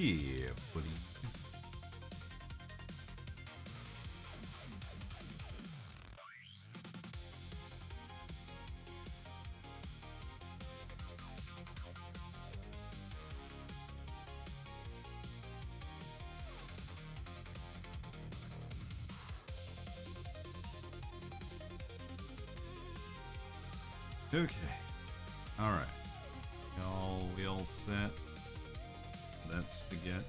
Yeah, buddy. Okay. Alright. We all set. That's spaghetti.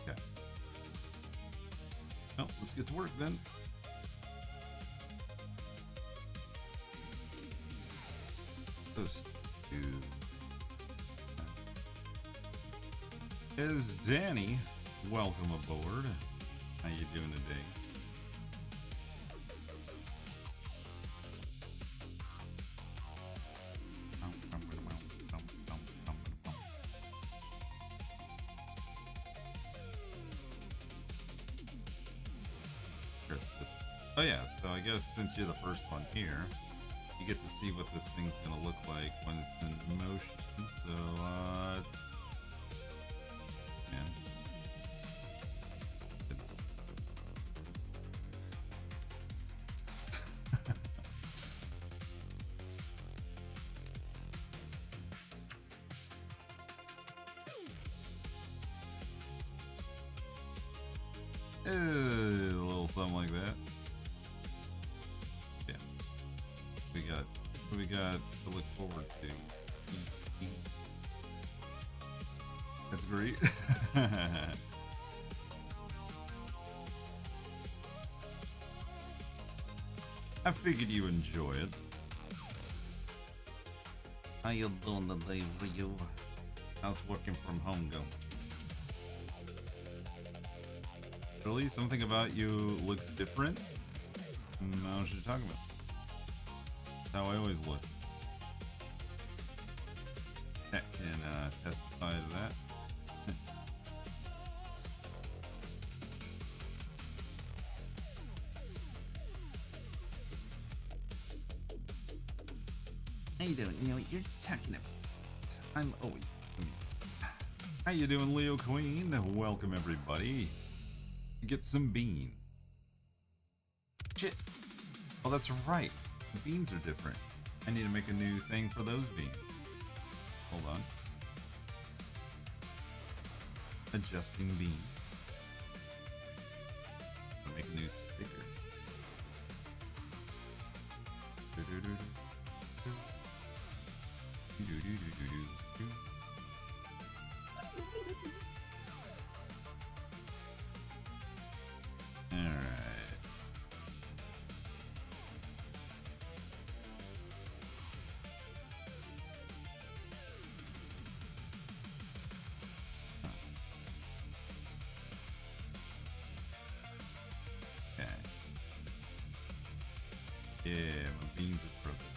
Okay. Well, let's get to work then. Those two. Is Danny, welcome aboard. How you doing today? Oh yeah, so I guess since you're the first one here, you get to see what this thing's gonna look like when it's in motion. So, a little something like that. Yeah. We got to look forward to. That's great. I figured you enjoy it. How you doing today, Rio? How's working from home going? Really? Something about you looks different? I don't know what you're talking about. That's how I always look. I can testify to that. How you doing? You know, you're talking about. I'm always. How you doing, Leo Queen? Welcome, everybody. Get some beans. Shit. Oh, that's right. The beans are different. I need to make a new thing for those beans. Hold on. Adjusting beans. I'll make a new sticker. Alright. Okay. Yeah, my beans are broken.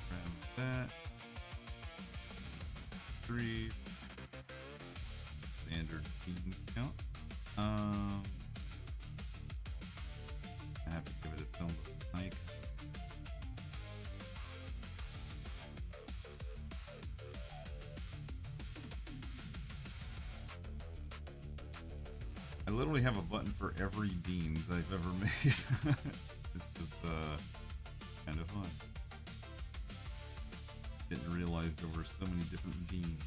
Grab that. 3 standard beans count. I have to give it its own mic. I literally have a button for every beans I've ever made. It's just kind of fun. Didn't realize there were so many different beans.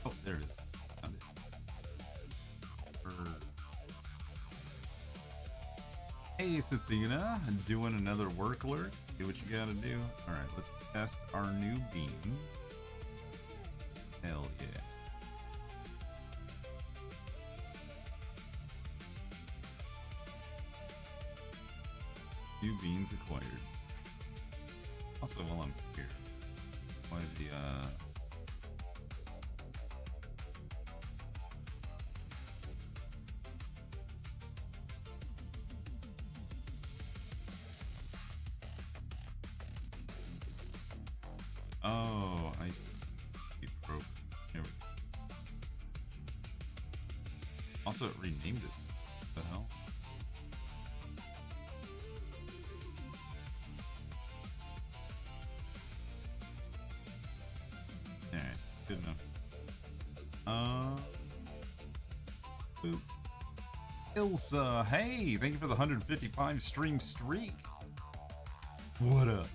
Oh, there it is. Found it. Hey, Sathina, doing another work alert. Do what you gotta do. All right, let's test our new bean. Hell yeah. New beans acquired. Also, while I'm here, why the Oh, I see. Broke. Here we go. Also, it renamed us. What the hell? Alright, good enough. Boop. Ilsa, hey, thank you for the 155 stream streak. What up?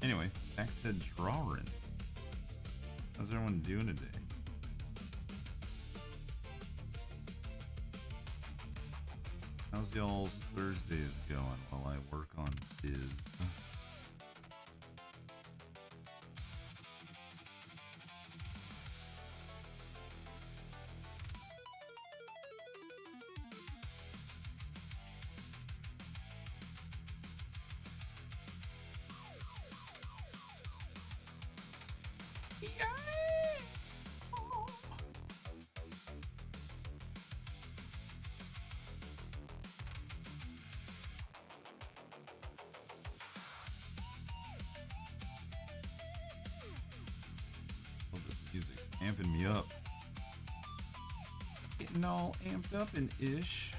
Anyway, back to drawing. How's everyone doing today? How's y'all's Thursdays going while I work on biz? Oh, this music's amping me up. Getting all amped up and ish.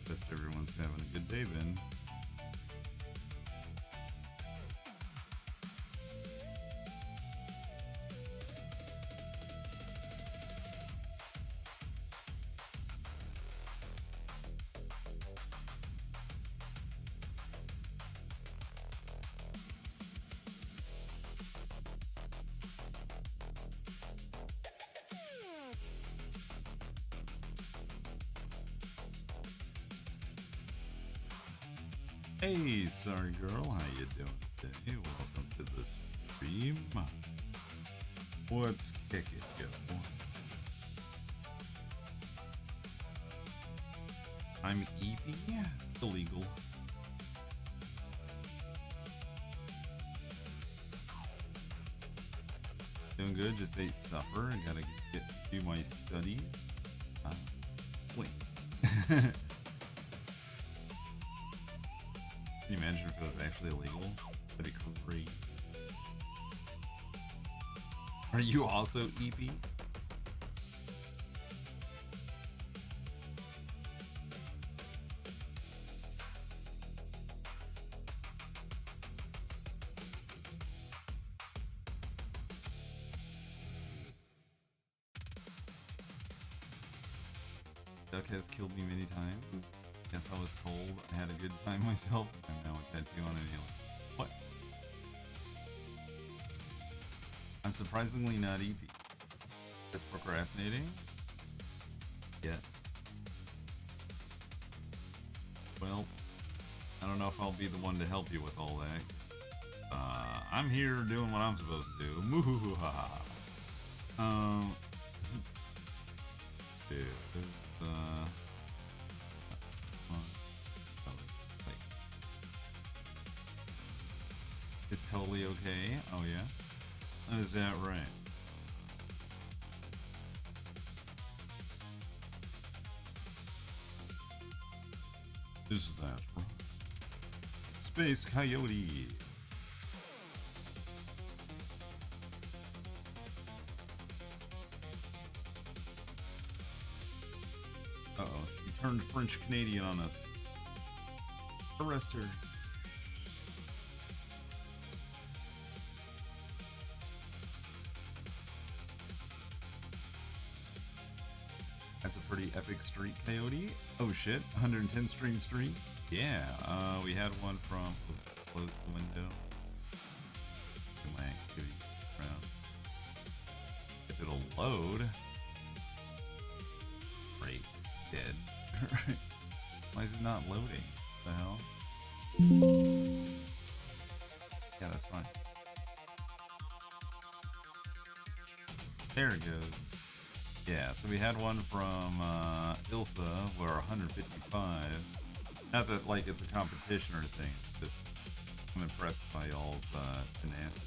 Guess everyone's having a good day then. Hey, sorry girl, how you doing today? Welcome to the stream. What's kicking, yo? I'm eating illegal. Doing good, just ate supper. I gotta do my studies. Wait. Can you imagine if it was actually illegal? That'd be great. Are you also EP? Duck has killed me many times. Guess I was told I had a good time myself. I'm now a tattoo on an alien. What? I'm surprisingly not EP. Just procrastinating? Yeah. Well, I don't know if I'll be the one to help you with all that. I'm here doing what I'm supposed to do. Moo-hoo-hoo-ha-ha. Dude, it's totally okay. Oh yeah, is that right? Is that right? Space Coyote. Uh oh, she turned French Canadian on us. Arrest her. That's a pretty epic streak, Coyote. Oh shit, 110 stream streak. Yeah, we had one from, close the window. Get my activity around. If it'll load. Great, it's dead. Why is it not loading? What the hell? Yeah, that's fine. There it goes. Yeah, so we had one from Ilsa, where 155. Not that like it's a competition or anything. Just I'm impressed by y'all's tenacity.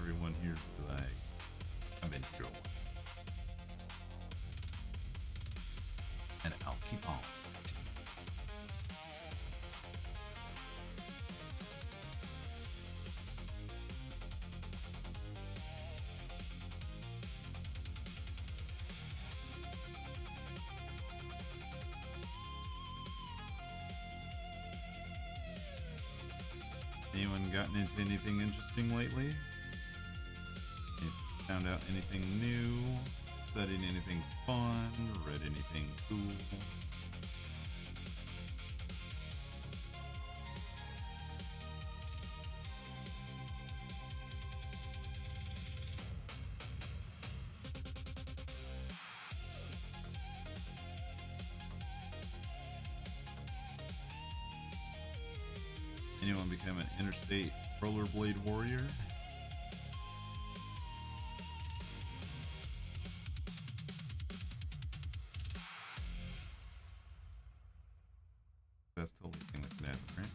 Everyone here's like, I'm enjoying. And I'll keep on. Anyone gotten into anything interesting lately? Found out anything new? Studied anything fun? Read anything cool? Anyone become an interstate rollerblade warrior? That's totally a thing that could happen, right?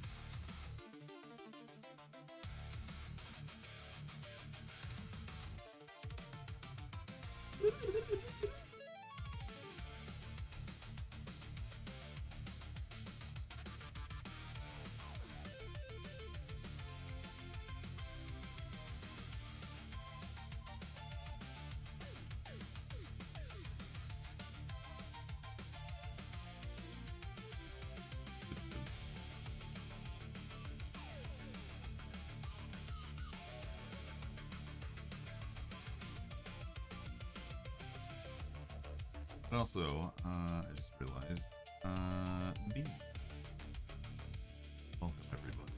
But also, I just realized, B. Welcome everybody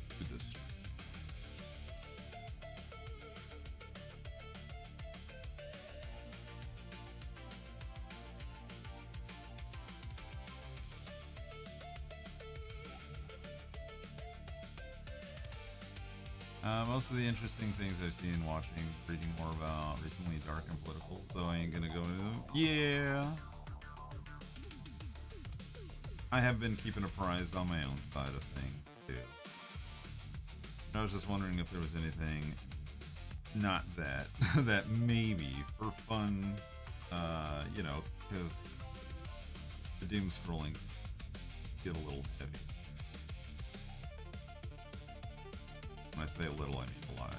to this stream. Most of the interesting things I've seen watching, reading more about recently, dark and political, so I ain't gonna go into them. Yeah. I have been keeping apprised on my own side of things, too. I was just wondering if there was anything, not that, that maybe, for fun, you know, because the doom scrolling get a little heavy. When I say a little, I mean a lot.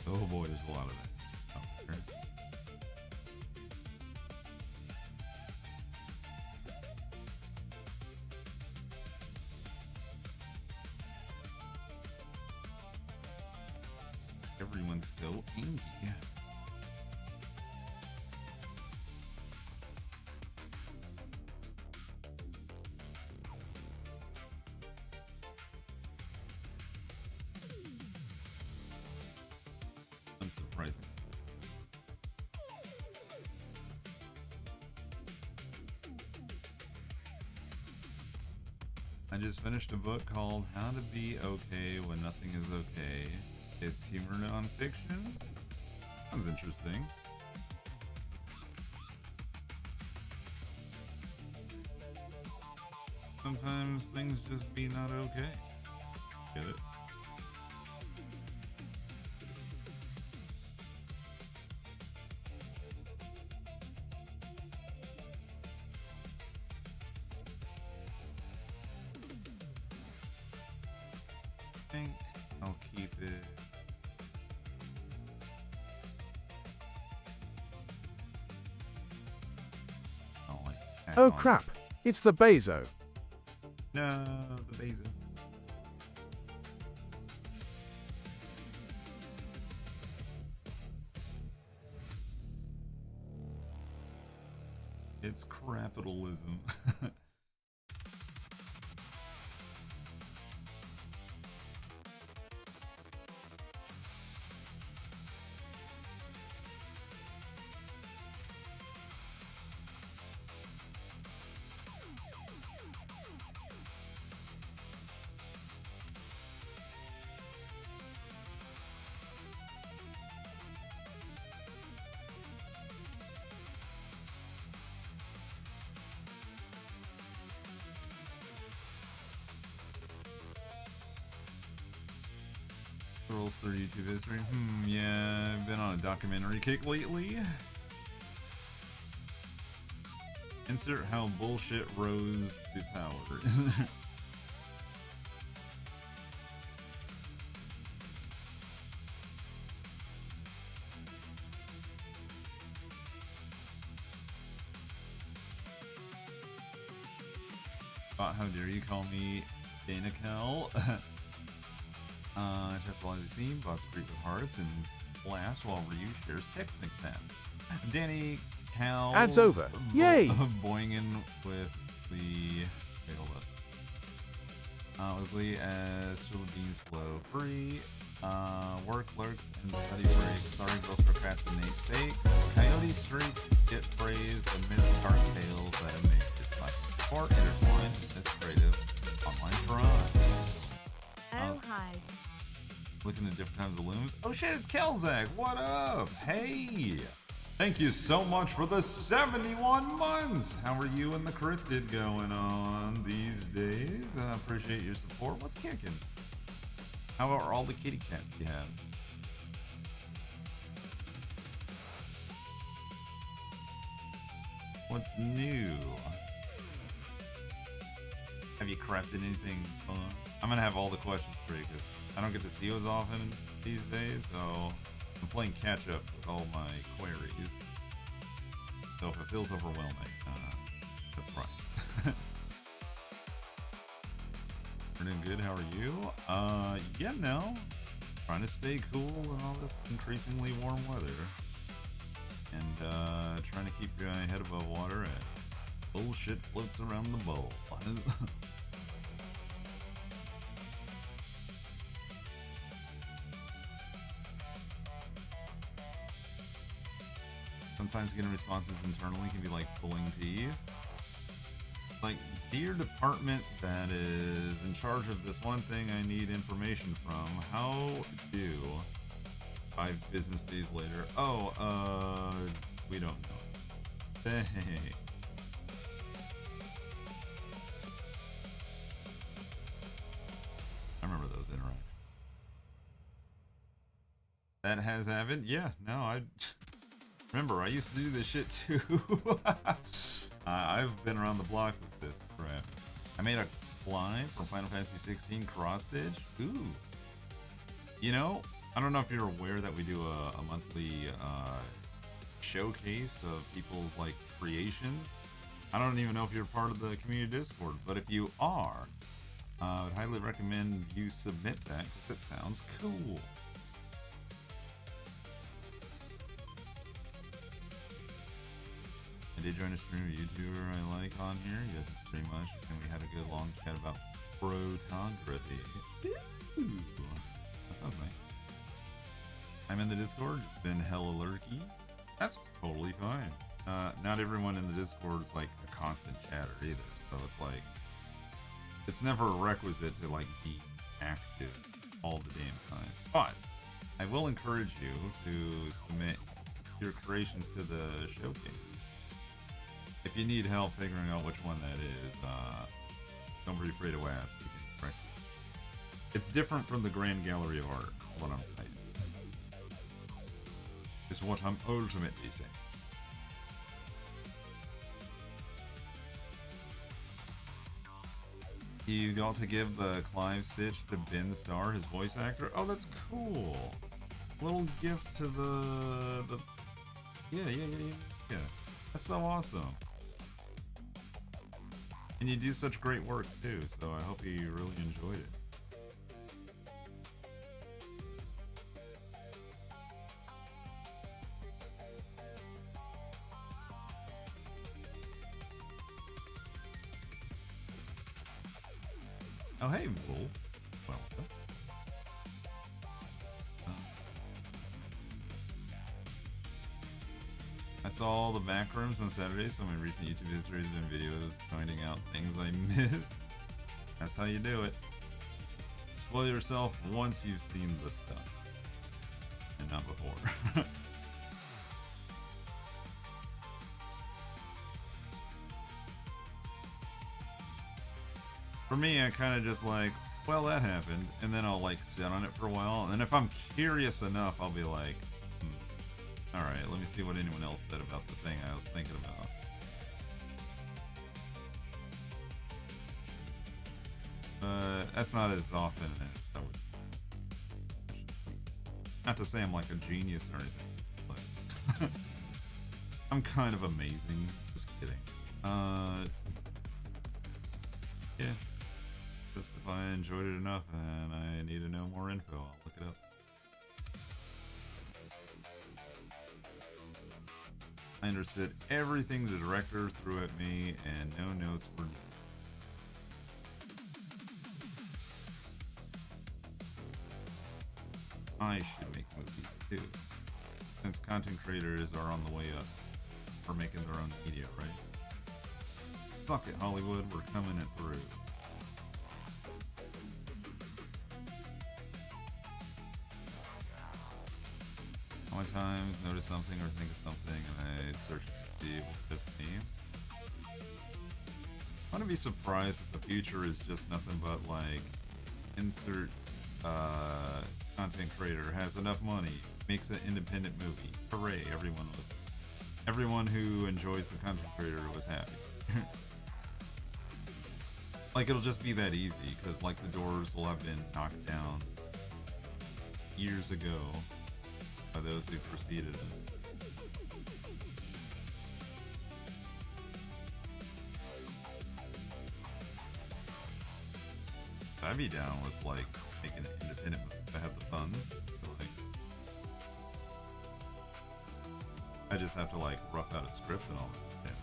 Oh boy, there's a lot of that. Oh, sure. Everyone's so angry. Unsurprising. I just finished a book called How to Be Okay When Nothing Is Okay. It's humor nonfiction. Sounds interesting. Sometimes things just be not okay. Get it? I think I'll keep it. Oh on. crap, it's the Bezo. No, the Bezo. It's capitalism. Rolls through YouTube history. Yeah, I've been on a documentary kick lately. Insert how bullshit rose to power. How dare you call me Dana Cal? Just a lot of scene, boss of frequent hearts, and blast while Ryu shares text mishaps. Danny Cal. Ads over. Yay! Boinging with the. Wait, hold up. Ugly as Philippines flow free. Work lurks and study break. Sorry, girls procrastinate stakes. Coyote Street get praised amidst dark tales that have made this life far intertwined in this creative online front. Oh, hi. Looking at different times of looms. Oh shit, it's Kelzak. What up? Hey! Thank you so much for the 71 months. How are you and the cryptid going on these days? I appreciate your support. What's kicking? How about all the kitty cats you have? What's new? Have you crafted anything fun? I'm gonna have all the questions for you because I don't get to see you as often these days, so I'm playing catch up with all my queries. So if it feels overwhelming, that's right. We're doing good. How are you? Yeah, no. Trying to stay cool in all this increasingly warm weather, and trying to keep your head above water as bullshit floats around the bowl. Sometimes getting responses internally can be like pulling teeth. Like, dear department that is in charge of this one thing I need information from, how do 5 business days later? Oh, we don't know. Hey. I remember those interactions. That has happened? Yeah, no, I remember I used to do this shit too. I've been around the block with this crap. I made a climb from Final Fantasy 16 cross stitch. Ooh. You know, I don't know if you're aware that we do a monthly showcase of people's like creations. I don't even know if you're part of the community Discord, but if you are, I would highly recommend you submit that because it sounds cool. I did join a stream of YouTuber I like on here. You guys pretty much, and we had a good long chat about photography. Ooh, that sounds nice. I'm in the Discord. It's been hella lurky. That's totally fine. Not everyone in the Discord is like a constant chatter either, so it's like it's never a requisite to like be active all the damn time. But I will encourage you to submit your creations to the showcase. If you need help figuring out which one that is, don't be afraid to ask. We can correct you. It's different from the Grand Gallery of Art, is what I'm saying. Is what I'm ultimately saying. You got to give the Clive Stitch to Ben Starr, his voice actor. Oh, that's cool. Little gift to the yeah. That's so awesome. And you do such great work too, so I hope you really enjoyed it. Oh, hey, Wolf. Welcome. I saw all the back rooms on Saturday, so my recent YouTube history has been videos pointing out things I missed. That's how you do it. Spoil yourself once you've seen the stuff. And not before. For me, I kind of just like, well, that happened, and then I'll like sit on it for a while, and then if I'm curious enough, I'll be like, alright, let me see what anyone else said about the thing I was thinking about. That's not as often as I would. Not to say I'm like a genius or anything, but I'm kind of amazing. Just kidding. Yeah. Just if I enjoyed it enough and I need to know more info, I'll look it up. I understood everything the director threw at me and no notes were needed. I should make movies too. Since content creators are on the way up, or making their own media, right? Suck it, Hollywood, we're coming it through. How many times notice something or think of something and I search to see if it's just me? I want to be surprised that the future is just nothing but like insert content creator has enough money, makes an independent movie. Hooray, everyone who enjoys the content creator was happy. Like it'll just be that easy because like the doors will have been knocked down years ago by those who preceded us. I'd be down with like making an independent movie if I had the funds. Like, I just have to like rough out a script and all that.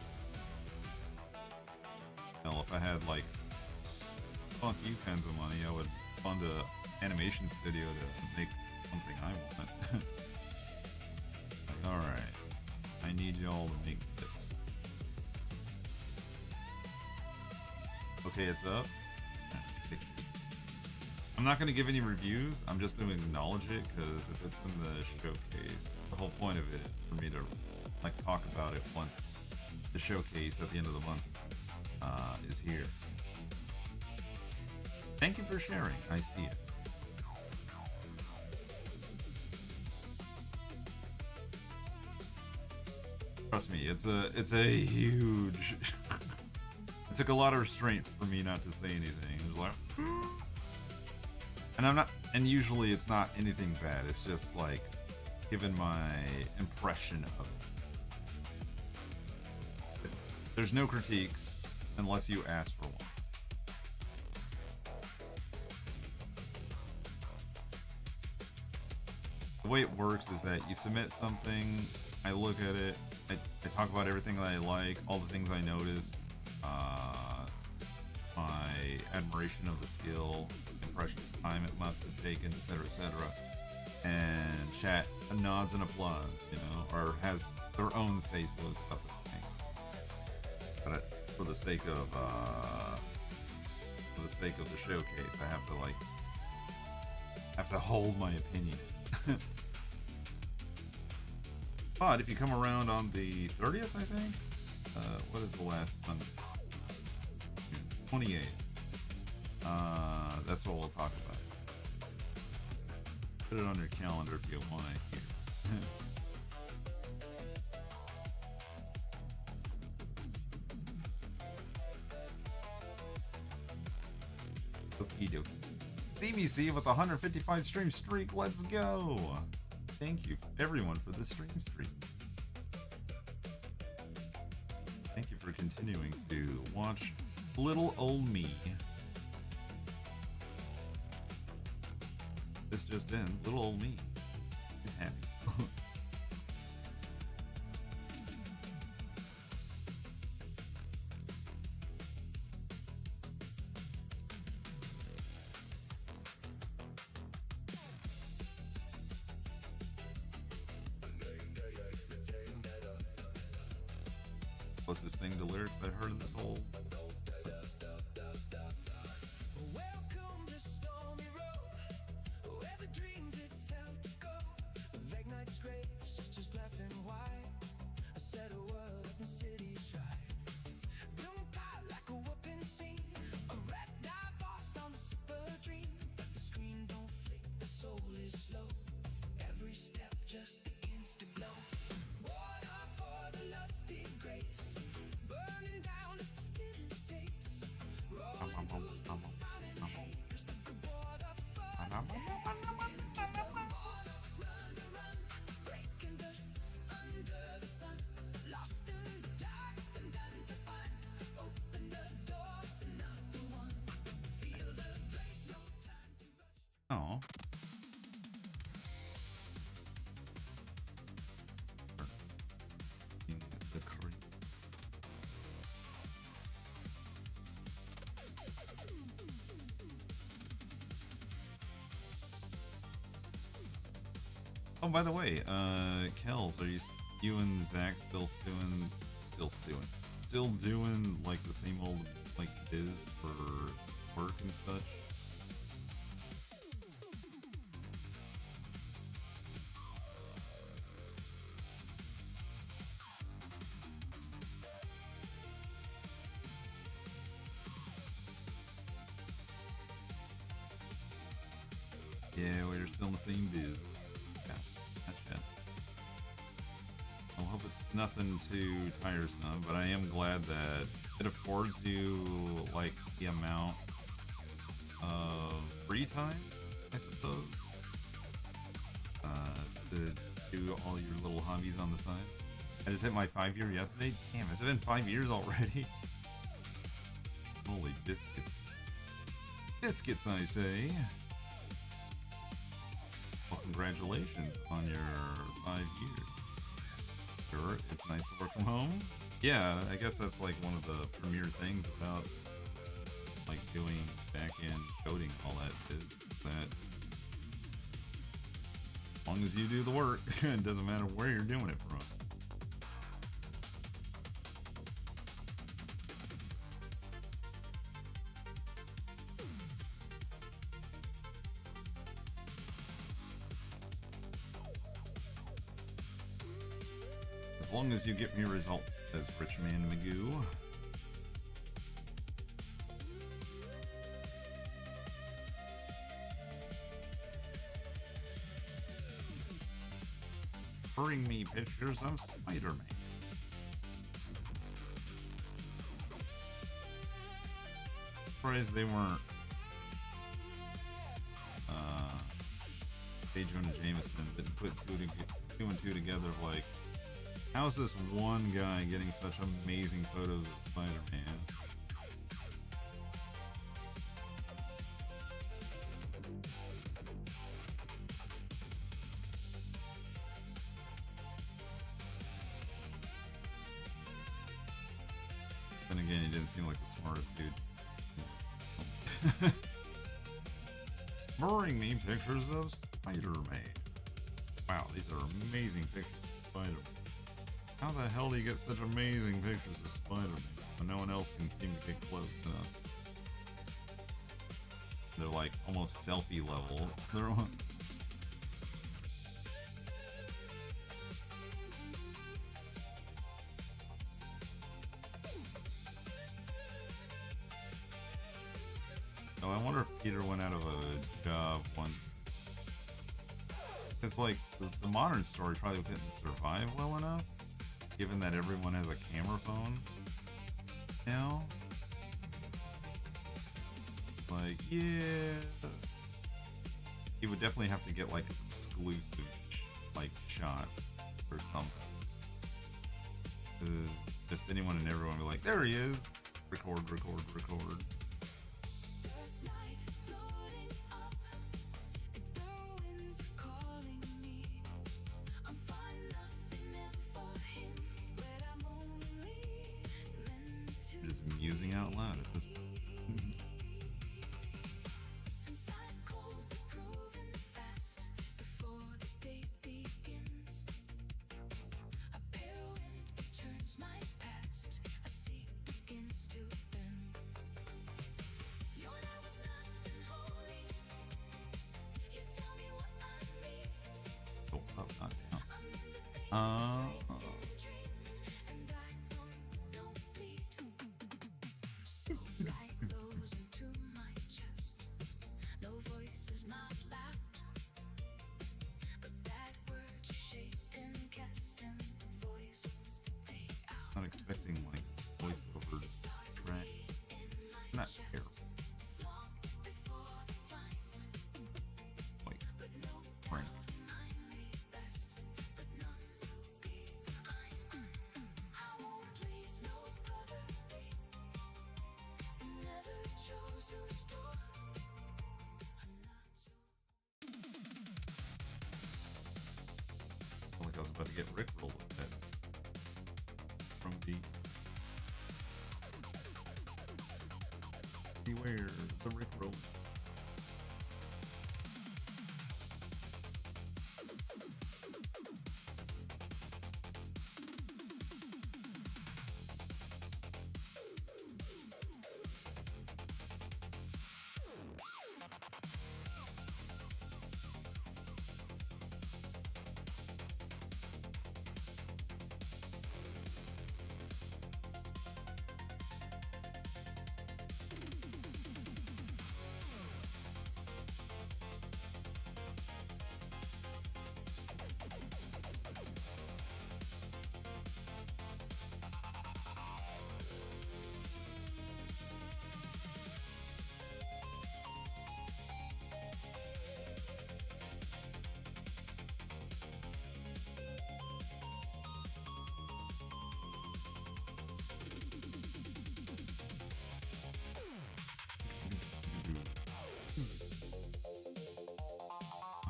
Hell, if I had like fuck you kinds of money, I would fund a animation studio to make something I want. Like, alright, I need y'all to make this. Okay, it's up. I'm not going to give any reviews, I'm just going to acknowledge it, because if it's in the showcase, the whole point of it is for me to like talk about it once the showcase at the end of the month is here. Thank you for sharing, I see it. Trust me, it's a huge it took a lot of restraint for me not to say anything. It was like and I'm not, and usually it's not anything bad, it's just like given my impression of it. There's no critiques unless you ask for one. The way it works is that you submit something, I look at it, I talk about everything that I like, all the things I notice, my admiration of the skill, impression of the time it must have taken, etc., and chat nods and applause, you know, or has their own say-sos about the thing. But for the sake of the showcase, I have to hold my opinion. But if you come around on the 30th, I think, what is the last Sunday? 28th. That's what we'll talk about. Put it on your calendar if you want to hear. Okie dokie. CBC with 155 stream streak. Let's go. Thank you everyone for the stream streak. Thank you for continuing to watch Little old me. This just in. Little old me is happy. What's this thing? The lyrics I've heard in this whole. Welcome to Stormy Road, where the dreams it's tell to go. Vague night scrapes, sisters black and white. A set of world up in city stride. Bloom pot like a whooping scene. A red dye boss on the super dream. But the screen don't flick, the soul is slow. Every step just begins to glow. Water for the lusty grace. Burning down as the skin stays. Rolling through the fountain haze. The border far. Run, breaking dust under the sun. Lost in the dark, and done to find. Open the door to another one. Feel the break, no time to rush. Oh. The creep. Oh, by the way, Kels, are you and Zach still doing like the same old like biz for work and such? Yeah, we're still in the same biz. Yeah, gotcha. I hope it's nothing too tiresome, but I am glad that it affords you like the amount of free time, I suppose, to do all your little hobbies on the side. I just hit my 5-year yesterday. Damn, has it been 5 years already? Holy biscuits. Biscuits, I say. Well, congratulations on your 5 years. Sure, it's nice to work from home. Yeah, I guess that's like one of the premier things about like doing back-end coding, all that is that as long as you do the work, it doesn't matter where you're doing it from. As long as you get me results, says Richman Magoo. Bring me pictures of Spider-Man. Surprised they weren't J. Jonah Jameson didn't put two and two together of like, how's this one guy getting such amazing photos of Spider-Man? Then again, he didn't seem like the smartest dude. Bring me pictures of Spider-Man. Wow, these are amazing pictures of Spider-Man. How the hell do you get such amazing pictures of Spider-Man when no one else can seem to get close enough? They're like almost selfie level. They're on. Oh, I wonder if Peter went out of a job once. Because, like, the modern story probably didn't survive well enough, given that everyone has a camera phone now. Like, yeah. He would definitely have to get, like, an exclusive, like, shot or something. Just anyone and everyone would be like, there he is! Record, record, record. First night floating up, and the winds are calling me. I'm fine, nothing meant for him, but I'm only meant to Just musing out loud at this point. Since I called the proven fast before the day begins, a pale wind that turns my past, a sea begins to bend. You and I was nothing holy. You tell me what I need. Oh, up, not down. I'm in the things Uh, dreams, and I don't bleed. So fly close into my chest. No voices, not loud, but bad words shape and cast, and the voices fade out. not expecting like voiceover track. Not terrible. Long before the find, Like but no Frank. mind me best, but none will be behind. I won't please no other beat, and never chose whose door. I'm not I felt like I was about to get rickrolled with that from the beware the rickroll.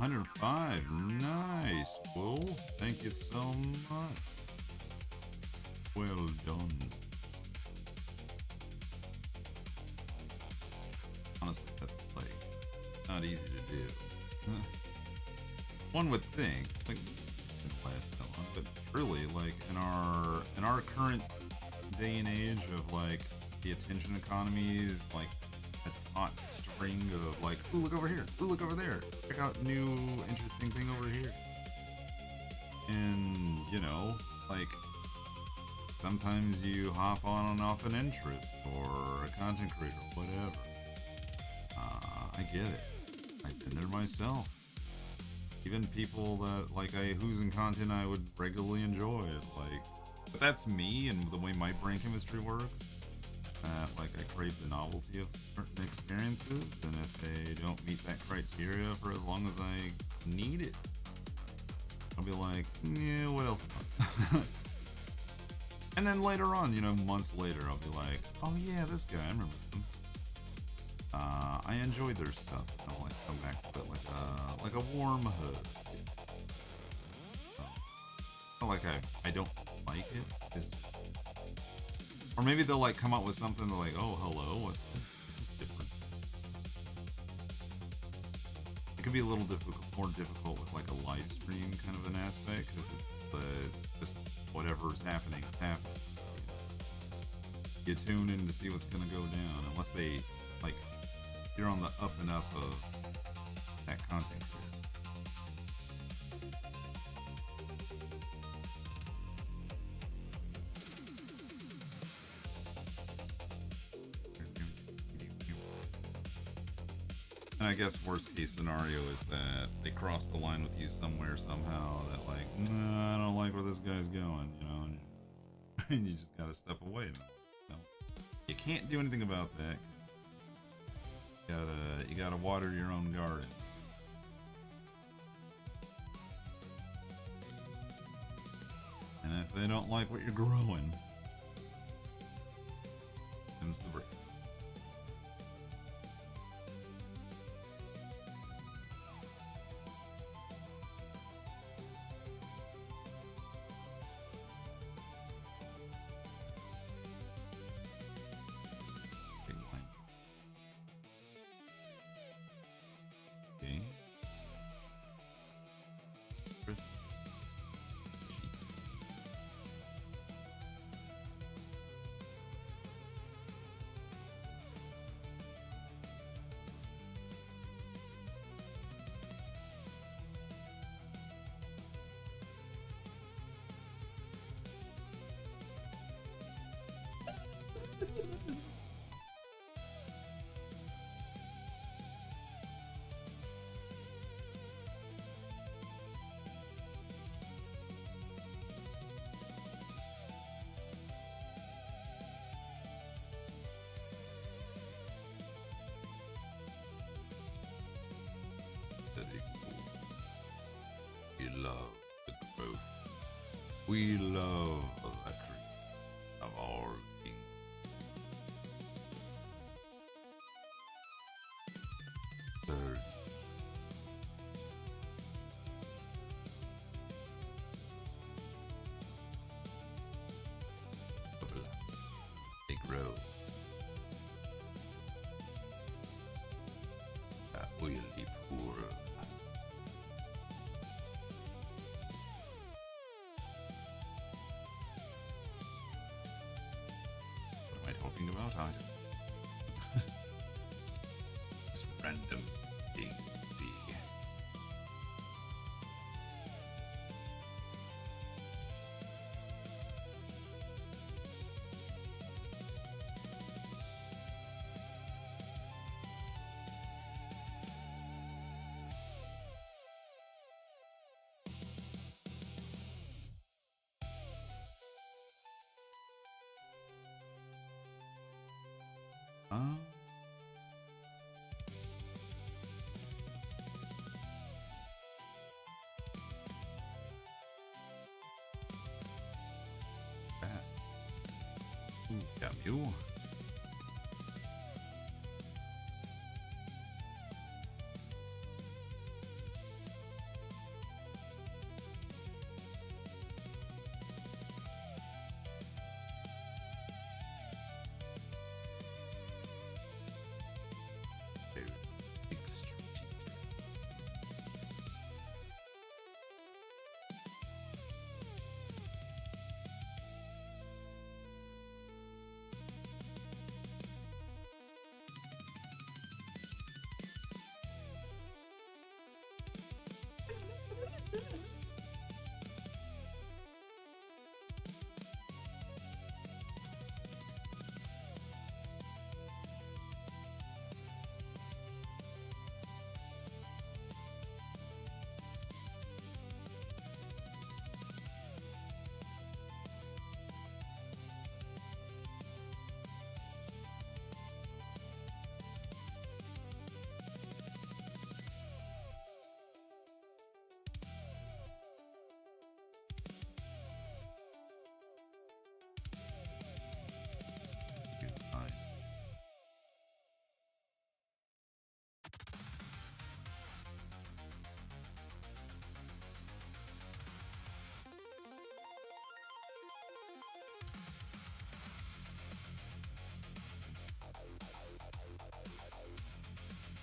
$105, nice, Bull. Thank you so much. Well done. Honestly, that's like not easy to do. One would think, like, it didn't last that long, but truly, like in our current day and age of like the attention economies, like a taut string of like, ooh, look over here, ooh, look over there, check out new interesting thing over here, and you know, like sometimes you hop on and off an interest or a content creator, whatever. I get it. I've been there myself. Even people that like whose in content I would regularly enjoy is like, but that's me and the way my brain chemistry works. Like I crave the novelty of certain experiences, and if they don't meet that criteria for as long as I need it, I'll be like, yeah, what else is on? And then later on, you know, months later, I'll be like, oh yeah, this guy, I remember him. I enjoyed their stuff. I'll like come back to it like a warm hug. Not like I don't like it. It's, or maybe they'll like come up with something they're like, oh hello, what's this? This is different. It could be a little more difficult with like a live stream kind of an aspect, because it's just whatever's happening. You tune in to see what's gonna go down, unless they like you're on the up and up of that content creator. And I guess worst case scenario is that they cross the line with you somewhere somehow that like, nah, I don't like where this guy's going, you know, and you just gotta step away. You know? You can't do anything about that. You gotta water your own garden. And if they don't like what you're growing, it comes We love the cream of all things. Bird. Big road. That oily poor. What am I talking about? Just random thing. Um, that. Ooh, got mule. Dude, extra cheesy. Dude, fine.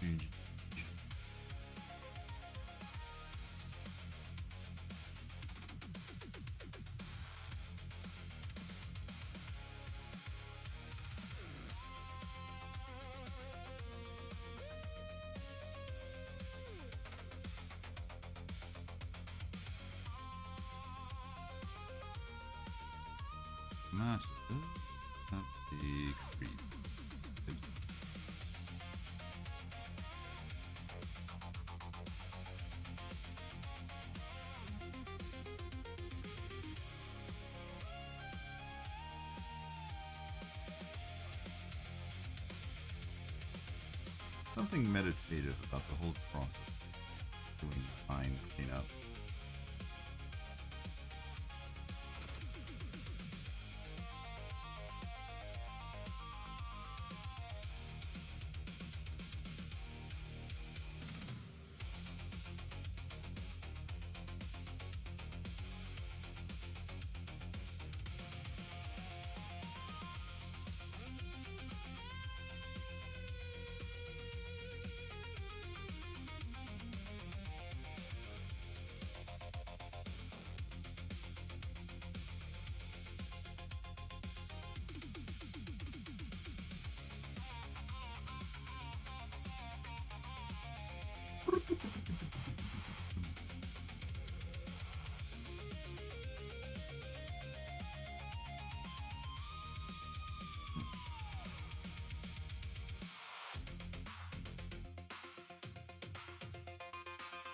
Dude. Match not the creep. Good. Something meditative about the whole process. Doing fine cleanup.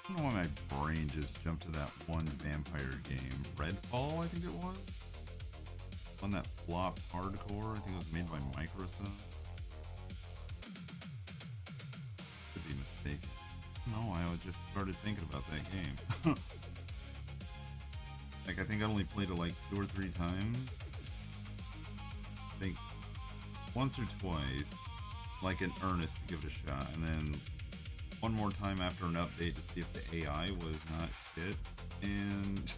I don't know why my brain just jumped to that one vampire game. Redfall, I think it was? One that flopped hardcore. I think it was made by Microsoft. Could be mistaken. No, I just started thinking about that game. Like, I think I only played it like 2 or 3 times. I think once or twice, like in earnest to give it a shot, and then one more time after an update to see if the AI was not shit, and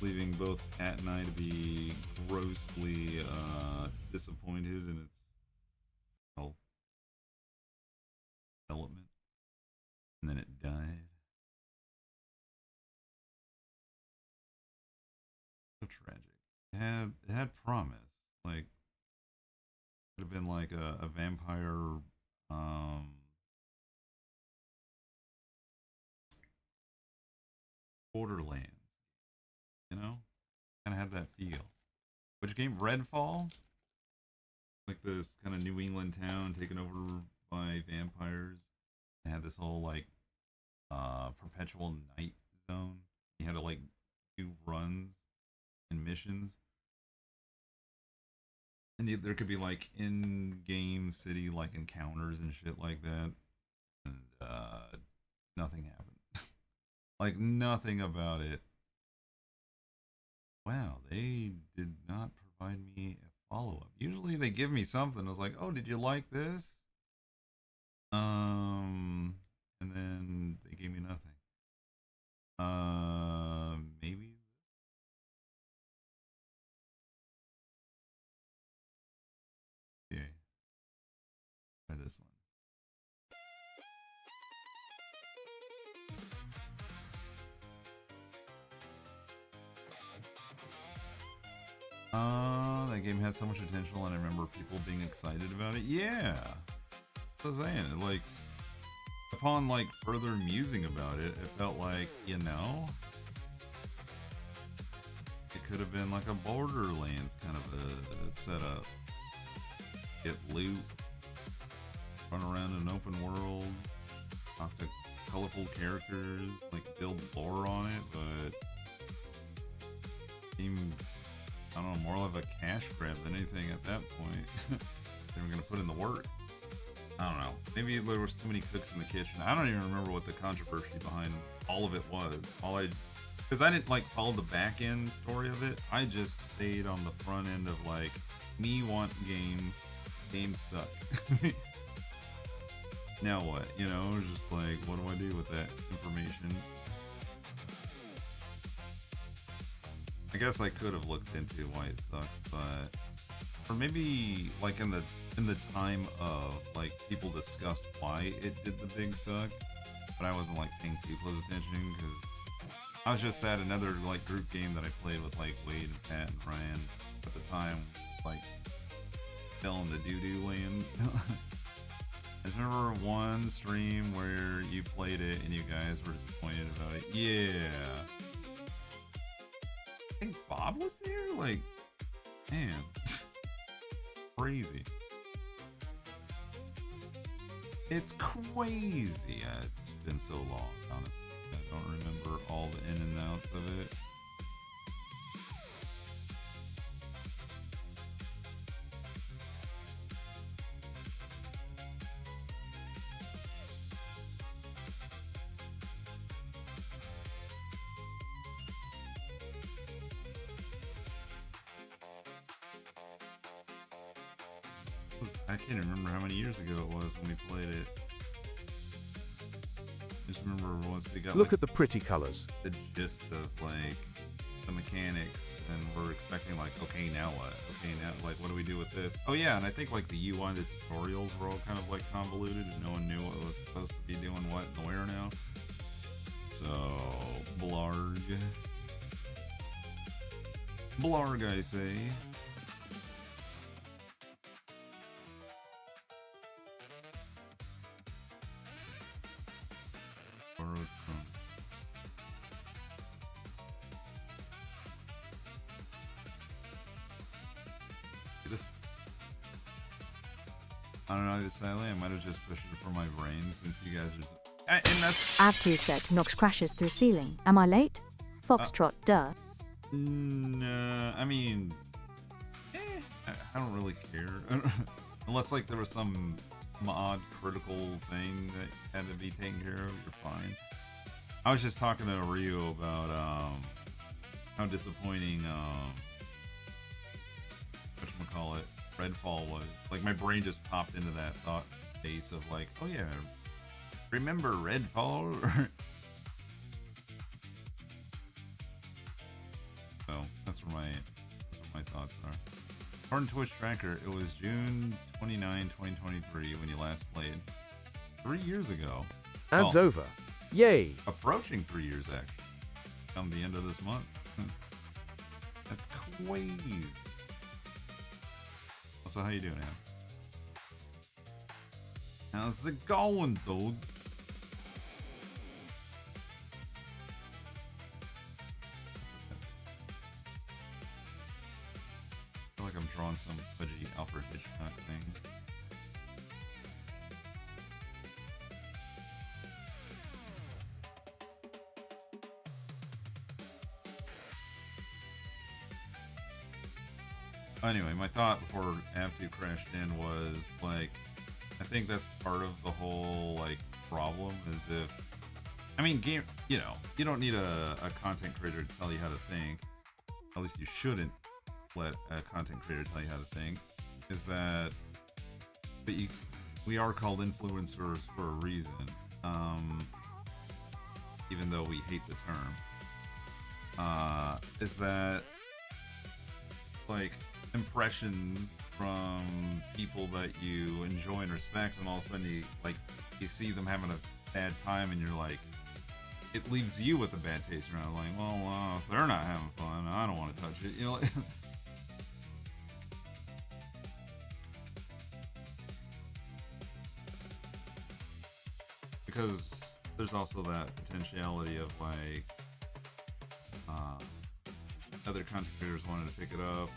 leaving both Pat and I to be grossly disappointed in its well, development, and then it died. So tragic. It had promise. Like, could have been like a vampire Borderlands, you know? Kind of had that feel. Which game? Redfall? Like this kind of New England town taken over by vampires. It had this whole like perpetual night zone. You had to like do runs and missions. And there could be like in-game city like encounters and shit like that. And nothing happened. Like nothing about it. Wow, they did not provide me a follow-up. Usually they give me something. I was like, oh, did you like this? And then they gave me nothing. Maybe. Yeah. Try this one. That game had so much potential, and I remember people being excited about it. Yeah, I was saying, like, upon like further musing about it, it felt like, you know, it could have been like a Borderlands kind of a setup. Get loot, run around in an open world, talk to colorful characters, like build lore on it, but seemed, I don't know, more of a cash grab than anything at that point. They were gonna put in the work. I don't know. Maybe there was too many cooks in the kitchen. I don't even remember what the controversy behind all of it was. Because I didn't like follow the back end story of it. I just stayed on the front end of like, me want games suck. Now what? You know, just like, what do I do with that information? I guess I could have looked into why it sucked, but or maybe like in the time of like people discussed why it did the big suck, but I wasn't like paying too close attention because I was just at another like group game that I played with like Wade and Pat and Ryan at the time, like fell into doo-doo land. I just remember one stream where you played it and you guys were disappointed about it. Yeah. I think Bob was there? Like, man. Crazy. It's crazy. It's been so long, honestly. I don't remember all the in and outs of it. I can't remember how many years ago it was when we played it. Just remember once we got Look like, at the pretty colors. the gist of like the mechanics, and we're expecting like, okay, now what? Okay, now like what do we do with this? Oh yeah, and I think like the UI, the tutorials were all kind of like convoluted, and no one knew what was supposed to be doing what and where now. So blarg, I say. Borrowed from. This. I don't know, I decided I might have just pushed it for my brain since you guys are. And that's. Av2sec knocks crashes through ceiling. Am I late? Foxtrot, duh. No, I mean, I don't really care. Unless like there was some mod critical thing that had to be taken care of, you're fine. I was just talking to Ryu about how disappointing whatchamacallit, Redfall was. Like, my brain just popped into that thought space of like, oh yeah, remember Redfall? So that's where my thoughts are. According to Twitch Tracker, it was June 29, 2023 when you last played. 3 years ago. Ads Well, over. Yay. approaching 3 years actually. Come the end of this month. That's crazy. So how you doing, Am? How's it going, dude? I feel like I'm drawing some fudgy Alfred Hitchcock thing. Anyway, my thought before Av2 crashed in was like, I think that's part of the whole like problem is if, I mean, game, you know, you don't need a content creator to tell you how to think. At least you shouldn't let a content creator tell you how to think. Is that, but we are called influencers for a reason, even though we hate the term. Is that like impressions from people that you enjoy and respect, and all of a sudden you see them having a bad time, and you're like, it leaves you with a bad taste around. Like, well, if they're not having fun, I don't want to touch it. You know. Like, because there's also that potentiality of like other content creators wanting to pick it up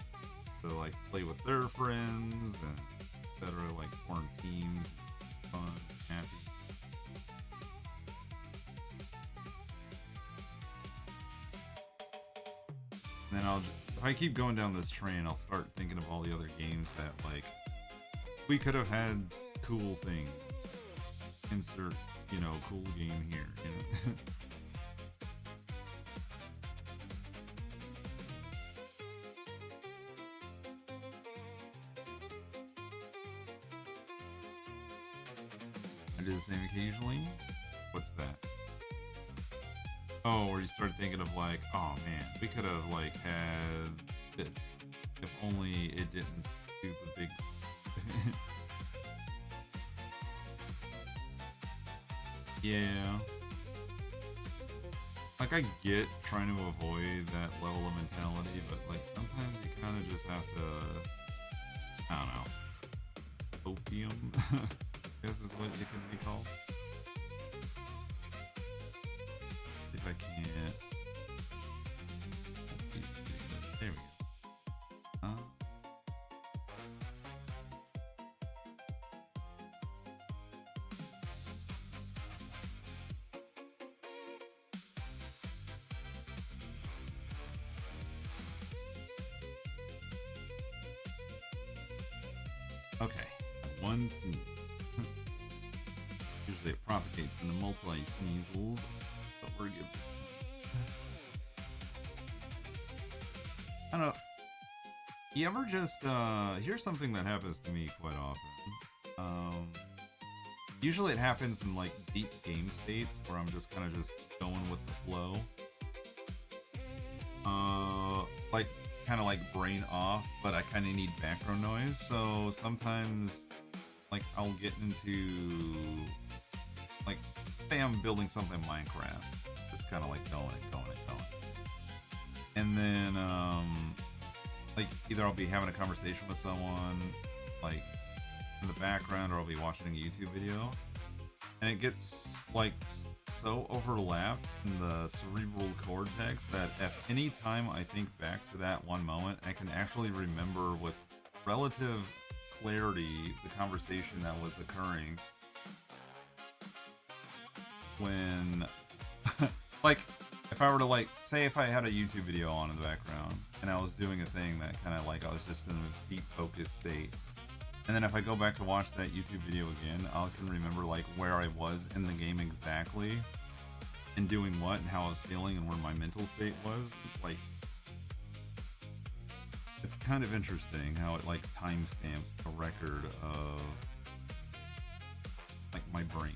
to like play with their friends and etc. Like form teams, fun, happy. And then if I keep going down this train, I'll start thinking of all the other games that like we could have had cool things. Insert, you know, cool game here. You know? I do the same occasionally. What's that? Oh, where you start thinking of like, oh man, we could have like had this if only it didn't do the big. Yeah. Like I get trying to avoid that level of mentality, but like sometimes you kind of just have to, I don't know, opium, I guess is what it can be called. If I can't. There we go. Okay, one sneeze. Usually it propagates into multi-sneezels, but we're good this time. I don't know. You ever just, here's something that happens to me quite often. Usually it happens in like deep game states where I'm just kind of just going with the flow. Like kind of like brain off, but I kind of need background noise. So sometimes like I'll get into like, say I'm building something in Minecraft, just kind of like going and going and going. And then like either I'll be having a conversation with someone like in the background, or I'll be watching a YouTube video, and it gets like so overlapped in the cerebral cortex that at any time I think back to that one moment, I can actually remember with relative clarity the conversation that was occurring when like if I were to like say if I had a YouTube video on in the background and I was doing a thing that kind of like I was just in a deep focused state, and then if I go back to watch that YouTube video again, I can remember like where I was in the game exactly and doing what and how I was feeling and where my mental state was. Like kind of interesting how it like timestamps a record of like my brain.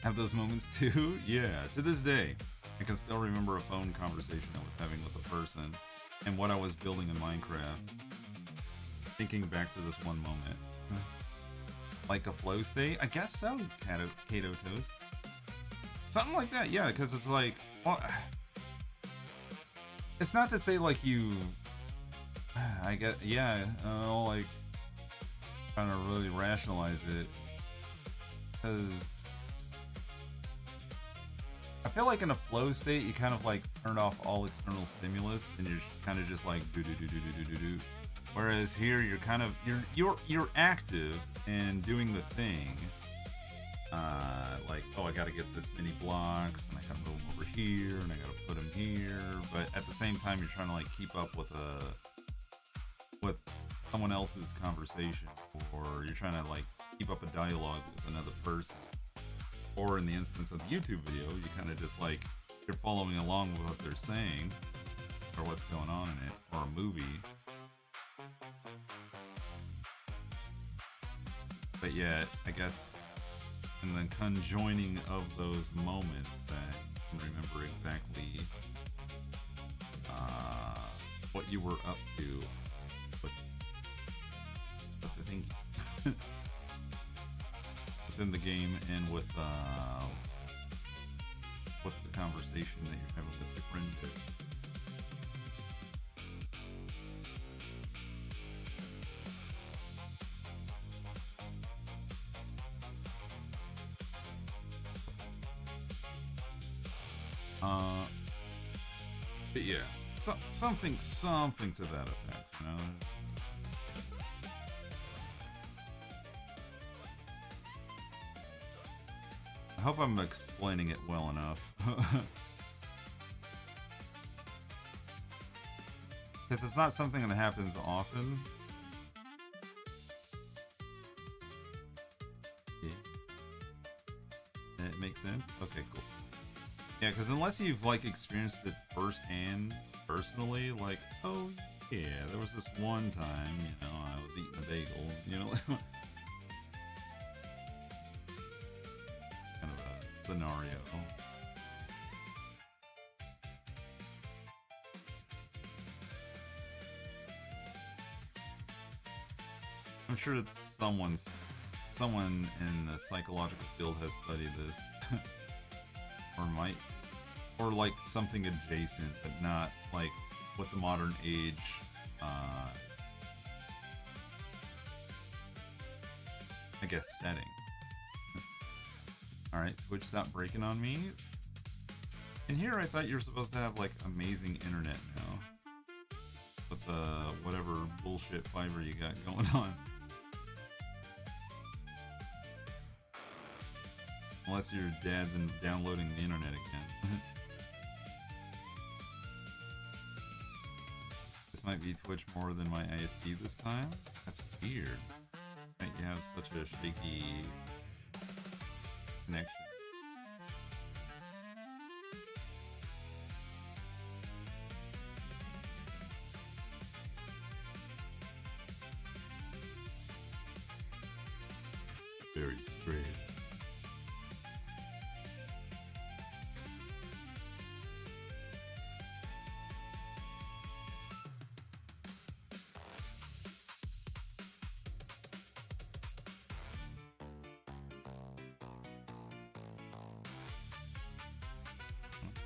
Have those moments too? Yeah, to this day, I can still remember a phone conversation I was having with a person and what I was building in Minecraft, thinking back to this one moment. Like a flow state? I guess so, Kato Toast. Something like that, yeah, because it's like, well, it's not to say like you, I get, yeah, like, trying to really rationalize it, because I feel like in a flow state, you kind of like turn off all external stimulus, and you're kind of just like do do do do do do do do. Whereas here, you're kind of you're active and doing the thing. Like, oh, I gotta get this many blocks, and I gotta move them over here, and I gotta put them here. But at the same time, you're trying to like keep up with someone else's conversation, or you're trying to like keep up a dialogue with another person. Or in the instance of the YouTube video, you kind of just like you're following along with what they're saying, or what's going on in it, or a movie. But yeah, I guess in the conjoining of those moments that you can remember exactly what you were up to with the thingy within the game, and with the conversation that you're having with your friend. But yeah, something to that effect, you know. I hope I'm explaining it well enough. Because it's not something that happens often. Yeah. It makes sense? Okay, cool. Yeah, because unless you've like experienced it firsthand, personally, like, oh yeah, there was this one time, you know, I was eating a bagel, you know, kind of a scenario. I'm sure that someone in the psychological field has studied this. Or like something adjacent, but not like with the modern age I guess setting. Alright, Twitch stopped breaking on me. And here I thought you were supposed to have like amazing internet now. With whatever bullshit fiber you got going on. Unless your dad's downloading the internet again. This might be Twitch more than my ISP this time. That's weird. Right, you have such a shaky connection. Very strange.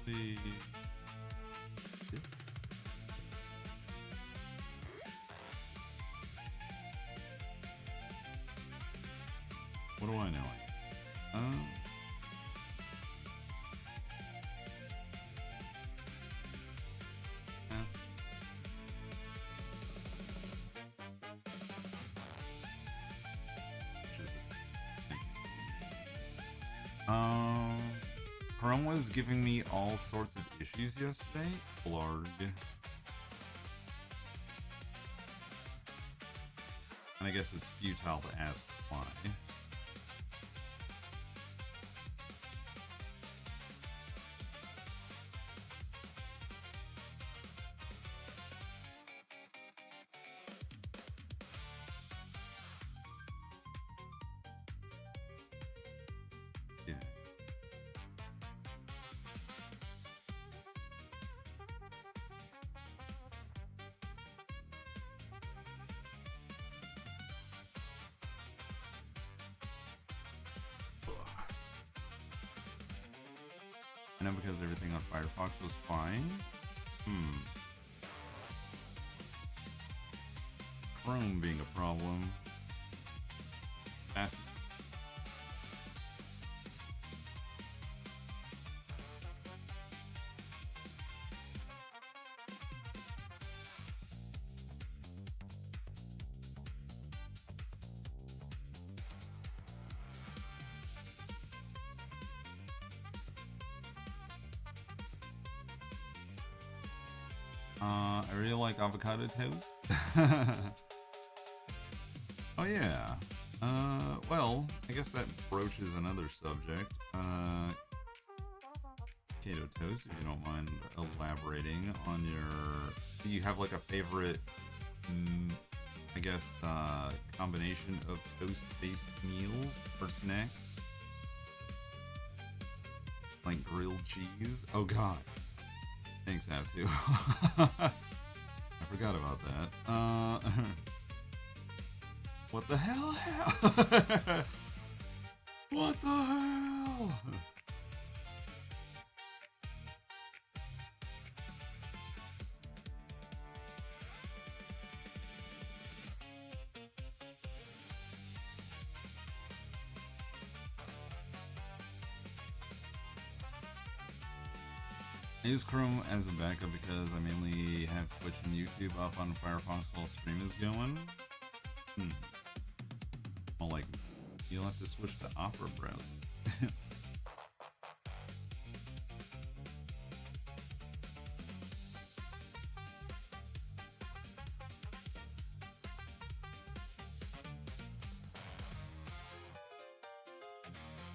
See. What do I know? Chrome was giving me all sorts of issues yesterday. Blarg. And I guess it's futile to ask why. I know because everything on Firefox was fine. Chrome being a problem. Fascinating. I really like avocado toast. Oh yeah. Well, I guess that broaches another subject. Potato toast, if you don't mind elaborating on your... Do you have like a favorite, I guess, combination of toast-based meals or snacks? Like grilled cheese? Oh god. Thanks, have to. I forgot about that. What the hell? What the hell? I use Chrome as a backup because I mainly have Twitch and YouTube up on Firefox while stream is going. Well, like, you'll have to switch to Opera browser.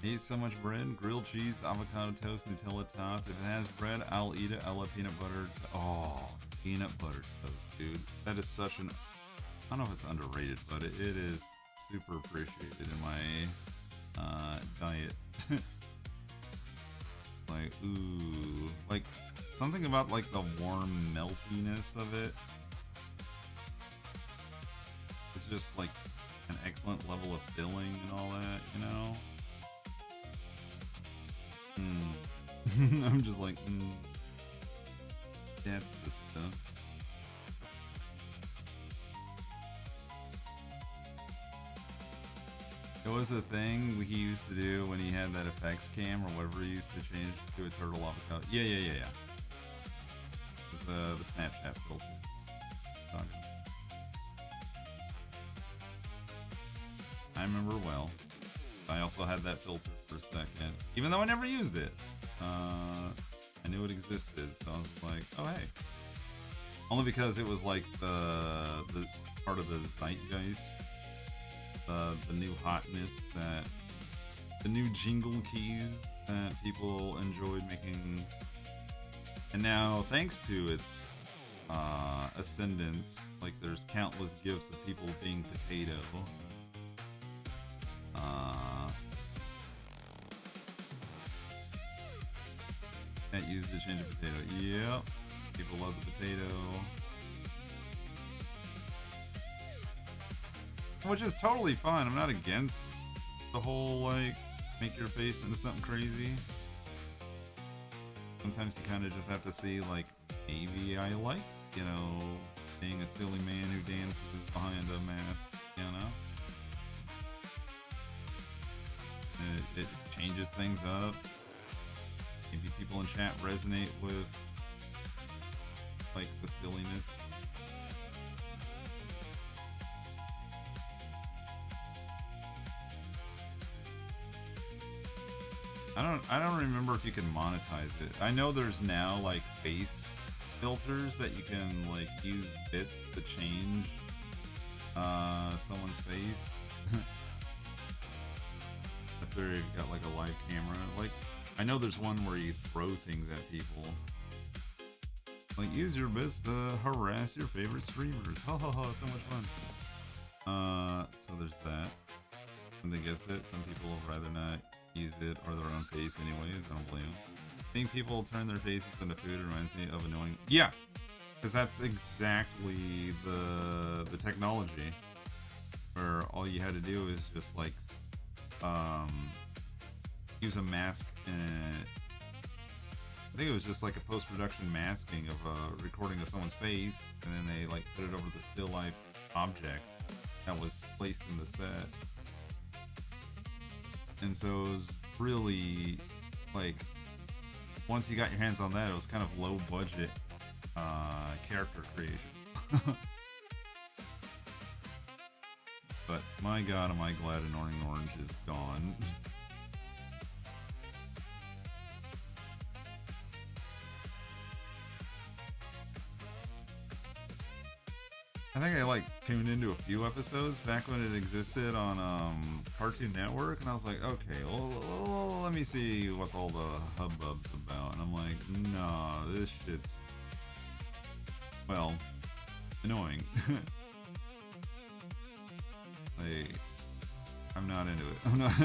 I eat so much bread, grilled cheese, avocado toast, Nutella topped. If it has bread, I'll eat it. I love peanut butter. Oh, peanut butter toast, dude. That is such an... I don't know if it's underrated, but it is super appreciated in my diet. Like, ooh. Like, something about, like, the warm meltiness of it. It's just, like, an excellent level of filling and all that, you know? I'm just like, that's the stuff. It was a thing he used to do when he had that effects cam or whatever he used to change to a turtle avocado. Yeah. It was the Snapchat filter. I remember well. I also had that filter for a second, even though I never used it. I knew it existed, so I was like, oh hey. Only because it was like the part of the zeitgeist, the new hotness, that the new jingle keys that people enjoyed making. And now, thanks to its ascendance, like there's countless gifs of people being potato. Can't use to change a potato. Yep. People love the potato. Which is totally fine. I'm not against the whole, like, make your face into something crazy. Sometimes you kind of just have to see, like, maybe I like, you know, being a silly man who dances behind a mask, you know? It changes things up. Maybe people in chat resonate with, like, the silliness. I don't remember if you can monetize it. I know there's now, like, face filters that you can, like, use bits to change someone's face. If they've got, like, a live camera. Like, I know there's one where you throw things at people. Like, use your best to harass your favorite streamers. Ha ha ha, so much fun. So there's that. And I guess that some people would rather not use it or their own face anyways. I don't blame them. Seeing people turn their faces into food reminds me of annoying... Yeah! Because that's exactly the technology. Where all you had to do is just, like, use a mask think it was just like a post-production masking of a recording of someone's face, and then they like put it over the still life object that was placed in the set. And so it was really like, once you got your hands on that, it was kind of low budget character creation. But my god, am I glad Annoying Orange is gone. I think I like tuned into a few episodes back when it existed on Cartoon Network, and I was like, okay, well, let me see what all the hubbub's about. And I'm like, nah, this shit's, well, annoying. Like, I'm not into it. I'm not.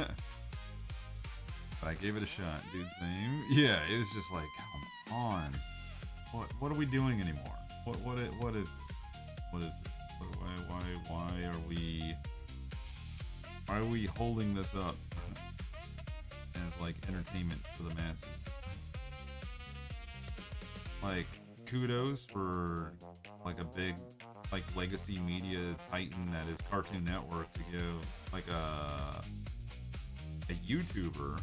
But I gave it a shot, dude's name. Yeah, it was just like, come on. What are we doing anymore? What is this? What is this? Why are we holding this up as like entertainment for the masses? Like, kudos for like a big like legacy media titan that is Cartoon Network to give like a YouTuber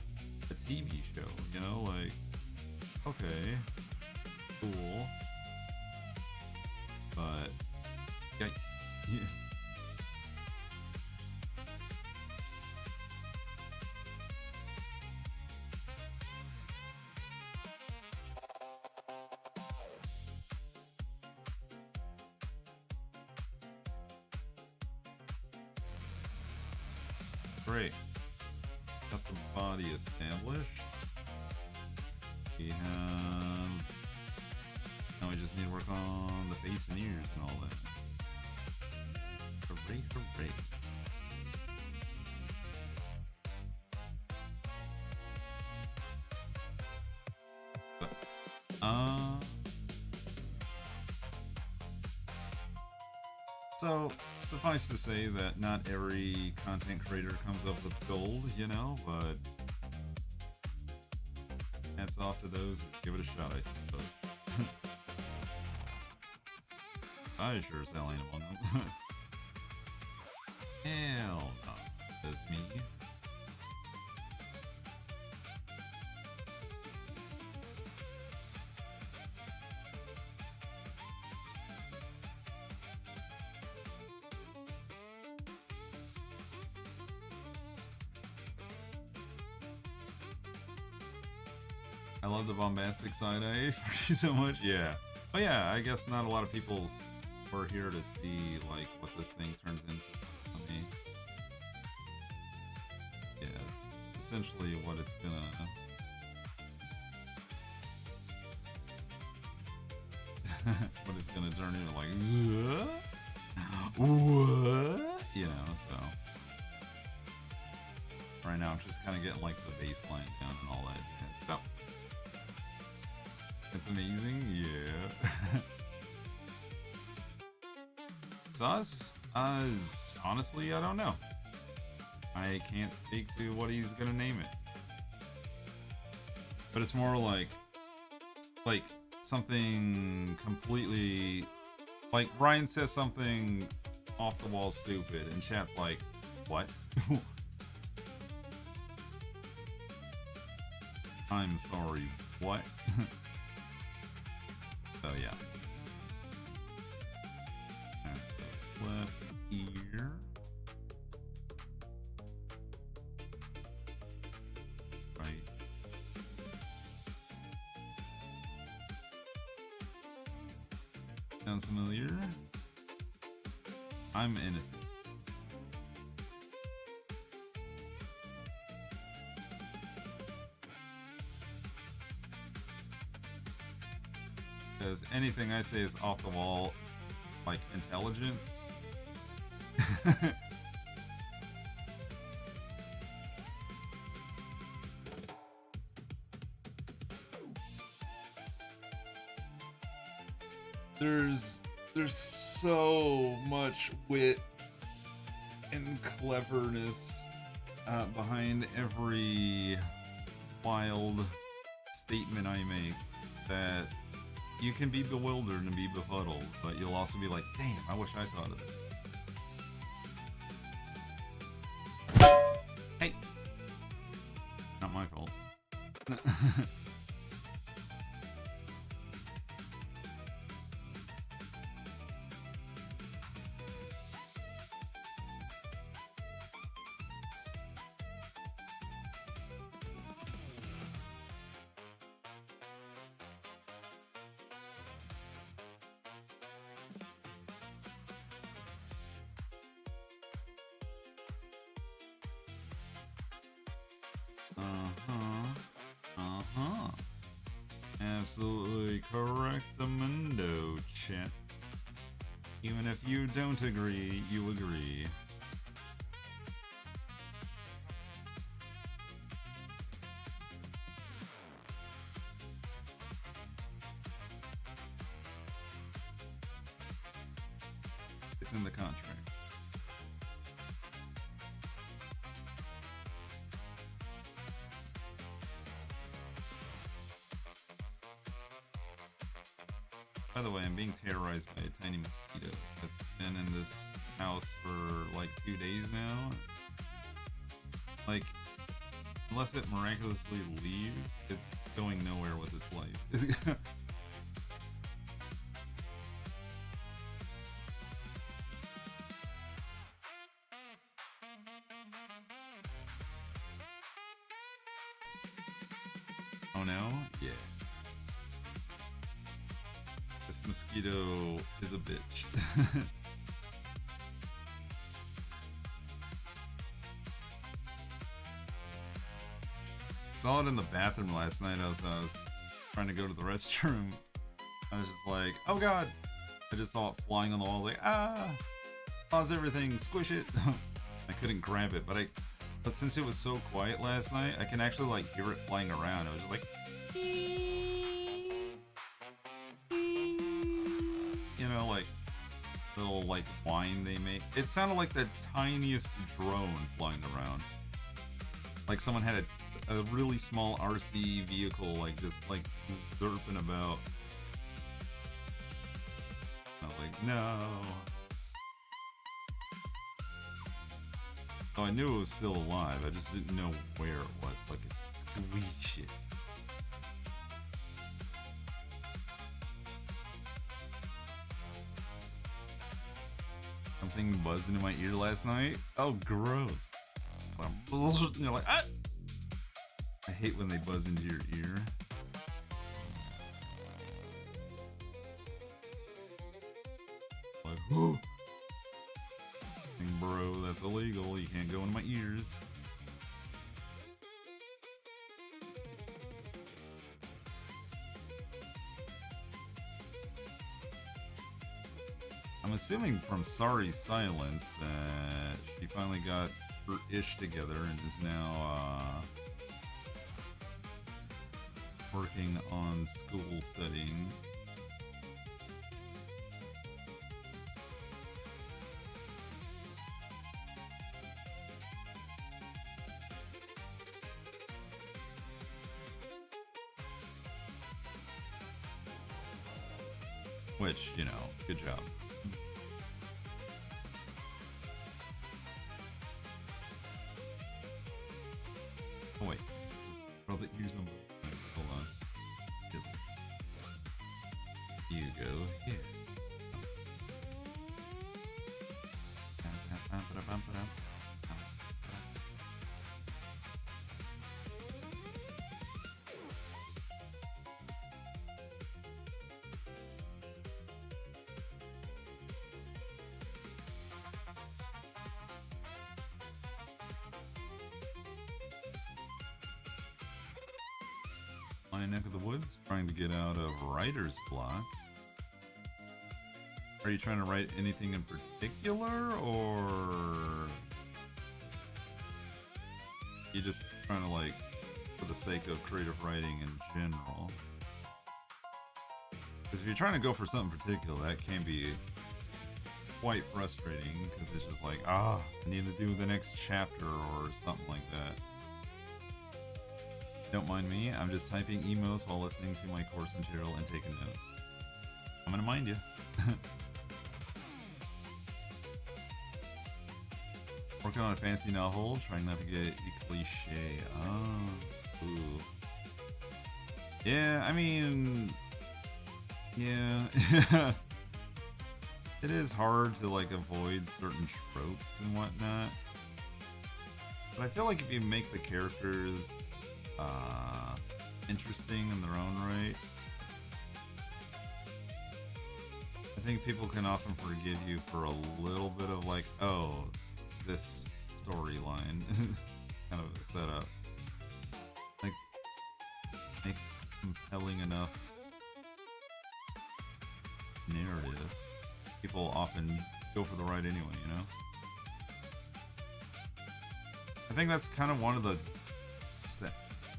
a TV show, you know, like, okay, cool, but yeah. Great. Got the body established. We have. Now we just need to work on the face and ears and all that. Hooray, hooray. But, so, suffice to say that not every content creator comes up with gold, you know, but hats off to those who give it a shot, I suppose. I sure as hell ain't among them. Hell no, that's me. I love the bombastic side eye. Thank you so much. Yeah. But yeah, I guess not a lot of people were here to see like what this thing turns into. I mean, yeah, essentially what it's gonna. What it's gonna turn into, like, what? You know, so. Right now, I'm just kind of getting like the baseline down and all that. So. It's amazing, yeah. Sus? Honestly, I don't know. I can't speak to what he's gonna name it. But it's more like something completely, like Ryan says something off the wall stupid, and chat's like, what? I'm sorry, what? So yeah. That's the left ear. Right. Sounds familiar? I'm innocent. Because anything I say is off the wall, like intelligent. There's so much wit and cleverness behind every wild statement I make. that you can be bewildered and be befuddled, but you'll also be like, damn, I wish I thought of it. Hey! Not my fault. Absolutely correct-amundo, chat. Even if you don't agree, you agree. It's in the contract. By the way, I'm being terrorized by a tiny mosquito that's been in this house for like 2 days now. Like, unless it miraculously leaves, it's going nowhere with its life. Oh no? Yeah. This mosquito is a bitch. Saw it in the bathroom last night. I was trying to go to the restroom. I was just like, oh god. I just saw it flying on the wall. Like, ah, pause everything, squish it. I couldn't grab it, but since it was so quiet last night, I can actually like hear it flying around. I was just like, you know, like little like whine they make. It sounded like the tiniest drone flying around. Like someone had a really small RC vehicle, like just like zerping about. I was like, no. So I knew it was still alive. I just didn't know where it was. Like a squeak shit. Something buzzing in my ear last night. Oh, gross. You're like, ah! I hate when they buzz into your ear. Like, whoo! Bro, that's illegal. You can't go into my ears. I'm assuming from Sorry Silence that she finally got her ish together and is now working on school studying. Which, you know, good job. Oh wait, throw the ears on. Hold on. Here you go. Here. My neck of the woods, trying to get out of writer's block. Are you trying to write anything in particular, or you just trying to, like, for the sake of creative writing in general? Because if you're trying to go for something particular, that can be quite frustrating, because it's just like, I need to do the next chapter or something like that. Don't mind me. I'm just typing emos while listening to my course material and taking notes. I'm gonna mind you. Working on a fantasy novel, trying not to get cliche. Oh, ooh. Yeah, I mean, yeah. It is hard to like avoid certain tropes and whatnot. But I feel like if you make the characters interesting in their own right, I think people can often forgive you for a little bit of like, oh, it's this storyline kind of a setup. Like, make compelling enough narrative. People often go for the ride anyway, you know? I think that's kind of one of the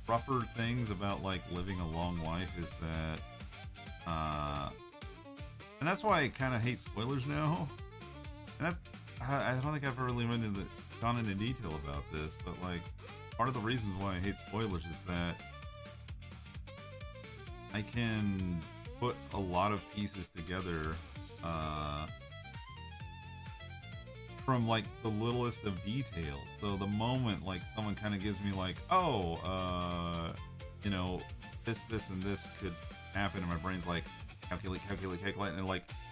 rougher things about like living a long life is that and that's why I kind of hate spoilers now. And I don't think I've really gone into detail about this, but like part of the reasons why I hate spoilers is that I can put a lot of pieces together from like the littlest of details. So the moment like someone kind of gives me like, oh, you know, this and this could happen, and my brain's like calculate,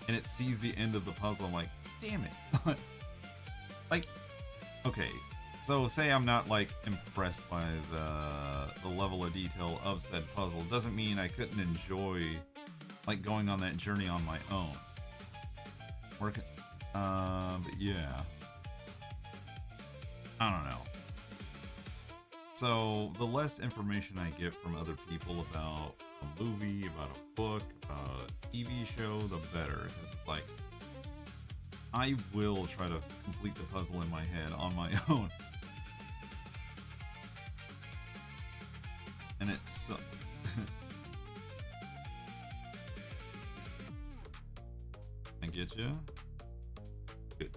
and it sees the end of the puzzle. I'm like, damn it. Like, okay, so say I'm not like impressed by the level of detail of said puzzle, doesn't mean I couldn't enjoy like going on that journey on my own. But yeah, I don't know. So the less information I get from other people about a movie, about a book, about a TV show, the better. Because it's like, I will try to complete the puzzle in my head on my own. And it's I get you. Good.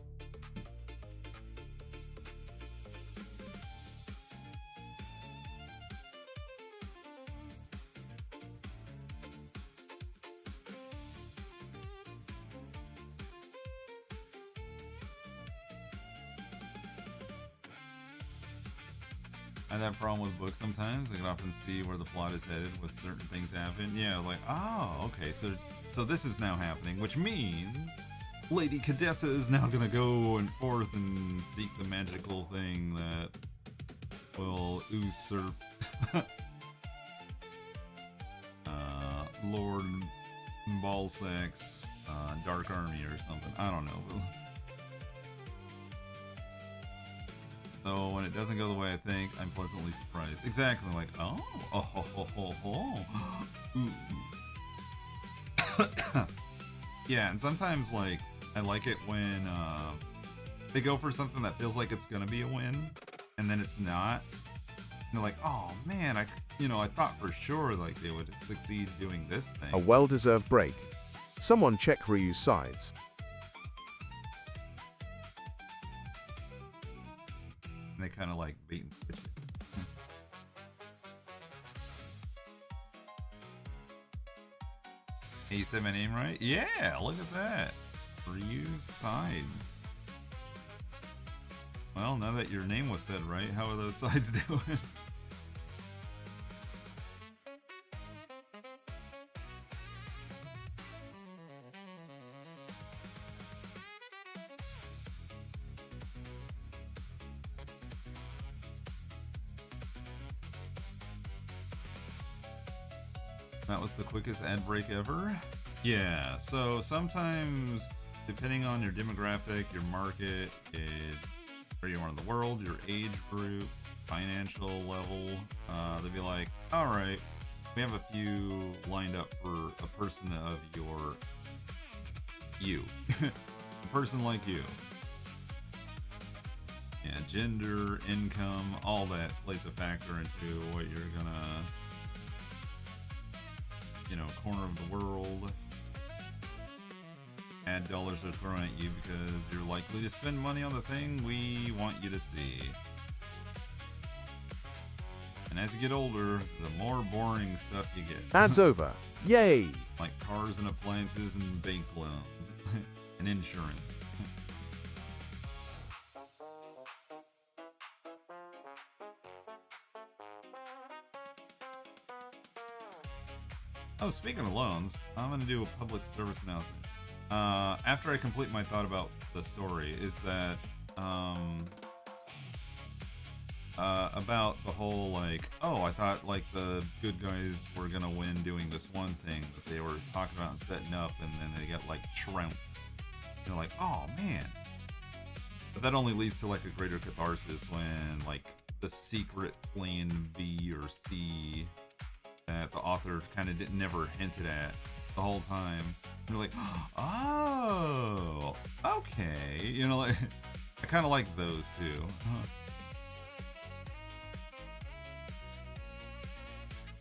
I have that problem with books sometimes. I can often see where the plot is headed with certain things happen. Yeah, like, oh, okay, so this is now happening, which means Lady Cadessa is now gonna go and forth and seek the magical thing that will usurp Lord Balzac's Dark Army or something. I don't know. So when it doesn't go the way I think, I'm pleasantly surprised. Exactly, like, ooh. Yeah, and sometimes, like, I like it when they go for something that feels like it's gonna be a win, and then it's not. And they're like, oh man, I thought for sure like they would succeed doing this thing. A well-deserved break. Someone check Ryu's sides. And they kind of like bait and switch it. Hey, you said my name right? Yeah, look at that. Ryu's sides. Well, now that your name was said right, how are those sides doing? That was the quickest ad break ever. Yeah, so sometimes, depending on your demographic, your market, where you are in the world, your age group, financial level, they'd be like, all right, we have a few lined up for a person of you. A person like you. Yeah, gender, income, all that plays a factor into what you're gonna, corner of the world. Ad dollars are thrown at you because you're likely to spend money on the thing we want you to see. And as you get older, the more boring stuff you get. Ads over. Yay! Like cars and appliances and bank loans and insurance. Oh, speaking of loans, I'm going to do a public service announcement. After I complete my thought about the story, is that about the whole, like, oh, I thought, like, the good guys were going to win doing this one thing that they were talking about and setting up, and then they got, like, trounced. You're like, oh, man. But that only leads to, like, a greater catharsis when, like, the secret plan B or C that the author kind of never hinted at the whole time. You're like, oh, okay. You know, like, I kind of like those too.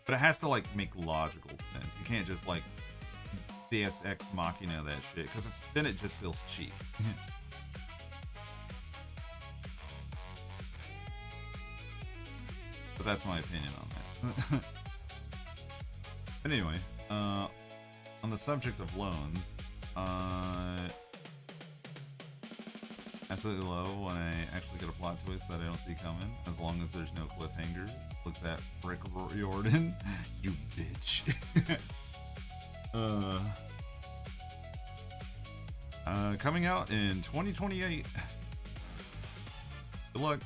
But it has to, like, make logical sense. You can't just, like, Deus Ex Machina that shit, because then it just feels cheap. But that's my opinion on that. But anyway, on the subject of loans, absolutely love when I actually get a plot twist that I don't see coming, as long as there's no cliffhanger. Looks at Rick Riordan, you bitch. Coming out in 2028. Good luck.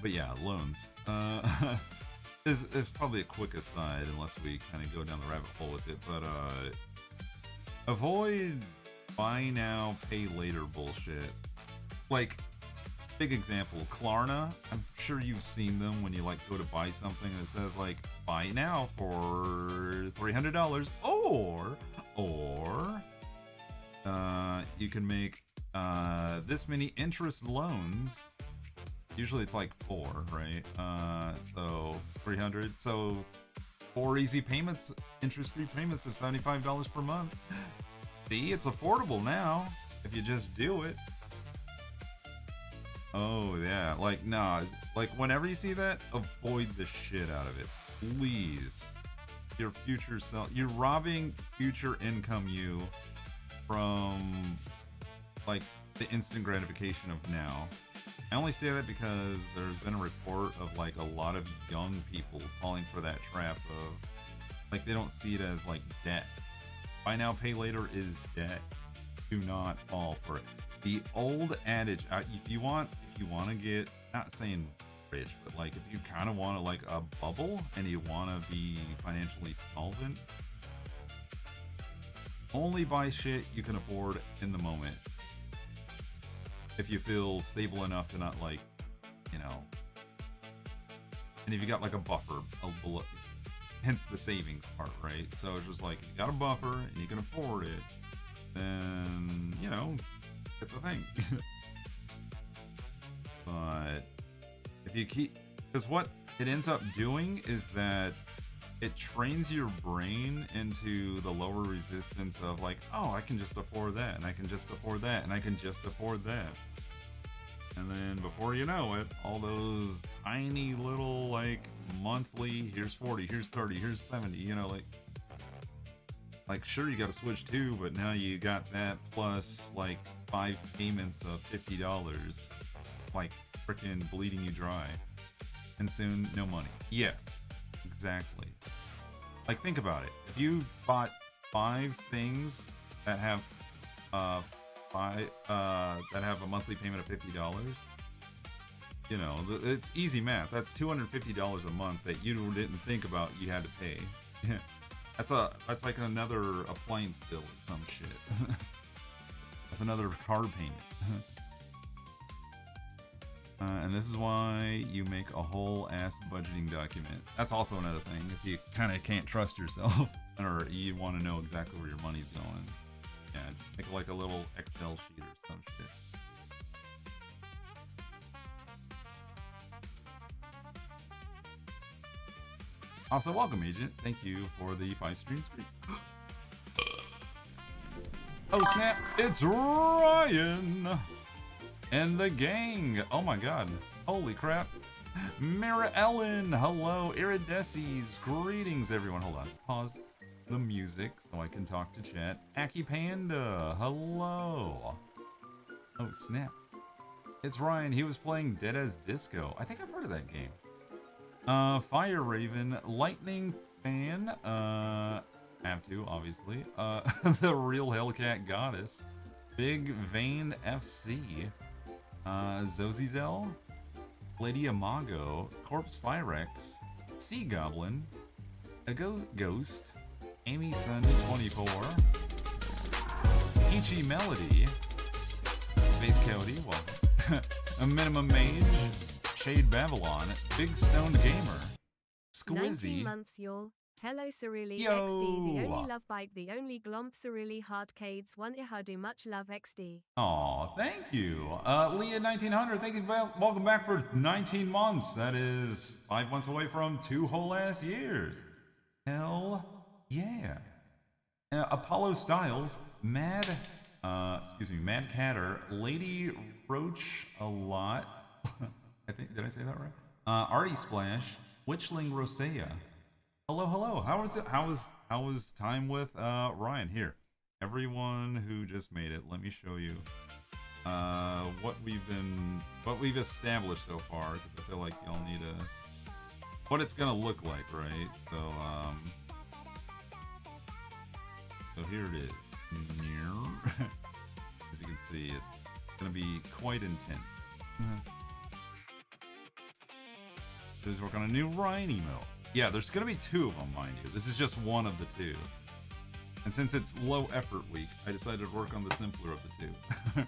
But yeah, loans. Is probably a quick aside, unless we kind of go down the rabbit hole with it. But avoid buy now, pay later bullshit. Like, big example, Klarna. I'm sure you've seen them when you, like, go to buy something and it says, like, buy now for $300, or you can make this many interest loans. Usually it's like 4, right? So 300. So 4 easy payments, interest-free payments of $75 per month. See, it's affordable now if you just do it. Oh yeah, like, nah, like, whenever you see that, avoid the shit out of it, please. Your future self, you're robbing future income you from, like, the instant gratification of now. I only say that because there's been a report of, like, a lot of young people falling for that trap of, like, they don't see it as, like, debt. Buy now, pay later is debt. Do not fall for it. The old adage, if you want to get, not saying rich, but, like, if you kind of want to, like, a bubble and you want to be financially solvent, only buy shit you can afford in the moment. If you feel stable enough to not, like, you know, and if you got, like, a buffer, hence the savings part, right? So it's just like, if you got a buffer and you can afford it, then, you know, get the thing. But if you keep, because what it ends up doing is that it trains your brain into the lower resistance of, like, oh, I can just afford that, and I can just afford that, and I can just afford that. And then before you know it, all those tiny little, like, monthly, here's 40, here's 30, here's 70, you know, like, sure, you got to switch too, but now you got that plus, like, 5 payments of $50, like, freaking bleeding you dry. And soon, no money. Yes, exactly. Like, think about it. If you bought 5 things that have a monthly payment of $50, you know, it's easy math. That's $250 a month that you didn't think about you had to pay. That's like another appliance bill or some shit. That's another car payment. And this is why you make a whole ass budgeting document. That's also another thing. If you kind of can't trust yourself, or you want to know exactly where your money's going, yeah, just make like a little Excel sheet or some shit. Also, welcome, Agent. Thank you for the 5 stream. Oh snap! It's Ryan. and the gang. Oh my god. Holy crap. Mira Ellen, hello. Irideces, greetings everyone. Hold on. Pause the music so I can talk to chat. Aki Panda, hello. Oh snap. It's Ryan. He was playing Dead as Disco. I think I've heard of that game. Fire Raven, Lightning Fan, have to, obviously. The Real Hellcat Goddess, Big Vein FC, Zozizel, Lady Amago, Corpse Firex, Sea Goblin, a Ghost, Amy Sun 24, Ichi Melody, Space Coyote, welcome. A Minimum Mage, Shade Babylon, Big Stoned Gamer, 19 Squizzy. months, y'all. Hello, Ceruli Yo. XD, the only love bite, the only glomp Ceruli hardcades, one ihadu, much love XD. Aw, thank you. Leah 1900, thank you. Welcome back for 19 months. That is 5 months away from 2 whole ass years. Hell yeah. Apollo Styles, Mad Catter, Lady Roach a lot. I think, did I say that right? Artie Splash, Witchling Rosea. Hello, hello. How was time with Ryan here? Everyone who just made it, let me show you what we've established so far, because I feel like y'all need what it's gonna look like, right? So here it is. As you can see, it's gonna be quite intense. Please work on a new Ryan emote. Yeah, there's gonna be 2 of them, mind you. This is just one of the 2. And since it's low effort week, I decided to work on the simpler of the 2.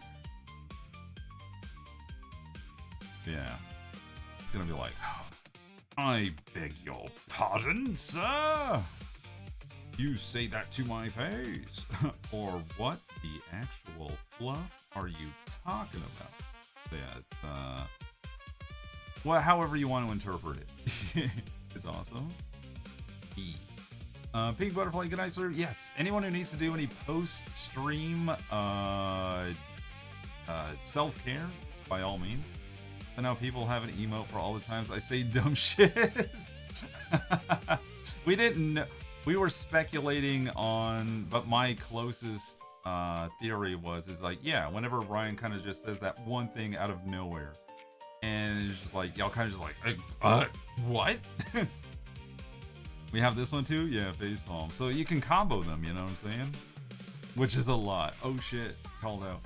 Yeah. It's gonna be like, I beg your pardon, sir? You say that to my face? Or what the actual fluff are you talking about? So yeah, it's, well, however you want to interpret it. It's awesome. Pink Butterfly, good night, sir. Yes, anyone who needs to do any post-stream self-care, by all means. I know people have an emote for all the times I say dumb shit. We didn't know. We were speculating on, but my closest theory is like, yeah, whenever Ryan kind of just says that one thing out of nowhere, and it's just like, y'all kind of just like, what? We have this one too? Yeah, facepalm. So you can combo them, you know what I'm saying? Which is a lot. Oh shit, called out.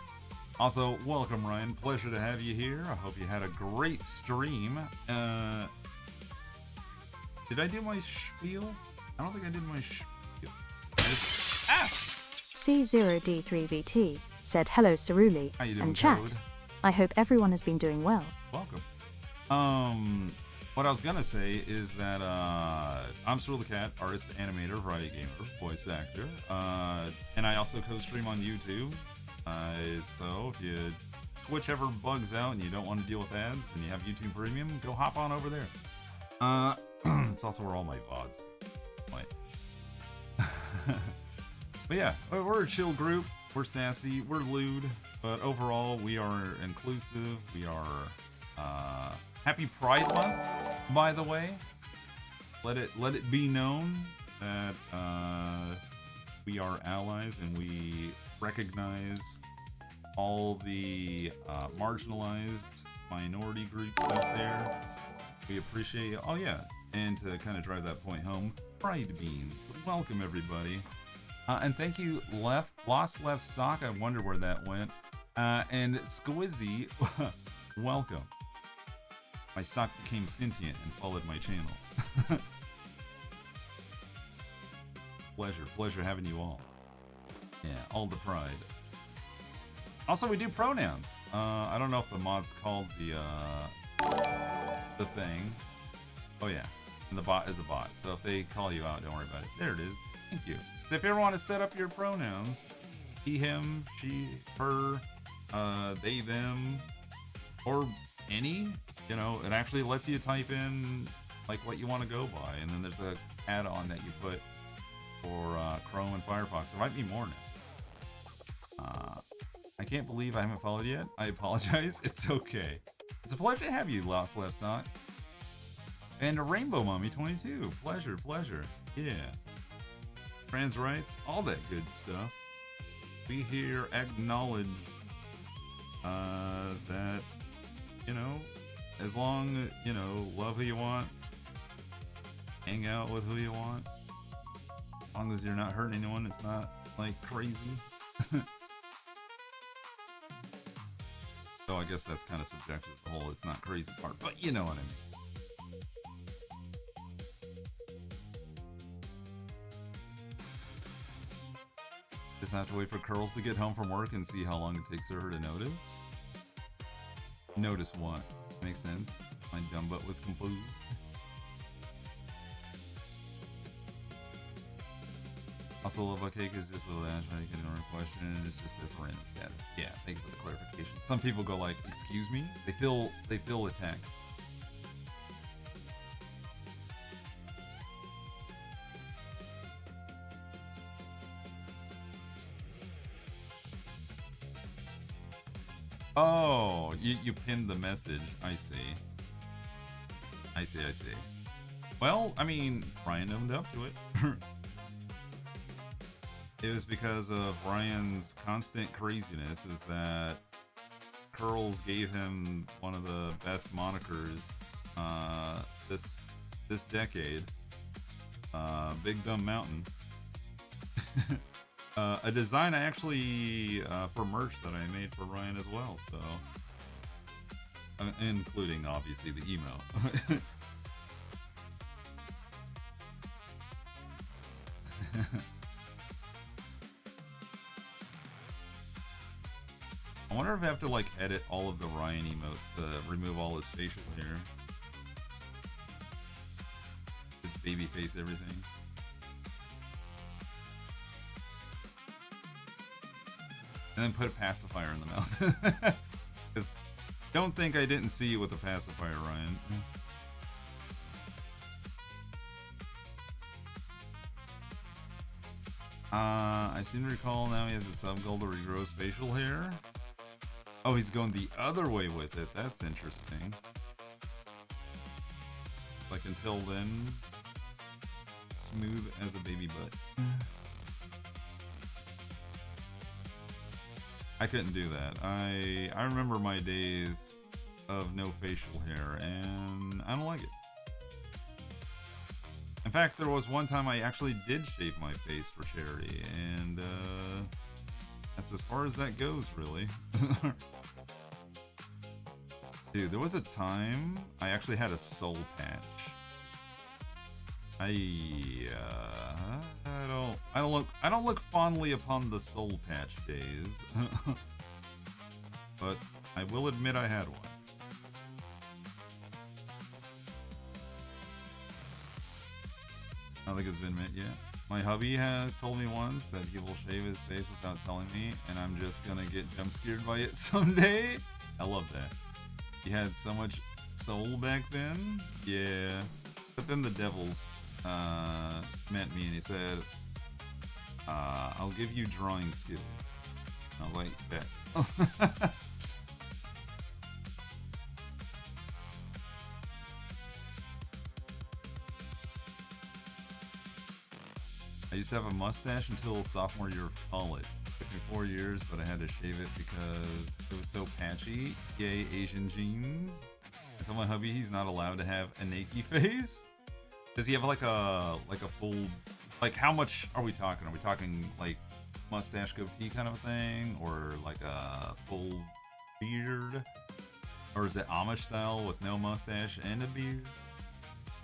Also, welcome Ryan, pleasure to have you here. I hope you had a great stream. Did I do my spiel? I don't think I did my spiel. C0D3VT said hello Ceruli How you doing, and chat. Code? I hope everyone has been doing well. Welcome. What I was gonna say is that I'm Cerulikat, artist, animator, variety gamer, voice actor, and I also co-stream on YouTube. So if you Twitch ever bugs out and you don't want to deal with ads and you have YouTube Premium, go hop on over there. It's also where all my VODs. But yeah, we're a chill group. We're sassy. We're lewd. But overall, we are inclusive. We are happy Pride Month, by the way. Let it be known that we are allies and we recognize all the marginalized minority groups out there. We appreciate you. Oh yeah, and to kind of drive that point home, Pride Beans. Welcome everybody. And thank you, Lost Left Sock. I wonder where that went. And Squizzy, welcome. My sock became sentient and followed my channel. Pleasure having you all. Yeah, all the pride. Also, we do pronouns. I don't know if the mod's called the thing. Oh yeah, and the bot is a bot. So if they call you out, don't worry about it. There it is. Thank you. So if you ever want to set up your pronouns, he, him, she, her, they, them, or any, you know, it actually lets you type in like what you want to go by, and then there's a add-on that you put for Chrome and Firefox. There might be more now. I can't believe I haven't followed yet. I apologize. It's okay. It's a pleasure to have you, Lost Left Sock. And a Rainbow Mummy 22. Pleasure, pleasure. Yeah. Trans rights, all that good stuff. We here acknowledge that, you know, as long, you know, love who you want, hang out with who you want, as long as you're not hurting anyone, it's not like crazy. So I guess that's kind of subjective, the whole it's not crazy part, but you know what I mean. Just have to wait for Curls to get home from work and see how long it takes for her to notice. Notice what? Makes sense. My dumb butt was composed. Also, love a cake is just a little hashtag getting a question. It's just a random chat. Yeah, thank you for the clarification. Some people go like, "Excuse me." They feel attacked. Oh, you pinned the message. I see. I see. Well, I mean, Ryan owned up to it. It was because of Ryan's constant craziness, is that Curls gave him one of the best monikers this decade. Big Dumb Mountain. A design I actually for merch that I made for Ryan as well, so including obviously the emote. I wonder if I have to like edit all of the Ryan emotes to remove all his facial hair, his baby face, everything. And then put a pacifier in the mouth. Because don't think I didn't see you with a pacifier, Ryan. I seem to recall now he has a sub-goal to regrow his facial hair. Oh, he's going the other way with it. That's interesting. Like until then, smooth as a baby butt. I couldn't do that. I remember my days of no facial hair, and I don't like it. In fact, there was one time I actually did shave my face for charity, and that's as far as that goes, really. Dude, there was a time I actually had a soul patch. I don't look fondly upon the soul patch days, but I will admit I had one. I don't think it's been met yet. My hubby has told me once that he will shave his face without telling me, and I'm just gonna get jump scared by it someday. I love that. He had so much soul back then. Yeah. But then the devil met me and he said, I'll give you drawing skill. And I was like, bet. I used to have a mustache until sophomore year of college. It took me 4 years, but I had to shave it because it was so patchy. Yay, Asian genes. I told my hubby he's not allowed to have a naked face. Does he have like a full, like how much are we talking? Are we talking like mustache goatee kind of a thing, or like a full beard, or is it Amish style with no mustache and a beard?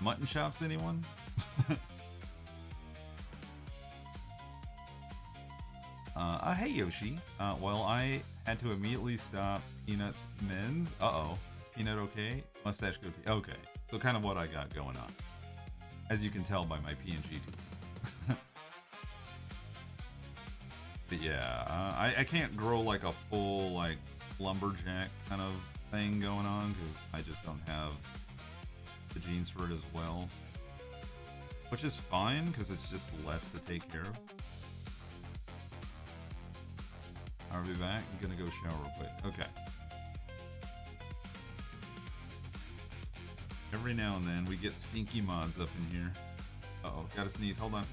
Mutton chops, anyone? Hey Yoshi. Well, I had to immediately stop Peanut's men's. Uh-oh. Peanut okay? Mustache goatee. Okay. So kind of what I got going on. As you can tell by my PNG too. But yeah, I can't grow like a full like lumberjack kind of thing going on because I just don't have the genes for it as well. Which is fine because it's just less to take care of. I'll be back. I'm gonna go shower real quick. Okay. Every now and then we get stinky mods up in here. Uh-oh, gotta sneeze. Hold on.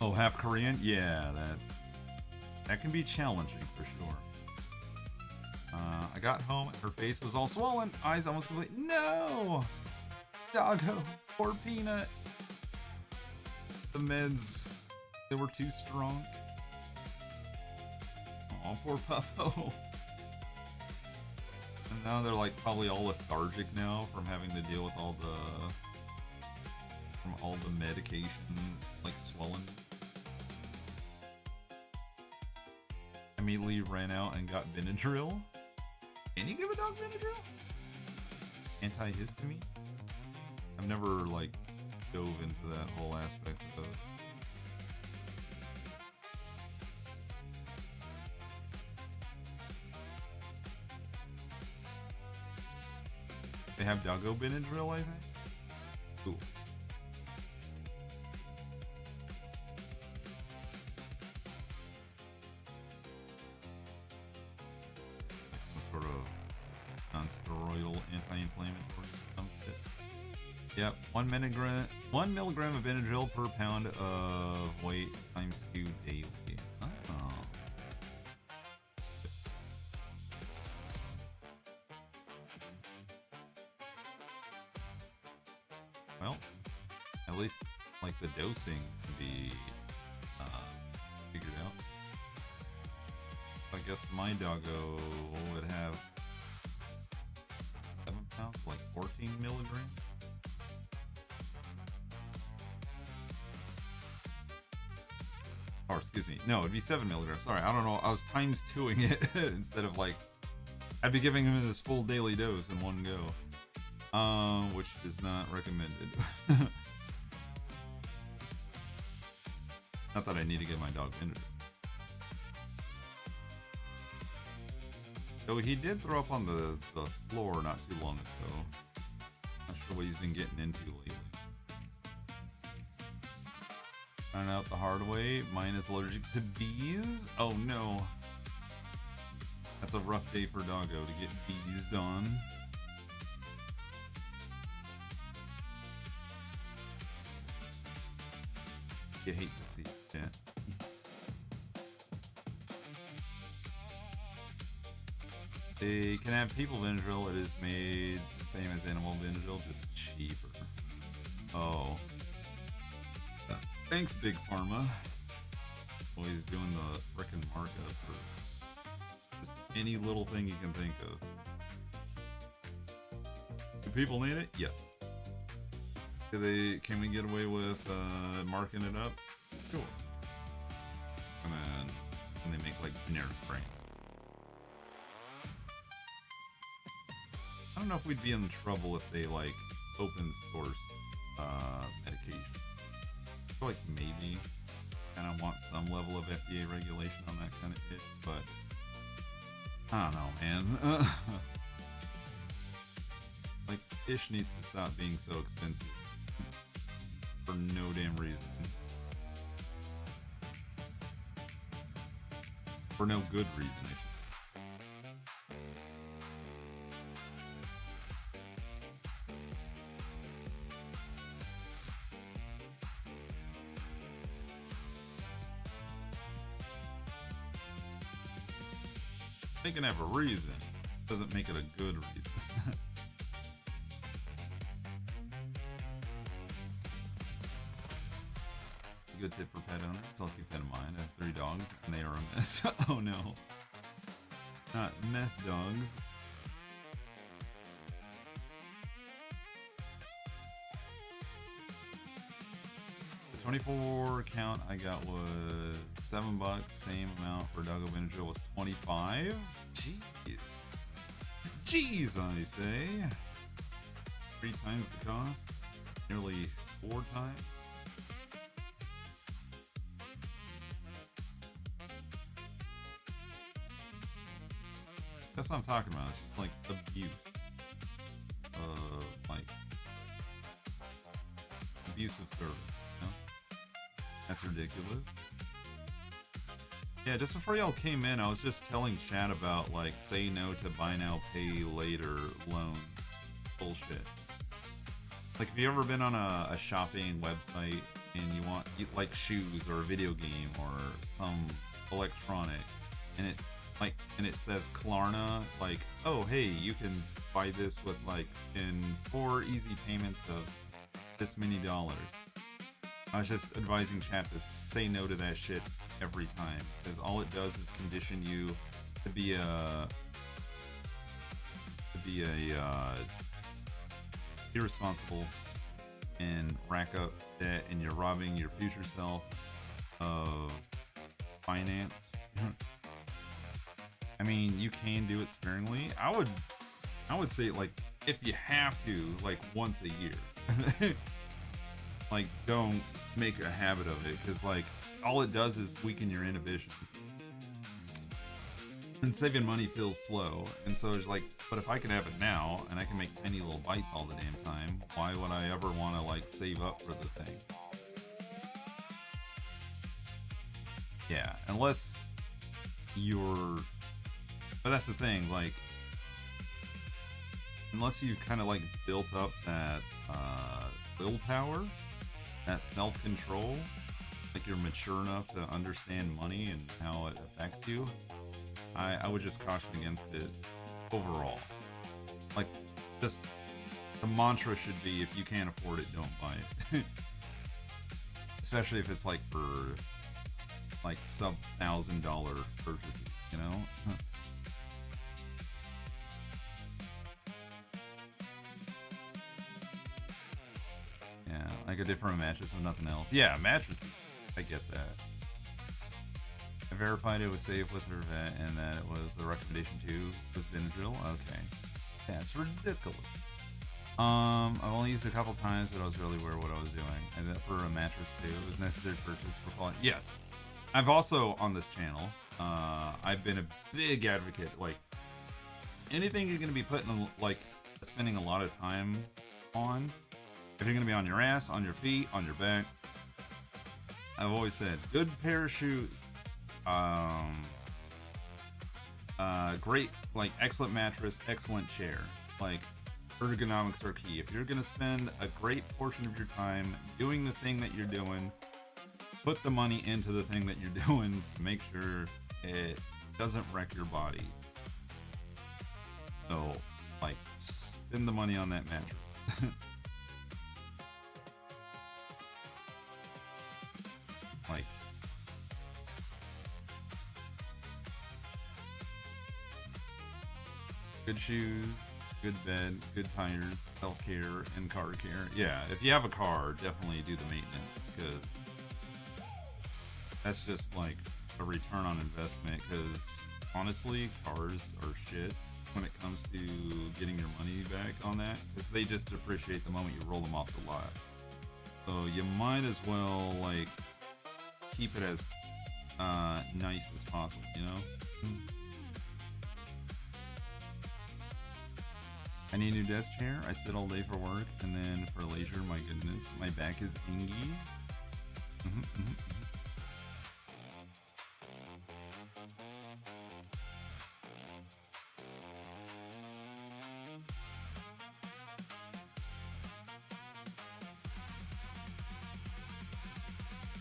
Oh, half Korean? Yeah, that can be challenging for sure. I got home and her face was all swollen. Eyes almost complete. No! Doggo. Poor Peanut. The meds, they were too strong. Oh, poor Puffo. And now they're like probably all lethargic now from having to deal with all the medication, like swelling. Immediately ran out and got Benadryl. Can you give a dog Benadryl? Antihistamine? I've never like dove into that whole aspect of it. They have Doggo Benadryl, I think. Cool. Some sort of non-steroidal anti-inflammatory some shit. Yep, 1 milligram of Benadryl per pound of weight times 2 daily. Oh. Well, at least like the dosing can be figured out. I guess my doggo would have 7 pounds, like 14 milligrams. Or excuse me, no, it'd be 7 milligrams. Sorry, I don't know. I was times 2ing it instead of like I'd be giving him this full daily dose in one go. Which is not recommended. Not that I need to get my dog Benadryl. So he did throw up on the floor not too long ago. Not sure what he's been getting into lately. Found out the hard way. Mine is allergic to bees. Oh no. That's a rough day for Doggo to get bees on. You hate to see it, yeah. They can have people Benadryl. It is made the same as animal Benadryl, just cheaper. Oh. Thanks, Big Pharma. Always doing the frickin' markup for just any little thing you can think of. Do people need it? Yes. Can we get away with marking it up? Sure. And then they make like generic brand. I don't know if we'd be in trouble if they like open source medication. I feel like maybe kind of want some level of FDA regulation on that kind of shit, but I don't know, man. Like, ish needs to stop being so expensive for no damn reason. For no good reason, I should. They can have a reason. Doesn't make it a good reason. A good tip for pet owners. I'll keep that in mind. I have 3 dogs and they are a mess. Oh no. Not mess dogs. The 24 count I got was $7. Same amount for Doggo Benadryl was 25. Jeez. Jeez, I say. 3 times the cost. Nearly 4 times. That's what I'm talking about. It's just like abuse. Like abusive service. You know? That's ridiculous. Yeah, just before y'all came in, I was just telling chat about, like, say no to buy now, pay later loan bullshit. Like, have you ever been on a shopping website and you want, like, shoes or a video game or some electronic, and it says Klarna, like, oh, hey, you can buy this with, like, in 4 easy payments of this many dollars. I was just advising chat to say no to that shit every time, because all it does is condition you to be irresponsible and rack up debt, and you're robbing your future self of finance. I mean, you can do it sparingly. I would say, like, if you have to, like, once a year. Like, don't make a habit of it, because, like, all it does is weaken your inhibitions. And saving money feels slow, and so it's like, but if I can have it now, and I can make tiny little bites all the damn time, why would I ever want to, like, save up for the thing? Yeah, unless you're... But that's the thing, like, unless you kind of, like, built up that willpower, that self-control, like you're mature enough to understand money and how it affects you, I would just caution against it overall. Like, just the mantra should be, if you can't afford it, don't buy it. Especially if it's like for like sub $1,000 purchases, you know? Yeah, like a different mattress or nothing else. Yeah, mattresses. I get that. I verified it was safe with her vet and that it was the recommendation too was Benadryl. Okay. That's ridiculous. I've only used it a couple times, but I was really aware of what I was doing. And that for a mattress too, it was necessary to purchase for quality. Yes. I've also, on this channel, I've been a big advocate, like, anything you're going to be putting, like, spending a lot of time on, if you're going to be on your ass, on your feet, on your back, I've always said, good pair of shoes, great, like, excellent mattress, excellent chair. Like, ergonomics are key. If you're going to spend a great portion of your time doing the thing that you're doing, put the money into the thing that you're doing to make sure it doesn't wreck your body. So, like, spend the money on that mattress. Like, good shoes, good bed, good tires, self-care, and car care. Yeah, if you have a car, definitely do the maintenance, because that's just like a return on investment, because honestly, cars are shit when it comes to getting your money back on that, because they just depreciate the moment you roll them off the lot. So you might as well, like, keep it as nice as possible, you know? I need a new desk chair. I sit all day for work, and then for leisure, my goodness, my back is ingy.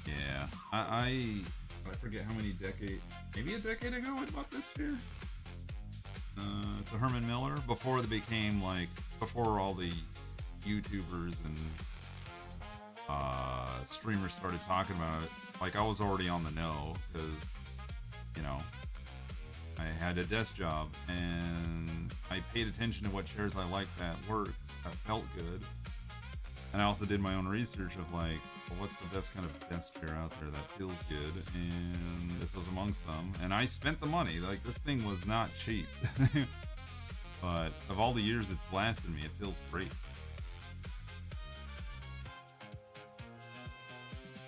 Yeah, I forget how many decades, maybe a decade ago I bought this chair. It's a Herman Miller, before they became, like, before all the YouTubers and streamers started talking about it. Like, I was already on the know, because, you know, I had a desk job, and I paid attention to what chairs I liked that worked, that felt good. And I also did my own research of, like, well, what's the best kind of desk chair out there that feels good, and this was amongst them. And I spent the money. Like, this thing was not cheap. But of all the years it's lasted me, it feels great.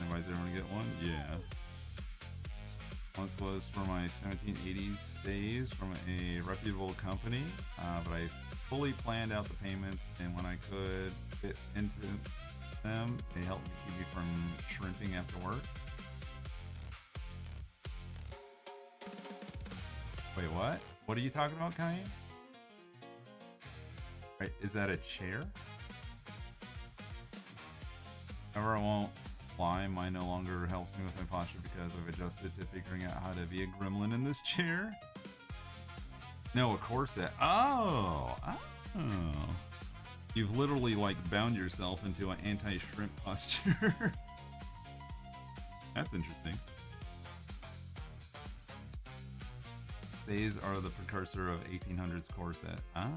Anybody's ever gonna get one? Yeah. Once was for my 1780s stays from a reputable company, but I fully planned out the payments, and when I could fit into them. They help me keep me from shrimping after work. Wait, what? What are you talking about, Kai? Right, is that a chair? However, I won't lie, mine no longer helps me with my posture because I've adjusted to figuring out how to be a gremlin in this chair. No, a corset. Oh! You've literally, like, bound yourself into an anti-shrimp posture. That's interesting. Stays are the precursor of 1800s corset. Ah.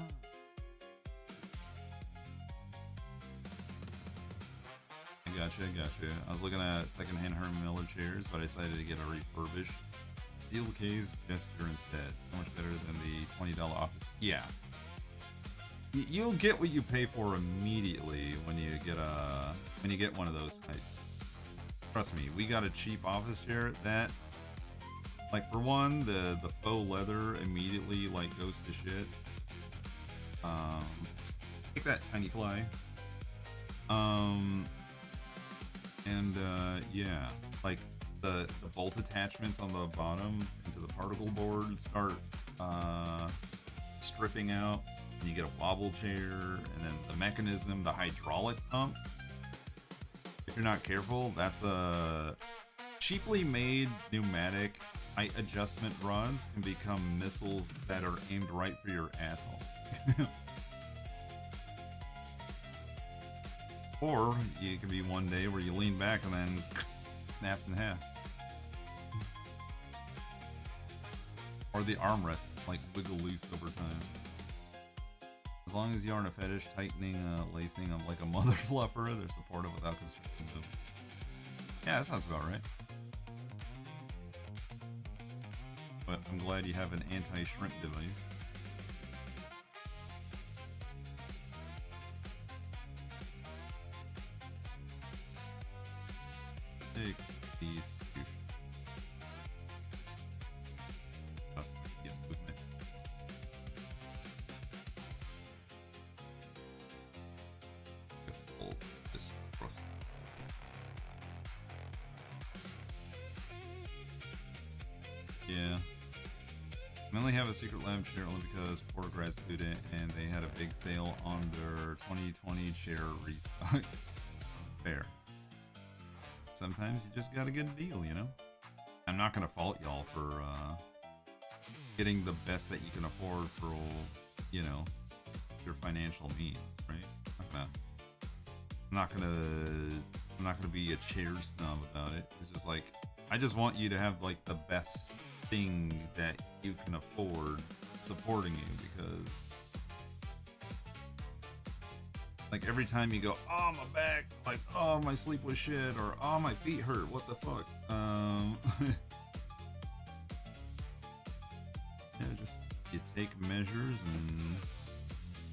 I gotcha. I was looking at secondhand Herman Miller chairs, but I decided to get a refurbished steel case gesture instead. So much better than the $20 office. Yeah. You'll get what you pay for immediately when you get one of those types. Trust me, we got a cheap office chair that, like, for one, the faux leather immediately, like, goes to shit. Take that, tiny fly. Yeah, like the bolt attachments on the bottom into the particle board start stripping out, and you get a wobble chair, and then the mechanism, the hydraulic pump. If you're not careful, that's a cheaply made pneumatic height adjustment rods can become missiles that are aimed right for your asshole. Or it could be one day where you lean back and then snaps in half. Or the armrest, like, wiggle loose over time. As long as you aren't a fetish tightening, lacing them like a mother fluffer, they're supportive without constricting them. Yeah, that sounds about right. But I'm glad you have an anti-shrimp device. Take these two. Trust the movement. Guess we'll just cross. Yeah. I only have a secret lab chair only because poor grad student and they had a big sale on their 2020 chair restock. Fair. Sometimes you just gotta get a deal, you know? I'm not gonna fault y'all for getting the best that you can afford for, you know, your financial needs, right? I'm not gonna be a chair snob about it. It's just like, I just want you to have, like, the best thing that you can afford supporting you, because like every time you go, oh my back, like, oh my sleep was shit, or oh my feet hurt, what the fuck? Yeah, just you take measures and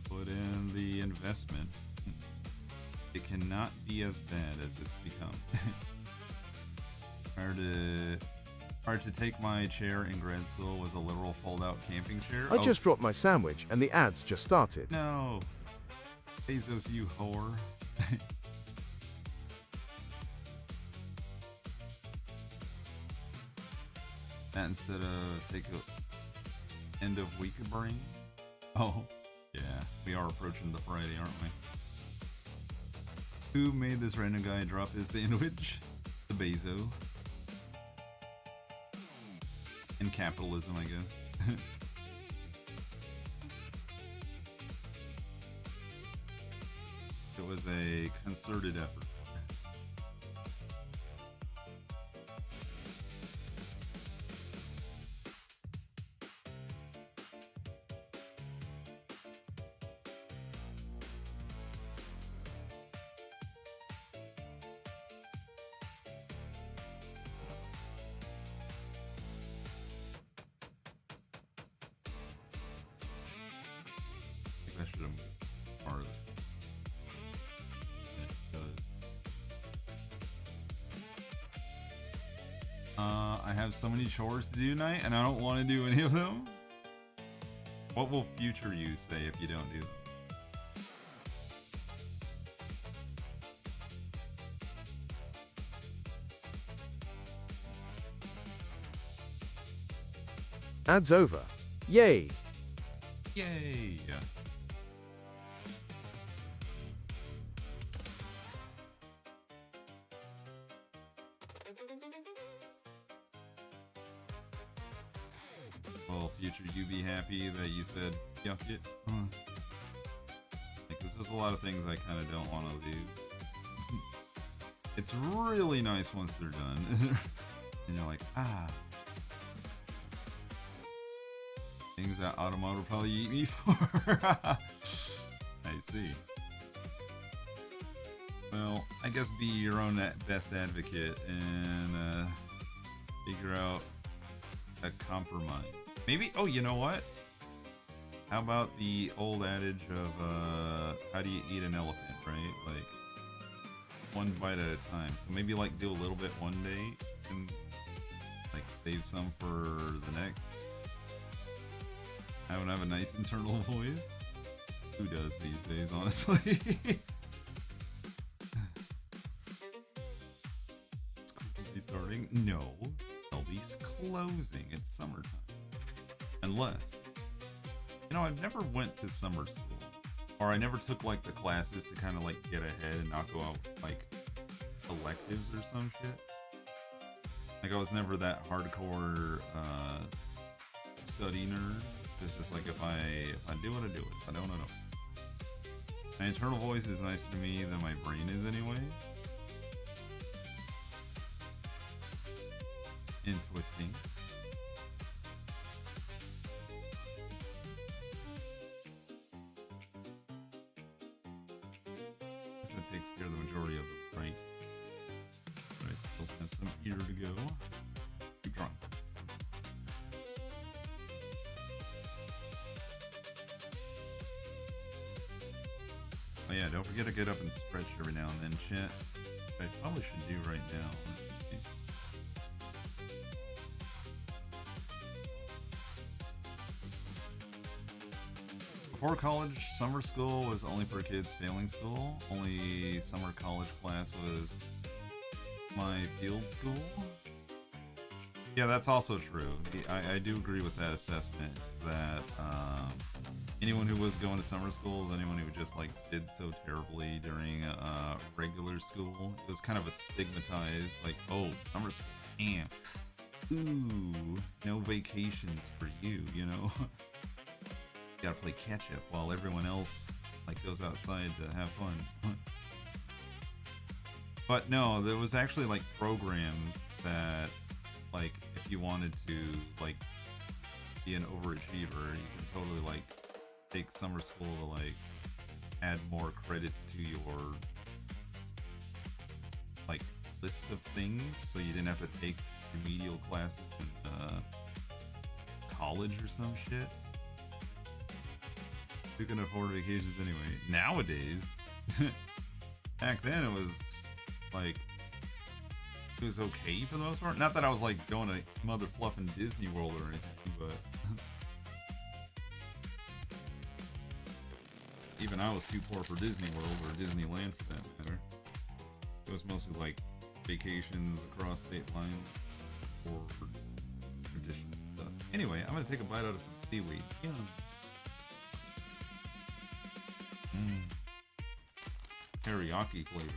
put in the investment. It cannot be as bad as it's become. Prior to take my chair in grad school was a literal fold-out camping chair. I just dropped my sandwich and the ads just started. No. Bezos, you whore. That instead of take a end of week brain. Oh, yeah. We are approaching the Friday, aren't we? Who made this random guy drop his sandwich? The Bezo. In capitalism, I guess. It was a concerted effort. I should have moved farther. I have so many chores to do tonight, and I don't want to do any of them. What will future you say if you don't do them? Ads over. Yay! Yay! Well, future, you be happy that you said yuck it. Like, there's just a lot of things I kind of don't want to do. It's really nice once they're done. And you're like, ah. Things that Automotive will probably eat me for. I see. Well, I guess be your own best advocate and figure out a compromise. Maybe, oh, you know what? How about the old adage of how do you eat an elephant, right? Like, one bite at a time. So maybe like do a little bit one day and like save some for the next. I would have a nice internal voice. Who does these days, honestly? Schools will be starting? No, they'll be closing. It's summertime. Unless, you know, I never went to summer school, or I never took like the classes to kind of like get ahead and not go out like electives or some shit. Like, I was never that hardcore study nerd. It's just like if I do it, I do it. If I don't, I don't. My internal voice is nicer to me than my brain is anyway. Interesting. That takes care of the majority of it, right? But I still have some here to go. Keep trying. Oh yeah, don't forget to get up and stretch every now and then, chat. I probably should do right now. Let's see. Before college, summer school was only for kids failing school. Only summer college class was my field school. Yeah, that's also true. I do agree with that assessment, that anyone who was going to summer school is anyone who just like did so terribly during regular school. It was kind of a stigmatized, like, oh, summer school, damn. Ooh, no vacations for you, you know? You gotta play catch up while everyone else like goes outside to have fun. But no, there was actually like programs that, like, if you wanted to like be an overachiever, you can totally like take summer school to like add more credits to your like list of things, so you didn't have to take remedial classes in college or some shit. Who can afford vacations anyway? Nowadays, back then it was like, it was okay for the most part. Not that I was like going to mother fluffing Disney World or anything, but even I was too poor for Disney World or Disneyland for that matter. It was mostly like vacations across state lines or traditional stuff. Anyway, I'm gonna take a bite out of some seaweed. Yeah. Teriyaki flavor.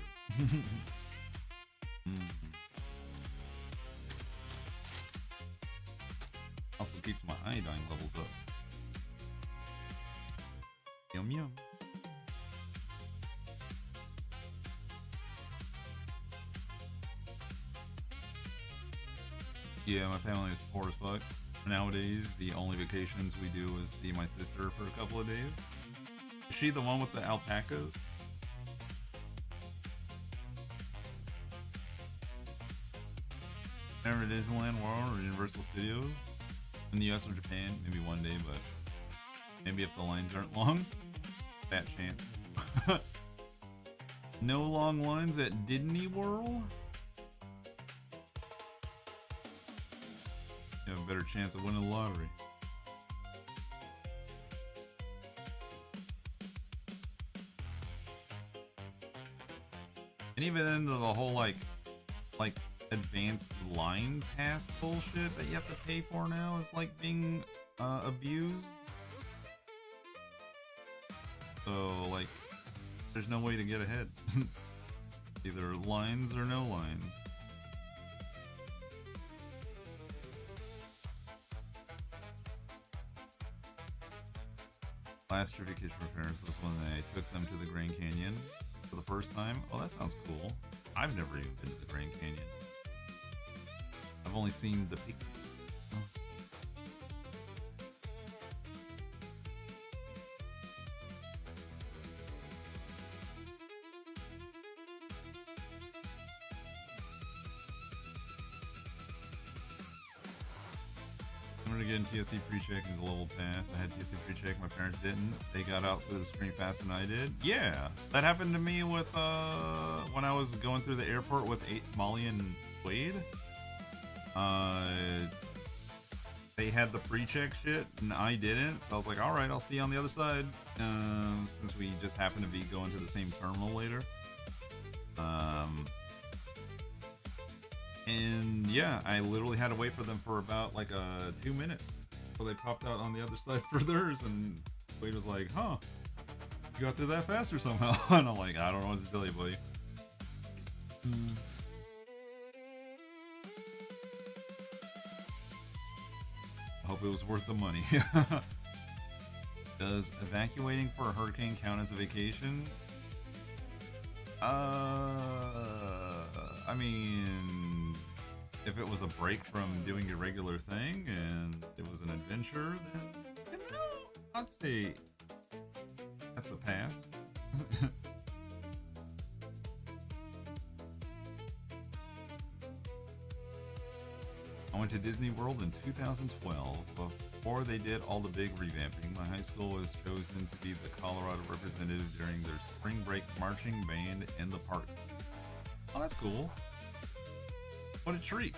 Also keeps my iodine levels up. Yum yum. Yeah, my family is poor as fuck. Nowadays, the only vacations we do is see my sister for a couple of days. Is she the one with the alpacas? Never Disneyland World or Universal Studios? In the US or Japan, maybe one day, but maybe if the lines aren't long. Fat chance. No long lines at Disney World? You have a better chance of winning the lottery. And even into the whole like advanced line pass bullshit that you have to pay for now is like being abused. So like, there's no way to get ahead. Either lines or no lines. Last year vacation for parents was when I took them to the Grand Canyon for the first time. Oh, that sounds cool. I've never even been to the Grand Canyon. I've only seen the peak. Oh. I'm gonna get in TSC pre-check and global pass. I had TSC pre-check, my parents didn't. They got out through the screen faster than I did. Yeah, that happened to me with when I was going through the airport with Molly and Wade. They had the pre-check shit and I didn't, so I was like, all right, I'll see you on the other side. Since we just happened to be going to the same terminal later. And yeah, I literally had to wait for them for about like 2 minutes. So they popped out on the other side for theirs, and Wade was like, huh, you got through that faster somehow. And I'm like, I don't know what to tell you, buddy. I hope it was worth the money. Does evacuating for a hurricane count as a vacation? I mean, if it was a break from doing your regular thing and it was an adventure, then you know, I'd say that's a pass. I went to Disney World in 2012 before they did all the big revamping. My high school was chosen to be the Colorado representative during their spring break marching band in the parks. Oh, that's cool. What a treat.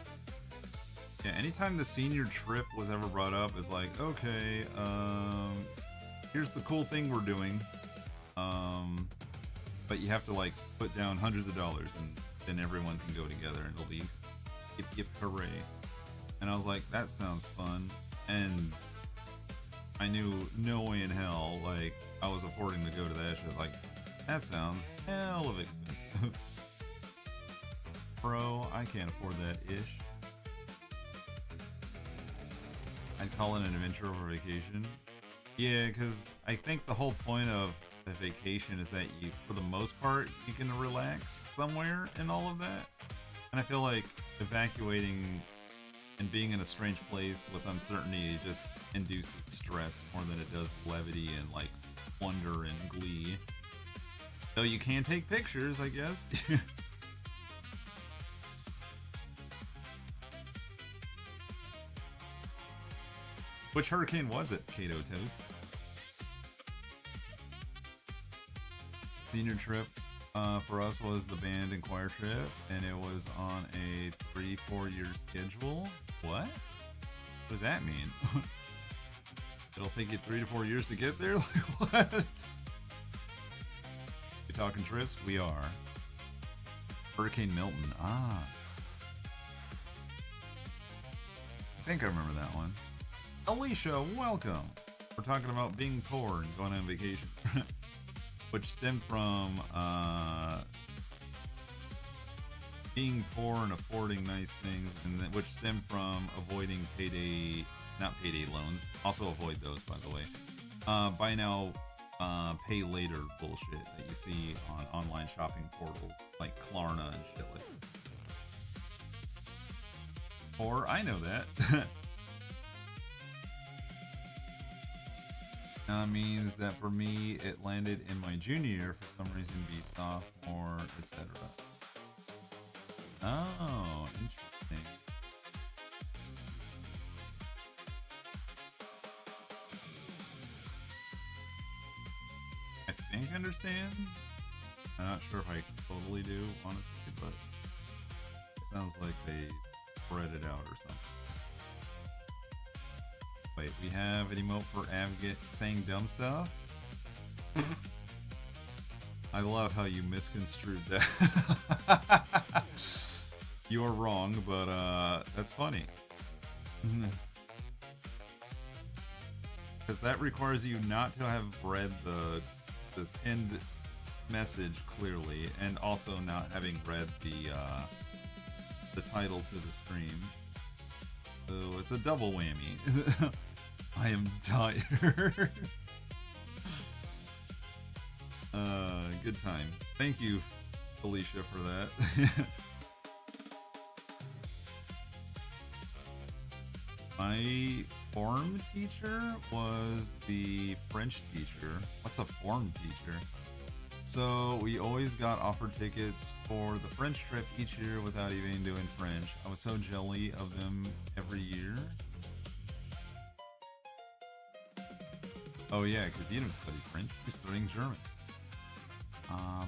Yeah, anytime the senior trip was ever brought up, it's like, okay, here's the cool thing we're doing. But you have to like put down hundreds of dollars and then everyone can go together and it'll be yip yip hooray. And I was like, that sounds fun. And I knew no way in hell, like, I was affording to go to that shit. Like, that sounds hell of expensive. Bro, I can't afford that ish. I'd call it an adventure over vacation. Yeah, because I think the whole point of a vacation is that you, for the most part, you can relax somewhere and all of that. And I feel like evacuating and being in a strange place with uncertainty just induces stress more than it does levity and like wonder and glee. Though you can take pictures, I guess. Which hurricane was it, Kato Toast? Senior trip for us was the band and choir trip, and it was on a 3-4 year schedule. What? What does that mean? It'll take you 3 to 4 years to get there? Like, what? You talking trips? We are. Hurricane Milton. Ah. I think I remember that one. Alicia, welcome. We're talking about being poor and going on vacation. Which stemmed from being poor and affording nice things, and which stemmed from avoiding not payday loans. Also avoid those, by the way. Buy now, pay later bullshit that you see on online shopping portals like Klarna and shit like that. Or I know that. Means that for me, it landed in my junior year for some reason, be sophomore, etc. Oh, interesting. I think I understand. I'm not sure if I totally do, honestly, but it sounds like they spread it out or something. Wait, we have an emote for Avgit saying dumb stuff? I love how you misconstrued that. You're wrong, but that's funny. Because that requires you not to have read the pinned message clearly, and also not having read the title to the stream. So it's a double whammy. I am tired. Good time. Thank you, Felicia, for that. My form teacher was the French teacher. What's a form teacher? So we always got offered tickets for the French trip each year without even doing French. I was so jelly of them every year. Oh yeah, because you don't study French, you're studying German.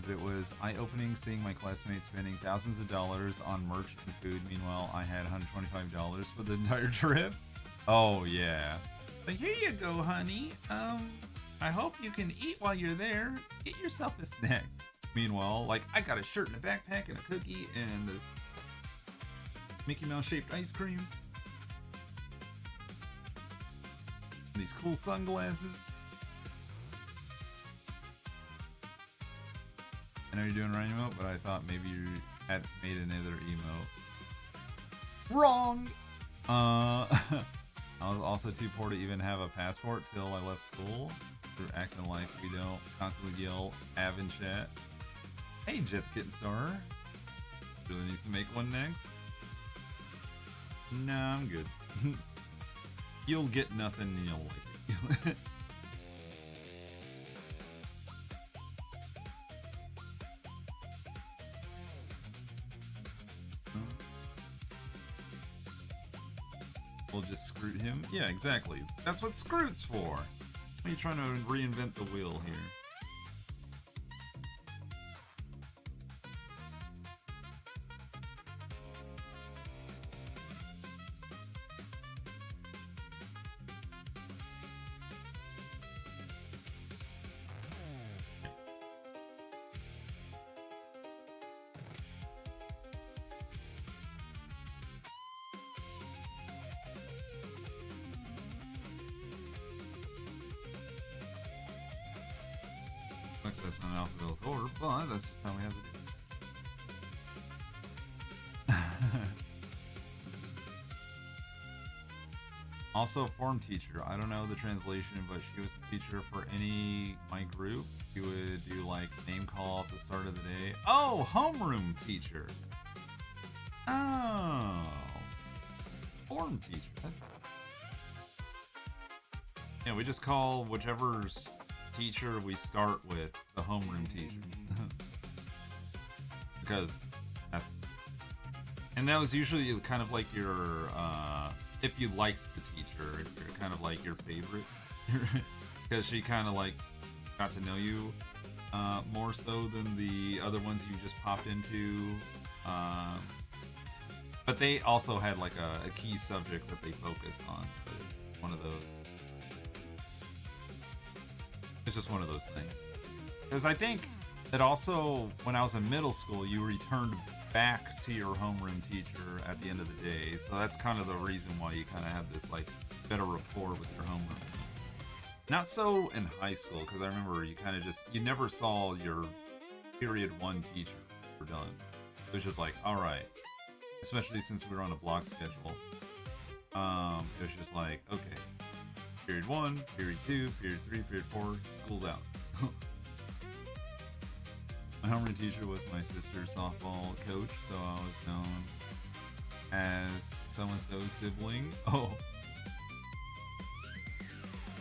But it was eye-opening seeing my classmates spending thousands of dollars on merch and food. Meanwhile, I had $125 for the entire trip. Oh yeah. But here you go, honey. I hope you can eat while you're there. Get yourself a snack. Meanwhile, like, I got a shirt and a backpack and a cookie and this Mickey Mouse shaped ice cream. And these cool sunglasses. I know you're doing Ryan emote, but I thought maybe you had made another emote. Wrong! I was also too poor to even have a passport till I left school. They're acting like we don't constantly yell Av in chat. Hey, Jet the Kitten Star. Really needs to make one next? Nah, I'm good. You'll get nothing and you'll like it. We'll just scroot him. Yeah, exactly. That's what scroot's for. Why are you trying to reinvent the wheel here? That's not an alphabetical order, but that's just how we have it. Also, form teacher. I don't know the translation, but she was the teacher for my group. She would do like name call at the start of the day. Oh, homeroom teacher. Oh, form teacher. Yeah, we just call whichever's teacher we start with the homeroom teacher. Because that was usually kind of like your if you liked the teacher, if you're kind of like your favorite, because she kind of like got to know you more so than the other ones you just popped into, but they also had like a key subject that they focused on. But one of those. It's just one of those things. Because I think that also, when I was in middle school, you returned back to your homeroom teacher at the end of the day. So that's kind of the reason why you kind of have this, like, better rapport with your homeroom. Not so in high school, because I remember you kind of you never saw your period 1 teacher. We're done. It was just like, alright. Especially since we were on a block schedule. It was just like, okay. Period 1, period 2, period 3, period 4, school's out. My homeroom teacher was my sister's softball coach, so I was known as so-and-so's sibling. Oh.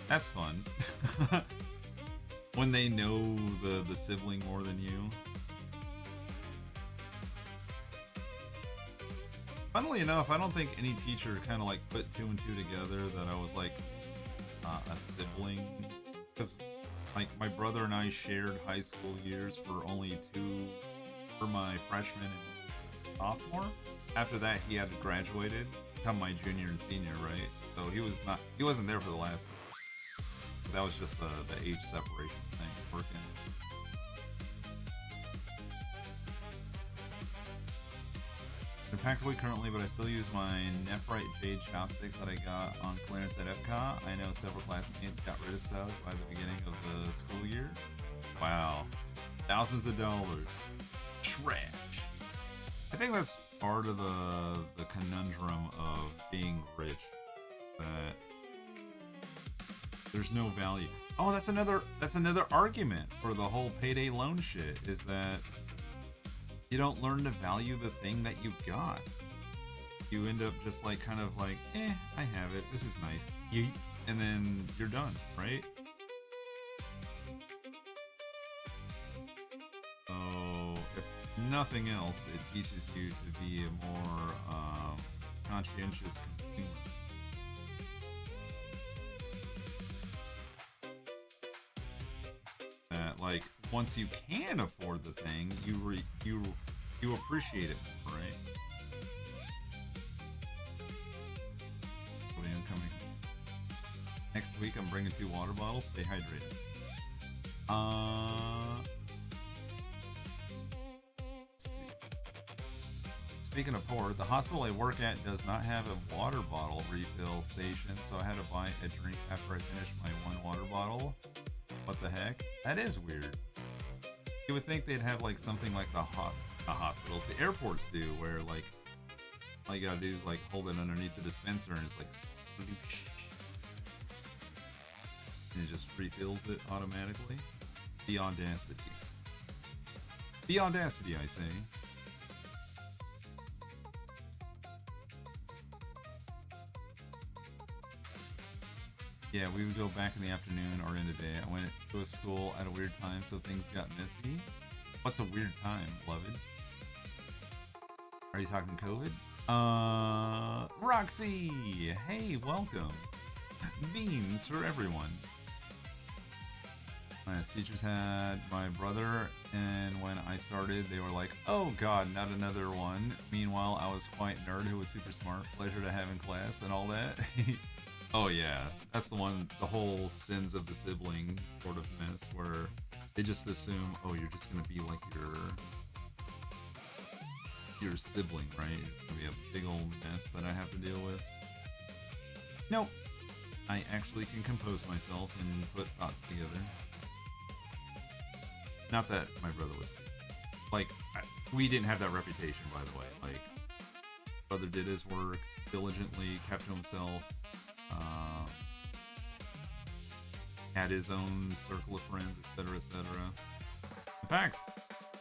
That's fun. When they know the sibling more than you. Funnily enough, I don't think any teacher kind of like put 2 and 2 together that I was like a sibling, because like my brother and I shared high school years for only 2 for my freshman and sophomore. After that, he had graduated, become my junior and senior, right? So he wasn't there for the last. That was just the age separation thing working. They're packed away currently, but I still use my Nephrite Jade chopsticks that I got on clearance at Epcot. I know several classmates got rid of stuff by the beginning of the school year. Wow. Thousands of dollars. Trash. I think that's part of the conundrum of being rich. That there's no value. Oh, that's another argument for the whole payday loan shit, is that you don't learn to value the thing that you've got. You end up just like kind of like, I have it. This is nice. Yeet. And then you're done, right? So, if nothing else, it teaches you to be a more conscientious consumer. That like once you can afford the thing, you appreciate it more, right? Incoming. Next week, I'm bringing 2 water bottles. Stay hydrated. Let's see. Speaking of poor, the hospital I work at does not have a water bottle refill station, so I had to buy a drink after I finished my 1 water bottle. What the heck? That is weird. You would think they'd have like something like the hospitals, the airports do, where like all you gotta do is like hold it underneath the dispenser and it's like and it just refills it automatically. The audacity. The audacity, I say. Yeah, we would go back in the afternoon or in the day. I went to a school at a weird time, so things got misty. What's a weird time, beloved? Are you talking COVID? Roxy! Hey, welcome. Beans for everyone. My teachers had my brother, and when I started, they were like, oh god, not another one. Meanwhile, I was quite nerd who was super smart. Pleasure to have in class and all that. Oh yeah, that's the one, the whole sins of the sibling sort of mess, where they just assume, oh, you're just gonna be like your sibling, right? It's gonna be a big old mess that I have to deal with. Nope. I actually can compose myself and put thoughts together. Not that my brother was, like, we didn't have that reputation, by the way. Like, brother did his work diligently, kept to himself, had his own circle of friends, etc., etc. In fact,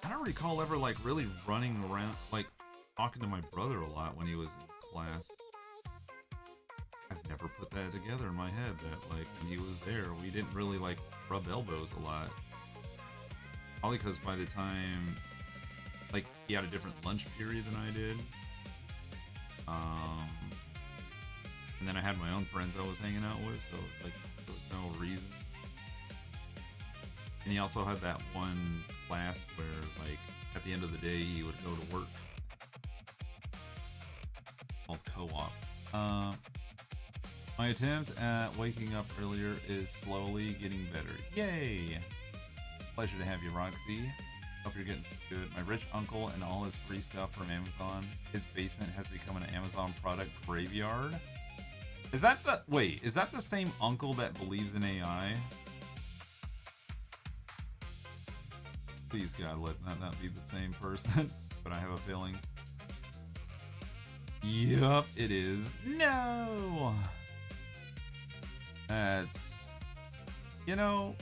I don't recall ever like really running around, like talking to my brother a lot when he was in class. I've never put that together in my head that like when he was there, we didn't really like rub elbows a lot. Probably because by the time, like, he had a different lunch period than I did. And then I had my own friends I was hanging out with, so it's like there was no reason. And he also had that one class where, like, at the end of the day, he would go to work. Called co-op. My attempt at waking up earlier is slowly getting better. Yay! Pleasure to have you, Roxy. Hope you're getting good. My rich uncle and all his free stuff from Amazon. His basement has become an Amazon product graveyard. Is that the... Wait, is that the same uncle that believes in AI? Please, God, let that not be the same person. But I have a feeling. Yup, it is. No! That's... You know,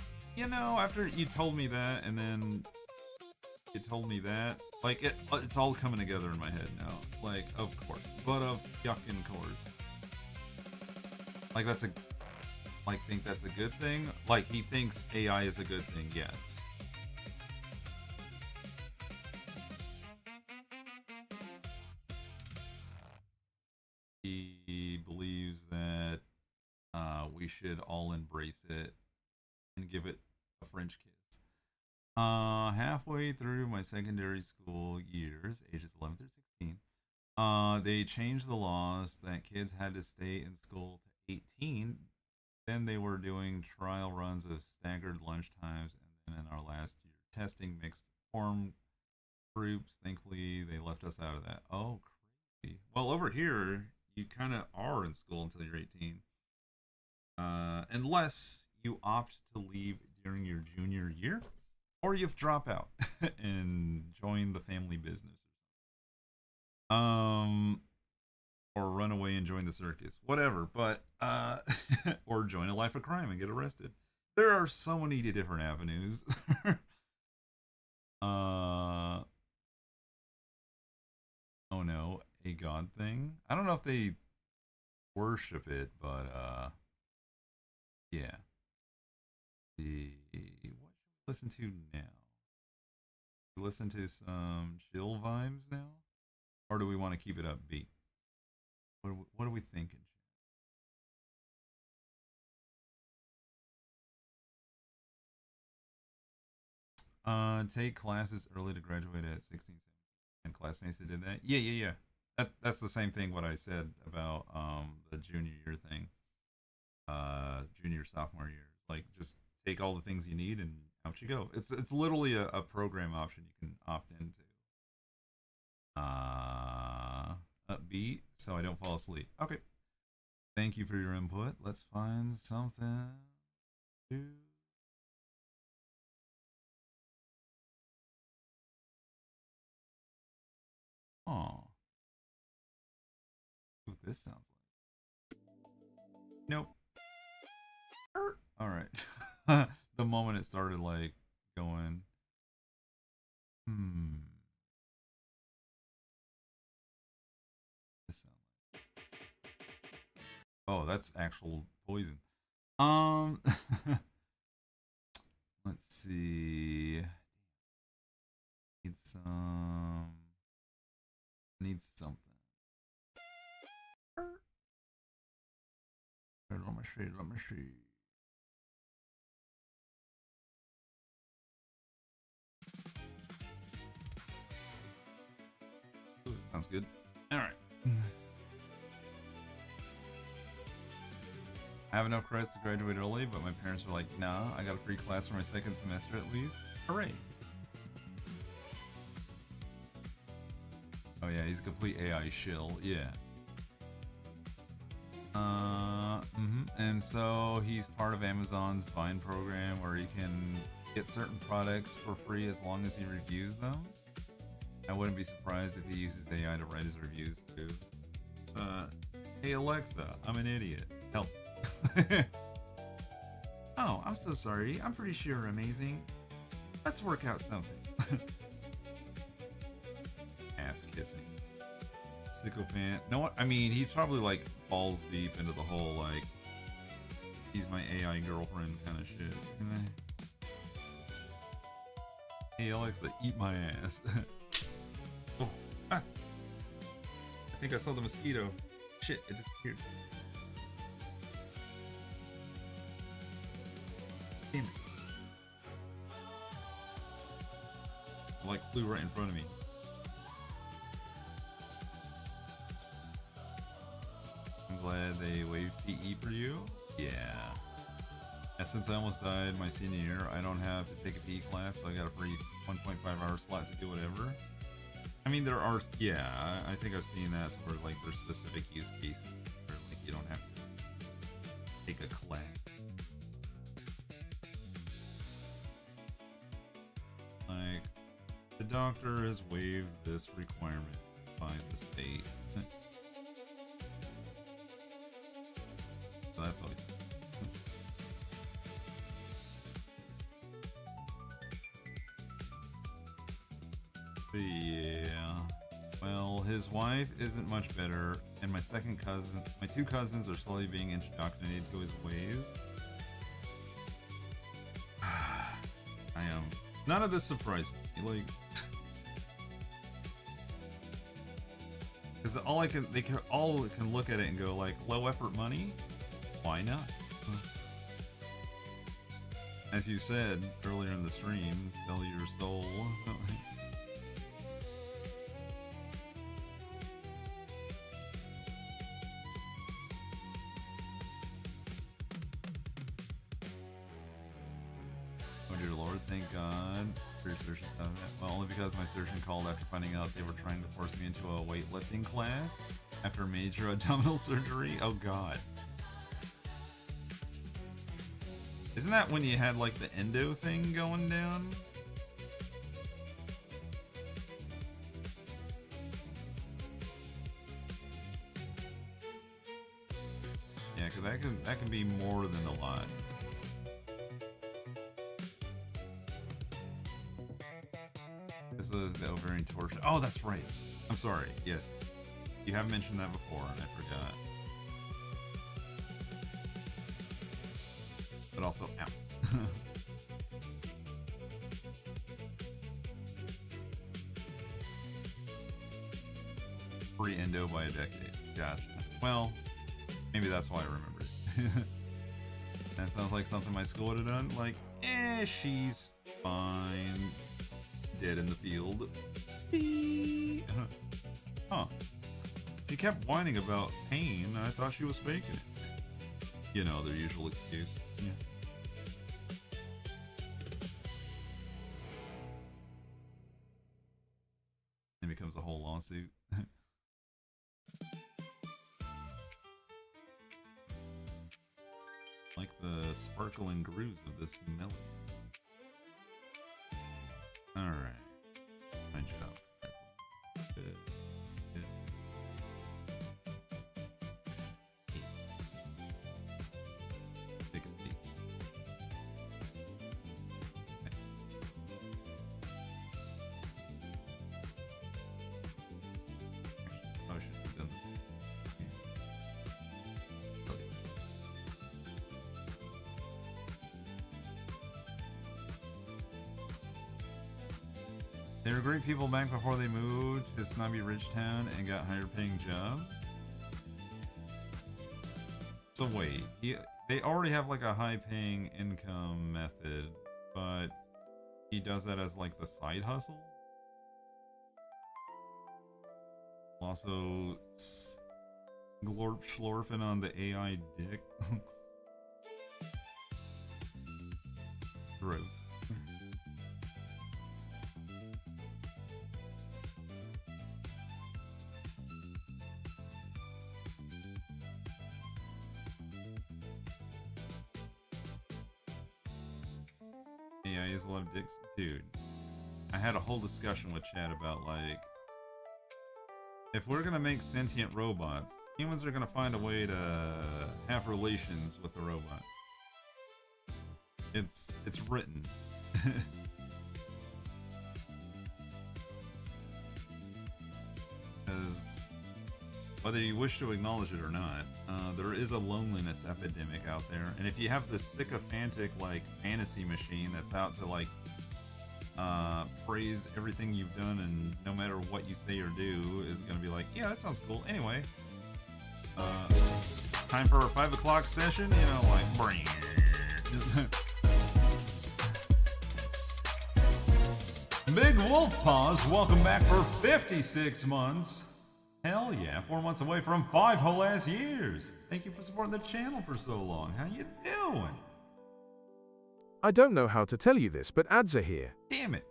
after you told me that, and then you told me that, like, it's all coming together in my head now. Like, of course. But of yuckin' course. Like, that's a... Like, think that's a good thing? Like, he thinks AI is a good thing, yes. He believes that we should all embrace it and give it a French kiss. Halfway through my secondary school years, ages 11 through 16, they changed the laws that kids had to stay in school to 18. Then they were doing trial runs of staggered lunch times, and then in our last year, testing mixed form groups. Thankfully, they left us out of that. Oh, Well, over here, you kind of are in school until you're 18. Unless you opt to leave during your junior year, or you've drop out and join the family business. Um, or run away and join the circus, whatever. But or join a life of crime and get arrested. There are so many different avenues. uh, oh no, a god thing. I don't know if they worship it, but yeah. What should we listen to now? Listen to some chill vibes now, or do we want to keep it upbeat? What are we thinking? Take classes early to graduate at 16, 17. And classmates that did that. Yeah, yeah, yeah. That's the same thing what I said about the junior year thing. Junior sophomore year. Like just take all the things you need and out you go. It's literally a program option you can opt into. Upbeat so I don't fall asleep. Okay. Thank you for your input. Let's find something to. Oh, what this sounds like. Nope. All right. The moment it started like going, hmm. This sound like. Oh, that's actual poison. Um, let's see. Need some. Need something. Let me see. Let me see. Ooh, sounds good. All right. I have enough credits to graduate early, but my parents were like, nah, I got a free class for my second semester at least. Hooray. Oh yeah, he's a complete AI shill. Yeah. And so he's part of Amazon's Vine program where he can get certain products for free as long as he reviews them. I wouldn't be surprised if he uses AI to write his reviews too. Hey Alexa, I'm an idiot. Help. Oh, I'm so sorry. I'm pretty sure you're amazing. Let's work out something. Ass kissing. Sycophant. No, I mean, he's probably like balls deep into the whole like, he's my AI girlfriend kind of shit. Hey Alexa, eat my ass. Oh, ah. I think I saw the mosquito. Shit, it disappeared. Damn it. It like flew right in front of me. I'm glad they waived PE for you. Yeah. Since I almost died my senior year, I don't have to take a PE class, so I got a free 1.5 hour slot to do whatever. I mean, there are, yeah, I think I've seen that where like there's specific use cases where like you don't have to take a class. Like, the doctor has waived this requirement by the state. So that's always. Yeah. Well, his wife isn't much better, and my two cousins are slowly being indoctrinated to his ways. I am. None of this surprises me. Like, because they can all look at it and go like, low effort money. Why not? As you said earlier in the stream, sell your soul. Oh dear Lord, thank God. research and stuff. Well, only because my surgeon called after finding out they were trying to force me into a weightlifting class after major abdominal surgery. Oh god. Isn't that when you had like the endo thing going down? Yeah, because that can be more than a lot. This was the ovarian torsion. Oh, that's right. I'm sorry. Yes, you have mentioned that before, and I forgot. But also, ow. Free endo by a decade. Gotcha. Well, maybe that's why I remember it. That sounds like something my school would have done. Like, she's fine. Dead in the field. Huh. She kept whining about pain. I thought she was faking it. You know, their usual excuse. Yeah. It becomes a whole lawsuit. Like the sparkling grooves of this melody. Alright. Fine job. Good. Good. Take a peek. Okay. Oh, I should have done this. They were great people back before they moved to snobby Ridgetown and got higher paying jobs. So wait, they already have like a high paying income method, but he does that as like the side hustle? Also, glorp schlorfing on the AI dick. Gross. Yeah, I use a lot of dicks. Dude, I had a whole discussion with Chad about, like, if we're gonna make sentient robots, humans are gonna find a way to have relations with the robots. It's written. Because whether you wish to acknowledge it or not, there is a loneliness epidemic out there, and if you have this sycophantic like fantasy machine that's out to like praise everything you've done, and no matter what you say or do is gonna be like, yeah, that sounds cool. Anyway, time for our 5 o'clock session. You know, like bring. Big Wolf Paws, welcome back for 56 months. Hell yeah, 4 months away from 5 whole ass years. Thank you for supporting the channel for so long. How you doing? I don't know how to tell you this, but ads are here. Damn it.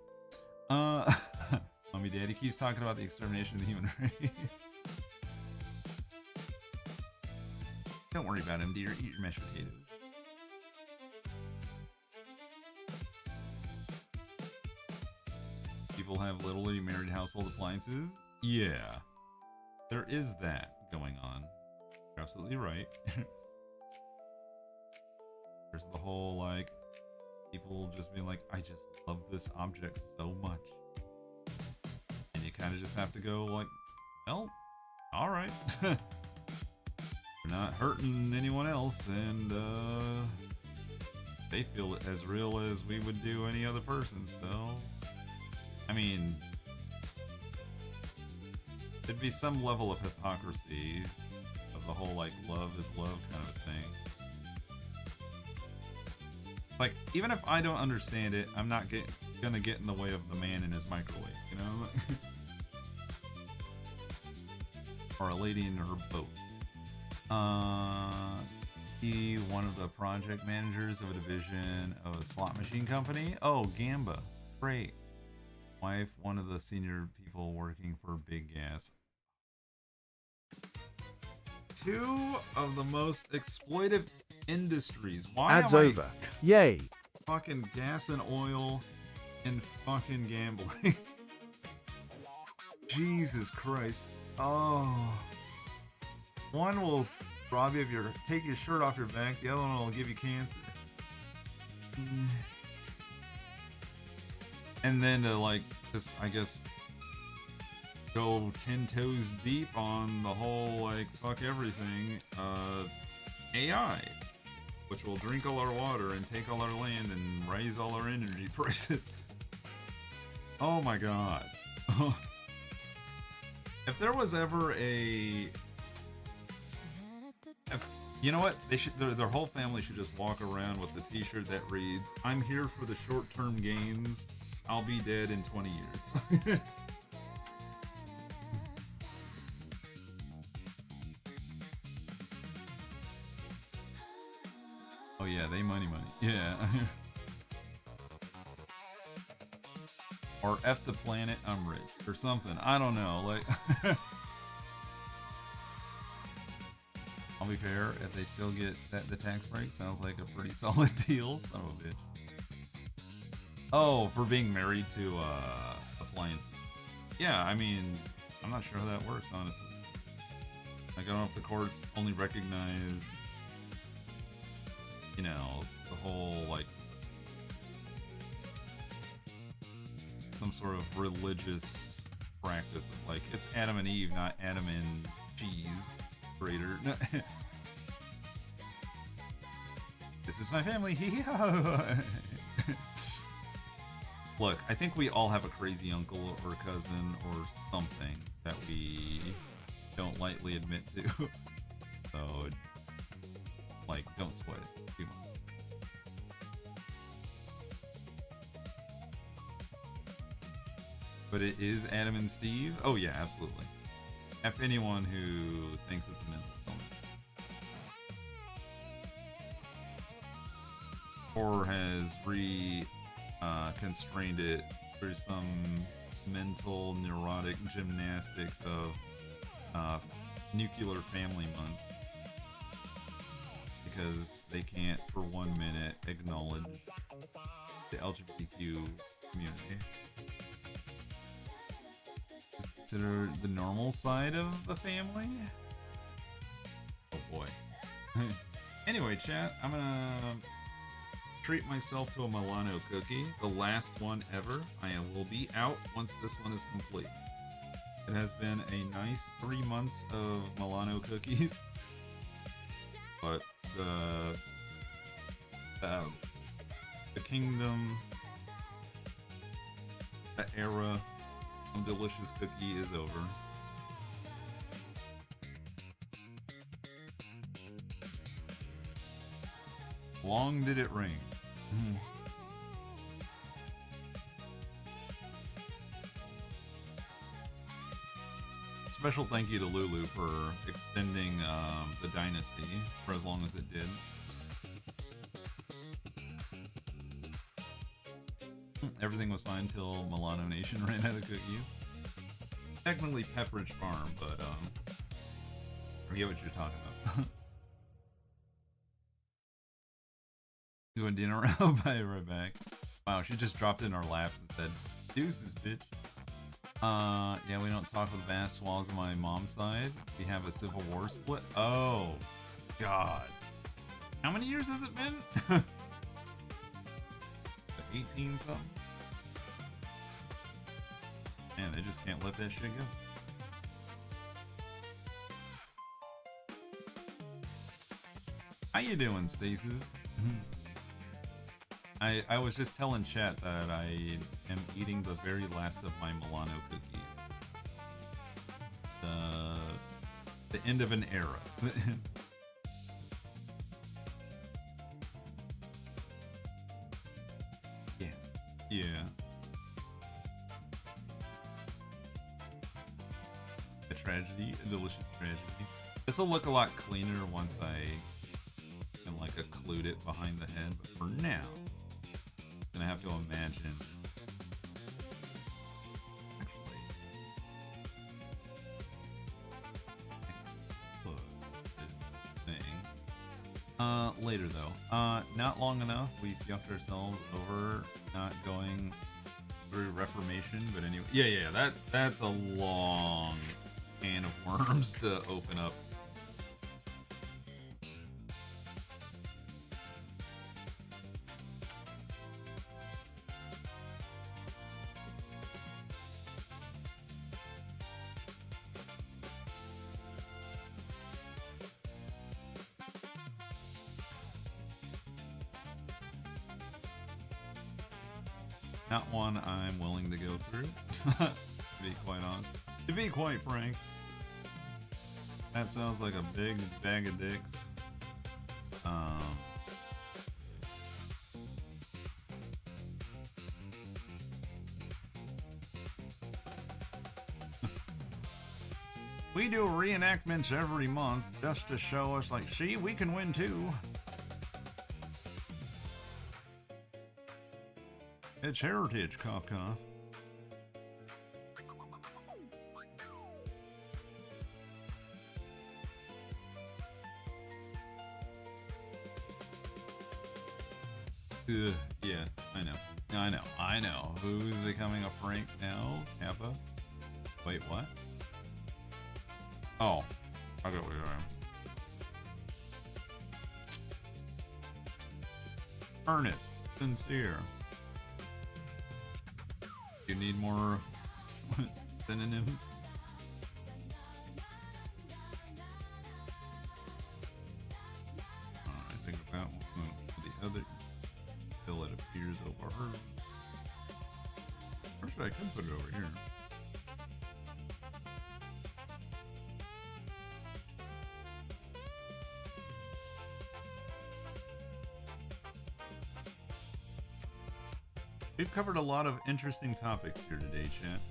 Mommy Daddy keeps talking about the extermination of the human race. Don't worry about him, dear. Eat your mashed potatoes. People have literally married household appliances? Yeah. There is that going on. You're absolutely right. There's the whole, like, people just being like, I just love this object so much. And you kind of just have to go like, well, alright. We're not hurting anyone else, and they feel it as real as we would do any other person, so... I mean... there'd be some level of hypocrisy of the whole, like, love is love kind of thing. Like, even if I don't understand it, I'm not gonna get in the way of the man in his microwave, you know? Or a lady in her boat. He one of the project managers of a division of a slot machine company. Oh, Gamba. Great. Wife, one of the senior people working for Big Gas. Two of the most exploitive industries. Why Ads am over. Yay. fucking gas and oil and fucking gambling? Jesus Christ. Oh. One will rob you of your, take your shirt off your back. The other one will give you cancer. And then to like, just, I guess, go 10 toes deep on the whole, like, fuck everything, AI, which will drink all our water and take all our land and raise all our energy prices. Oh my god. If there was ever a... you know what? They should. Their whole family should just walk around with a t-shirt that reads, "I'm here for the short-term gains. I'll be dead in 20 years." Oh yeah, they money. Yeah. Or F the planet, I'm rich. Or something. I don't know. Like... I'll be fair, if they still get the tax break, sounds like a pretty solid deal. Son of a bitch. Oh, for being married to appliances. Yeah, I mean, I'm not sure how that works, honestly. Like, I don't know if the courts only recognize, you know, the whole, like, some sort of religious practice of, like, it's Adam and Eve, not Adam and cheese grater. This is my family. Look, I think we all have a crazy uncle or cousin or something that we don't lightly admit to. So, like, don't sweat it too much. But it is Adam and Steve? Oh yeah, absolutely. F anyone who thinks it's a mental illness. Or has constrained it through some mental neurotic gymnastics of nuclear family month. Because they can't for 1 minute acknowledge the LGBTQ community. Consider the normal side of the family? Oh boy. Anyway, chat, I'm gonna treat myself to a Milano cookie, the last one ever. I will be out once this one is complete. It has been a nice 3 months of Milano cookies, but the kingdom, the era of delicious cookie is over. Long did it ring. Special thank you to Lulu for extending the dynasty for as long as it did. Everything was fine till Milano Nation ran out of cookies. Technically Pepperidge Farm, but forget what you're talking about. Doing dinner, I'll buy right back. Wow, she just dropped in our laps and said, "Deuces, bitch." Yeah, we don't talk with vast swaths of my mom's side. We have a civil war split. Oh, God. How many years has it been? 18 something? Man, they just can't let that shit go. How you doing, Stasis? I was just telling chat that I am eating the very last of my Milano cookies. The end of an era. Yes. Yeah. A tragedy, a delicious tragedy. This will look a lot cleaner once I can like occlude it behind the head, but for now, I'm gonna have to imagine Later though. Not long enough. We yucked ourselves over not going through Reformation, but anyway. Yeah, that's a long can of worms to open up. Not one I'm willing to go through, to be quite honest. To be quite frank, that sounds like a big bag of dicks. We do reenactments every month just to show us, like, see, we can win too. It's heritage, Kafka. Yeah, I know. Who's becoming a Frank now? Kappa? Wait, what? Oh, I got what you're doing. Earnest, sincere. You need more synonyms? I think about one the other until it appears over her. Actually, I could put it over here. We've covered a lot of interesting topics here today, chat.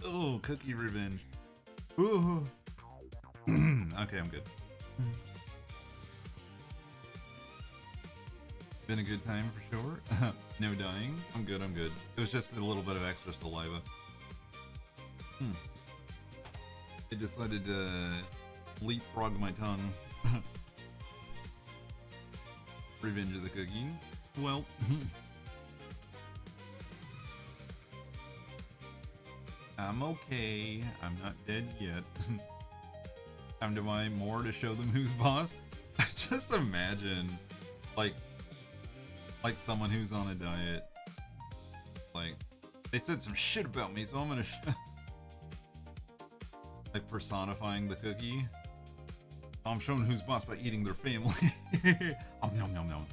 Oh, cookie revenge. Ooh. Okay, I'm good. Been a good time for sure. No dying. I'm good. It was just a little bit of extra saliva. I decided to leapfrog my tongue. Revenge of the cookie. Well, I'm okay. I'm not dead yet. Time to buy more to show them who's boss. Just imagine, like someone who's on a diet. Like, they said some shit about me, so I'm gonna. Like personifying the cookie. I'm showing who's boss by eating their family. Nom nom nom.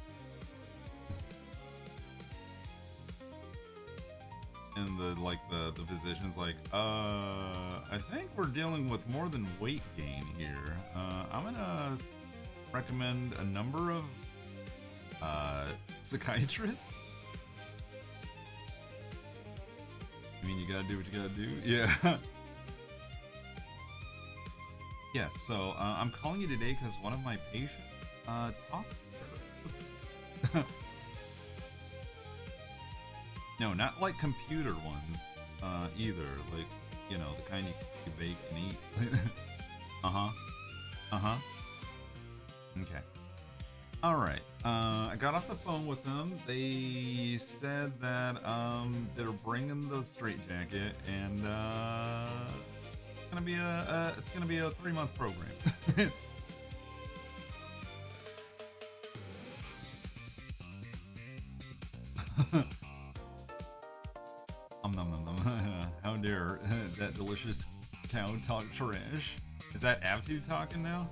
And the physician's like, I think we're dealing with more than weight gain here. I'm gonna recommend a number of psychiatrists. I mean, you gotta do what you gotta do. Yeah. Yes, so I'm calling you today because one of my patients talks to her. No, not like computer ones either. Like, you know, the kind you bake and eat. Okay. Alright. I got off the phone with them. They said that they're bringing the straitjacket and it's gonna be a 3-month program. Nom nom nom. How dare that delicious cow talk trash? Is that Avtu talking now?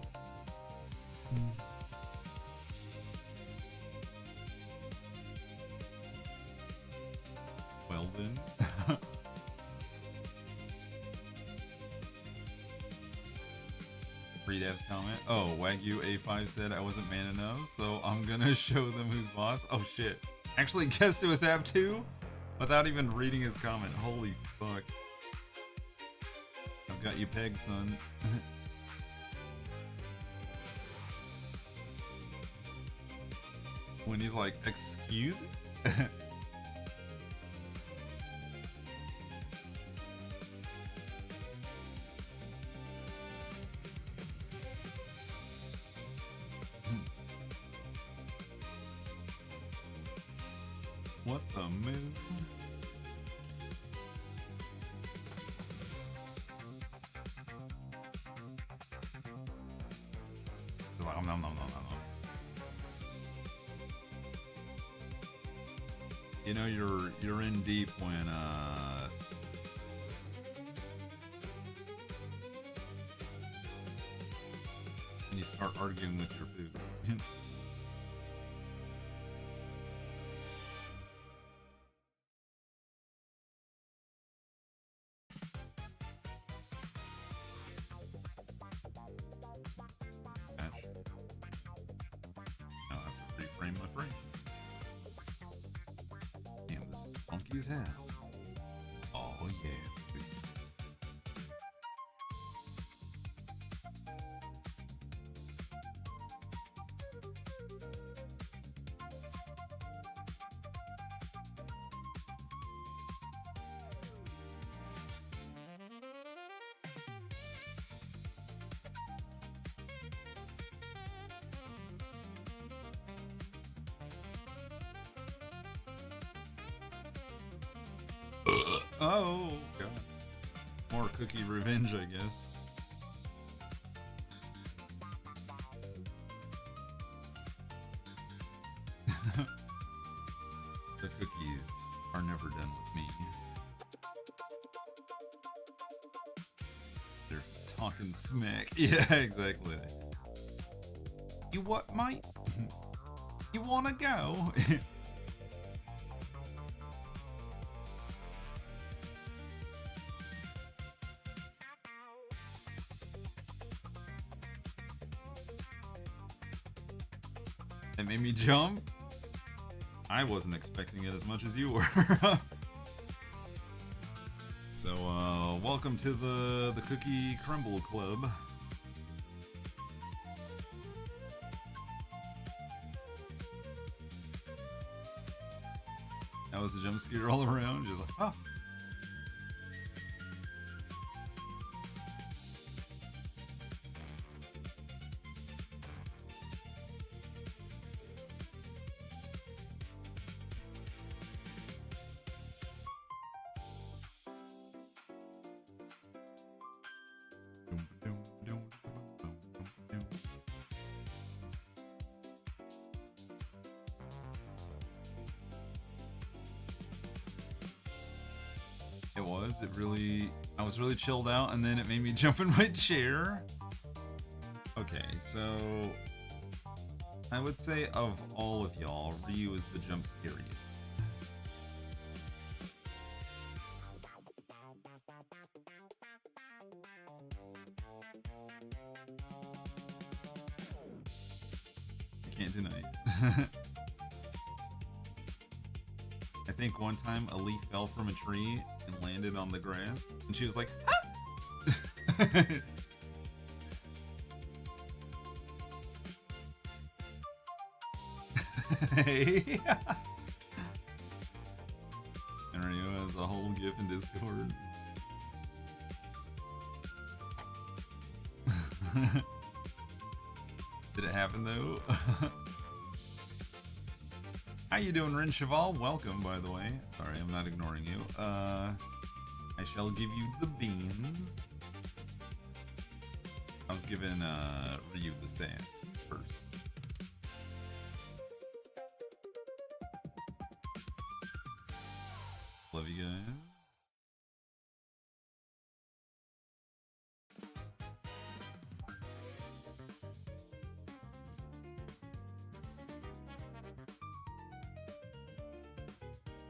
Well then. Redav's comment. Oh, Wagyu A5 said I wasn't man enough, so I'm gonna show them who's boss. Oh shit. Actually guessed it was Avtu without even reading his comment. Holy fuck. I've got you pegged, son. When he's like, excuse me? What the moon? Nom, nom, nom, nom, nom. You know you're in deep when you start arguing with your food. Now I have to reframe my frame. Damn, this is funky as hell. Oh yeah. Oh god. More cookie revenge, I guess. The cookies are never done with me. They're talking smack. Yeah, exactly. You what, mate? You wanna go? It made me jump. I wasn't expecting it as much as you were. So, welcome to the Cookie Crumble Club. That was a jump scare all around. Just like, oh. It was. I was really chilled out, and then it made me jump in my chair. Okay, so I would say of all of y'all, Ryu is the jump scariest. I can't deny it. I think one time a leaf fell from a tree and landed on the grass, and she was like, ah! Hey! And Rio has a whole GIF in Discord. Did it happen though? How you doing, Rin Cheval? Welcome, by the way. Sorry, I'm not ignoring you. I shall give you the beans. I was giving Ryu the sass first. Love you guys.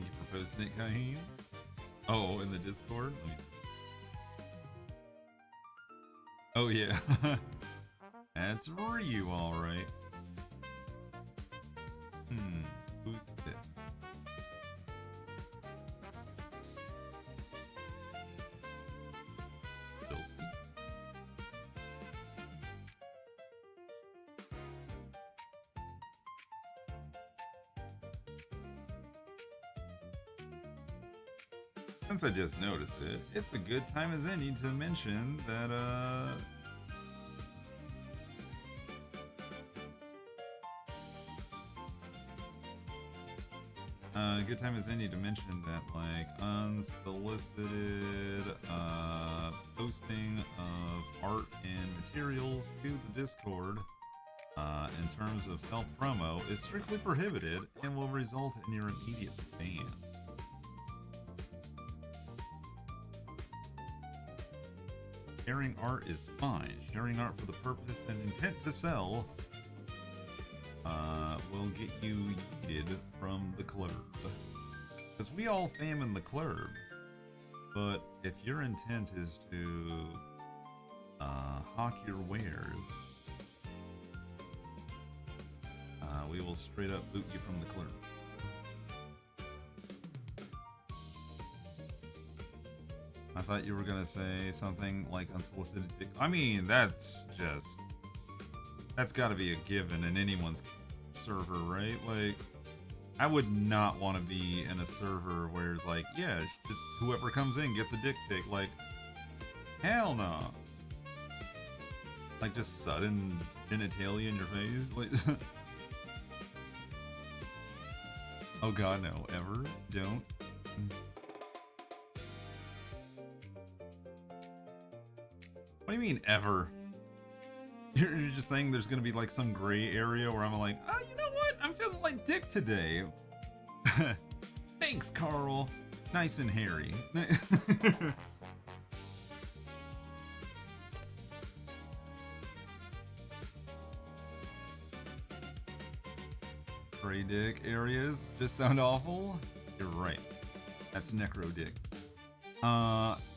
You proposed Nick Kaheen? Oh, in the Discord? Oh yeah. That's Ryu, alright. Who's this? Chelsea. Since I just noticed it, it's a good time as any to mention that, Good time as any to mention that, like, unsolicited posting of art and materials to the Discord in terms of self-promo is strictly prohibited and will result in your immediate ban. Sharing art is fine. Sharing art for the purpose and intent to sell will get you yeeted from the club. Because we all fam in the club. But if your intent is to hawk your wares, we will straight up boot you from the club. I thought you were gonna say something like unsolicited dick. I mean, that's gotta be a given in anyone's server, right? Like, I would not want to be in a server where it's like, yeah, just whoever comes in gets a dick pic. Like, hell no. Like, just sudden genitalia in your face. Like, oh god, no, ever, don't. What do you mean, ever? You're just saying there's gonna be like some gray area where I'm like, oh, you know what? I'm feeling like dick today. Thanks, Carl. Nice and hairy. Gray dick areas just sound awful. You're right. That's necro dick.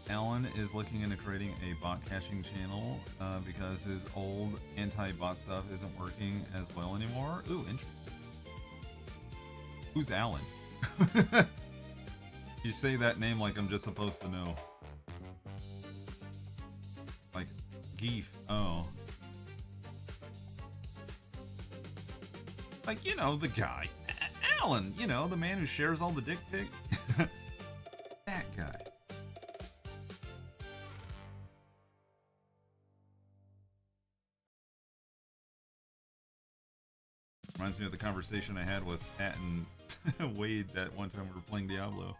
Alan is looking into creating a bot caching channel because his old anti-bot stuff isn't working as well anymore. Ooh, interesting. Who's Alan? You say that name like I'm just supposed to know. Like, Geef. Oh. Like, you know, the guy. Alan, you know, the man who shares all the dick pics. That guy. Reminds me of the conversation I had with Pat and Wade that one time we were playing Diablo.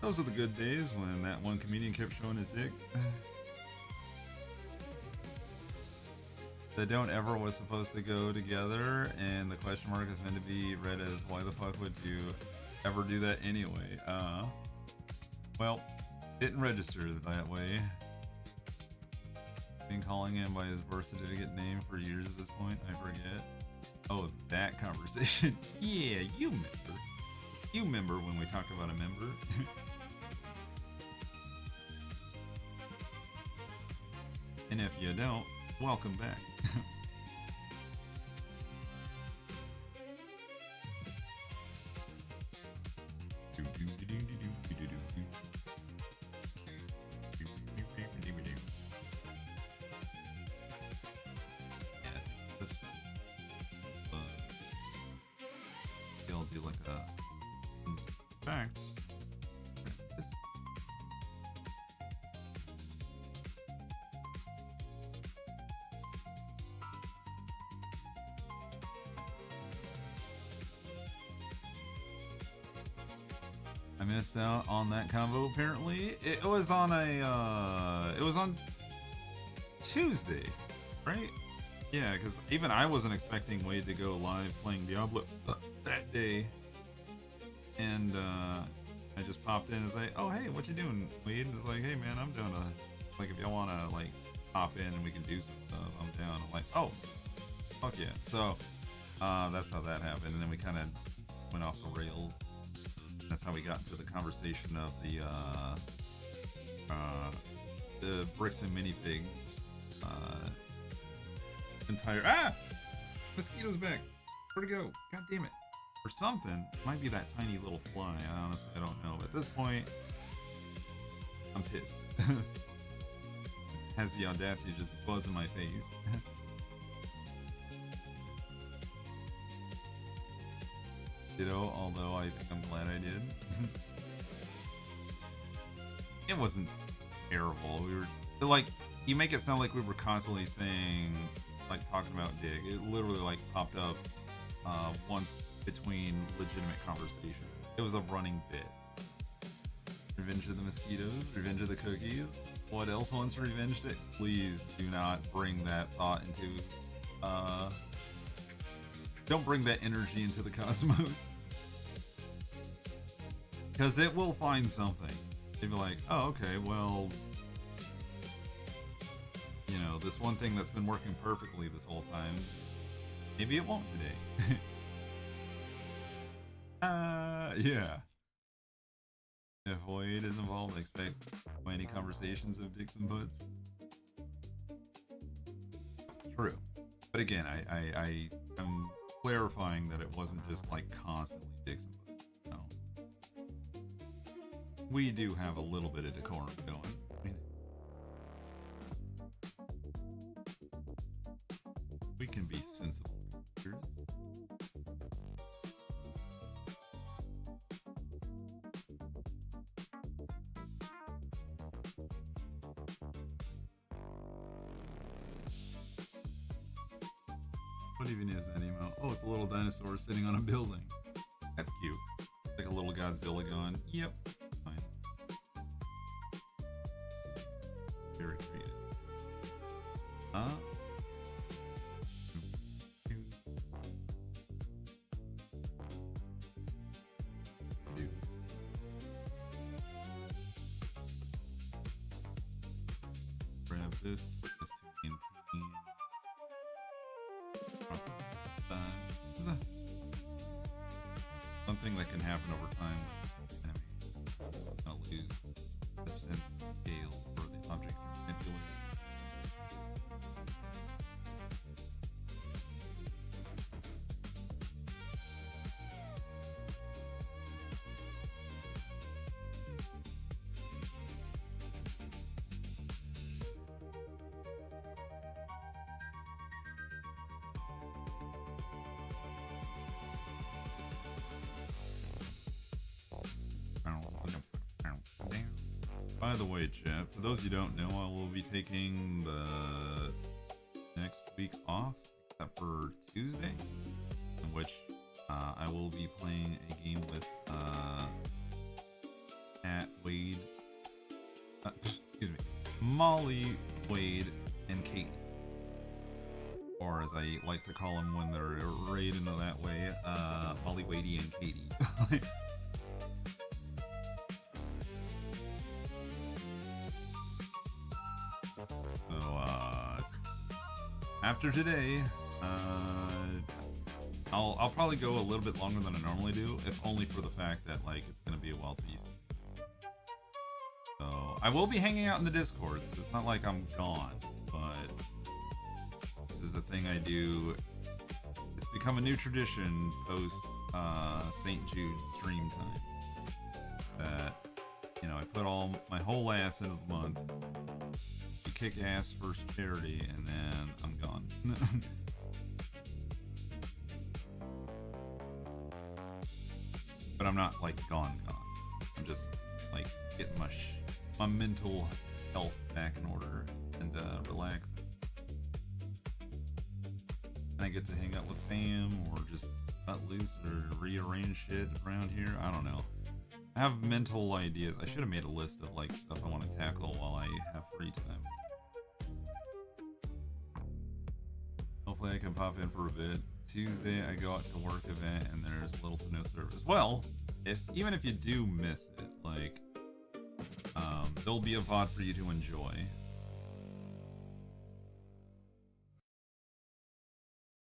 Those are the good days when that one comedian kept showing his dick. The don't ever was supposed to go together, and the question mark is meant to be read as why the fuck would you ever do that anyway? Well, didn't register that way. Been calling him by his birth certificate name for years at this point. I forget. Oh, that conversation. Yeah, you remember. You remember when we talked about a member? And if you don't, welcome back. I'll do like a fact. I missed out on that combo. Apparently, it was on a it was on Tuesday, right? Yeah, because even I wasn't expecting Wade to go live playing Diablo that day, and I just popped in and say, "Oh, hey, what you doing, Wade?" And it's like, "Hey, man, I'm down to like if y'all want to like hop in and we can do some stuff, I'm down." I'm like, "Oh, fuck yeah!" So that's how that happened, and then we kind of went off the rails. That's how we got into the conversation of the bricks and minifigs. Entire mosquito's back. Where'd it go? God damn it! Or something. It might be that tiny little fly. I don't know. But at this point, I'm pissed. Has the audacity to just buzz in my face. Ditto, although I think I'm glad I did. It wasn't terrible. We were like, you make it sound like we were constantly saying, like talking about dick. It literally like popped up once between legitimate conversation. It was a running bit. Revenge of the mosquitoes, revenge of the cookies. What else once revenged it? Please do not bring that thought into, don't bring that energy into the cosmos. Because it will find something. They'd be like, oh, okay, well, you know, this one thing that's been working perfectly this whole time, maybe it won't today. Yeah. If Void is involved, expect many conversations of dicks and butts. True. But again, I am clarifying that it wasn't just like constantly dicks and butts. No. We do have a little bit of decorum going. I mean, we can be sensible creatures. What even is that emote? Oh, it's a little dinosaur sitting on a building. That's cute. Like a little Godzilla going, yep, fine. Very creative. Dude. Grab this, put this to maintain. Something that can happen over time with an enemy. Gonna lose the sense of scale for the object you're manipulating. By the way, chat, for those you don't know, I will be taking the next week off, except for Tuesday, in which I will be playing a game with Wade, excuse me, Molly, Wade, and Katie, or as I like to call them when they're rated in that way, Molly, Wadey, and Katie. After today, I'll probably go a little bit longer than I normally do, if only for the fact that like it's gonna be a while till you see. So I will be hanging out in the Discord, so it's not like I'm gone, but this is a thing I do. It's become a new tradition post St. Jude stream time. That, you know, I put all my whole ass into the month. Kick ass for charity, and then I'm gone. But I'm not like gone. I'm just like getting my mental health back in order and relax. And I get to hang out with fam or just cut loose or rearrange shit around here. I don't know. I have mental ideas. I should have made a list of like stuff I want to tackle while I have free time. Hopefully I can pop in for a bit. Tuesday I go out to work event and there's little to no service. Well, even if you do miss it, like there'll be a VOD for you to enjoy.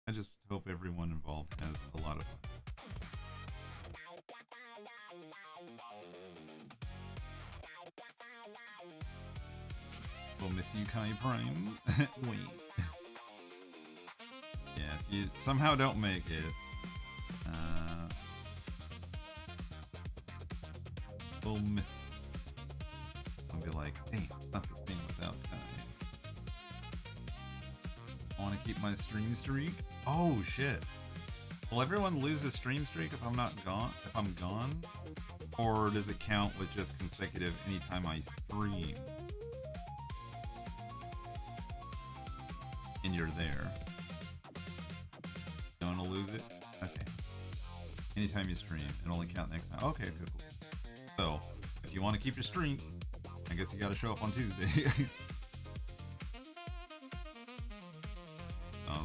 I just hope everyone involved has a lot of fun. We'll miss you, Kai Prime. Wait. Yeah, if you somehow don't make it, we'll miss it. I'll be like, hey, it's not the same without Kai. I want to keep my stream streak. Oh shit! Will everyone lose a stream streak if I'm not gone? If I'm gone, or does it count with just consecutive anytime I stream? And you're there. Don't want to lose it? Okay. anytime you stream. It only count next time. Okay, cool. So, if you want to keep your streak, I guess you got to show up on Tuesday.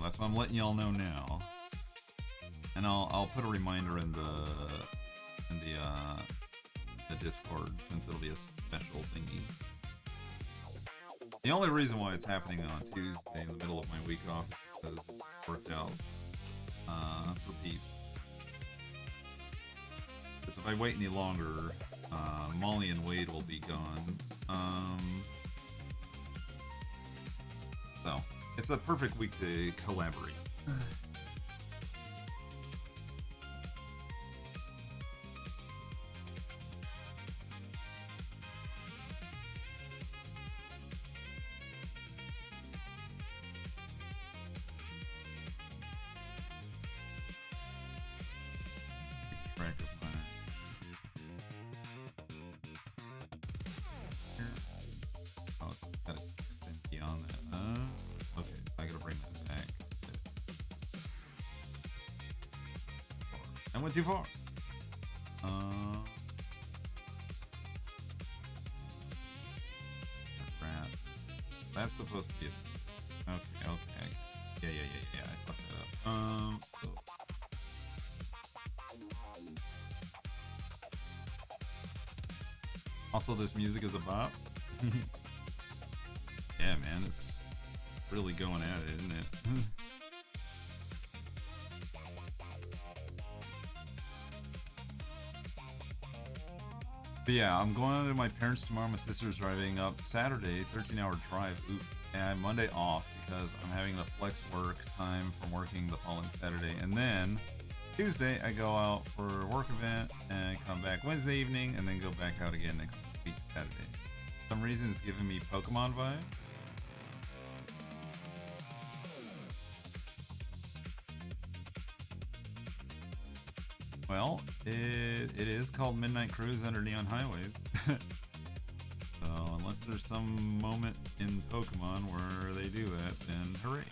That's what I'm letting y'all know now. And I'll put a reminder in the Discord, since it'll be a special thingy. The only reason why it's happening on Tuesday in the middle of my week off is because it worked out for peeps. Because if I wait any longer, Molly and Wade will be gone. So, it's a perfect week to collaborate. Went too far. Crap. That's supposed to be a... Okay. Yeah. I fucked that up. So... Also, this music is a bop. Yeah, man, it's really going at it, isn't it? But yeah, I'm going to my parents tomorrow. My sister's driving up Saturday, 13-hour drive. And Monday off because I'm having the flex work time from working the following Saturday. And then Tuesday, I go out for a work event and come back Wednesday evening and then go back out again next week, Saturday. For some reason, it's giving me Pokemon vibe. Well, it is called Midnight Cruise Under Neon Highways. So unless there's some moment in Pokemon where they do that, then hooray.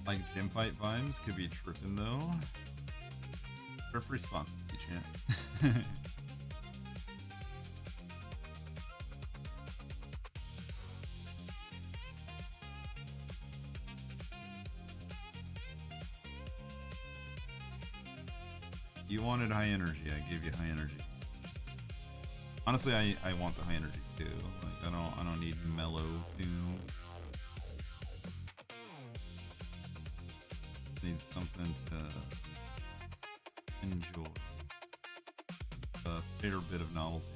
Like gym fight vibes could be tripping though. Trip responsibly, chat. You wanted high energy, I gave you high energy. Honestly, I want the high energy too. Like I don't need mellow tunes. Need something to enjoy. A fair bit of novelty.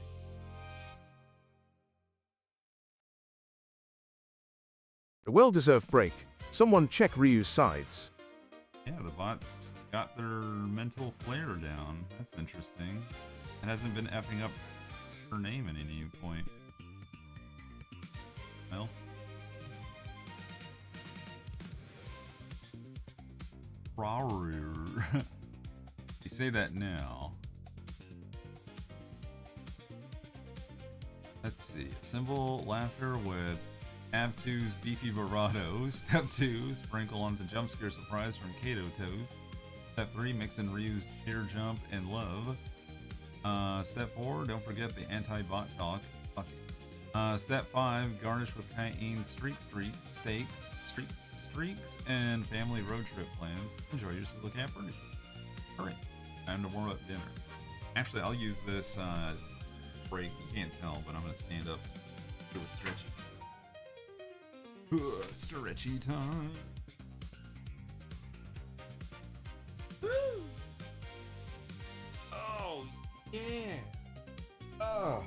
A well-deserved break. Someone check Ryu's sides. Yeah, the bots got their mental flare down. That's interesting. It hasn't been effing up her name at any point. Well. You say that now. Let's see. Symbol laughter with Ab 2's beefy bravado. Step 2, sprinkle on some jump scare surprise from Kato Toes. Step 3, mix in Ryu's chair jump and love. Step 4, don't forget the anti-bot talk. Fuck it. Step 5, garnish with cayenne streaks, and family road trip plans. Enjoy your Cerulikat furniture. Alright, time to warm up dinner. Actually, I'll use this break. You can't tell, but I'm gonna stand up, do a stretchy. Stretchy time. Woo! Oh yeah. Oh.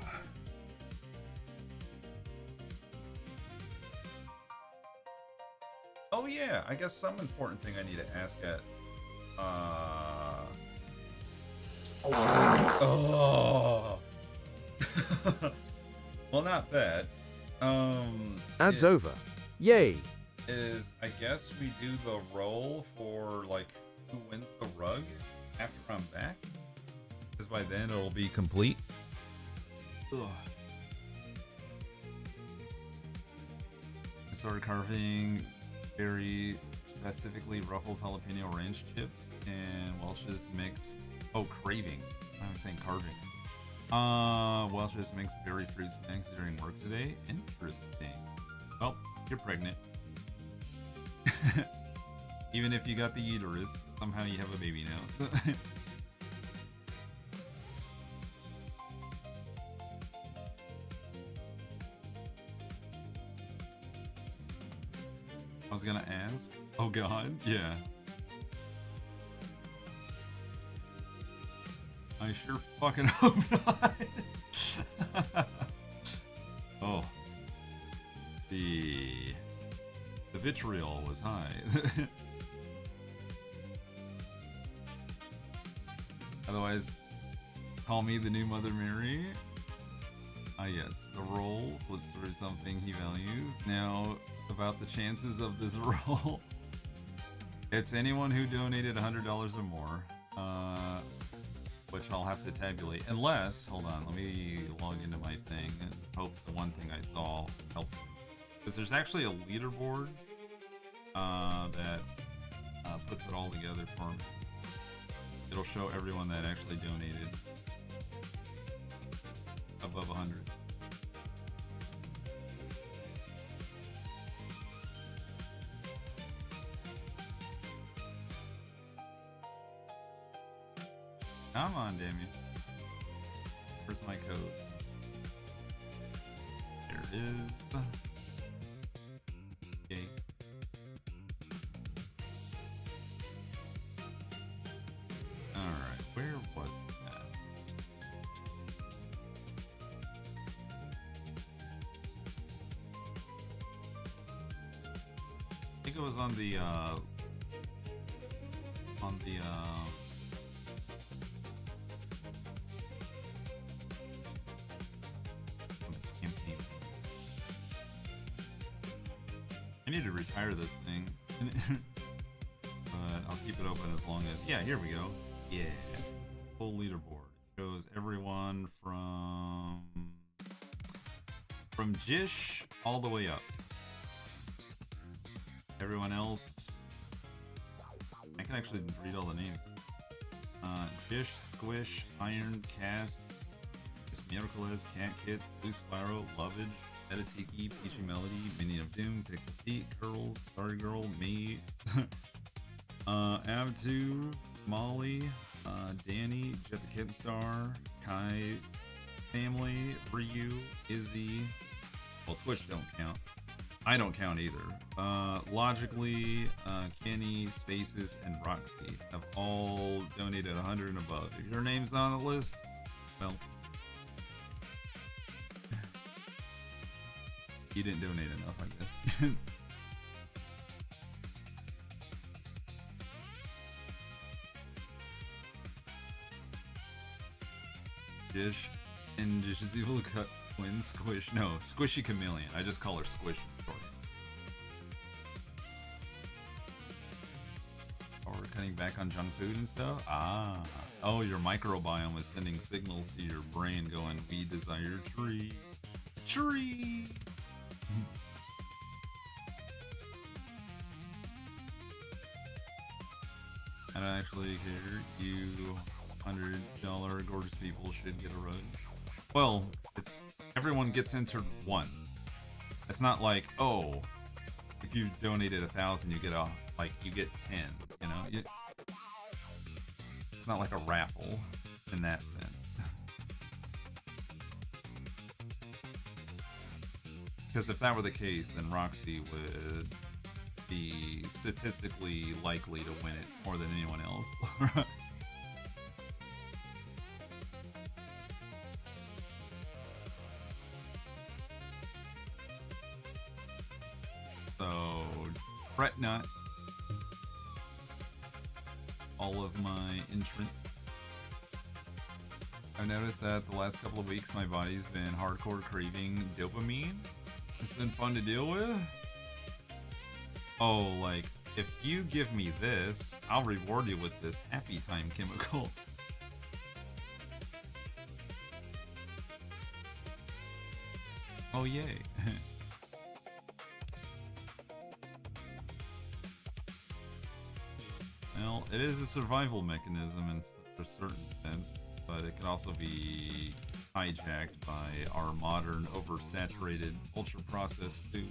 Oh yeah, I guess some important thing I need to ask at oh. Well, not that. Ads over. Yay. Is I guess we do the roll for like who wins the rug after I'm back. Because by then it'll be complete. Ugh. I started carving very specifically Ruffles jalapeno ranch chips and Welch's mix. Oh, craving. I was saying carving. Welch's mixed berry fruit snacks during work today. Interesting. Oh, you're pregnant. Even if you got the uterus, somehow you have a baby now. I was gonna ask. Oh god, yeah. I sure fucking hope not. Oh. The vitriol was high. Otherwise, call me the new Mother Mary. Ah yes, the roll slips through something he values. Now, about the chances of this roll. It's anyone who donated $100 or more, which I'll have to tabulate. Unless, hold on, let me log into my thing and hope the one thing I saw helps. Because there's actually a leaderboard that puts it all together for me. It'll show everyone that actually donated above 100. Come on, damn you. Where's my code? There it is. Okay. Alright, where was that? I think it was on the campaign. I need to retire this thing. But I'll keep it open as long as... Yeah, here we go. Yeah. Full leaderboard. Shows everyone from Jish all the way up. Everyone else... I can actually read all the names. Jish, Squish, Iron, Cass, Miraculous, Cat Kits, Blue Spiral, Lovage, Etatiki, Peachy Melody, Minion of Doom, Pixel Feet, Curls, Starry Girl, me, Abtu, Molly, Danny, Jet the Kitten Star, Kai, Family, Ryu, Izzy. Well, Twitch don't count. I don't count either. Logically, Kenny, Stasis, and Roxy have all donated 100 and above. If your name's not on the list, well, you didn't donate enough, I guess. Dish and Dish's evil cut twin Squish. No, Squishy Chameleon. I just call her Squish. Short. Oh, we're cutting back on junk food and stuff? Ah. Oh, your microbiome is sending signals to your brain going, we desire tree. Tree! I don't actually care. You $100 gorgeous people should get a rug. Well, it's everyone gets entered once. It's not like, oh, if you donated 1,000, you get you get 10. You know, it's not like a raffle in that sense. Because if that were the case, then Roxy would be statistically likely to win it more than anyone else. So, fret not. All of my entrant. I've noticed that the last couple of weeks my body's been hardcore craving dopamine. It's been fun to deal with. Oh, like, if you give me this, I'll reward you with this happy time chemical. Oh, yay. Well, it is a survival mechanism in a certain sense, but it can also be hijacked by our modern, oversaturated, ultra-processed food.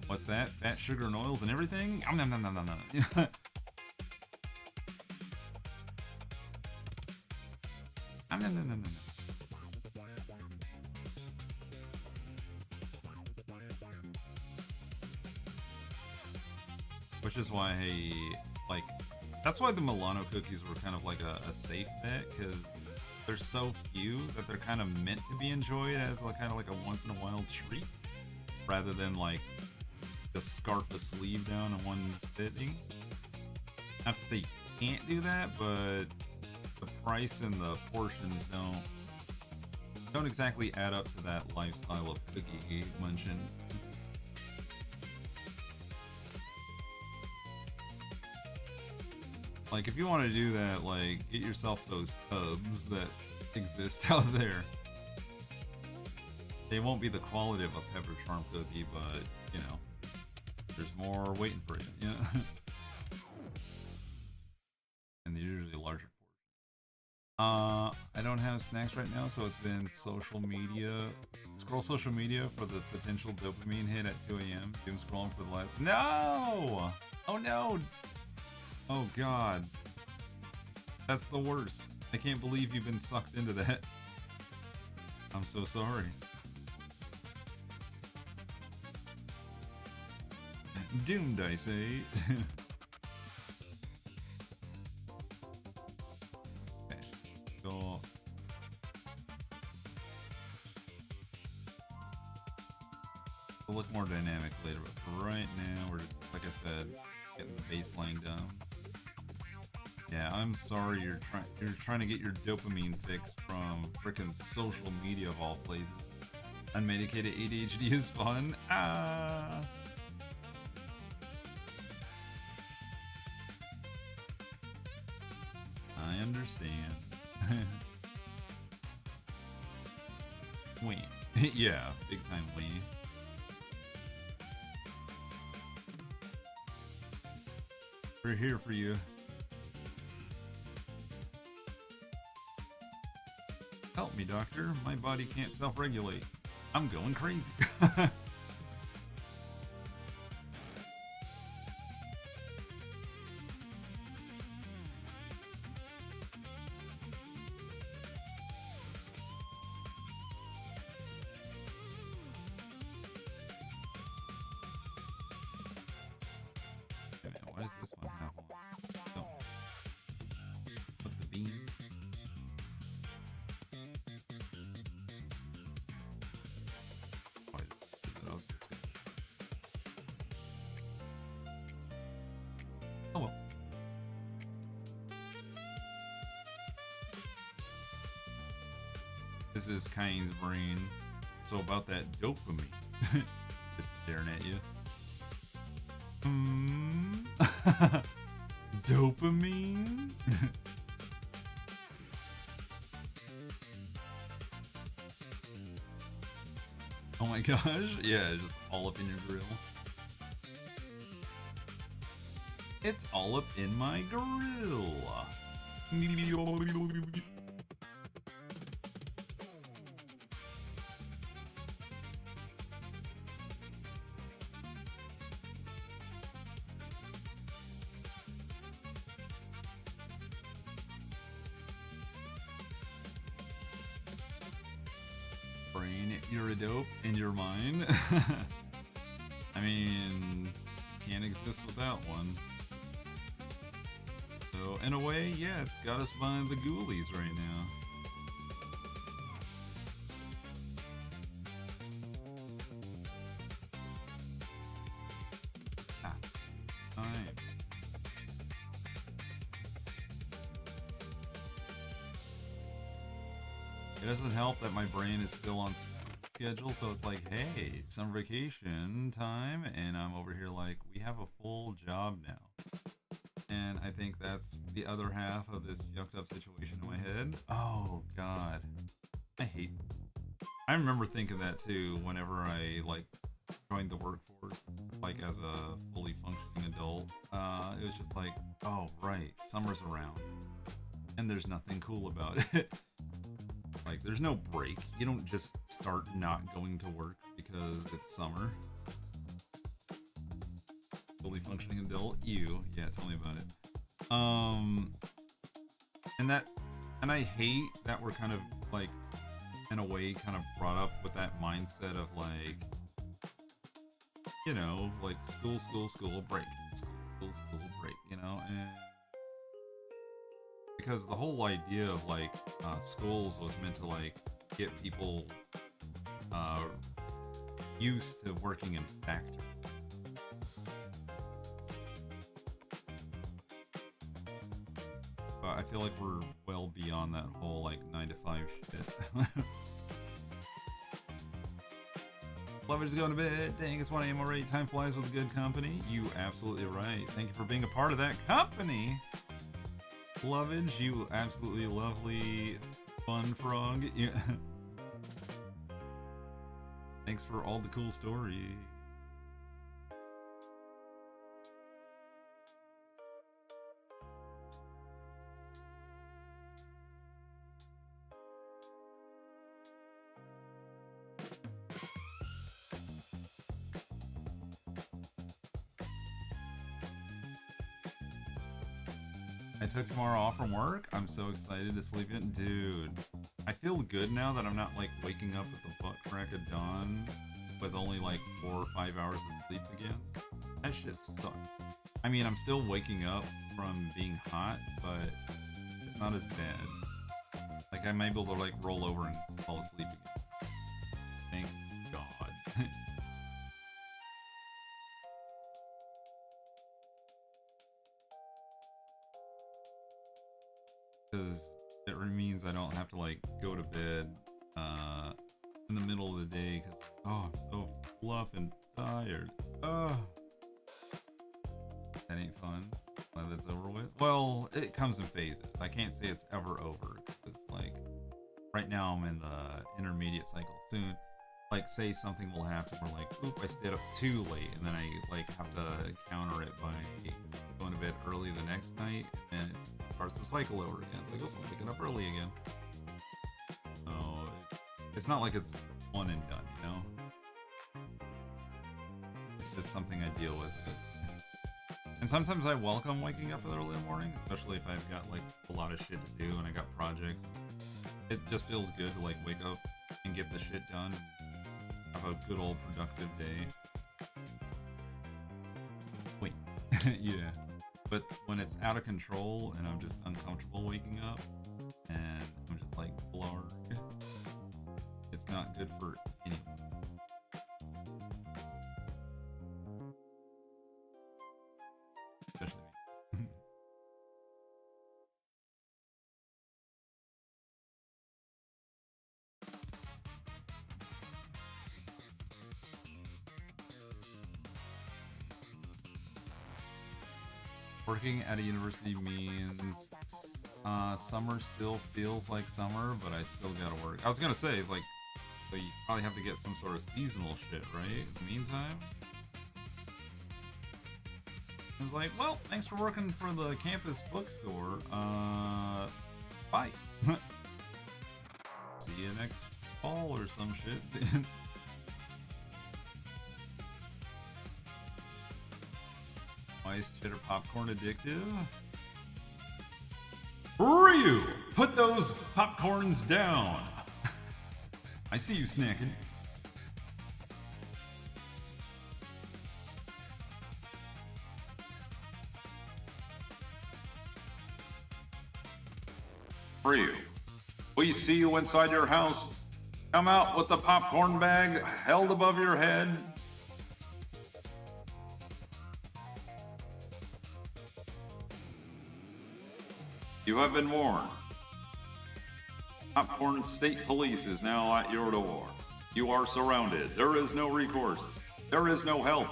What's that? Fat, sugar, and oils and everything? Nom, nom, nom, nom, nom, nom. Nom, nom, nom, nom, nom. Which is why, like, that's why the Milano cookies were kind of like a safe bet, because they're so few that they're kind of meant to be enjoyed as like, kind of like a once in a while treat, rather than like just scarf a sleeve down in one sitting. Not to say you can't do that, but the price and the portions don't exactly add up to that lifestyle of cookie munching. Like, if you want to do that, like, get yourself those tubs that exist out there. They won't be the quality of a pepper charm cookie, but, you know, there's more waiting for you, you know? And they're usually larger portions. I don't have snacks right now, so it's been social media. Scroll social media for the potential dopamine hit at 2 a.m. Doom scrolling for the live. No! Oh no! Oh god. That's the worst. I can't believe you've been sucked into that. I'm so sorry. Doomed, I say. Okay. Go. It'll look more dynamic later, but for right now, we're just, like I said, getting the baseline done. Yeah, I'm sorry you're trying to get your dopamine fix from frickin' social media of all places. Unmedicated ADHD is fun. Ah. I understand. Wait. Yeah, big time wee. We're here for you. Help me, doctor. My body can't self-regulate. I'm going crazy. Wait a minute, what does this one have on? Oh. Put the bean. What is that? Was just good. Oh well. This is Kain's brain. So about that dopamine. Just staring at you. Dopamine? Oh my gosh, yeah, just all up in your grill. It's all up in my grill. Brain, you're a dope in your mind. I mean, can't exist without one. So, in a way, yeah, it's got us by the ghoulies right now. Ah, time. It doesn't help that my brain is still on schedule, so it's like, hey, summer vacation time, and I'm over here like, we have a full job now. And I think that's the other half of this yucked up situation in my head. Oh god. I hate I remember thinking that too whenever I like joined the workforce, like as a fully functioning adult. It was just like, oh right, summer's around, and there's nothing cool about it. Like, there's no break. You don't just start not going to work because it's summer. Fully functioning adult, you, yeah, tell me about it. And I hate that we're kind of like, in a way, kind of brought up with that mindset of like, you know, like school, break, school, break, you know, and because the whole idea of like schools was meant to like get people used to working in factories. But I feel like we're well beyond that whole like 9 to 5 shit. Lovers going to bed. Dang, it's 1 a.m. already. Time flies with a good company. You absolutely right. Thank you for being a part of that company. Lovage, you absolutely lovely fun frog. Yeah. Thanks for all the cool stories. I took tomorrow off from work. I'm so excited to sleep in. Dude, I feel good now that I'm not like waking up at the butt crack of dawn with only like 4 or 5 hours of sleep again. That shit sucks. I mean, I'm still waking up from being hot, but it's not as bad. Like, I'm able to like roll over and fall asleep again. Thank God. Because it means I don't have to like go to bed in the middle of the day because oh, I'm so fluff and tired. That ain't fun. Glad that's over with. Well, it comes in phases. I can't say it's ever over because like right now I'm in the intermediate cycle. Soon, like say something will happen where like oop, I stayed up too late and then I like have to counter it by going to bed early the next night and it starts the cycle over again. It's like, oh, I'm waking up early again. So it's not like it's one and done, you know? It's just something I deal with. And sometimes I welcome waking up early in the morning, especially if I've got like a lot of shit to do and I got projects. It just feels good to like wake up and get the shit done and have a good old productive day. Wait, yeah. But when it's out of control and I'm just uncomfortable waking up and I'm just like blarg, it's not good for anyone. Especially me. Working at a university means summer still feels like summer, but I still gotta work. I was gonna say, it's like, so you probably have to get some sort of seasonal shit, right? In the meantime? I was like, well, thanks for working for the campus bookstore. Bye. See you next fall or some shit. Why is cheddar popcorn addictive? Ryu, put those popcorns down. I see you snacking. Ryu, we see you inside your house. Come out with the popcorn bag held above your head. You have been warned. Popcorn State Police is now at your door. You are surrounded. There is no recourse. There is no help.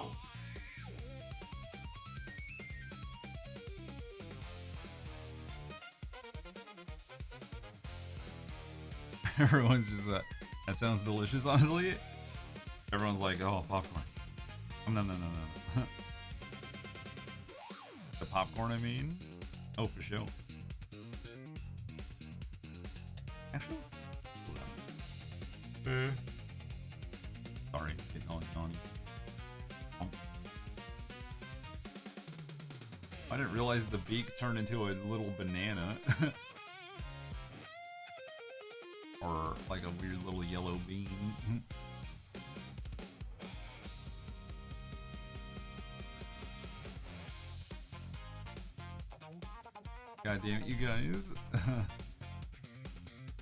Everyone's just That sounds delicious, honestly. Everyone's like, oh, popcorn. No. The popcorn, I mean? Oh, for sure. Actually? Sorry, getting all yawny. I didn't realize the beak turned into a little banana. Or like a weird little yellow bean. God damn it, you guys.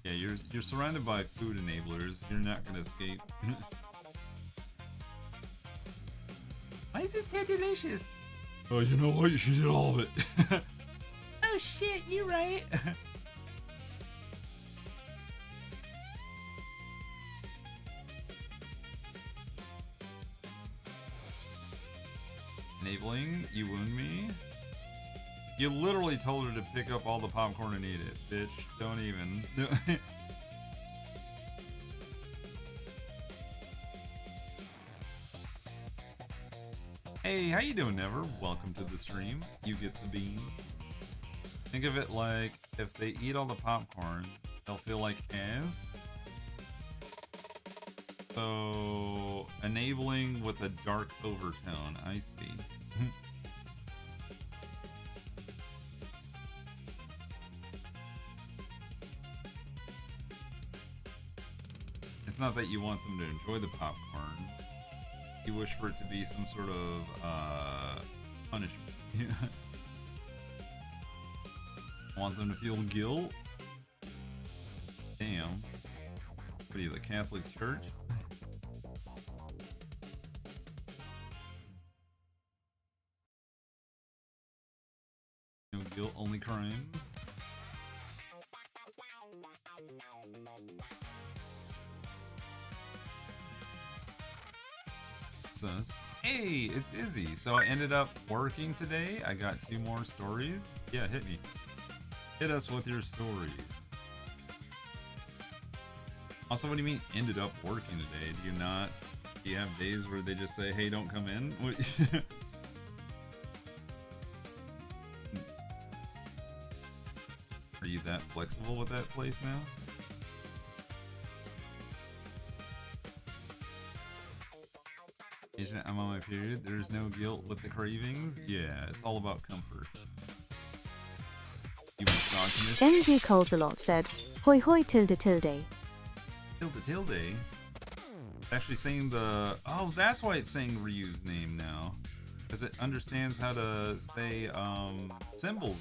Yeah, you're surrounded by food enablers. You're not gonna escape. Why is this so delicious? Oh, you know what? You should eat all of it. Oh shit, you right. Enabling, you wound me. You literally told her to pick up all the popcorn and eat it, bitch. Don't even. Hey, how you doing, Never? Welcome to the stream. You get the bean. Think of it like if they eat all the popcorn, they'll feel like ass. So, enabling with a dark overtone. I see. It's not that you want them to enjoy the popcorn. You wish for it to be some sort of punishment. Want them to feel guilt? Damn. What are you, the Catholic Church? No guilt, only crimes. Hey, it's Izzy. So I ended up working today. I got 2 more stories. Yeah, hit me. Hit us with your stories. Also, what do you mean ended up working today? Do you have days where they just say, hey, don't come in? What? Are you that flexible with that place now? I'm on my period. There's no guilt with the cravings. Yeah, it's all about comfort. You misogynist. NZ Coldzalot said, hoi hoi tilde tilde. Tilde tilde? It's actually saying the... Oh, that's why it's saying Ryu's name now. Because it understands how to say symbols.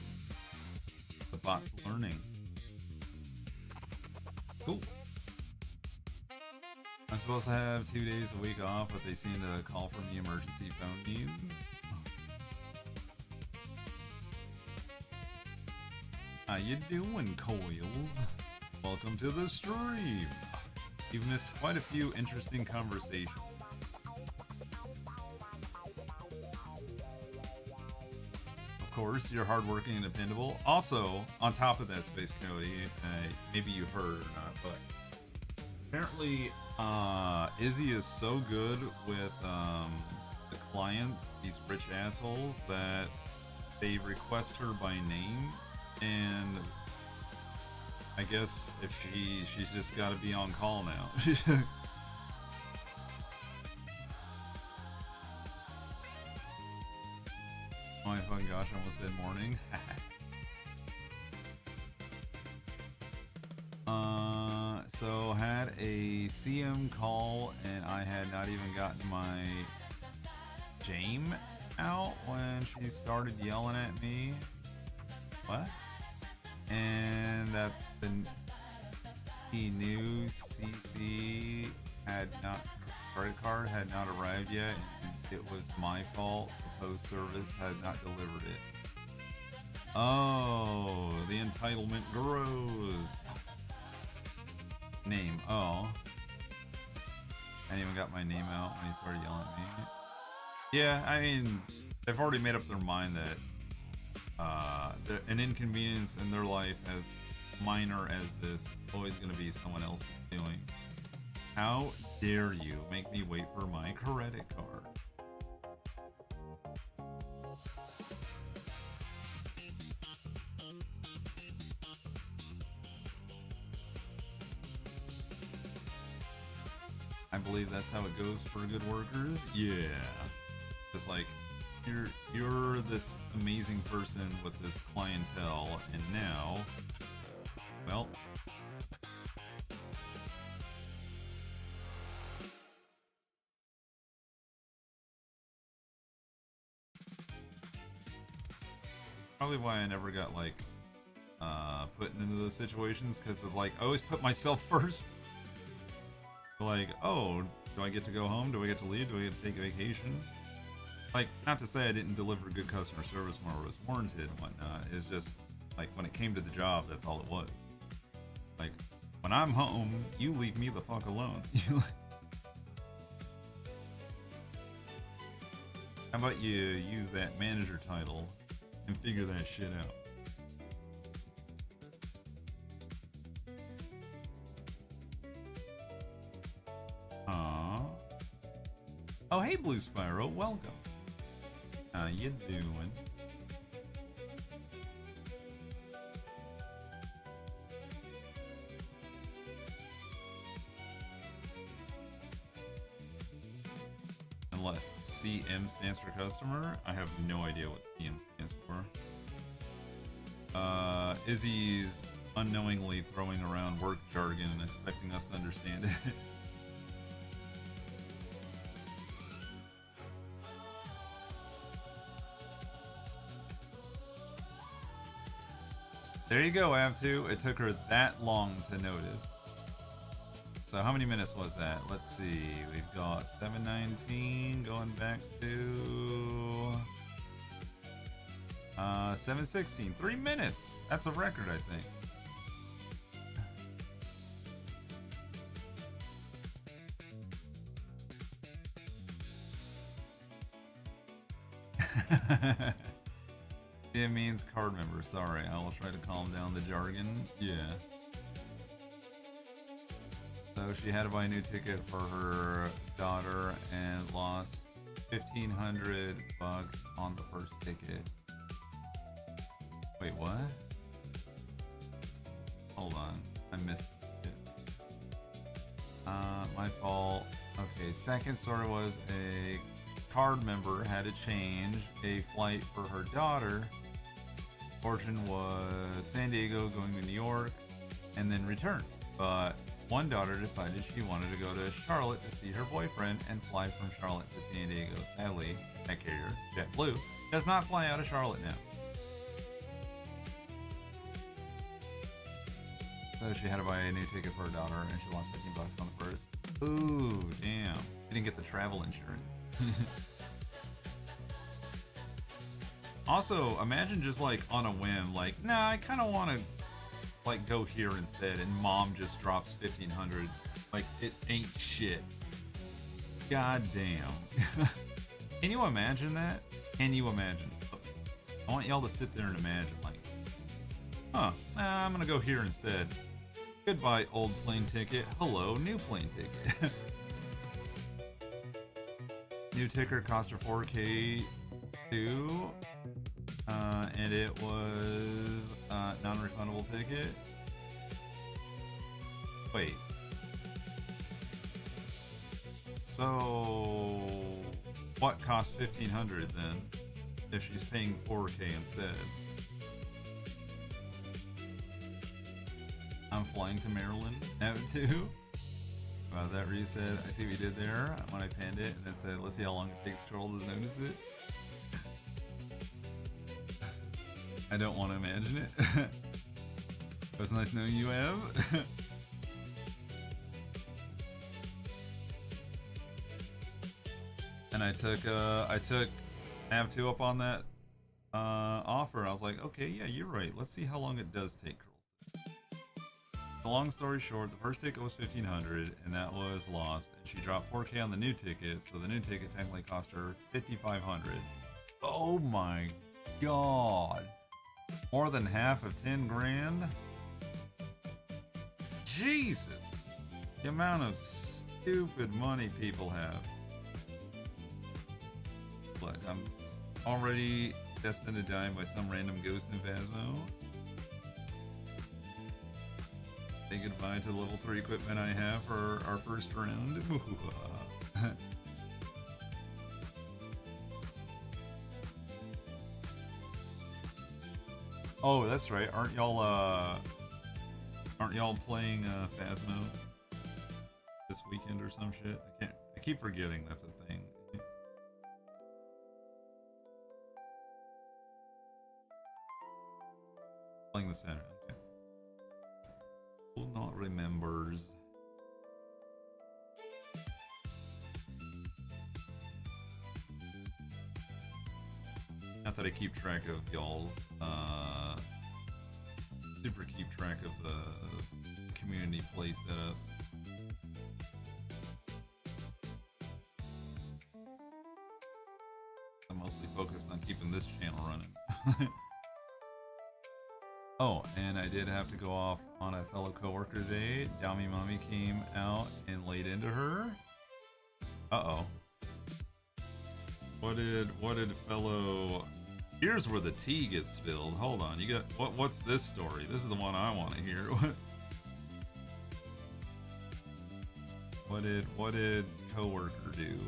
The bot's learning. Cool. I'm supposed to have 2 days a week off, but they seem to call for me emergency phone needs. How you doing, Coils? Welcome to the stream. You've missed quite a few interesting conversations. Of course, you're hardworking and dependable. Also, on top of that, Space Coyote, maybe you heard or not, but apparently Izzy is so good with the clients, these rich assholes, that they request her by name, and I guess if she's just got to be on call now. Oh my fucking gosh, I almost said morning. So had a CM call and I had not even gotten my Jame out when she started yelling at me. What? And that the new CC had not, credit card had not arrived yet, and it was my fault. The post service had not delivered it. Oh, the entitlement grows. Name. Oh. I didn't even got my name out when he started yelling at me. Yeah, I mean, they've already made up their mind that an inconvenience in their life, as minor as this, is always going to be someone else's doing. How dare you make me wait for my credit card? I believe that's how it goes for good workers. Yeah. Just like you're this amazing person with this clientele, and now, well, probably why I never got like put into those situations, because it's like I always put myself first. Like, oh, do I get to go home? Do I get to leave? Do I get to take a vacation? Like, not to say I didn't deliver good customer service when it was warranted and whatnot. It's just like when it came to the job, that's all it was. Like, when I'm home, you leave me the fuck alone. How about you use that manager title and figure that shit out? Oh, hey, Blue Spyro, welcome. How you doing? And let CM stands for customer. I have no idea what CM stands for. Izzy's unknowingly throwing around work jargon and expecting us to understand it. There you go, Av2. It took her that long to notice. So how many minutes was that? Let's see. We've got 7:19 going back to 7:16. 3 minutes. That's a record, I think. It means card member. Sorry, I will try to calm down the jargon. Yeah. So she had to buy a new ticket for her daughter and lost $1,500 on the first ticket. Wait, what? Hold on, I missed it. My fault. Okay, second story was a card member had to change a flight for her daughter. Fortune was San Diego going to New York and then return. But one daughter decided she wanted to go to Charlotte to see her boyfriend and fly from Charlotte to San Diego. Sadly, that carrier, JetBlue, does not fly out of Charlotte now. So she had to buy a new ticket for her daughter and she lost $15 on the first. Ooh, damn. She didn't get the travel insurance. Also, imagine just like on a whim, like, nah, I kind of want to like go here instead, and mom just drops $1,500. Like, it ain't shit. God damn. Can you imagine that? Can you imagine? I want y'all to sit there and imagine, like, huh, I'm gonna go here instead. Goodbye, old plane ticket. Hello, new plane ticket. New ticket cost her $4K too, and it was non-refundable ticket. Wait. So what cost $1,500 then if she's paying $4K instead? I'm flying to Maryland now too. That reset, I see what you did there when I panned it and then said, let's see how long it takes Charles to notice it. I don't want to imagine it. It was nice knowing you, Ev. And I took Av2 up on that offer. I was like, okay, yeah, you're right. Let's see how long it does take. The long story short, the first ticket was $1,500 and that was lost, and she dropped $4K on the new ticket, so the new ticket technically cost her $5,500. Oh my god. More than half of 10 grand? Jesus. The amount of stupid money people have. Look, I'm already destined to die by some random ghost in Phasmo. Say goodbye to the level 3 equipment I have for our first round. Oh, that's right. Aren't y'all playing Phasmo this weekend or some shit? I keep forgetting that's a thing. Playing the center. Okay. Who not remembers? Not that I keep track of y'all's super keep track of the community play setups. I'm mostly focused on keeping this channel running. Oh, and I did have to go off on a fellow coworker today. Dami Mommy came out and laid into her. Uh-oh. What did fellow... Here's where the tea gets spilled. Hold on, you got... What's this story? This is the one I want to hear. What did coworker do?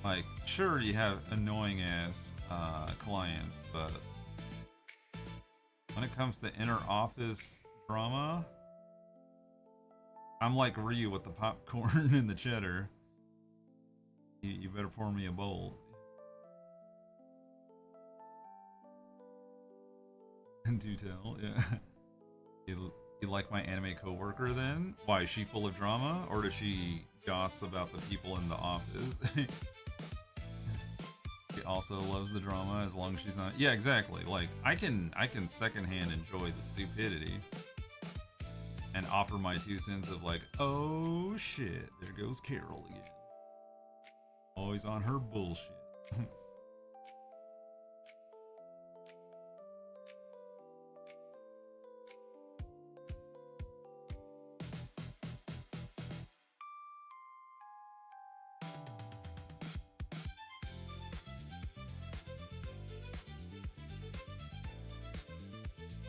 Like, sure, you have annoying ass clients, but when it comes to inner office drama, I'm like Ryu with the popcorn and the cheddar. You better pour me a bowl. Do tell, yeah. You like my anime coworker then? Why, is she full of drama, or does she goss about the people in the office? She also loves the drama as long as she's not... Yeah, exactly. Like, I can secondhand enjoy the stupidity and offer my 2 cents of like, oh shit, there goes Carol again. Always on her bullshit.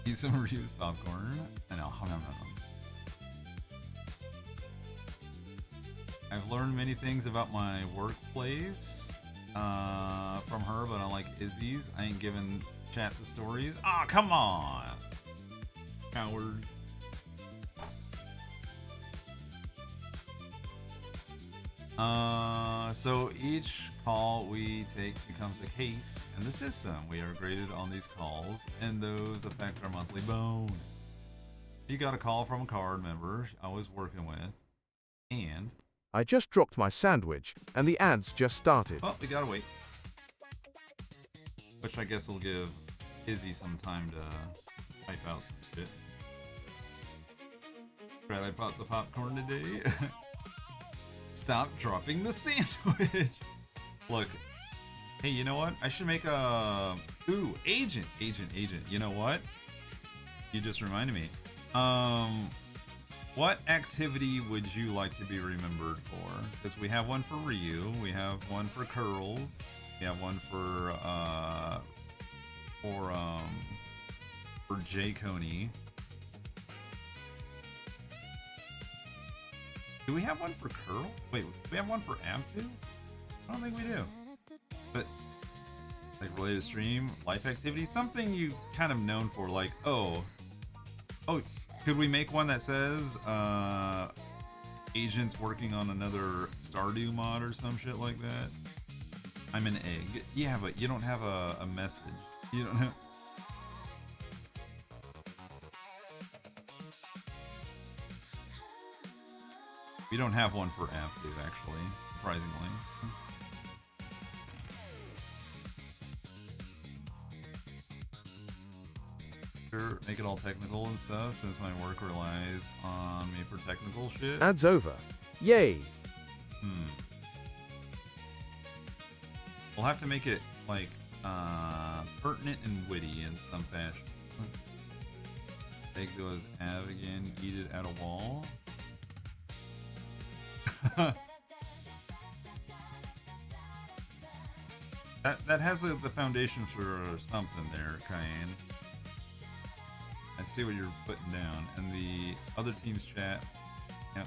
Eat some Ryu's popcorn. I know. I've learned many things about my workplace from her, but unlike Izzy's, I ain't giving chat the stories. Ah, come on! Coward. So each call we take becomes a case in the system. We are graded on these calls, and those affect our monthly bone. You got a call from a card member I was working with, and... I just dropped my sandwich, and the ads just started. Oh, we gotta wait. Which I guess will give Izzy some time to type out some shit. Right, I bought the popcorn today. Stop dropping the sandwich. Look, hey, you know what? I should make a... Ooh, agent. You know what? You just reminded me. What activity would you like to be remembered for? Because we have one for Ryu, we have one for Curls, we have one for J Coney. Do we have one for Curl? Wait, do we have one for Ab too? I don't think we do. But like related to stream, life activity, something you kind of known for, like oh, could we make one that says agents working on another Stardew mod or some shit like that? I'm an egg. Yeah, but you don't have a message. You don't have... We don't have one for Aptu, actually, surprisingly. Sure, make it all technical and stuff, since my work relies on me for technical shit. Ads over. Yay. We'll have to make it, like, Pertinent and witty in some fashion. Egg goes Av again, eat it at a wall. that has the foundation for something there, Cayenne. I see what you're putting down. And the other team's chat. Yep.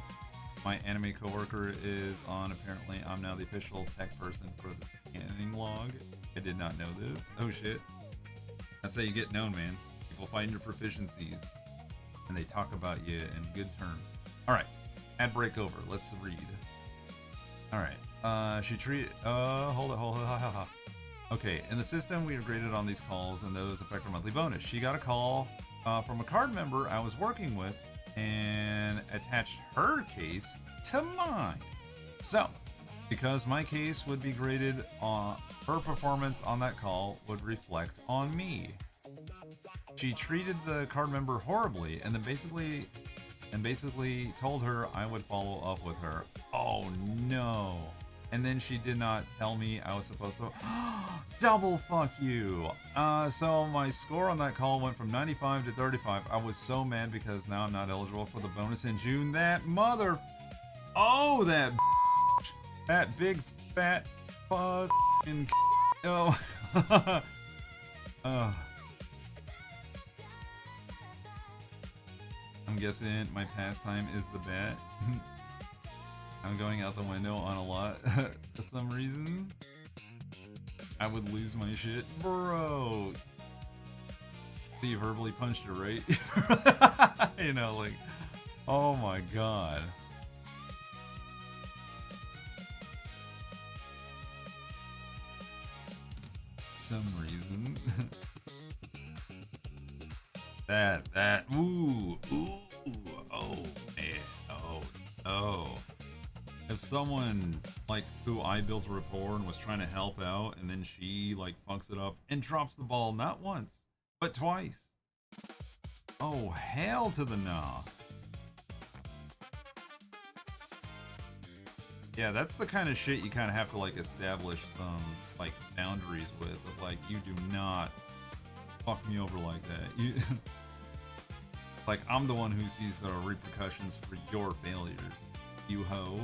My anime coworker is on. Apparently, I'm now the official tech person for the scanning log. I did not know this. Oh shit. That's how you get known, man. People find your proficiencies and they talk about you in good terms. Alright. Ad break over. Let's read. Alright. She treated. Hold it. Okay. In the system, we are graded on these calls and those affect our monthly bonus. She got a call from a card member I was working with and attached her case to mine. So, because my case would be graded on her performance on that call would reflect on me. She treated the card member horribly and then basically told her I would follow up with her. Oh no. And then she did not tell me I was supposed to. Double fuck you. So my score on that call went from 95 to 35. I was so mad because now I'm not eligible for the bonus in June. That mother. Oh, that. That big fat fucking. Oh. I'm guessing my pastime is the bat. I'm going out the window on a lot for some reason. I would lose my shit. Bro. So you verbally punched her, right? You know, like, oh my god. Some reason. Ooh, oh man, oh. If someone, like, who I built a rapport and was trying to help out, and then she, like, funks it up and drops the ball not once, but twice. Oh, hell to the nah. Yeah, that's the kind of shit you kind of have to, like, establish some, like, boundaries with. Of, like, you do not fuck me over like that. You, like, I'm the one who sees the repercussions for your failures. You hoe.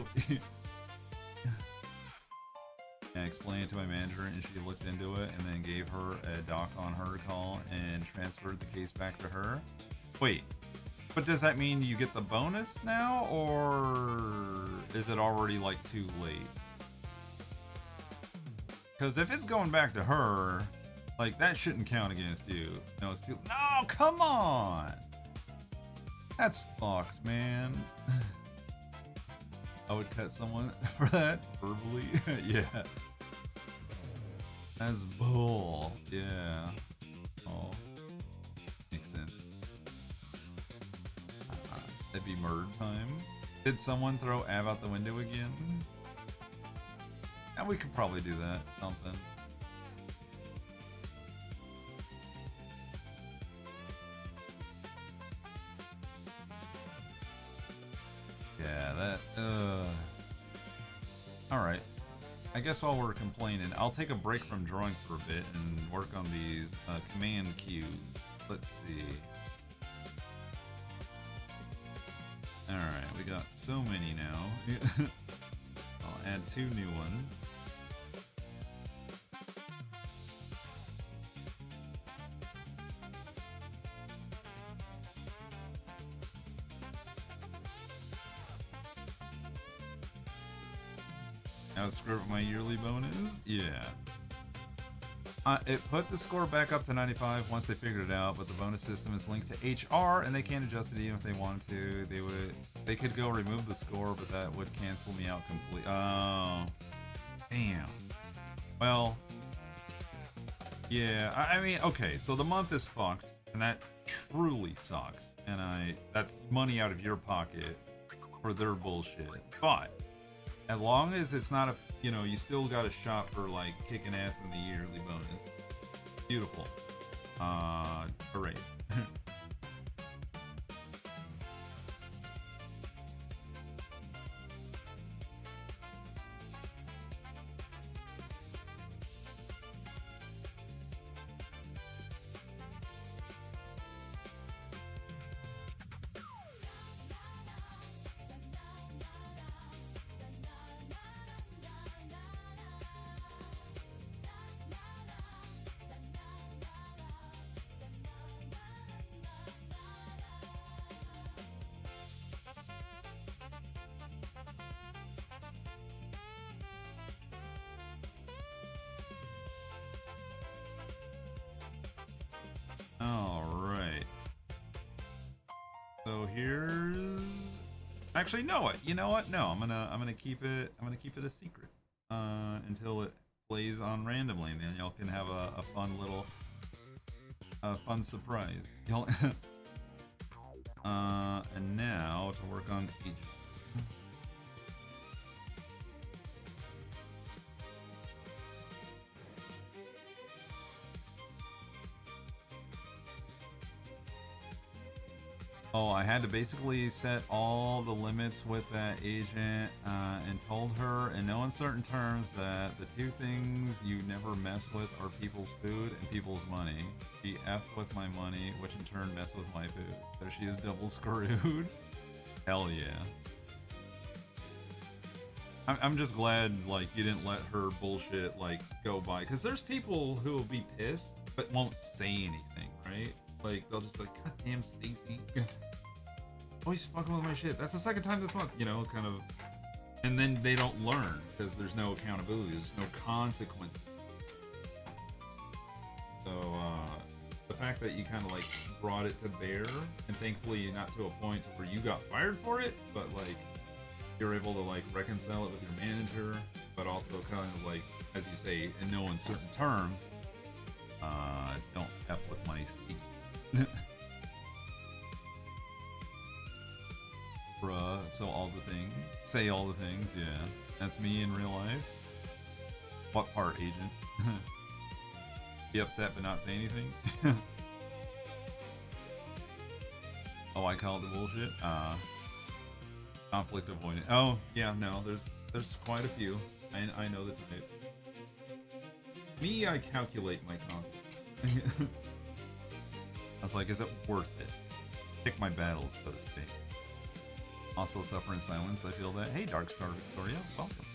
I explained it to my manager and she looked into it and then gave her a doc on her call and transferred the case back to her. Wait, but does that mean you get the bonus now or is it already like too late? Because if it's going back to her, like that shouldn't count against you. No, it's too. No, come on. That's fucked, man. I would cut someone for that verbally. Yeah. That's bull. Yeah. Oh. Makes sense. That'd be murder time. Did someone throw Av out the window again? Yeah, we could probably do that. Something. Yeah, that, Alright. I guess while we're complaining, I'll take a break from drawing for a bit and work on these command cues. Let's see. Alright, we got so many now. I'll add 2 new ones. Now screw up my yearly bonus? Yeah. It put the score back up to 95 once they figured it out, but the bonus system is linked to HR and they can't adjust it even if they wanted to. They could go remove the score, but that would cancel me out completely. Oh. Damn. Well. Yeah, I mean, okay, so the month is fucked, and that truly sucks. And that's money out of your pocket for their bullshit. But as long as it's not you still got a shot for like kicking ass in the yearly bonus. Beautiful. Hooray. All right. So here's. Actually, no. What? You know what? No, I'm gonna keep it. I'm gonna keep it a secret until it plays on randomly, and then y'all can have a fun little, fun surprise. Y'all. And now to work on agents. Oh, I had to basically set all the limits with that agent and told her in no uncertain terms that the two things you never mess with are people's food and people's money. She effed with my money, which in turn messed with my food. So she is double screwed. Hell yeah. I'm just glad, like, you didn't let her bullshit, like, go by. Because there's people who will be pissed, but won't say anything, right? Like, they'll just be like, God damn, Stacy. Always fucking with my shit. That's the second time this month, you know, kind of. And then they don't learn because there's no accountability, there's no consequences. So, the fact that you kind of, like, brought it to bear, and thankfully not to a point where you got fired for it, but, like, you're able to, like, reconcile it with your manager, but also kind of, like, as you say, in no uncertain terms, don't F with my seat. Bruh, so all the things. Say all the things, yeah. That's me in real life. What part, agent? Be upset but not say anything? Oh, I called the bullshit? Conflict avoidant. Oh, yeah, no, there's quite a few. I know the type. Me, I calculate my conflicts. I was like, is it worth it? Pick my battles, so to speak. Also suffer in silence, I feel that. Hey, Darkstar Victoria, welcome.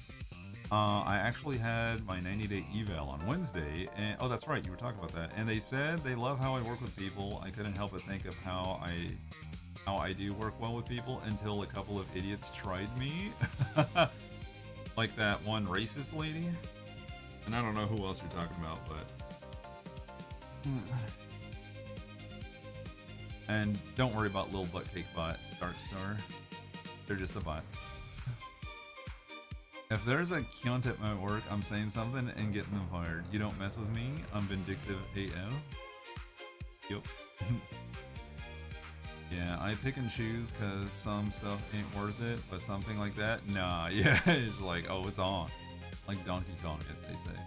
I actually had my 90-day eval on Wednesday, and oh, that's right, you were talking about that. And they said they love how I work with people. I couldn't help but think of how I do work well with people until a couple of idiots tried me. Like that one racist lady. And I don't know who else you're talking about, but... And don't worry about Lil Buttcake Bot, Darkstar. They're just a bot. If there's a cunt at my work, I'm saying something and getting them fired. You don't mess with me, I'm vindictive AF. Yup. Yeah, I pick and choose because some stuff ain't worth it, but something like that, nah, yeah, it's like, oh, it's on. Like Donkey Kong, as they say.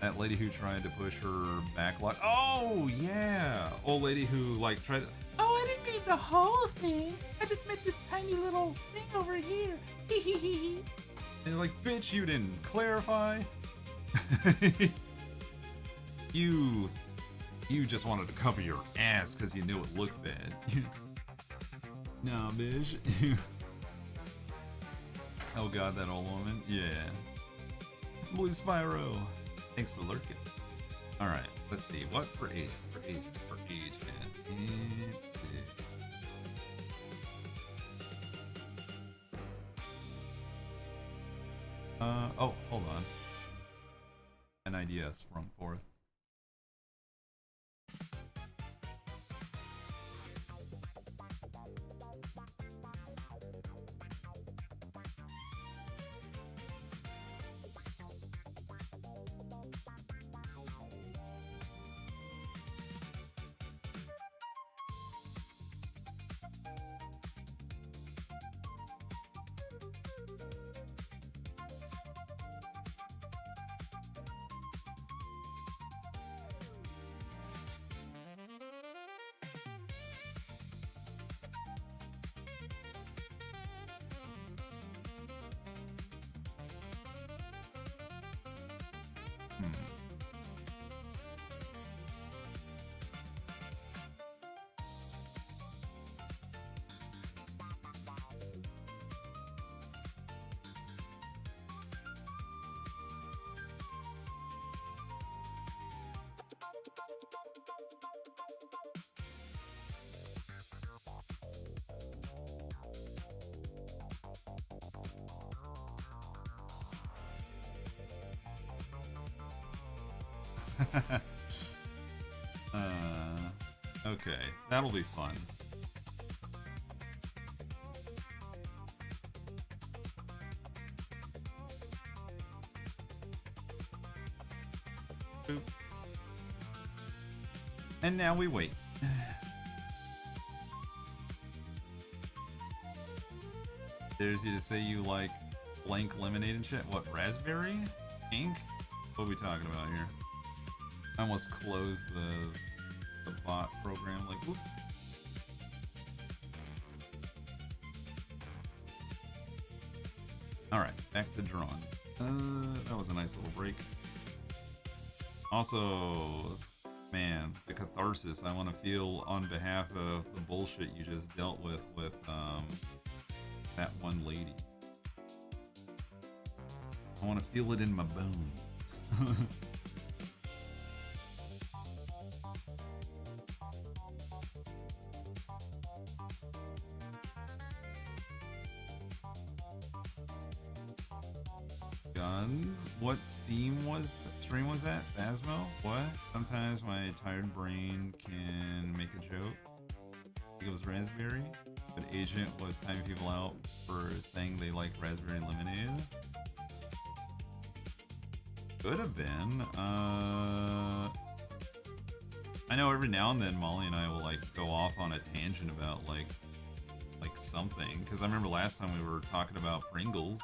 That lady who tried to push her backlog. Oh, yeah! Old lady who, like, tried to... Oh, I didn't mean the whole thing. I just meant this tiny little thing over here. And you're like, bitch, you didn't clarify. You just wanted to cover your ass because you knew it looked bad. Nah, bitch. Oh god, that old woman. Yeah. Blue Spyro. Thanks for lurking. Alright, let's see. What for age? For age. For age, man. Oh, hold on. An idea sprung forth. Okay, that'll be fun. Boop. And now we wait. There's you to say you like blank lemonade and shit. What, raspberry? Ink? What are we talking about here? I almost closed the bot program, like, whoop. Alright, back to drawn. That was a nice little break. Also, man, the catharsis I want to feel on behalf of the bullshit you just dealt with that one lady. I want to feel it in my bones. Guns? What stream was that? Phasmo? What? Sometimes my tired brain can make a joke. I think it was raspberry, but Agent was timing people out for saying they like raspberry lemonade. Could have been. I know every now and then Molly and I will like go off on a tangent about like something, because I remember last time we were talking about Pringles,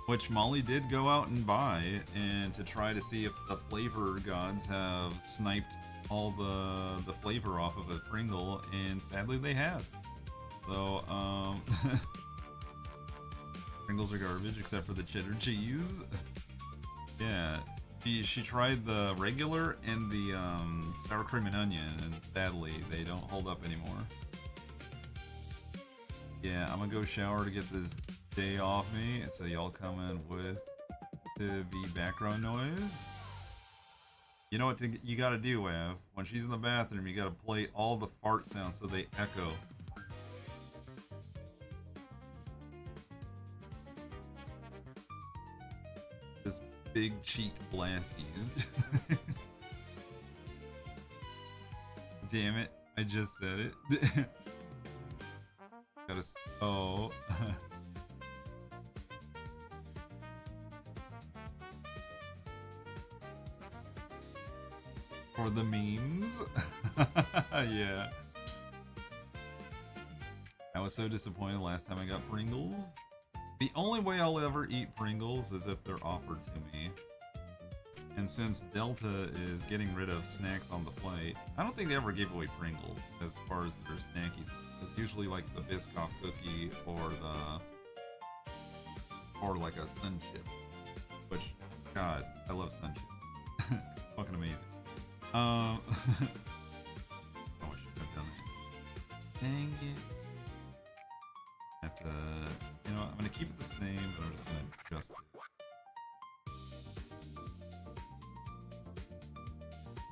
which Molly did go out and buy, and to try to see if the flavor gods have sniped all the flavor off of a Pringle, and sadly they have. So Pringles are garbage except for the cheddar cheese. Yeah, she tried the regular and the sour cream and onion, and sadly they don't hold up anymore. Yeah, I'm gonna go shower to get this day off me, so y'all come in with the background noise. You know what you gotta do, Av? When she's in the bathroom, you gotta play all the fart sounds so they echo. Just big cheek blasties. Damn it, I just said it. Gotta. Oh. For the memes. Yeah. I was so disappointed last time I got Pringles. The only way I'll ever eat Pringles is if they're offered to me. And since Delta is getting rid of snacks on the plate, I don't think they ever gave away Pringles as far as their snackies. It's usually like the Biscoff cookie or like a Sun Chip. Which, God, I love Sun Chip. Fucking amazing. Oh, I shouldn't have done that. Dang it. I have to, you know, I'm gonna keep it the same, but I'm just gonna adjust it.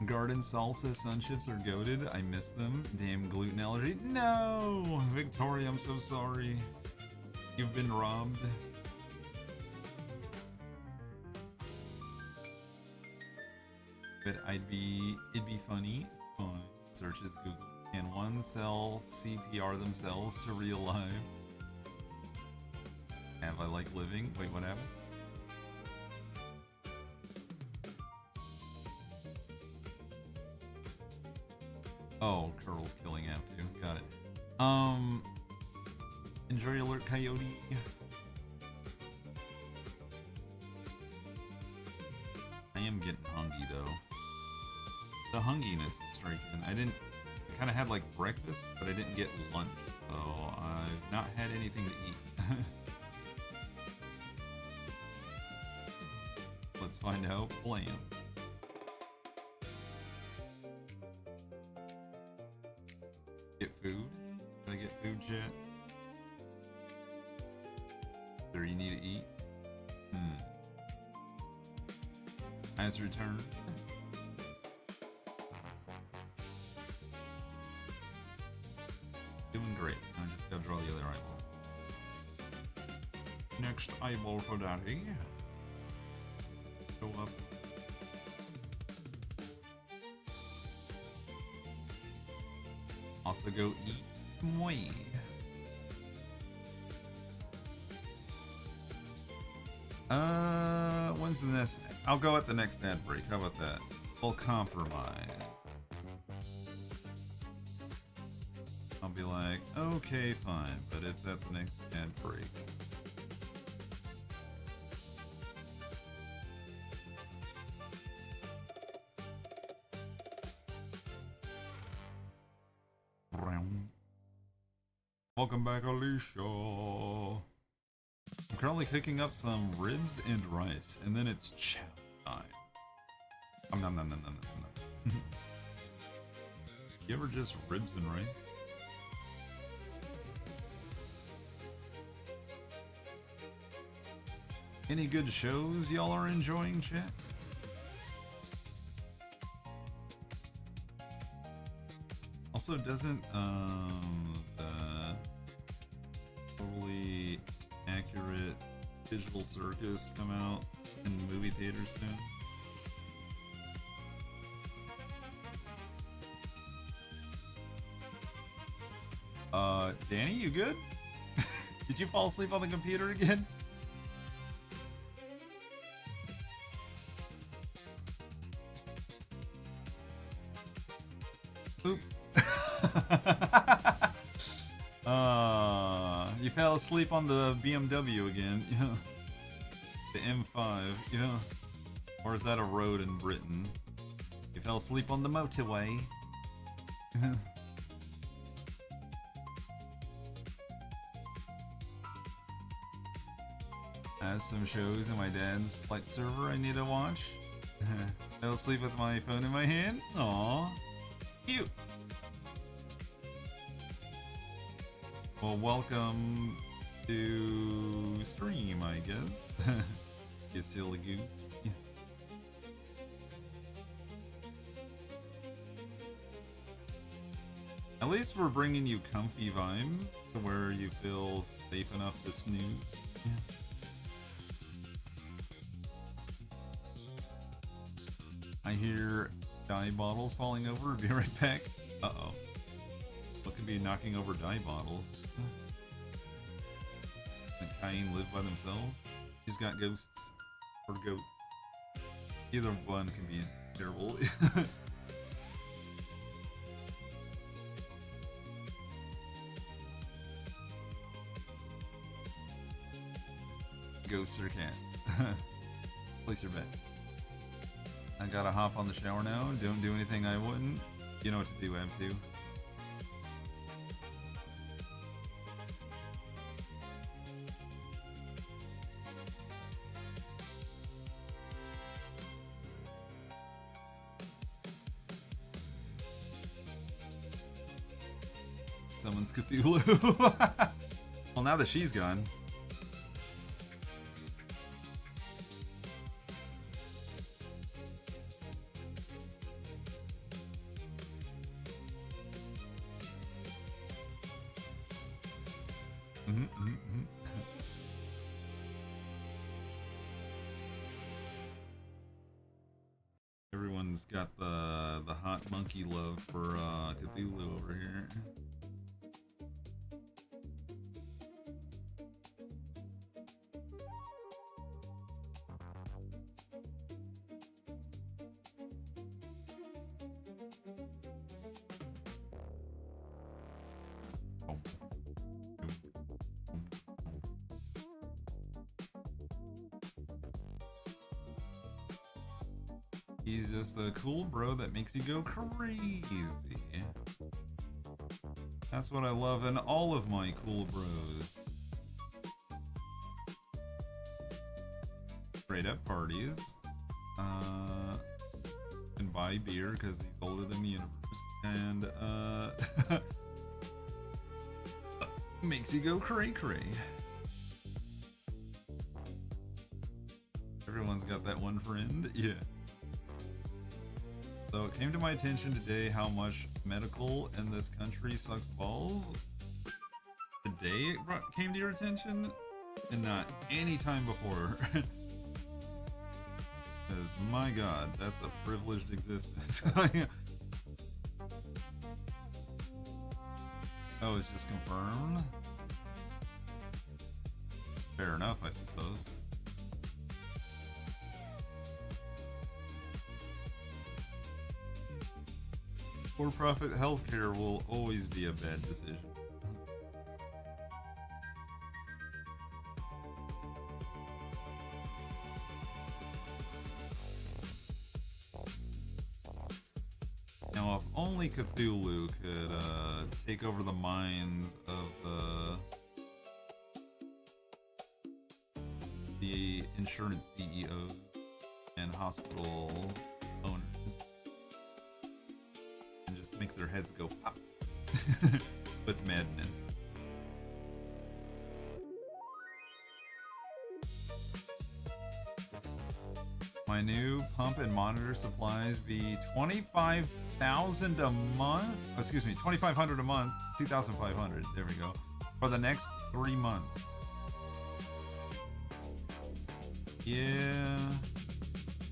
Garden salsa sun chips are goated. I miss them. Damn gluten allergy. No! Victoria, I'm so sorry. You've been robbed. But it'd be funny. Fun. Searches Google. Can one sell CPR themselves to real life? Have I like living? Wait, what happened? Oh, Curl's killing app too. Got it. Enjoy alert, Coyote. I am getting hungry though. The hunginess is striking. I kind of had like breakfast, but I didn't get lunch, so I've not had anything to eat. Let's find out. Blam. Get food? Did I get food yet? Sir, you need to eat? Has returned. Doing great. I just gotta draw the other eyeball. Next eyeball for daddy. Go up. Also go eat Emote. When's the next? I'll go at the next ad break. How about that? We'll compromise. I'll be like, okay, fine, but it's at the next ad break. Welcome back, Alicia. I'm currently cooking up some ribs and rice, and then it's chow time. Nom, nom, nom, nom, nom, nom. You ever just ribs and rice? Any good shows y'all are enjoying, chat? Also, doesn't the totally accurate Digital Circus come out in movie theaters soon? Danny, you good? Did you fall asleep on the computer again? Oops. You fell asleep on the BMW again. Yeah. The M5, yeah. Or is that a road in Britain? You fell asleep on the motorway. I have some shows in my dad's flight server I need to watch. Fell asleep with my phone in my hand. Aww. Cute. Well, welcome to stream, I guess. You silly goose. At least we're bringing you comfy vibes to where you feel safe enough to snooze. I hear dye bottles falling over. Be right back. Uh-oh. What could be knocking over dye bottles? Can Cayenne live by themselves? She's got ghosts. Or goats. Either one can be terrible. Ghosts or cats? Place your bets. I gotta hop on the shower now. Don't do anything I wouldn't. You know what to do, M2. Someone's Cthulhu. Well, now that she's gone. Everyone's got the hot monkey love for Cthulhu over here. He's just a cool bro that makes you go crazy. That's what I love in all of my cool bros. Straight up parties. And buy beer because he's older than the universe. And makes you go cray cray. Everyone's got that one friend. Yeah. So it came to my attention today how much medical in this country sucks balls. Today it came to your attention, and not any time before. Because my god, that's a privileged existence. Oh, it's just confirmed? Fair enough, I suppose. For-profit healthcare will always be a bad decision. Now, if only Cthulhu could take over the minds of the insurance CEOs and hospital owners, and just make their heads go pop with madness. My new pump and monitor supplies be 25,000 a month. Oh, excuse me, 2,500 a month. 2,500. There we go. For the next 3 months. Yeah.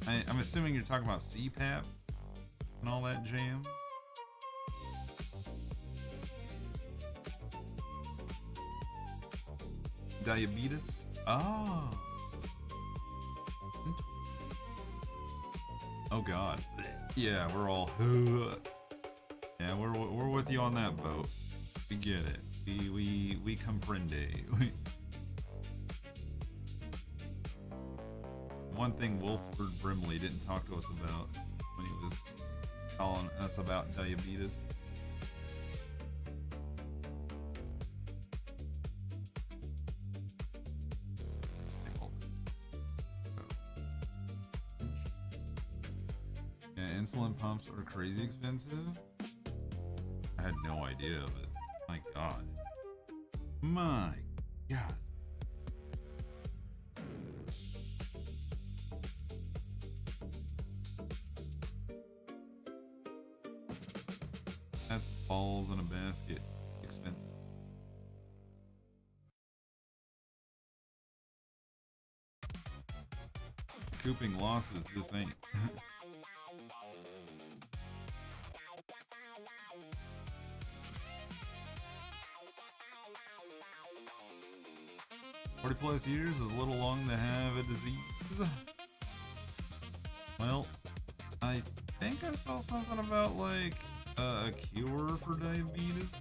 I'm assuming you're talking about CPAP and all that jam. Diabetes. Oh. Oh God. Yeah, we're all. Yeah, we're with you on that boat. We get it. We comprende. One thing Wolford Brimley didn't talk to us about when he was telling us about diabetes. Yeah, insulin pumps are crazy expensive. I had no idea, but my God. My God. That's balls in a basket. Expensive. Cooping losses, this ain't. +40 years is a little long to have a disease. Well, I think I saw something about like a cure for diabetes.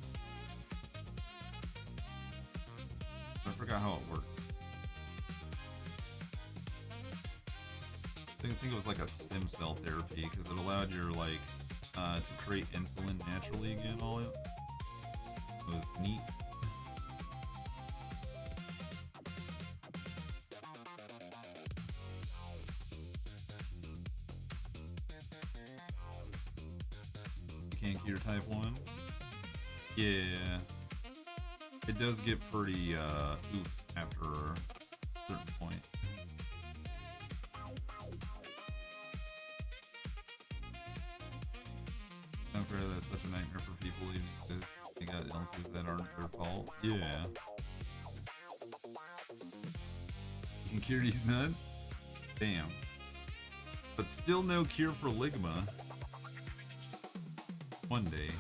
I forgot how it worked. I think it was like a stem cell therapy because it allowed your like to create insulin naturally again. All it was neat. Can't cure type 1. Yeah. It does get pretty oof after a certain point. After that's such a nightmare for people even because they got illnesses that aren't their fault. Yeah. You can cure these nuts? Damn. But still no cure for ligma. One day.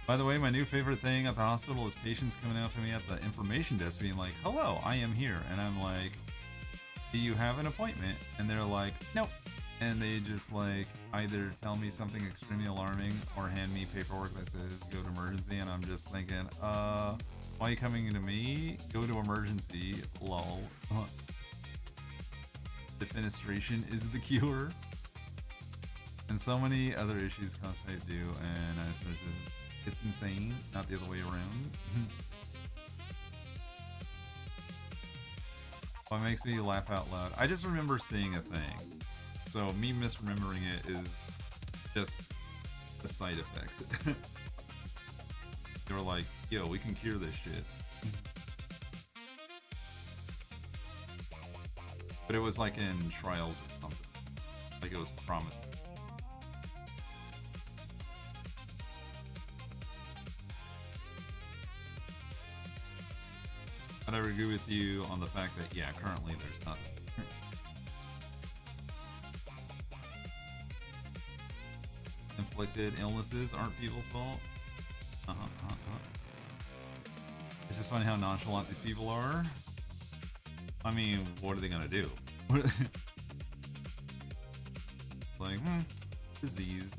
By the way, my new favorite thing at the hospital is patients coming out to me at the information desk being like, "Hello, I am here." And I'm like, "Do you have an appointment?" And they're like, "Nope." And they just like either tell me something extremely alarming or hand me paperwork that says go to emergency, and I'm just thinking, why are you coming to me? Go to emergency, lol. Defenestration is the cure. And so many other issues constantly do, and it's insane, not the other way around. What makes me laugh out loud? I just remember seeing a thing. So me misremembering it is just a side effect. They were like, yo, we can cure this shit. But it was like in trials or something. Like it was promised. But I would agree with you on the fact that, yeah, currently there's nothing. Inflicted illnesses aren't people's fault. It's just funny how nonchalant these people are. I mean, what are they gonna do? Like, disease.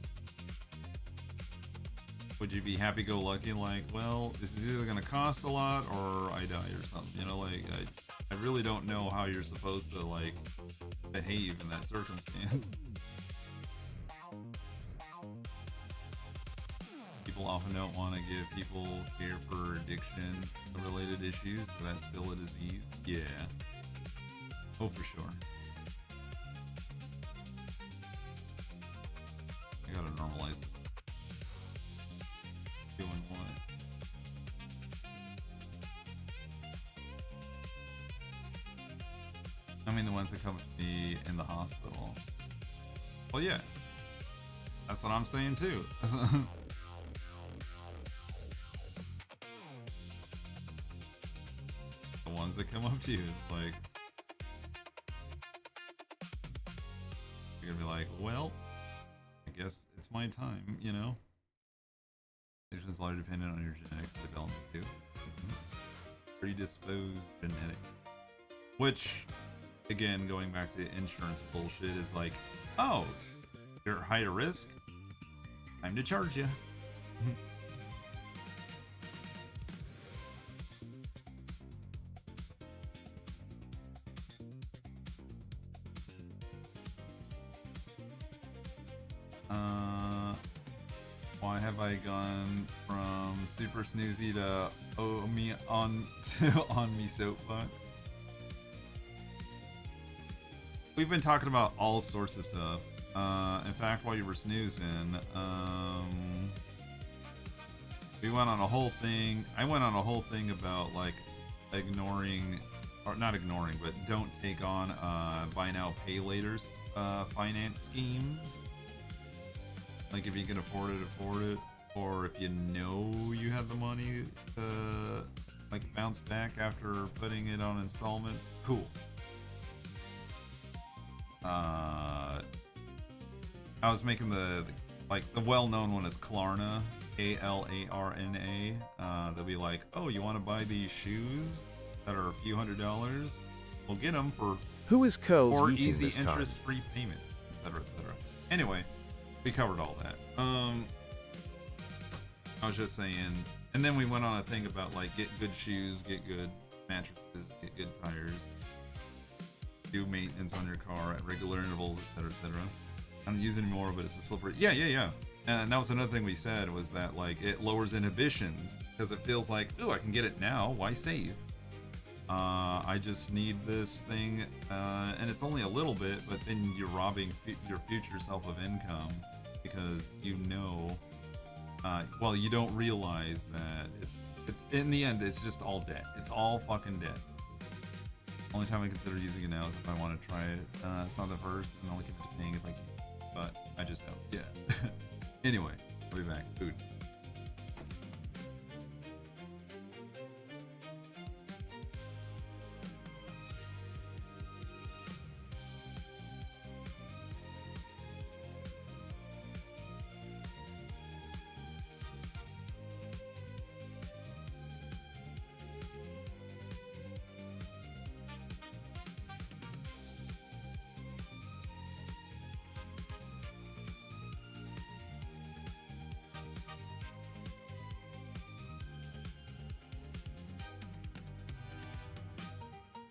Would you be happy-go-lucky, like, well, this is either gonna cost a lot or I die or something, you know, like, I really don't know how you're supposed to, like, behave in that circumstance. People often don't want to give people care for addiction-related issues, but that's still a disease. Yeah. Oh, for sure. I gotta normalize this. Doing what? I mean, the ones that come to me in the hospital. Well, yeah. That's what I'm saying, too. The ones that come up to you, like... You're gonna be like, well, I guess it's my time, you know? Conditions largely dependent on your genetics and development, too. Predisposed genetics. Which, again, going back to insurance bullshit, is like, oh, you're higher risk? Time to charge you. Why have I gone from super snoozy to me on me soapbox? We've been talking about all sorts of stuff. In fact, while you were snoozing, we went on a whole thing. I went on a whole thing about like ignoring, or not ignoring, but don't take on buy now pay later finance schemes. Like if you can afford it, or if you know you have the money to like bounce back after putting it on installments, cool. I was making the well-known one is Klarna, Klarna. They'll be like, oh, you want to buy these shoes that are a few $100s? We'll get them for Who is Curls or eating easy this time? interest-free payments, etc., etc. Anyway, we covered all that. I was just saying, and then we went on a thing about like get good shoes, get good mattresses, get good tires, do maintenance on your car at regular intervals, etc., etc. I don't use it anymore, but it's a slippery. Yeah. And that was another thing we said was that like it lowers inhibitions because it feels like, ooh, I can get it now. Why save? I just need this thing, and it's only a little bit, but then you're robbing your future self of income because you know, well, you don't realize that it's in the end, it's just all debt. It's all fucking debt. Only time I consider using it now is if I want to try it. It's not the first, and I'll look at the thing if I can. But I just don't. Yeah. Anyway, I'll be back. Food.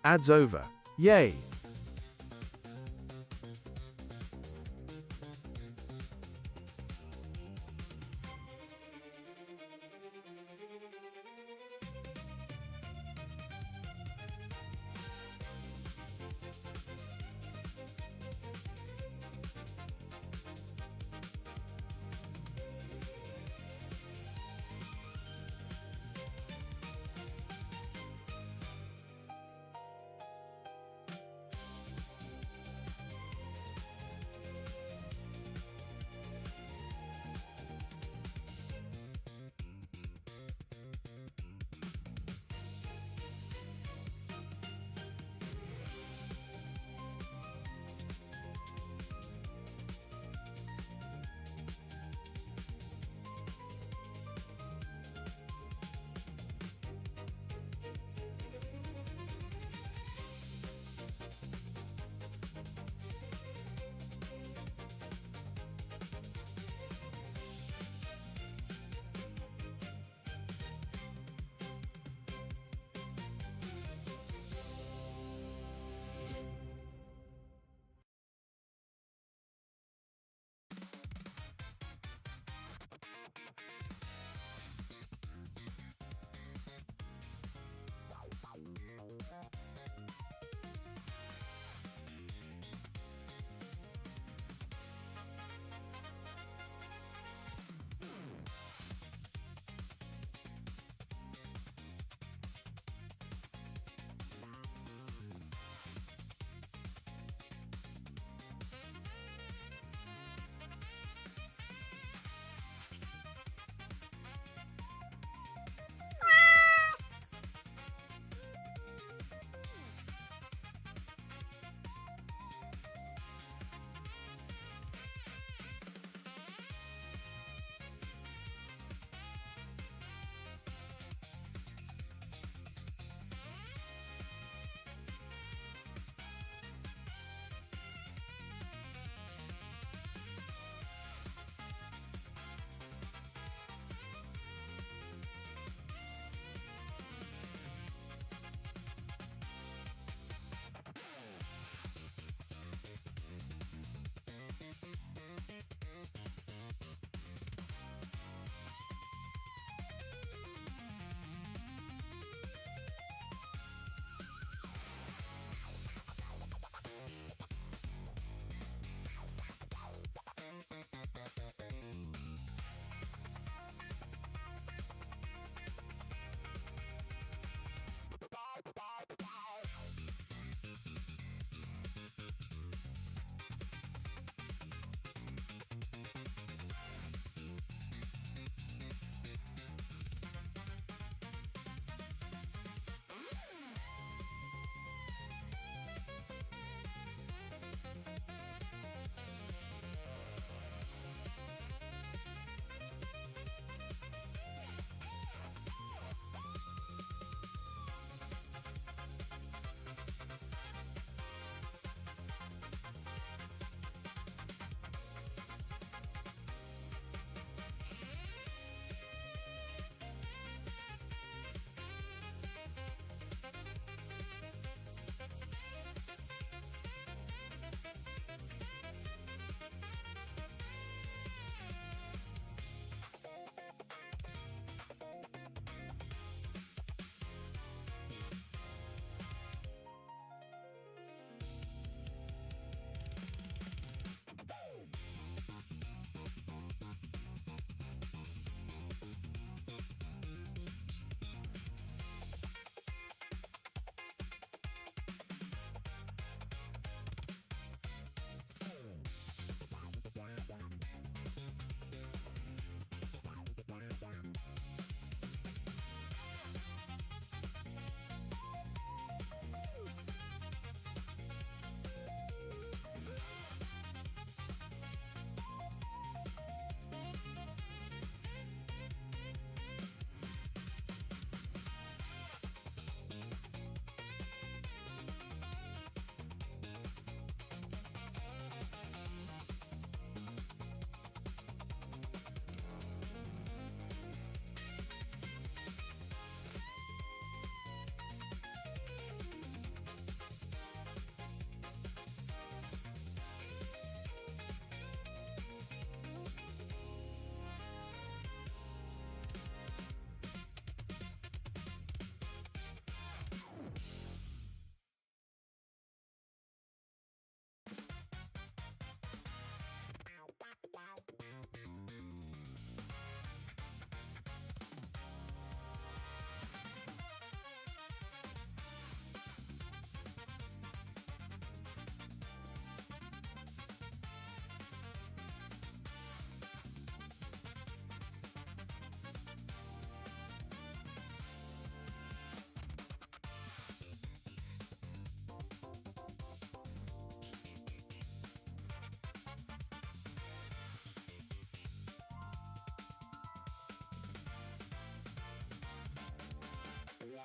Ads over. Yay!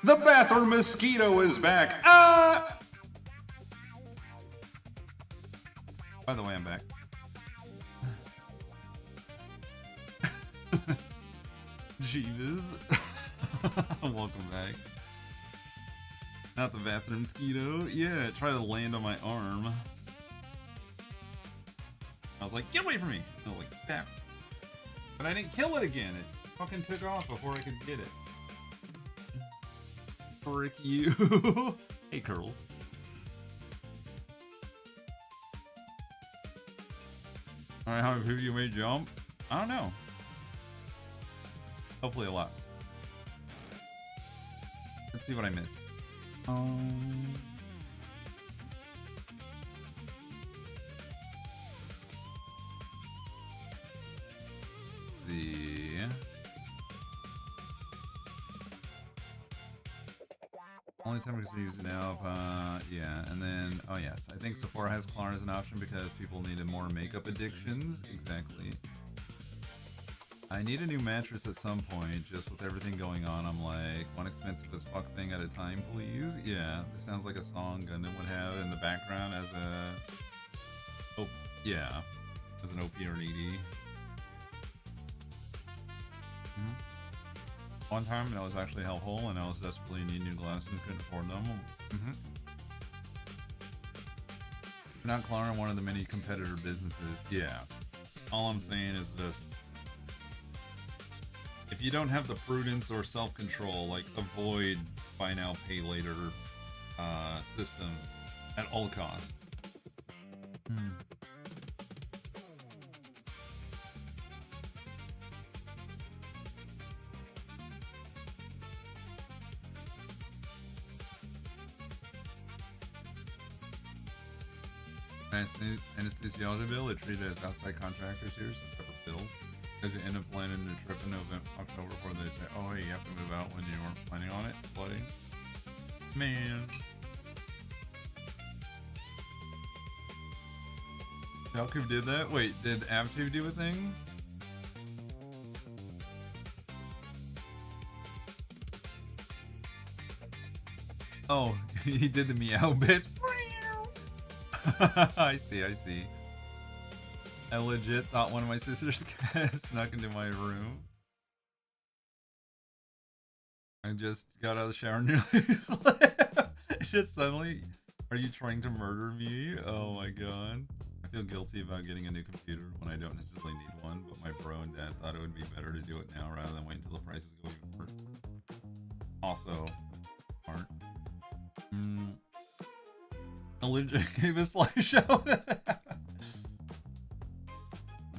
The bathroom mosquito is back. Ah! By the way, I'm back. Jeeves. Welcome back. Not the bathroom mosquito. Yeah, it tried to land on my arm. I was like, get away from me! I was like, that. But I didn't kill it again. It fucking took off before I could get it. Frick you. Hey, Curls. Alright, how many people you made jump? I don't know. Hopefully a lot. Let's see what I missed. Let's see. Only time we can use it now. Yeah, and then oh yes, I think Sephora has Klarna as an option because people needed more makeup addictions. Exactly. I need a new mattress at some point, just with everything going on. I'm like, one expensive as fuck thing at a time, please. Yeah, this sounds like a song Gundam would have in the background as a... Oh, yeah, as an OP or an ED. One time, that was actually helpful, and I was desperately needing new glasses and couldn't afford them. Not Klarna, one of the many competitor businesses. Yeah, all I'm saying is just... If you don't have the prudence or self-control, like avoid buy now, pay later system at all costs. Anesthesiology bill, they treat it as outside contractors here, so separate bills. Because you end up planning a trip in October before they say, oh, hey, you have to move out when you weren't planning on it. Flooding. Man. Valkyrie did that? Wait, did Avtube do a thing? Oh, he did the meow bits. I see, I see. I legit thought one of my sisters snuck into my room. I just got out of the shower and nearly just suddenly, are you trying to murder me? Oh my god. I feel guilty about getting a new computer when I don't necessarily need one, but my bro and dad thought it would be better to do it now rather than wait until the prices go even worse. Also, smart. I legit gave a slideshow.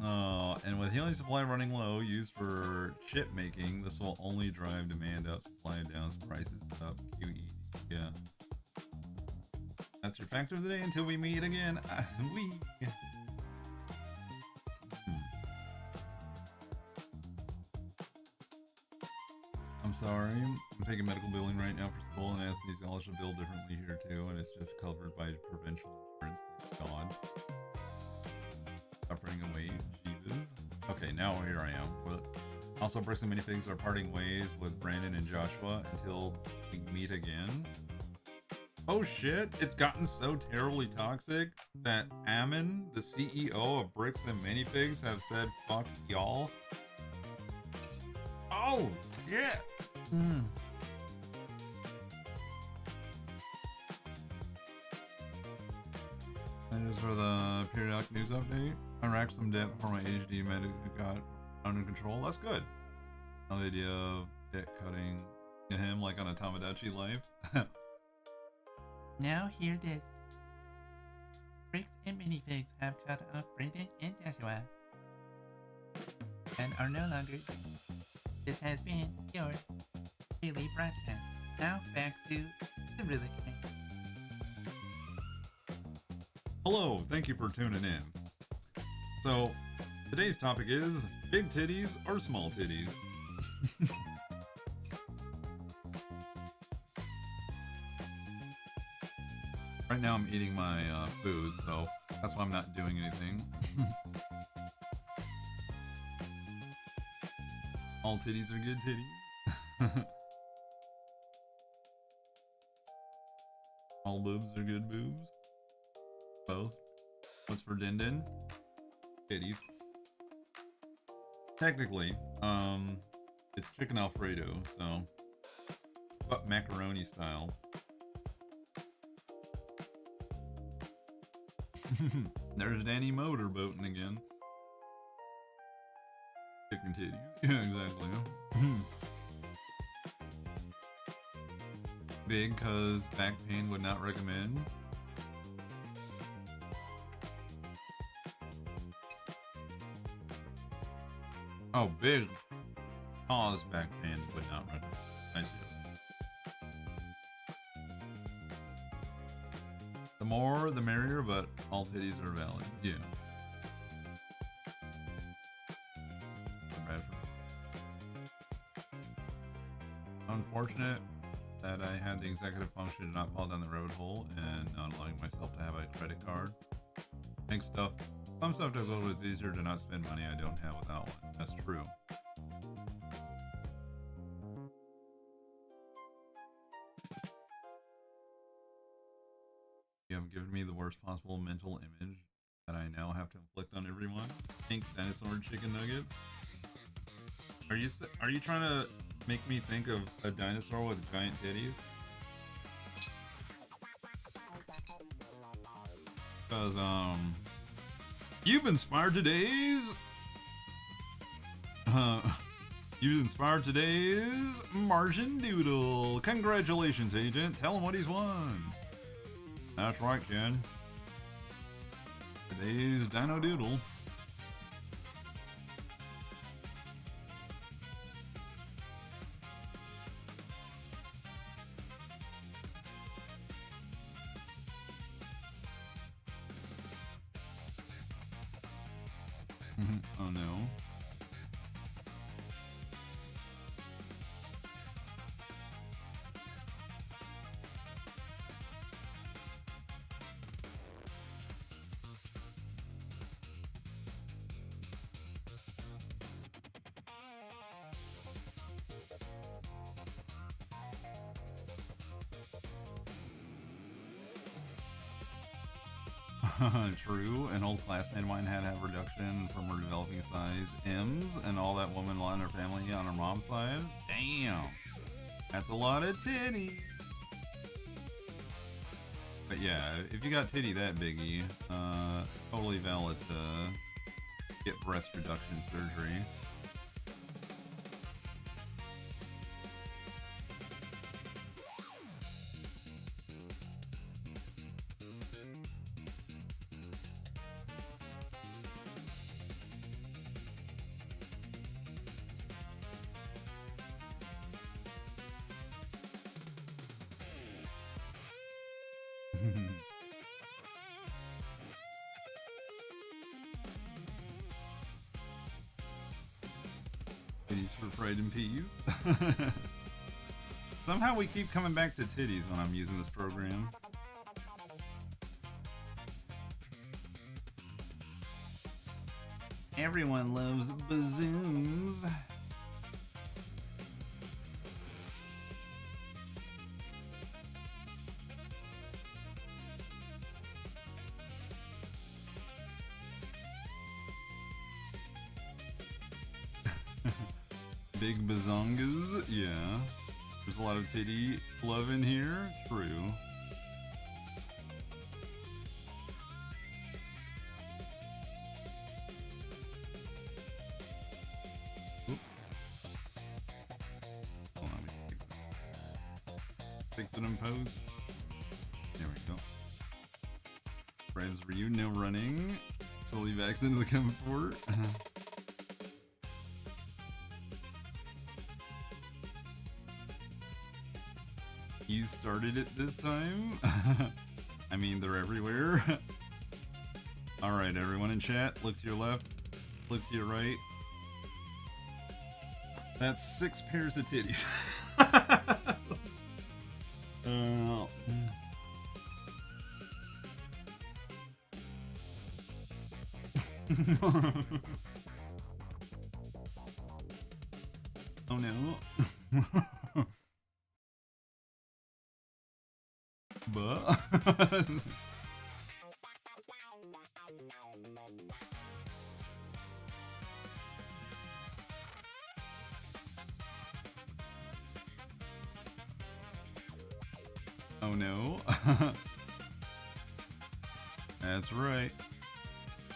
Oh, and with healing supply running low, used for chip making, this will only drive demand up, supply down, prices up, QE. Yeah. That's your factor of the day until we meet again. I'm sorry. I'm taking medical billing right now for school, and anesthesiologists will bill differently here too, and it's just covered by provincial insurance. Thank God. Suffering away, Jesus. Okay, now here I am. But also, Bricks and Minifigs are parting ways with Brandon and Joshua until we meet again. Oh shit! It's gotten so terribly toxic that Ammon, the CEO of Bricks and Minifigs, have said "fuck y'all." Oh shit! That is for the periodic news update. I racked some debt before my HD medic got under control. That's good. Now the idea of it cutting him like on a Tamagotchi life. Now hear this. Bricks and Minifigs have cut off Brendan and Joshua and are no longer. This has been your daily broadcast. Now back to Cerulikat. Hello, thank you for tuning in. So, today's topic is big titties or small titties. Right now I'm eating my food, so that's why I'm not doing anything. All titties are good titties. All boobs are good boobs. Both. What's for Din Din? Titties. Technically, it's chicken Alfredo, so but macaroni style. There's Danny Motorboating again. Chicken titties. Yeah, exactly. Big cause back pain would not recommend. Oh, big cause back pain would not recommend. I see. The more, the merrier, but all titties are valid. Yeah. Unfortunate that I had the executive function to not fall down the road hole and not allowing myself to have a credit card. Think stuff. Some stuff to go was easier to not spend money I don't have without one. That's true. You have given me the worst possible mental image that I now have to inflict on everyone. Pink dinosaur chicken nuggets. Are you trying to make me think of a dinosaur with giant titties? Because you've inspired today's Martian Doodle. Congratulations, Agent. Tell him what he's won. That's right, Ken. Today's Dino Doodle. Oh no. True, an old classmate of mine had to have reduction from her developing size M's, and all that woman in her family on her mom's side. Damn, that's a lot of titty. But yeah, if you got titty that biggie, totally valid to get breast reduction surgery. Titties for pride and peas. Somehow we keep coming back to titties when I'm using this program. Everyone loves bazooms. Big bazongas, yeah. There's a lot of titty love in here. True. Oop. Hold on, let me fix it. Fix it in post. There we go. Braves Ryu, no running. Slowly backs into the comfort. You started it this time? I mean, they're everywhere. Alright, everyone in chat, look to your left, look to your right. That's 6 pairs of titties. Oh no. but oh no. That's right.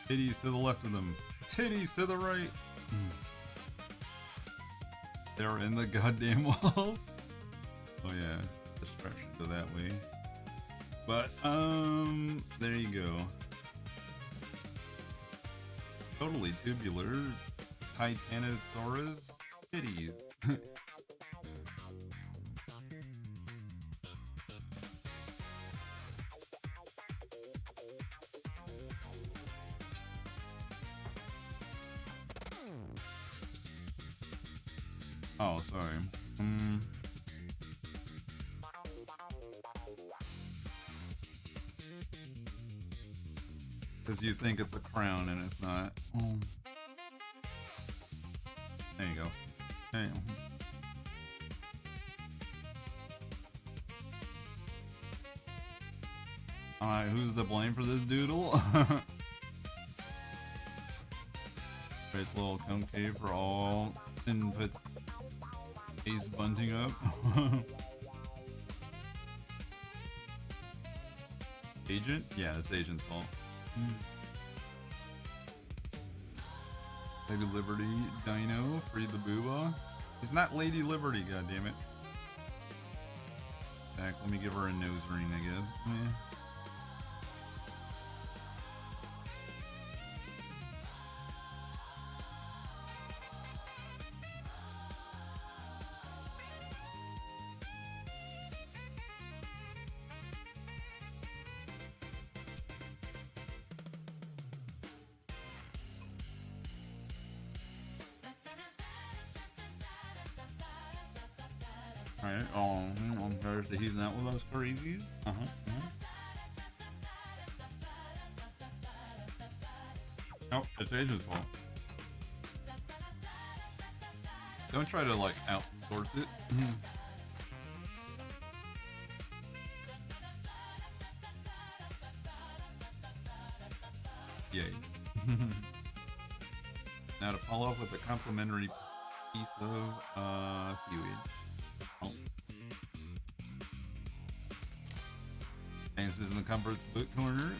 Titties to the left of them. Titties to the right. They're in the goddamn walls. Oh yeah, distraction to that way. But there you go. Totally tubular Titanosaurus titties. Oh, sorry. Because you think it's a crown and it's not. There you go. There you go. Alright, who's to blame for this doodle? Nice little concave for all inputs. Ace bunting up. Agent? Yeah, it's Agent's fault. Lady Liberty, Dino, free the booba. He's not Lady Liberty, goddammit. Back, let me give her a nose ring, I guess. Yeah. Alright, on Thursday he's not with us crazies. Oh, it's Agent's fault. Don't try to like outsource it. Yay. Now to follow up with a complimentary piece of seaweed. Oh. Dances in the comforts boot corner.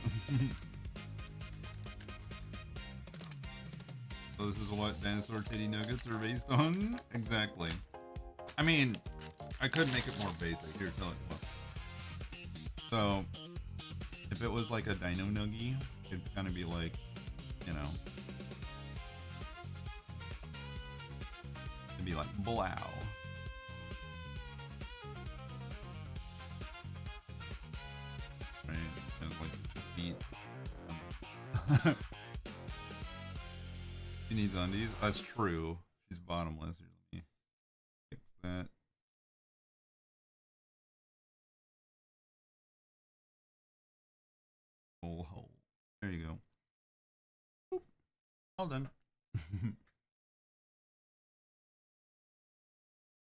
So this is what dinosaur titty nuggets are based on? Exactly. I mean, I could make it more basic. Here, tell it what. So, if it was like a dino nuggie, it'd kind of be like, you know, it'd be like blow. Right? And like just eat. She needs undies. That's true. She's bottomless. Here, let me fix that. Hole. There you go. Boop. All done.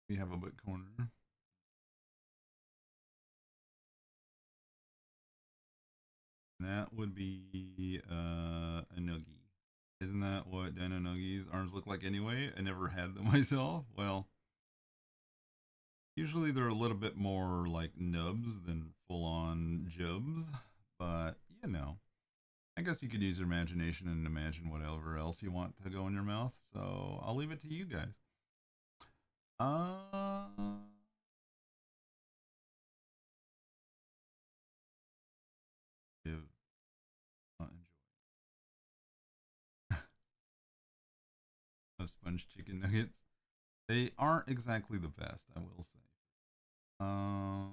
We have a book corner. That would be a nuggie. Isn't that what Dino Nuggies arms look like anyway? I never had them myself. Well, usually they're a little bit more like nubs than full-on jubs, but you know, I guess you could use your imagination and imagine whatever else you want to go in your mouth. So I'll leave it to you guys. If not enjoy. Those sponge chicken nuggets. They aren't exactly the best, I will say. Oh.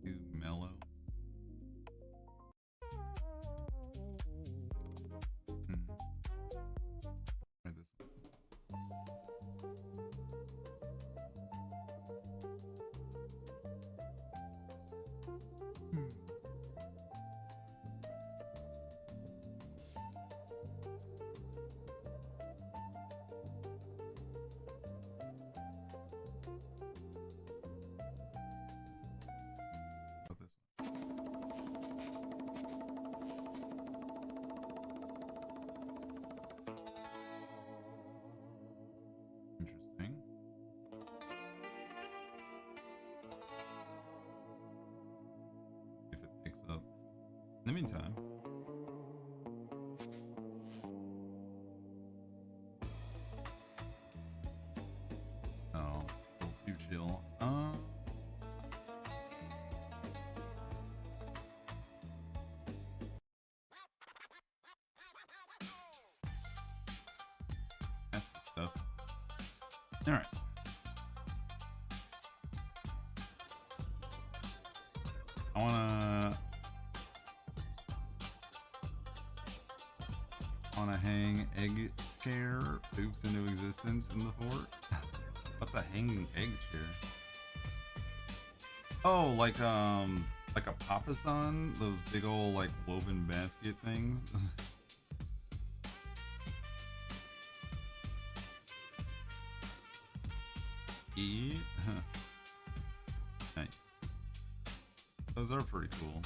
Too mellow. Try this one. Interesting. If it picks up. In the meantime. Oh, a little too chill. That's the stuff. All right. I wanna hang egg chair oops into existence in the fort. What's a hanging egg chair? Oh, like a papasan, those big old like woven basket things. E. Nice. Those are pretty cool.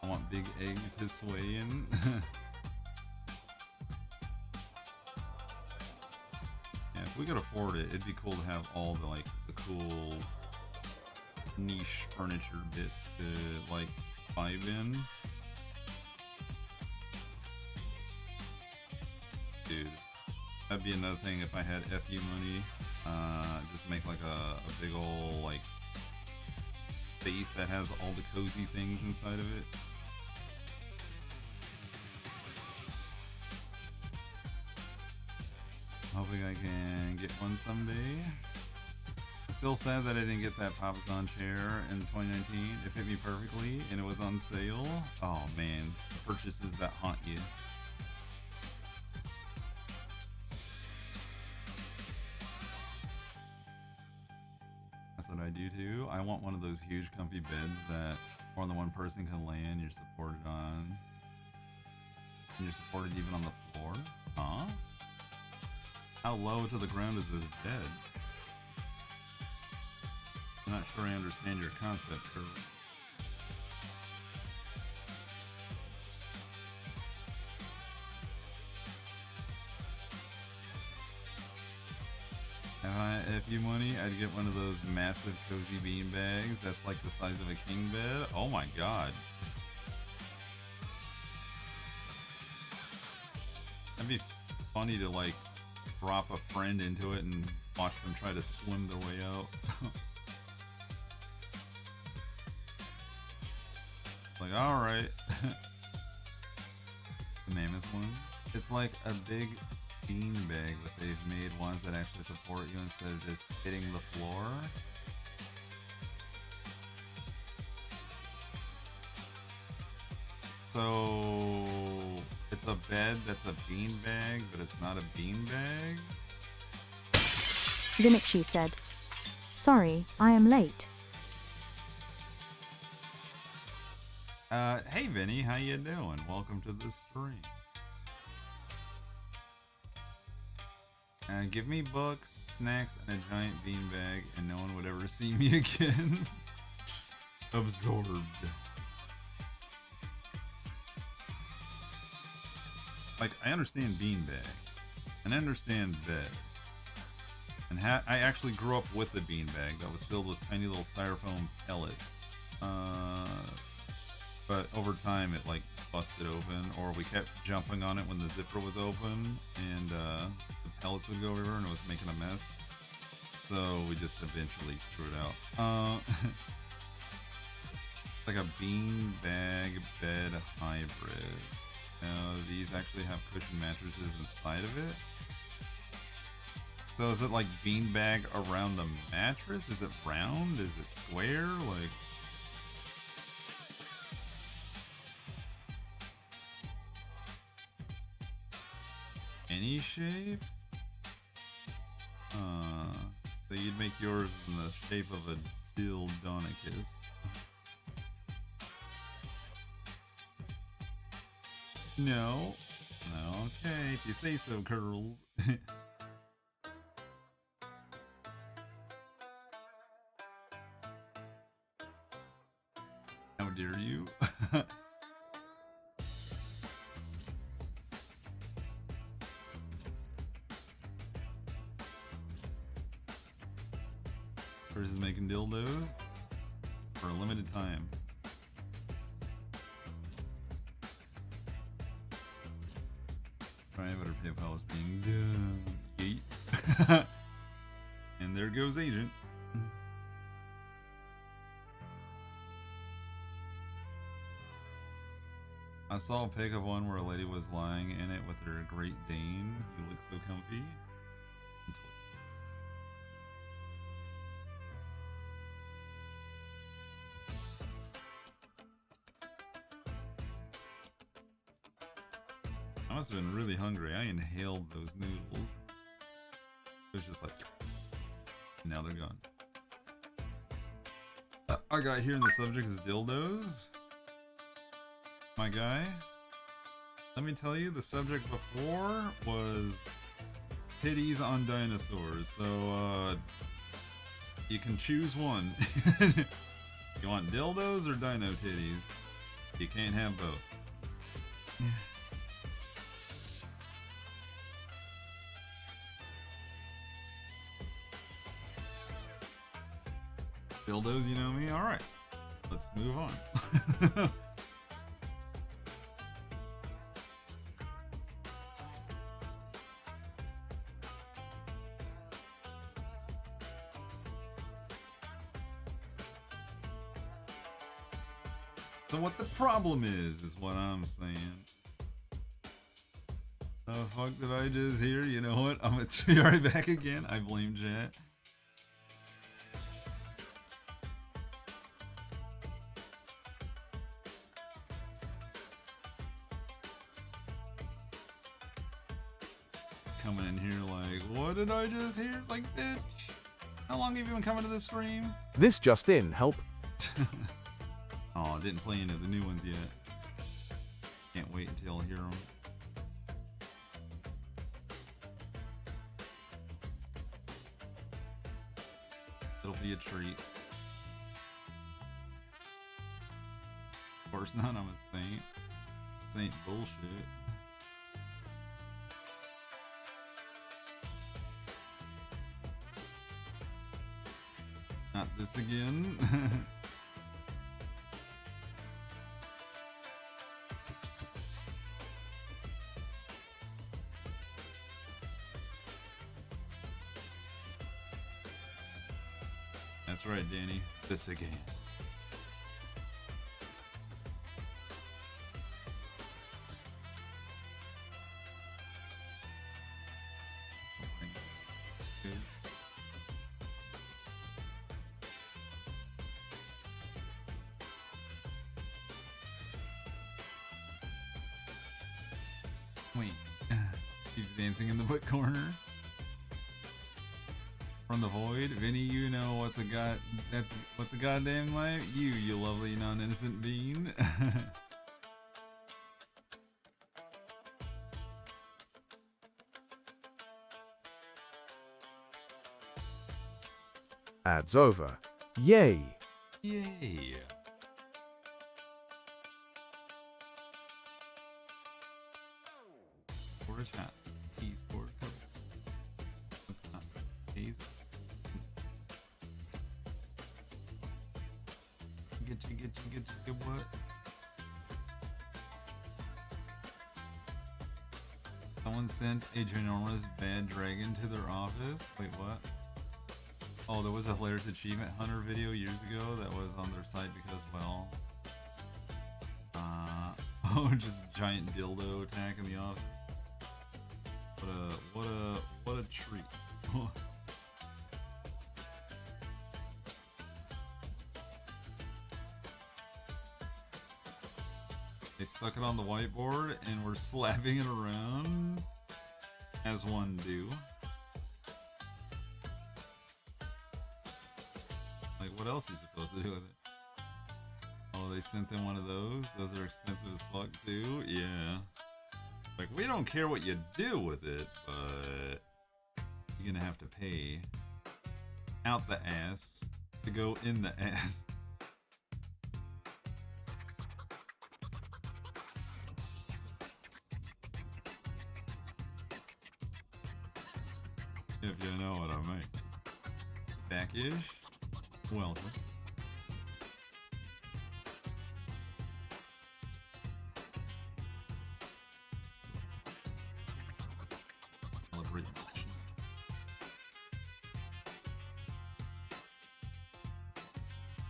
I want big egg to sway in. Yeah, if we could afford it, it'd be cool to have all the like the cool niche furniture bits to like vibe in. Dude, that'd be another thing if I had FU money. Just make like a big ol' like space that has all the cozy things inside of it. Hoping I can get one someday. I'm still sad that I didn't get that Papasan chair in 2019. It fit me perfectly and it was on sale. Oh man, the purchases that haunt you. That's what I do too. I want one of those huge comfy beds that more than one person can lay in. You're supported on. And you're supported even on the floor. Huh? How low to the ground is this bed? I'm not sure I understand your concept, Kurt. If you money, I'd get one of those massive cozy bean bags that's like the size of a king bed. Oh my god. That'd be funny to like drop a friend into it and watch them try to swim their way out. Like, alright. The mammoth one. It's like a big bean bag, but they've made ones that actually support you instead of just hitting the floor. So it's a bed that's a bean bag, but it's not a bean bag. Vinici said. Sorry, I am late. Hey Vinny, how you doing? Welcome to the stream. Give me books, snacks, and a giant beanbag, and no one would ever see me again. Absorbed. Like, I understand beanbag, and I understand bed. And I actually grew up with a beanbag that was filled with tiny little styrofoam pellets. But over time it like busted open, or we kept jumping on it when the zipper was open, and the pellets would go everywhere and it was making a mess. So we just eventually threw it out. Like a bean bag bed hybrid. These actually have cushion mattresses inside of it. So is it like bean bag around the mattress? Is it round? Is it square? Like, any shape? So you'd make yours in the shape of a dildonicus. No. Okay, if you say so, Curls. How dare you? Versus making dildos for a limited time. Private or PayPal is being done. Yeet. And there goes Agent. I saw a pic of one where a lady was lying in it with her Great Dane. He looks so comfy. I must have been really hungry. I inhaled those noodles. It was just like, now they're gone. I got here and the subject is dildos. My guy, let me tell you, the subject before was titties on dinosaurs. So, you can choose one. You want dildos or dino titties? You can't have both. Dildos, you know me? Alright. Let's move on. So what the problem is what I'm saying. The fuck did I just hear? You know what? I'm gonna be right back again. I blame Jet. Coming in here like, what did I just hear? It's like, bitch. How long have you been coming to this stream? This just in, help. Oh, didn't play any of the new ones yet. Can't wait until I hear them. It'll be a treat. Of course not, I'm a saint. Saint bullshit. Not this again. That's right, Danny. This again. Wait. Keeps dancing in the butt corner. From the void, Vinny, you know what's a goddamn life? You lovely non-innocent being. Ads over. Yay. Yay. For a chat. Keys for a cover. What's not? Keys. Get what? Someone sent a ginormous bad dragon to their office. Wait, what? Oh, there was a hilarious achievement hunter video years ago that was on their site because, well, oh, just giant dildo attack in the office. What a treat. They stuck it on the whiteboard and were slapping it around as one do. Like, what else are you supposed to do with it? Oh, they sent them one of those? Those are expensive as fuck too? Yeah. Like, we don't care what you do with it, but you're gonna have to pay out the ass to go in the ass. If you know what I mean. Back-ish? Welcome. Celebration.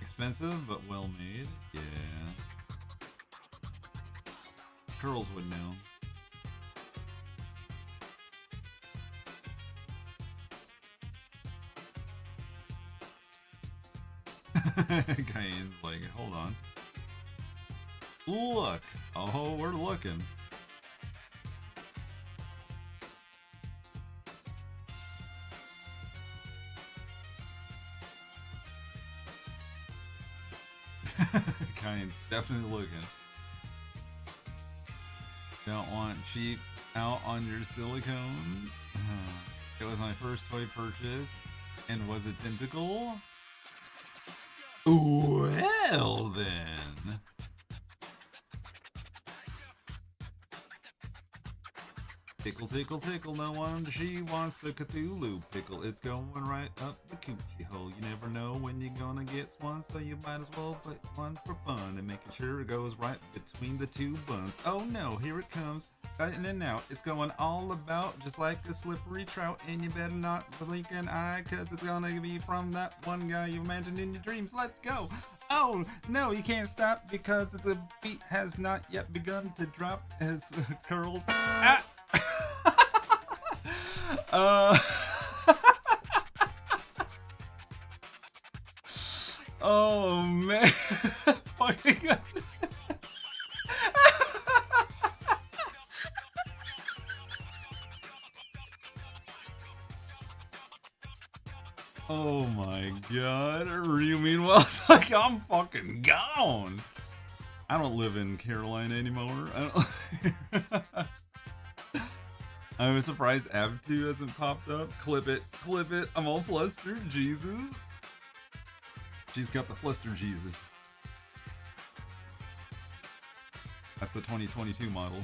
Expensive, but well made. Yeah. Curls would know. Cayenne's like, hold on. Look. Oh, we're looking. Cayenne's definitely looking. Don't want cheap out on your silicone. It was my first toy purchase. And was it tentacle? Well then. Tickle, tickle, tickle, no one. She wants the Cthulhu pickle. It's going right up the coochie hole. You never know when you're gonna get one, so you might as well put one for fun and making sure it goes right between the two buns. Oh no, here it comes. In and out. It's going all about just like a slippery trout, and you better not blink an eye, cause it's gonna be from that one guy you imagined in your dreams. Let's go. Oh no, you can't stop because the beat has not yet begun to drop his curls. Ah! Oh man. Fucking God. Oh my God. Ryu meanwhile it's like I'm fucking gone. I don't live in Carolina anymore. I'm surprised Ab2 hasn't popped up. Clip it, clip it. I'm all flustered. Jesus. She's got the fluster Jesus. That's the 2022 model.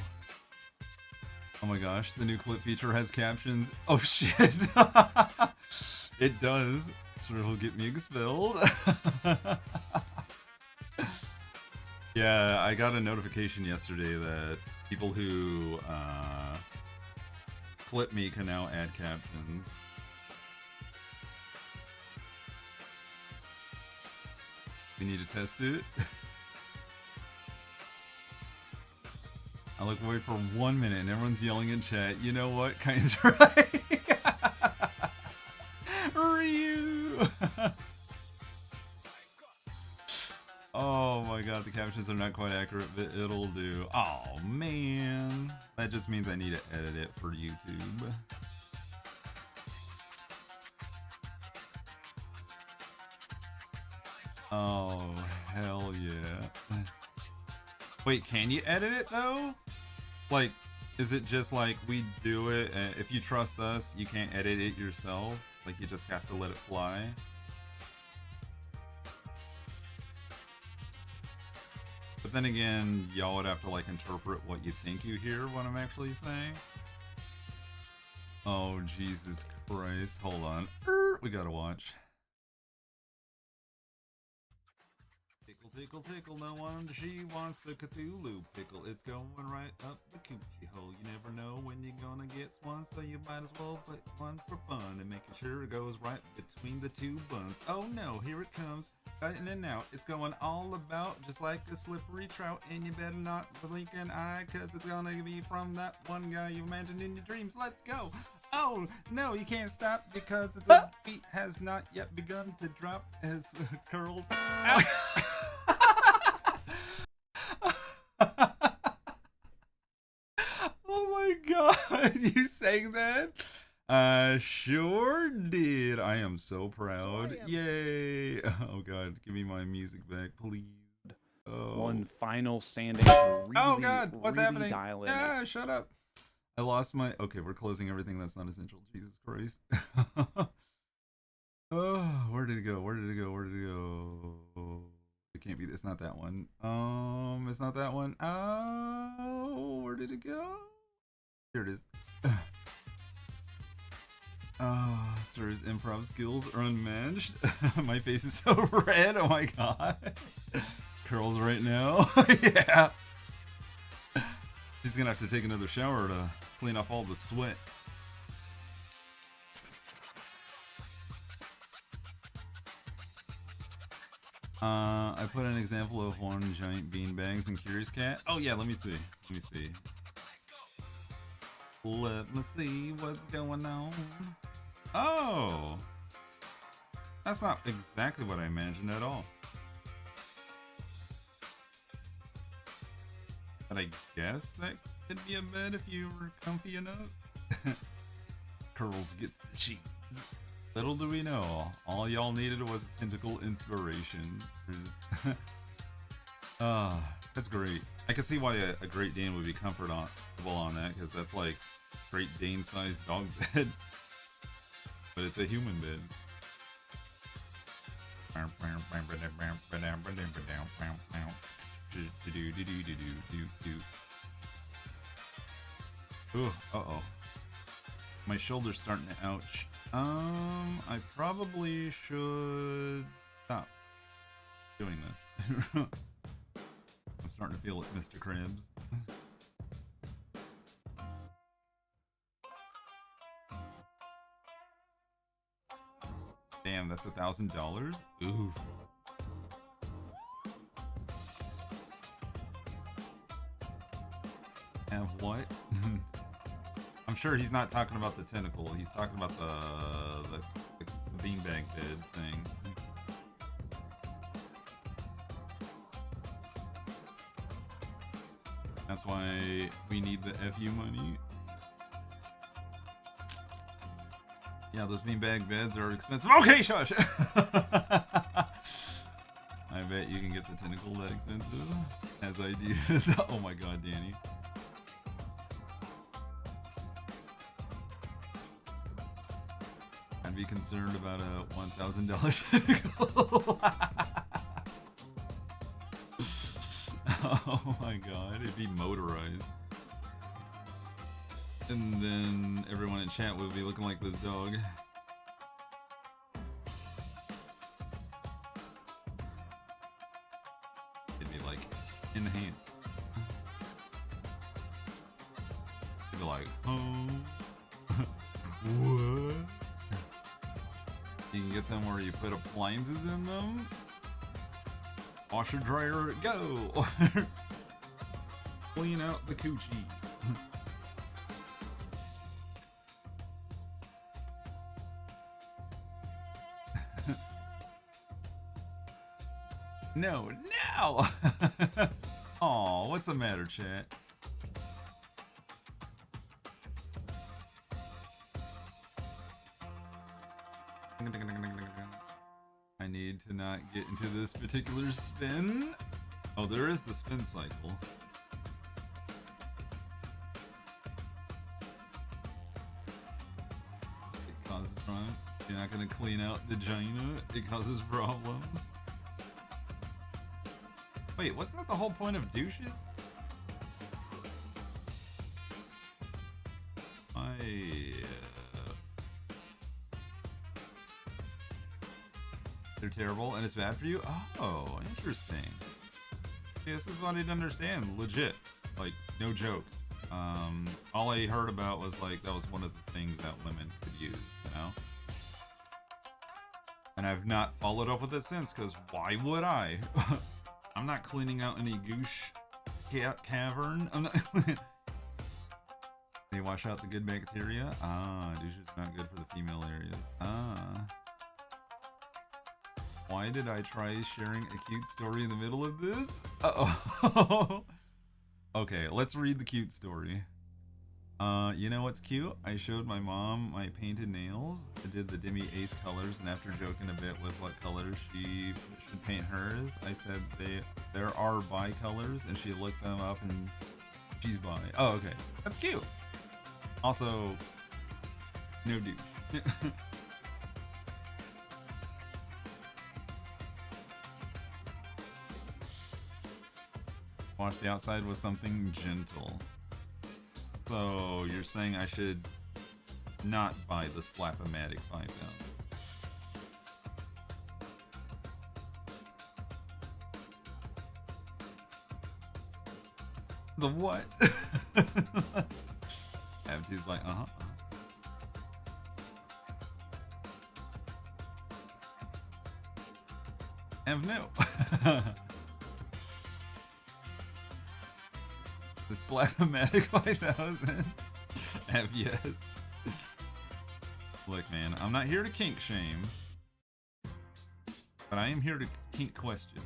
Oh my gosh, the new clip feature has captions. Oh shit. It does. So it'll get me expelled. Yeah, I got a notification yesterday that people who clip me can now add captions. We need to test it. I look away for 1 minute and everyone's yelling in chat. You know what? Kind's right. Ryu. Oh my God, the captions are not quite accurate, but it'll do. Oh man, that just means I need to edit it for YouTube. Oh hell yeah. Wait, can you edit it though? Like, is it just like we do it and if you trust us, you can't edit it yourself? Like you just have to let it fly? But then again, y'all would have to like interpret what you think you hear what I'm actually saying. Oh, Jesus Christ. Hold on. We gotta watch. Tickle, tickle, tickle, no one. She wants the Cthulhu pickle. It's going right up the coochie hole. You never know when you're gonna get one, so you might as well put one for fun and making sure it goes right between the two buns. Oh no, here it comes. In and out. It's going all about just like a slippery trout, and you better not blink an eye, cause it's gonna be from that one guy you imagined in your dreams. Let's go. Oh no, you can't stop because the beat has not yet begun to drop his curls. Oh my God, you sang that? I sure did. I am so proud. Yay. Oh God, give me my music back, please. Oh. One final sanding to really, oh God, what's really happening? dial in. Ah, shut up. I lost my... Okay, we're closing everything that's not essential. Jesus Christ. Oh, where did it go? Where did it go? Where did it go? It can't be... It's not that one. It's not that one. Oh, where did it go? Here it is. Oh, Sir's improv skills are unmatched. My face is so red. Oh my god. Curls right now. Yeah. She's gonna have to take another shower to clean off all the sweat. I put an example of one giant beanbags in Curious Cat. Oh yeah, let me see. Let me see. Let me see what's going on. Oh! That's not exactly what I imagined at all. But I guess that could be a bed if you were comfy enough. Curls gets the cheese. Little do we know, all y'all needed was a tentacle inspiration. That's great. I can see why a Great Dane would be comfortable on that, because that's like Great Dane-sized dog bed. But it's a human bed. Ooh, uh-oh. My shoulder's starting to ouch. I probably should stop doing this. I'm starting to feel it, Mr. Krabs. Damn, that's $1,000? Ooh. Have what? I'm sure he's not talking about the tentacle. He's talking about the beanbag bed thing. That's why we need the FU money. Yeah, those beanbag beds are expensive. Okay, shush! I bet you can get the tentacle that expensive. As ideas. Oh my god, Danny. I'd be concerned about a $1,000 tentacle. Oh my god, it'd be motorized. And then everyone in chat would be looking like this dog. It'd be like, in the hand. It'd be like, oh. What? You can get them where you put appliances in them. Washer, dryer, go! Clean out the coochie. No, no! Aw, what's the matter, chat? I need to not get into this particular spin. Oh, there is the spin cycle. It causes problems. You're not gonna clean out the vagina. It causes problems. Wait, wasn't that the whole point of douches? They're terrible and it's bad for you? Oh, interesting. Yeah, this is what I didn't understand. Legit. Like, no jokes. All I heard about was like, that was one of the things that women could use, you know? And I've not followed up with it since, because why would I? I'm not cleaning out any goosh cavern. I'm not. They wash out the good bacteria? Ah, douche is not good for the female areas. Ah. Why did I try sharing a cute story in the middle of this? Uh-oh. Okay, let's read the cute story. You know what's cute? I showed my mom my painted nails. I did the Demi Ace colors, and after joking a bit with what colors she should paint hers, I said there are bi colors, and she looked them up and she's bi. Oh, okay. That's cute. Also, no douche. Wash the outside with something gentle. So you're saying I should not by the Slap-O-Matic 5000. The what? Abty's like, uh-huh. No. The Slap-O-Matic 5000. Yes. Look, man, I'm not here to kink shame, but I am here to kink question.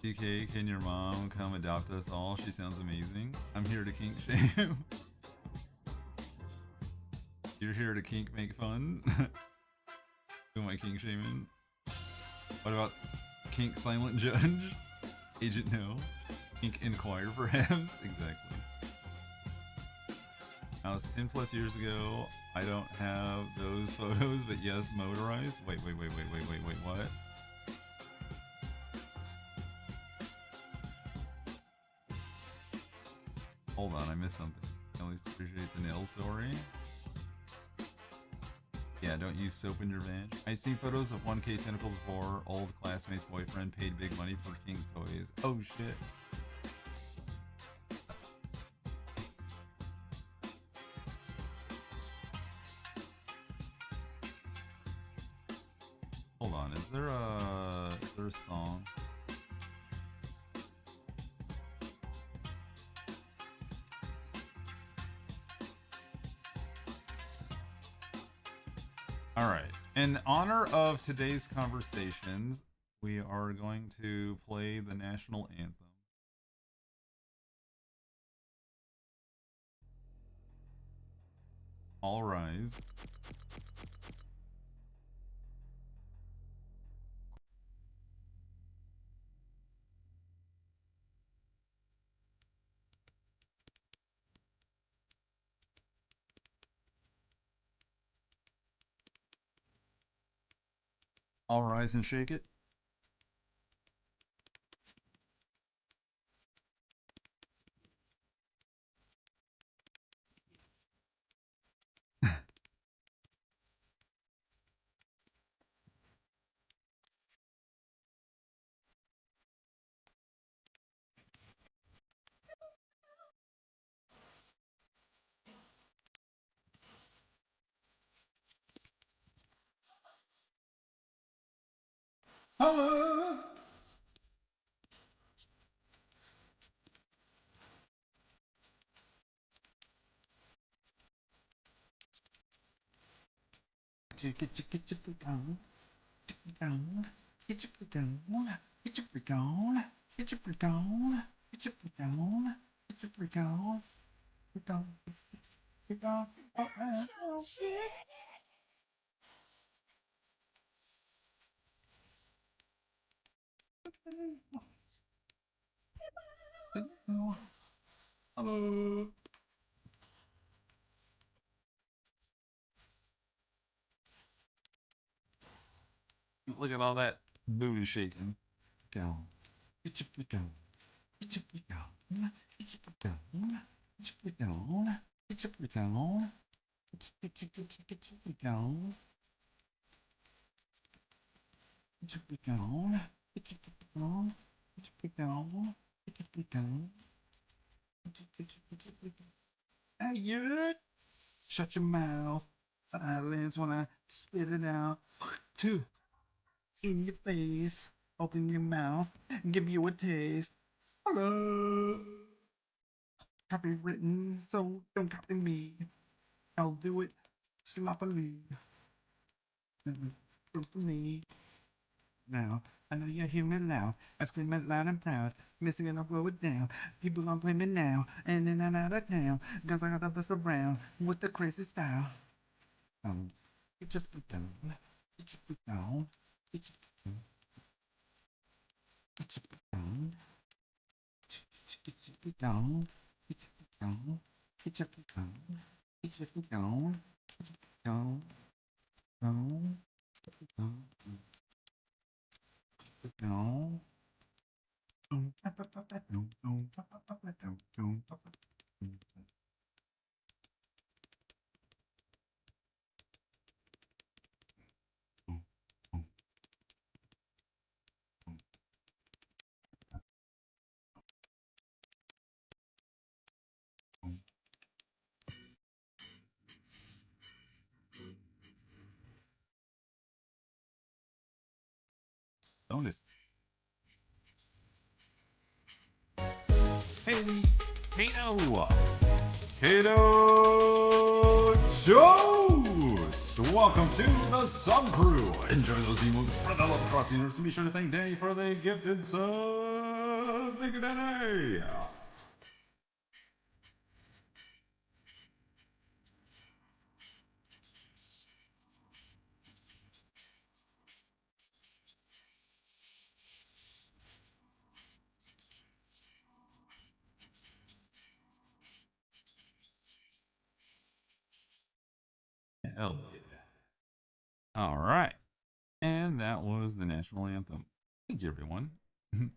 DK, can your mom come adopt us all? She sounds amazing. I'm here to kink shame. You're here to kink make fun? Who am I kink shaming? What about kink silent judge? Agent no. Kink inquire perhaps? Exactly. That was 10 plus years ago. I don't have those photos, but yes, motorized. Wait, what? Hold on, I missed something. At least appreciate the nail story. Yeah, don't use soap in your van. I've seen photos of 1K Tentacles 4, old classmate's boyfriend paid big money for kink toys. Oh shit. Hold on, is there a song? All right. In honor of today's conversations, we are going to play the national anthem. All rise. All rise and shake it. Holla! Get your foot on. Get your foot on. Get your foot on. Get your foot on. Get your foot on. Get your foot on. Get your foot on. Foot on. Foot on. Oh, shit. Hello. Look at all that booty shaking. Down. Get your foot down. Get your foot down. Get your foot down. Get your foot down. Get your foot down. Get your foot down. Get your foot down. Get your foot down. Get your foot down. Get your foot down. Get your foot down. Hey, you! Shut your mouth. Eyelids when I spit it out. Two. In your face. Open your mouth. Give you a taste. Hello. Copywritten, so don't copy me. I'll do it sloppily. Close to me. Now, I know you're human now. I scream it loud and proud. Missing it, I'll blow it down. People gon' blame me now. And then I'm out of town. Cause I got the best around. With the crazy style. Get your foot down. Get your foot down. Get your foot down. Get your foot down. Get your foot down. Get your foot down. Get your foot down. Get your foot down. Down. Down. Down. Down. Bonus. Hey, Kato. Kato Jones. Welcome to the Sub Crew. Enjoy those emotes, spread that love across the universe, and be sure to thank Danny for the gifted sub. Thank you, Danny. Hell yeah. All right. And that was the national anthem. Thank you, everyone. Me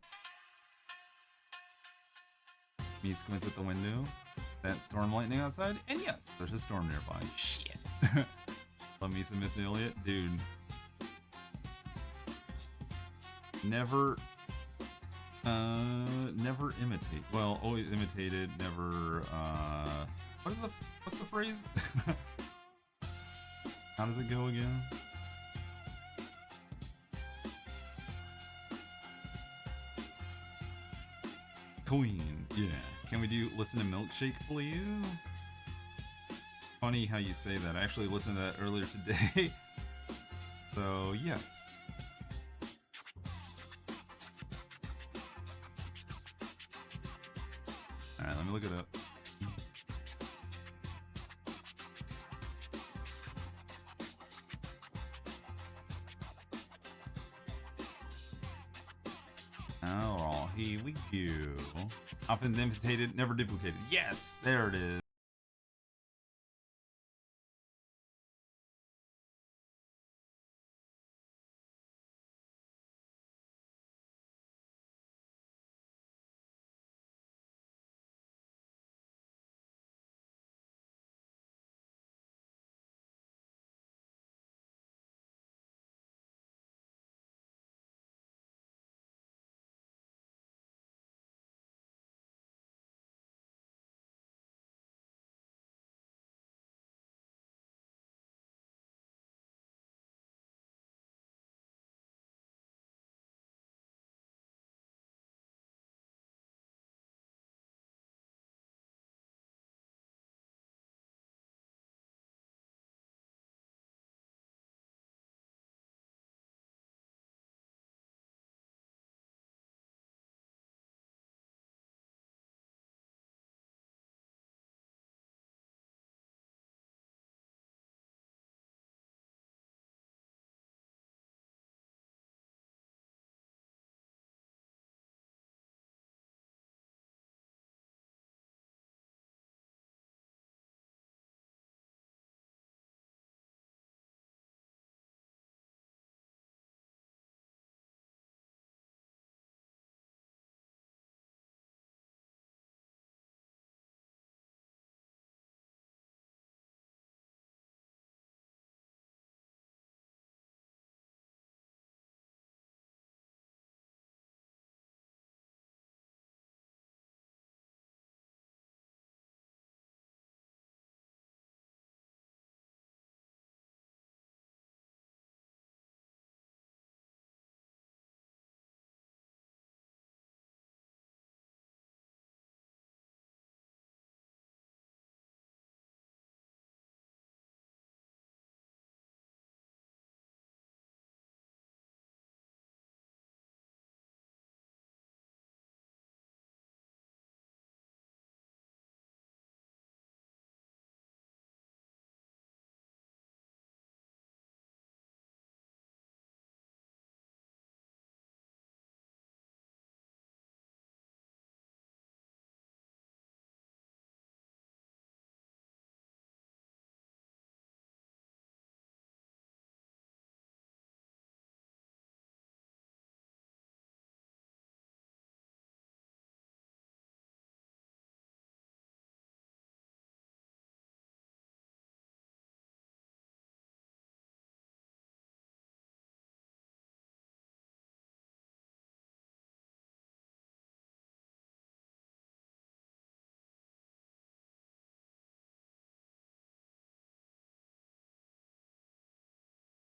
squints at the window. That storm lightning outside? And yes, there's a storm nearby. Shit. Love me some Miss Elliott. Dude. Never never imitate. Well, always imitated, never what's the phrase? How does it go again? Queen, yeah. Can we do listen to Milkshake, please? Funny how you say that. I actually listened to that earlier today. So, yes. Alright, let me look it up. Oh, here we go. Often imitated, never duplicated. Yes, there it is.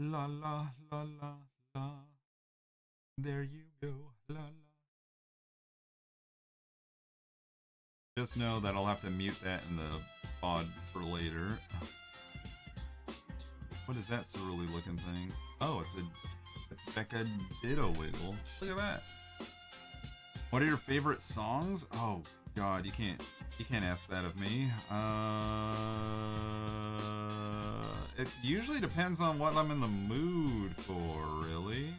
La la la la la. There you go. La, la. Just know that I'll have to mute that in the pod for later. What is that Ceruli looking thing? Oh, it's Becca Ditto Wiggle. Look at that. What are your favorite songs? Oh God, you can't ask that of me. It usually depends on what I'm in the mood for, really.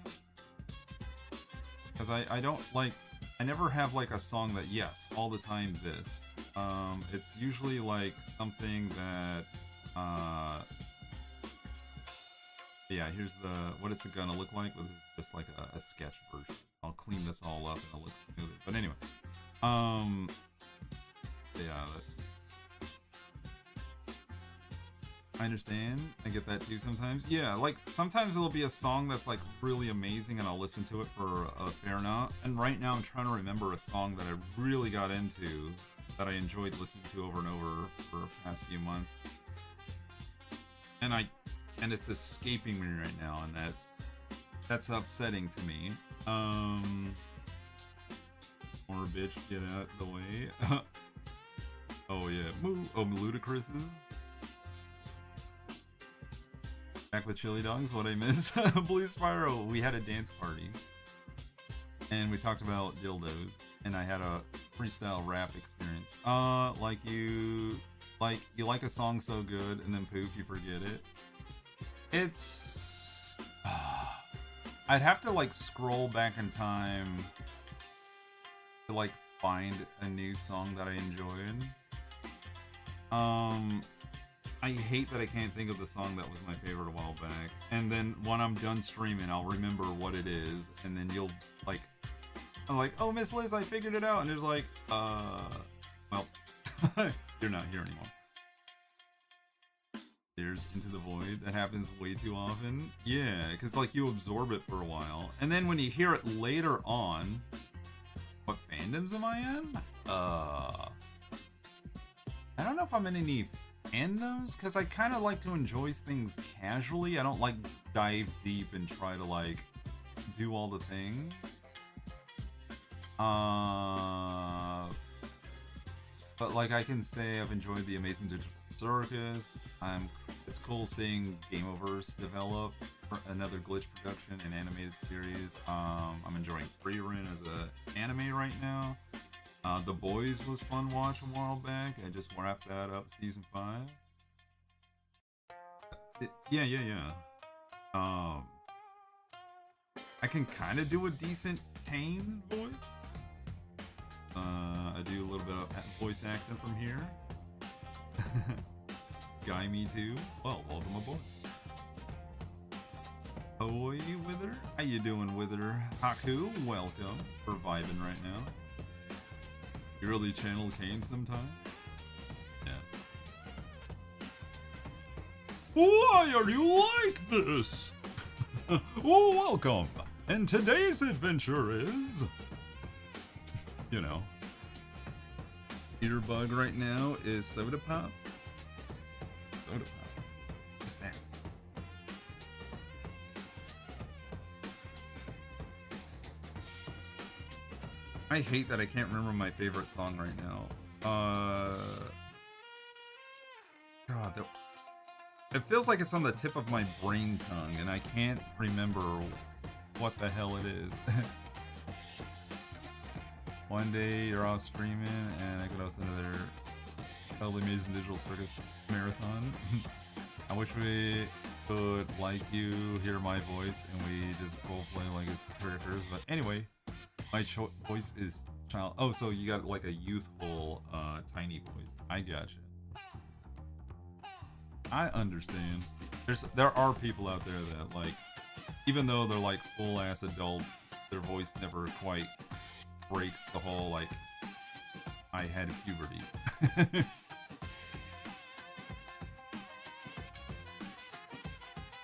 Because I don't like, I never have like a song that, yes, all the time this. It's usually like something that, yeah, here's what it's gonna look like. This is just like a sketch version. I'll clean this all up and it'll look smoother. But anyway, yeah, I understand. I get that too sometimes. Yeah, like sometimes it'll be a song that's like really amazing and I'll listen to it for a fair amount. And right now I'm trying to remember a song that I really got into that I enjoyed listening to over and over for the past few months. And it's escaping me right now, and that's upsetting to me. More bitch, get out the way. Oh yeah, Ludacris's. Back with Chili Dogs, what I miss. Blue Spiral, we had a dance party. And we talked about dildos. And I had a freestyle rap experience. You like a song so good, and then poof, you forget it. It's... I'd have to like scroll back in time to like find a new song that I enjoyed. I hate that I can't think of the song that was my favorite a while back. And then when I'm done streaming, I'll remember what it is, and then you'll like, I'm like, oh, Miss Liz, I figured it out, and it's like, well, you're not here anymore. There's Into the Void. That happens way too often. Yeah, because like you absorb it for a while, and then when you hear it later on, what fandoms am I in? I don't know if I'm in any fandoms, because I kind of like to enjoy things casually. I don't like dive deep and try to like do all the things. But like I can say I've enjoyed the Amazing Digital Circus. It's cool seeing Gameoverse develop for another Glitch production and animated series. I'm enjoying Free Run as an anime right now. The Boys was fun watch a while back. I just wrapped that up, season 5. Yeah. I can kind of do a decent Kane voice. I do a little bit of voice acting from here. Guy Me Too. Well, welcome aboard. Ahoy, Wither. How you doing, Wither? Haku, welcome. We're vibing right now. You really channel Kane sometime? Yeah. Why are you like this? Oh, welcome. And today's adventure is... You know. Earbug right now is Soda Pop. Soda Pop. What's that? I hate that I can't remember my favorite song right now. God, it feels like it's on the tip of my brain tongue, and I can't remember what the hell it is. One day you're off streaming, and I could host another totally amazing digital circus marathon. I wish we could, like you, hear my voice, and we just role play like it's characters. But anyway, my voice is child. Oh, so you got like a youthful, tiny voice. I gotcha. I understand. There are people out there that like, even though they're like full ass adults, their voice never quite breaks the whole like I had puberty.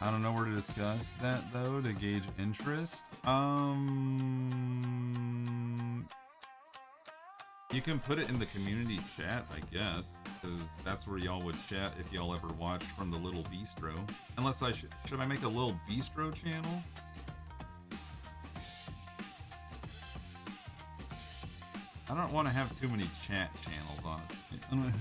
I don't know where to discuss that though to gauge interest. You can put it in the community chat, I guess, because that's where y'all would chat if y'all ever watched from the Little Bistro. Unless should I make a Little Bistro channel? I don't want to have too many chat channels, honestly.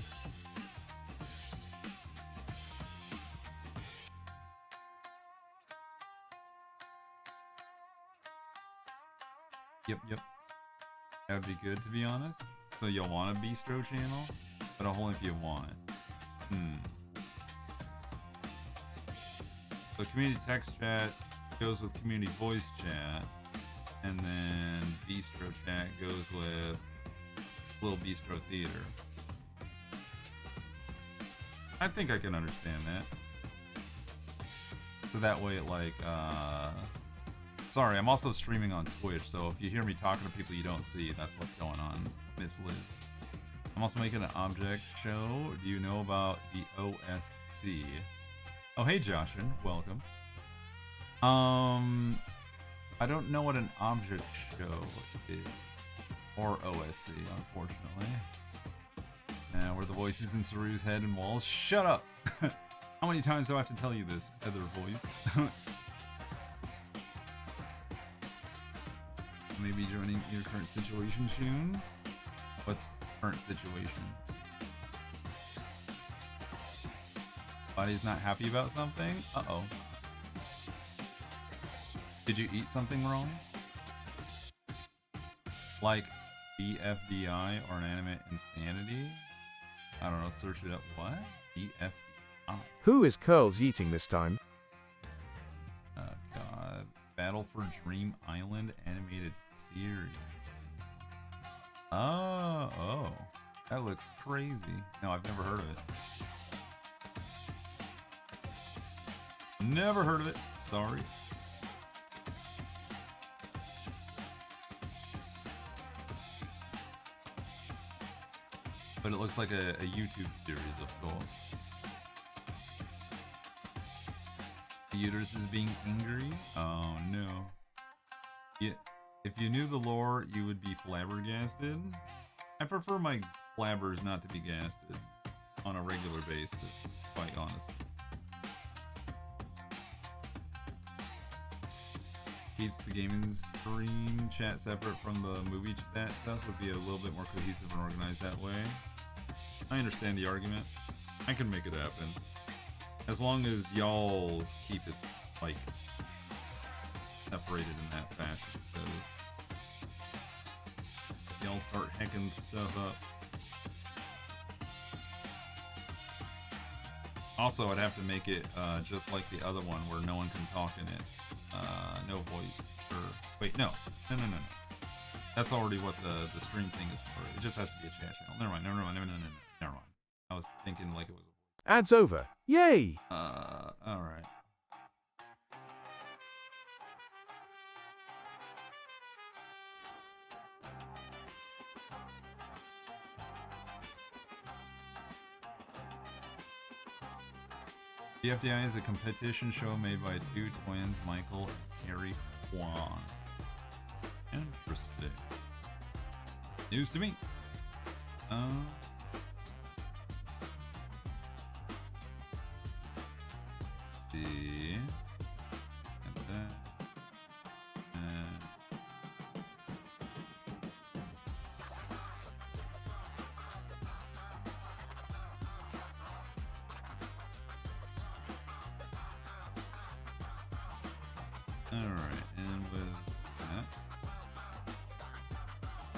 Yep. That would be good, to be honest. So you'll want a bistro channel, but only if you want. So community text chat goes with community voice chat, and then bistro chat goes with little bistro theater. I think I can understand that. So that way, like, sorry, I'm also streaming on Twitch, so if you hear me talking to people you don't see, that's what's going on, Miss Liz. I'm also making an object show. Do you know about the OSC? Oh, hey, Joshin, welcome. I don't know what an object show is, or OSC, unfortunately. Where the voices in Saru's head and walls. Shut up! How many times do I have to tell you this, other voice? Maybe joining your current situation soon? What's the current situation? Body's not happy about something? Uh-oh. Did you eat something wrong? Like BFDI or an anime insanity? I don't know, search it up. What? BFDI. Who is Curls eating this time? Oh god. Battle for Dream Island animated series. Oh. That looks crazy. No, I've never heard of it. Never heard of it. Sorry. But it looks like a YouTube series of sorts. The uterus is being angry? Oh no. Yeah, if you knew the lore, you would be flabbergasted. I prefer my flabbers not to be gasted on a regular basis, quite honestly. Keeps the gaming stream chat separate from the movie chat stuff would be a little bit more cohesive and organized that way. I understand the argument. I can make it happen. As long as y'all keep it, like, separated in that fashion. Because y'all start hacking stuff up. Also, I'd have to make it just like the other one where no one can talk in it. No voice. Or wait, no. That's already what the stream thing is for. It just has to be a chat channel. Never mind. Never mind. I was thinking like it was. Ads over. Yay! Alright. The FDI is a competition show made by two twins, Michael and Harry Kwan. Interesting. News to me. Alright, and with that,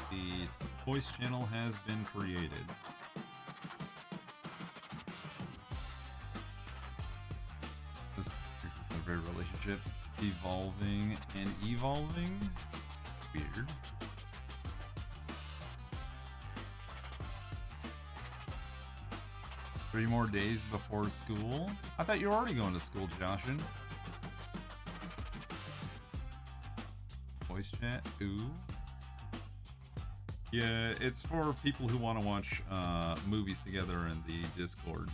the voice channel has been created. This is a very relationship evolving and evolving. Weird. Three more days before school? I thought you were already going to school, Joshin. Voice chat? Ooh. Yeah, it's for people who want to watch movies together in the Discord.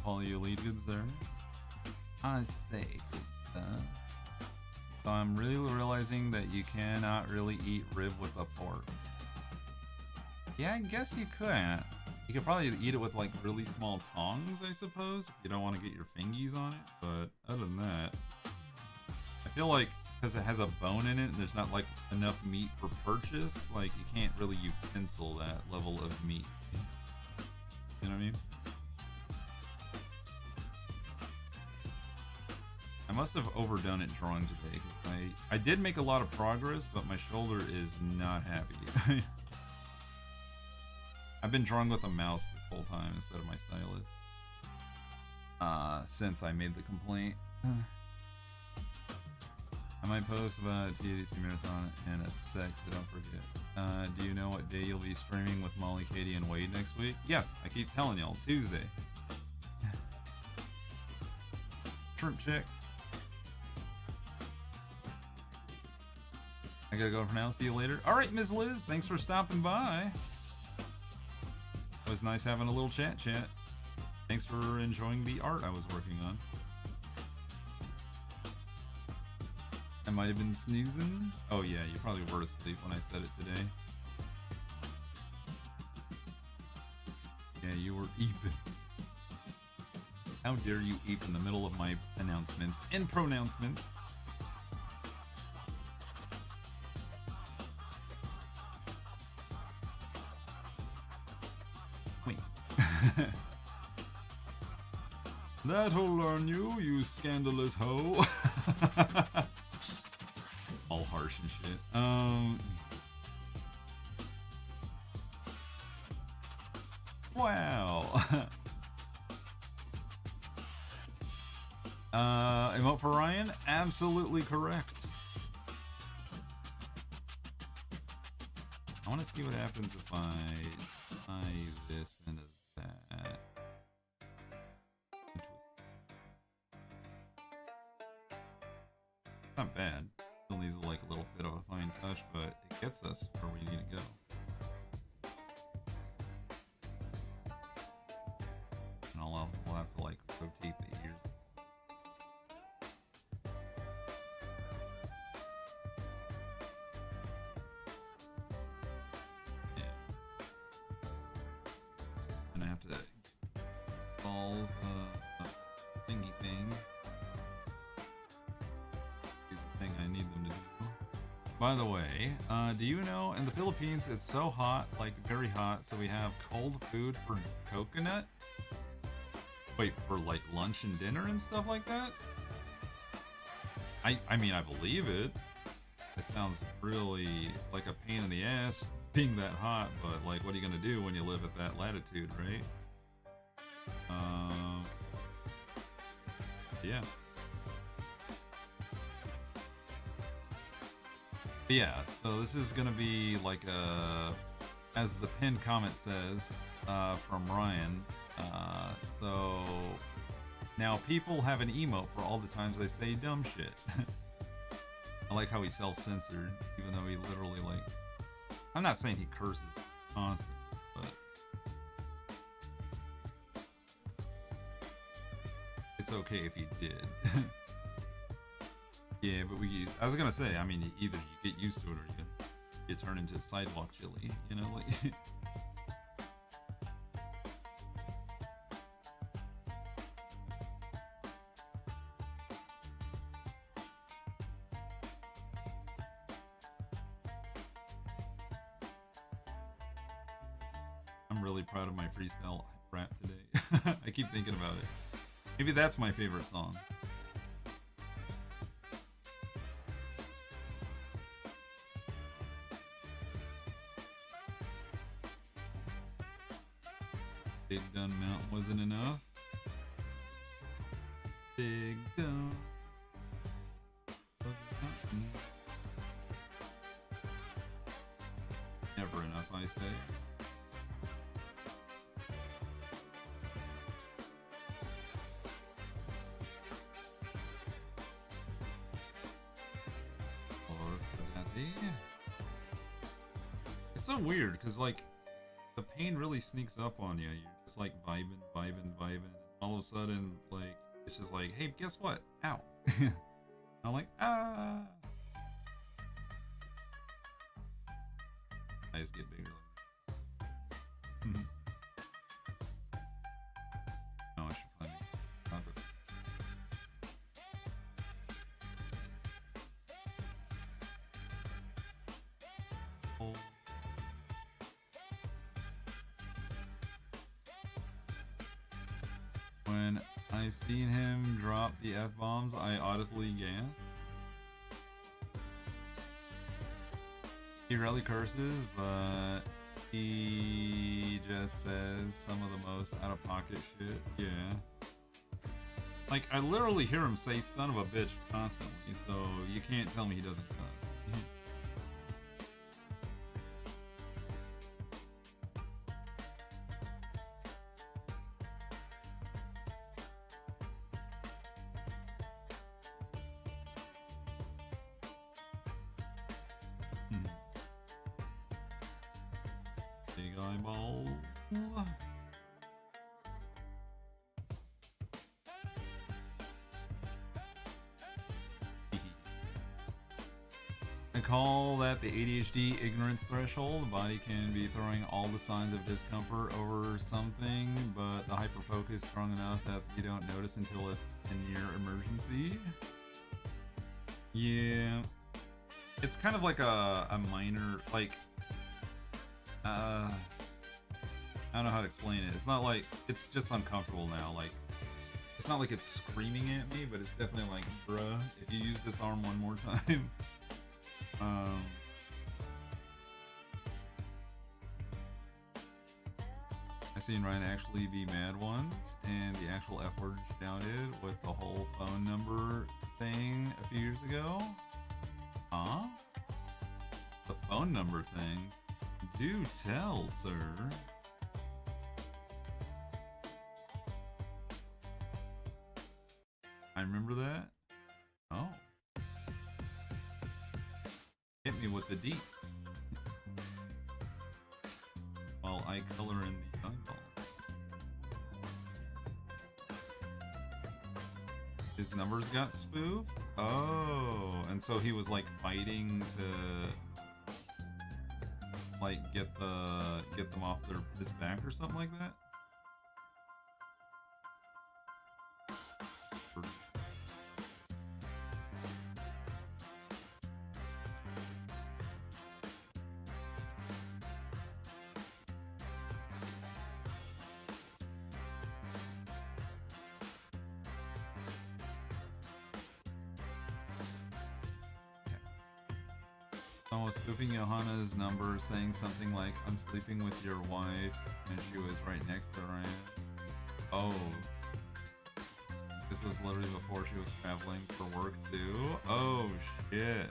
All you lead goods there. I say good stuff. So I'm really realizing that you cannot really eat rib with a fork. Yeah, I guess you could. You could probably eat it with like really small tongs, I suppose, if you don't want to get your fingies on it. But other than that, I feel like because it has a bone in it and there's not like enough meat for purchase, like you can't really utensil that level of meat. You know what I mean? I must have overdone it drawing today because I did make a lot of progress, but my shoulder is not happy. I've been drawing with a mouse this whole time instead of my stylus. Since I made the complaint. I might post about a TADC marathon and a sex, so don't forget. Do you know what day you'll be streaming with Molly, Katie, and Wade next week? Yes, I keep telling y'all, Tuesday. Shrimp chick. I gotta go for now. See you later. All right, Ms. Liz, thanks for stopping by. It was nice having a little chat. Thanks for enjoying the art I was working on. I might have been snoozing. Oh yeah, you probably were asleep when I said it today. Yeah, you were eeping. How dare you eep in the middle of my announcements and pronouncements? Wait. That'll learn you, you scandalous hoe. All harsh and shit. Wow. Emote for Ryan? Absolutely correct. I want to see what happens if I tie this into that. Not bad. Still needs like a little bit of a fine touch, but it gets us where we need to go. And we'll have to like rotate the ears. Yeah. Gonna have to balls thingy thing. Thing I need them to do. By the way, do you know in the Philippines it's so hot, like very hot, so we have cold food for coconut? Wait, for like lunch and dinner and stuff like that? I mean, I believe it. It sounds really like a pain in the ass being that hot, but like what are you gonna do when you live at that latitude, right? Yeah. But yeah, so this is gonna be like a, as the pinned comment says, from Ryan. So now people have an emote for all the times they say dumb shit. I like how he self-censored, even though he literally like, I'm not saying he curses constantly, but it's okay if he did. Yeah, but I was gonna say, I mean, either you get used to it or you turn into sidewalk chili, you know, like. I'm really proud of my freestyle rap today. I keep thinking about it. Maybe that's my favorite song. Big Dun Mountain wasn't enough. Big Dun Mountain. Never enough, I say. It's so weird because like the pain really sneaks up on you. You're just like vibing. And all of a sudden, like it's just like, hey, guess what? Ow! I'm like, ah. Eyes get bigger. No, I should probably not, but When I've seen him drop the F-bombs, I audibly gasp. He rarely curses, but he just says some of the most out-of-pocket shit. Yeah. Like, I literally hear him say son of a bitch constantly, so you can't tell me he doesn't cuss. Big eyeballs. I call that the ADHD ignorance threshold. The body can be throwing all the signs of discomfort over something, but the hyperfocus is strong enough that you don't notice until it's a near emergency. Yeah. It's kind of like a minor, like, I don't know how to explain it. It's not like, it's just uncomfortable now. Like, it's not like it's screaming at me, but it's definitely like, bruh, if you use this arm one more time. I seen Ryan actually be mad once, and the actual F word shouted with the whole phone number thing a few years ago. Huh? The phone number thing? Do tell, sir. I remember that. Oh. Hit me with the deets. While I color in the eyeballs. His numbers got spoofed? Oh, and so he was like fighting to like get them off his back or something like that? I was spoofing Johanna's number, saying something like, I'm sleeping with your wife, and she was right next to Ryan. Oh. This was literally before she was traveling for work, too? Oh, shit.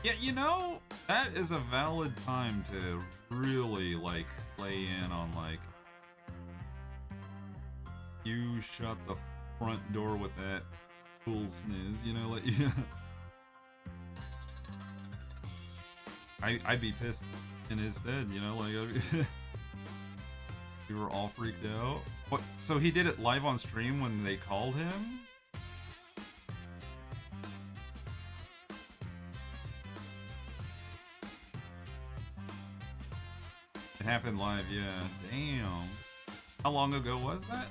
Yeah, you know, that is a valid time to really, like, play in on, like, you shut the front door with that cool sniz, you know, like, you I'd be pissed in his stead, you know, like, we were all freaked out. What? So he did it live on stream when they called him? It happened live, yeah. Damn. How long ago was that?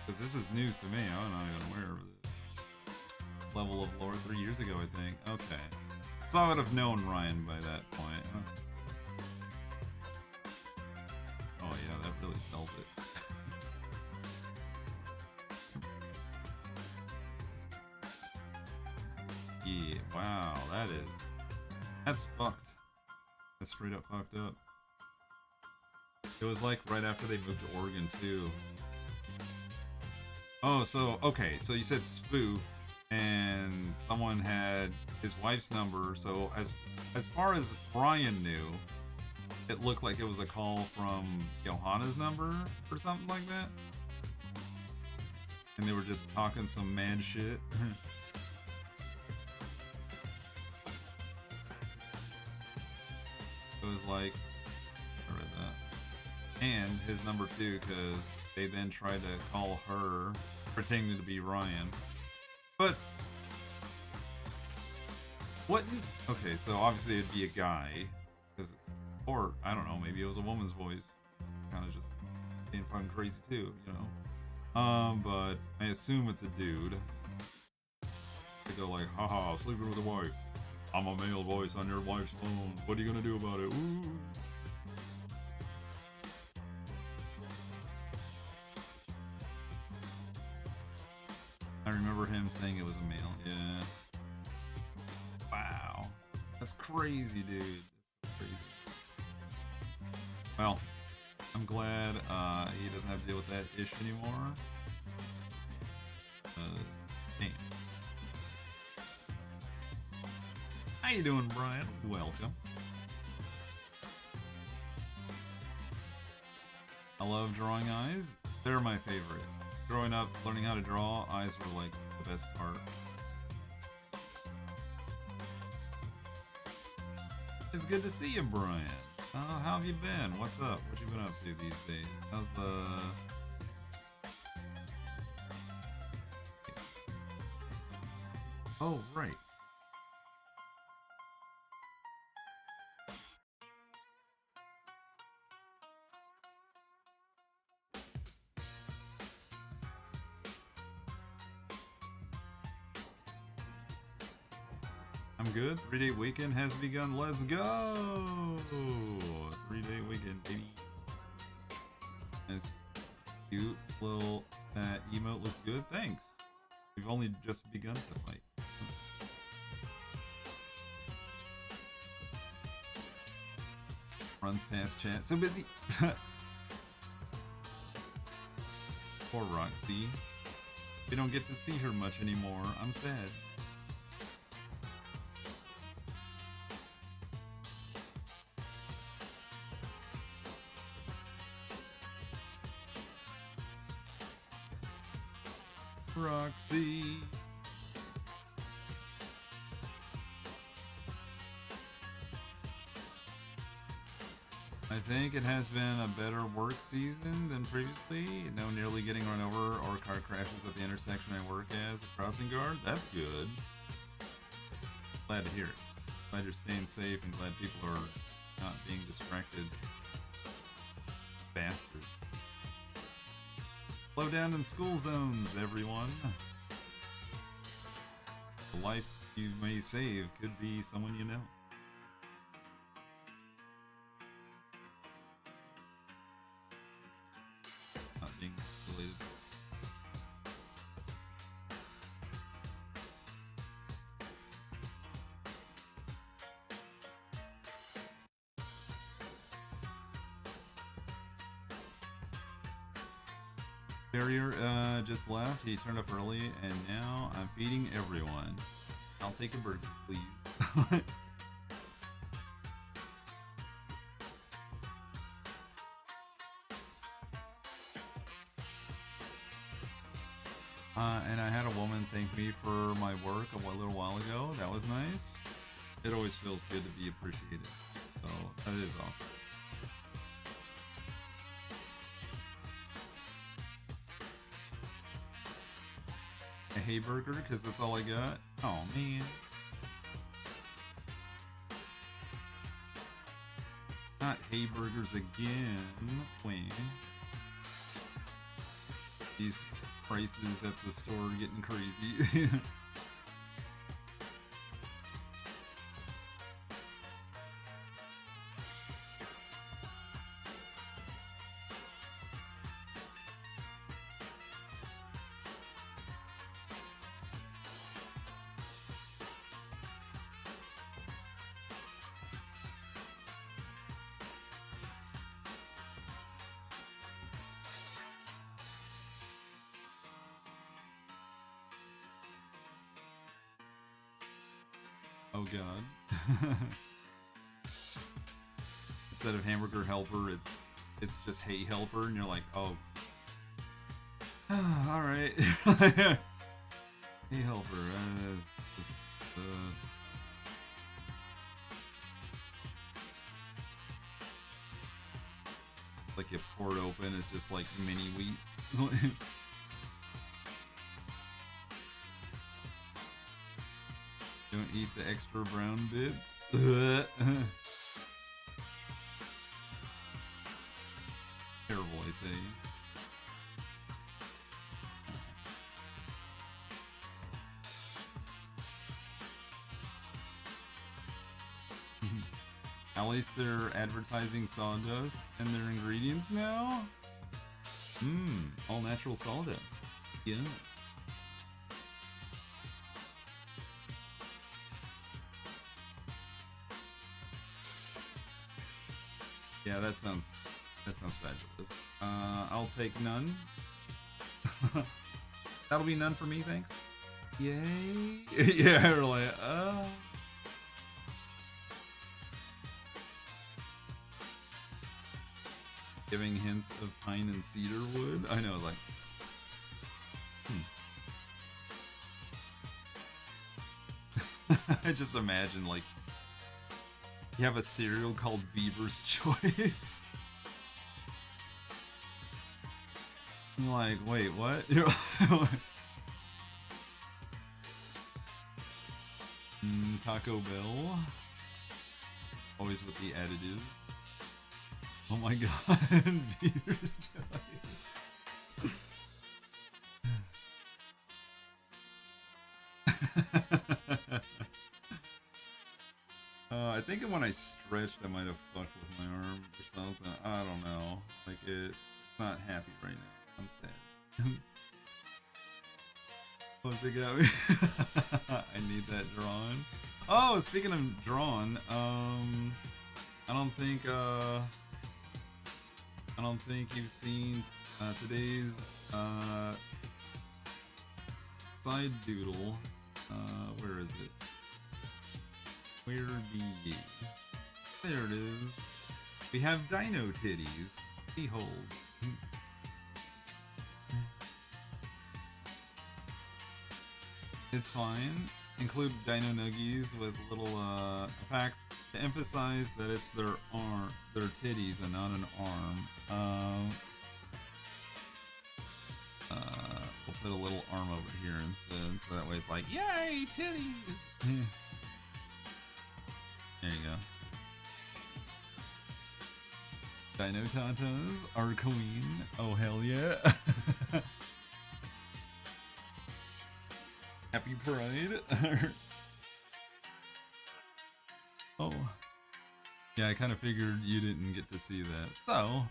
Because this is news to me. I'm not even aware of it. Level of lore 3 years ago, I think. Okay. So I would have known Ryan by that point. Huh? Oh yeah, that really sells it. Yeah, wow, that's fucked. That's straight up fucked up. It was like right after they moved to Oregon too. Oh, so, okay, so you said spoof. And someone had his wife's number, so as far as Brian knew, it looked like it was a call from Johanna's number or something like that. And they were just talking some mad shit. It was like, I read that. And his number too, because they then tried to call her, pretending to be Ryan. But what? Okay, so obviously it'd be a guy, or I don't know, maybe it was a woman's voice, kind of just being fucking crazy too, you know. But I assume it's a dude. They go like, haha, sleeping with a wife. I'm a male voice on your wife's phone. What are you gonna do about it? Ooh. I remember him saying it was a male. Yeah. Wow. That's crazy, dude. That's crazy. Well, I'm glad he doesn't have to deal with that ish anymore. Damn. How you doing, Brian? Welcome. I love drawing eyes. They're my favorite. Growing up, learning how to draw, eyes were like the best part. It's good to see you, Brian. How have you been? What's up? What you been up to these days? How's the... Oh, right. I'm good. 3-day weekend has begun. Let's go! 3-day weekend, baby. Nice, cute little emote looks good. Thanks. We've only just begun to fight. Runs past chat. So busy. Poor Roxy. We don't get to see her much anymore. I'm sad. Roxy. I think it has been a better work season than previously. No nearly getting run over or car crashes at the intersection I work as a crossing guard. That's good. Glad to hear it. Glad you're staying safe and glad people are not being distracted. Bastards. Slow down in school zones, everyone. The life you may save could be someone you know. Not being related. Barrier just left. He turned up early, and now I'm feeding everyone. I'll take a burger, please. And I had a woman thank me for my work a little while ago. That was nice. It always feels good to be appreciated. So that is awesome. A hay burger because that's all I got. Oh man. Not hay burgers again. When these prices at the store are getting crazy. Oh god. Instead of hamburger helper, it's just hay helper, and you're like, oh, all right. Hay helper. Just, like you pour it open, it's just like mini wheats. Don't eat the extra brown bits. Terrible, I say. At least they're advertising sawdust and their ingredients now. All natural sawdust. Yeah. Yeah, that sounds fabulous. I'll take none. That'll be none for me, thanks. Yay. Yeah, we're like, giving hints of pine and cedar wood. I know, like, I just imagine, like, you have a cereal called Beaver's Choice. I'm like, wait, what? You're Taco Bell. Always with the additives. Oh my god, Beaver's Choice. I think when I stretched, I might have fucked with my arm or something. I don't know. Like, it's not happy right now. I'm sad. Look, they got me. I need that drawn. Oh, speaking of drawn, I don't think you've seen today's side doodle. Where is it? Where be ye? There it is. We have dino titties. Behold. It's fine. Include dino nuggies with little in fact, to emphasize that it's their arm, their titties and not an arm. We'll put a little arm over here instead, so that way it's like, yay, titties! There you go. Dino Tatas, our queen. Oh, hell yeah. Happy Pride. Oh. Yeah, I kind of figured you didn't get to see that. So,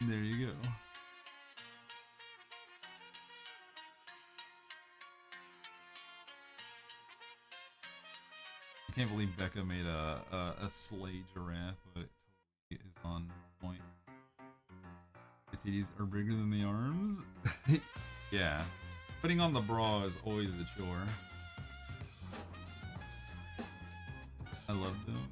there you go. I can't believe Becca made a sleigh giraffe, but it totally is on point. The titties are bigger than the arms? Yeah. Putting on the bra is always a chore. I love them.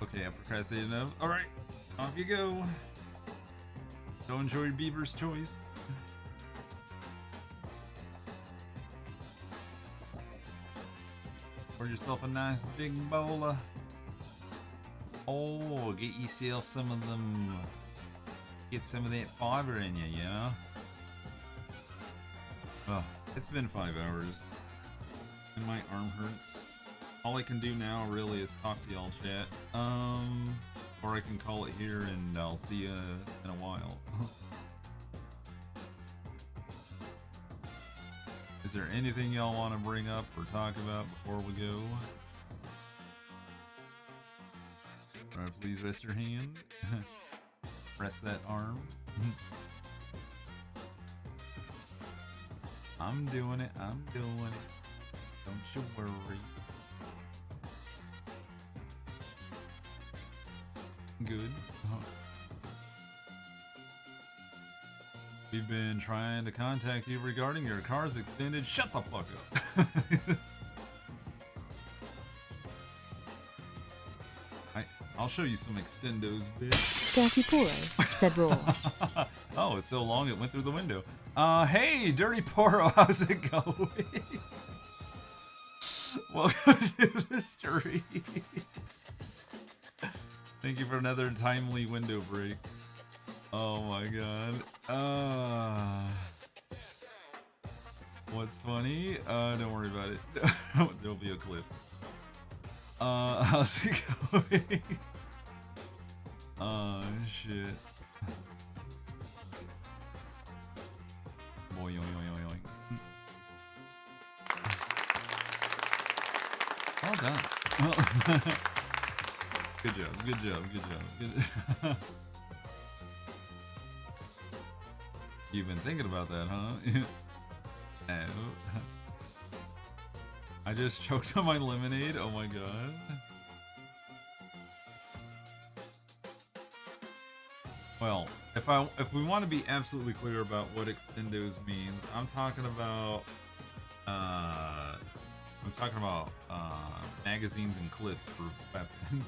Okay, I procrastinated enough. Alright, off you go. Go enjoy Beaver's Choice. Pour yourself a nice big bowl of... Oh, get yourself some of them... Get some of that fiber in you, you know? Oh, it's been 5 hours. And my arm hurts. All I can do now really is talk to y'all, chat. Or I can call it here and I'll see you in a while. Is there anything y'all want to bring up or talk about before we go? Alright, please rest your hand. Rest that arm. I'm doing it, I'm doing it. Don't you worry. Good. We've been trying to contact you regarding your car's extended. Shut the fuck up. I'll show you some extendos, bitch. Dirty Poro, said Raw. Oh, it's so long it went through the window. Hey, Dirty Poro, how's it going? Welcome to the stream. Thank you for another timely window break. Oh my god. What's funny? Don't worry about it. There'll be a clip. How's it going? Oh shit. Boy, yoing, yoing, yoing. Well done. Good job, good job, good job. Good job. You've been thinking about that, huh? Oh. I just choked on my lemonade. Oh my god. Well, if we want to be absolutely clear about what extendos means, I'm talking about magazines and clips for weapons.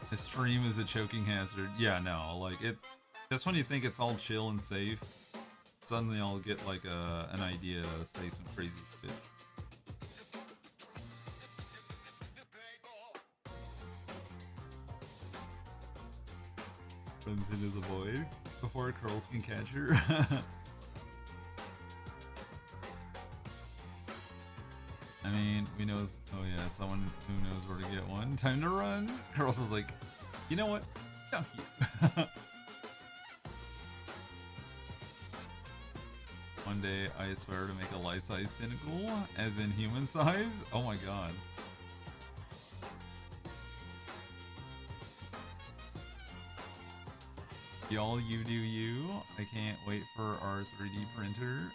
This stream is a choking hazard. Yeah, no, like it. Just when you think it's all chill and safe, suddenly I'll get like an idea to say some crazy shit. Runs into the void before curls can catch her. I mean, we know. Oh yeah, someone who knows where to get one. Time to run. Curls is like, you know what? Fuck you. One day, I aspire to make a life-size tentacle, as in human size. Oh my god. Y'all, you do you. I can't wait for our 3D printer.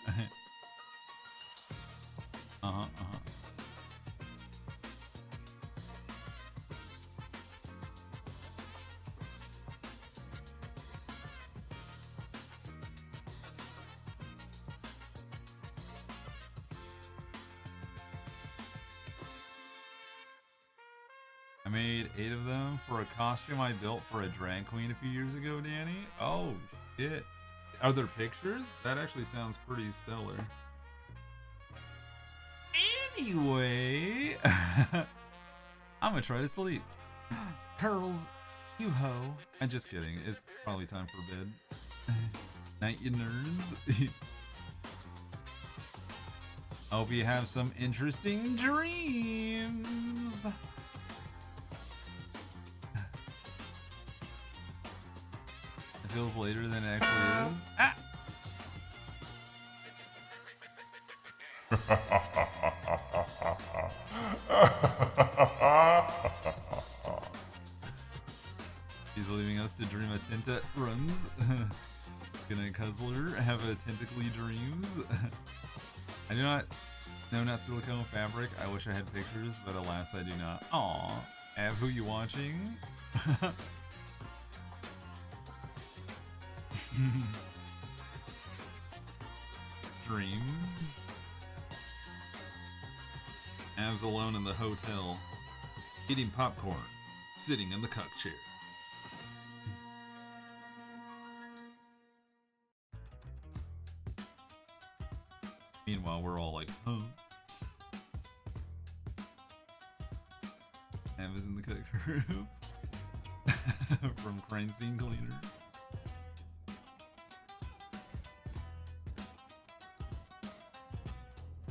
I made 8 of them for a costume I built for a drag queen a few years ago, Danny. Oh, shit. Are there pictures? That actually sounds pretty stellar. Anyway, I'm gonna try to sleep. Curls, you ho. I'm just kidding. It's probably time for bed. Night, you nerds. Hope you have some interesting dreams. It feels later than it actually is. Ah! He's leaving us to dream a tinta runs. Gonna Cuzzler have a tentacly dreams. I do not know, not silicone fabric. I wish I had pictures, but alas I do not. Aw, Av, who you watching? Dream. Av's alone in the hotel, eating popcorn, sitting in the cuck chair. Meanwhile, we're all like, huh? Av is in the cook room. From Crime Scene Cleaner.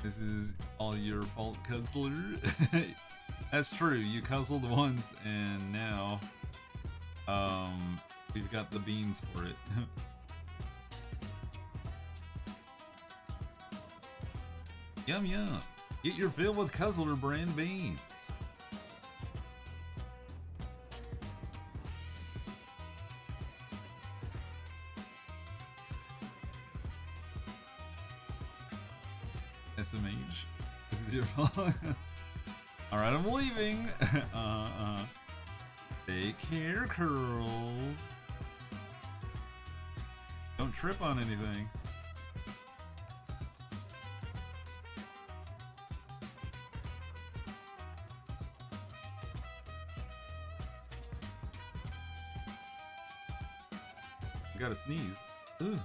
This is all your fault, Cuzzler. That's true, you cuzzled once, and now, we've got the beans for it. Yum yum. Get your fill with Cuzzler brand beans. SMH. This is your fault. Alright, I'm leaving. Take care, Curls. Don't trip on anything. I gotta sneeze. Ooh.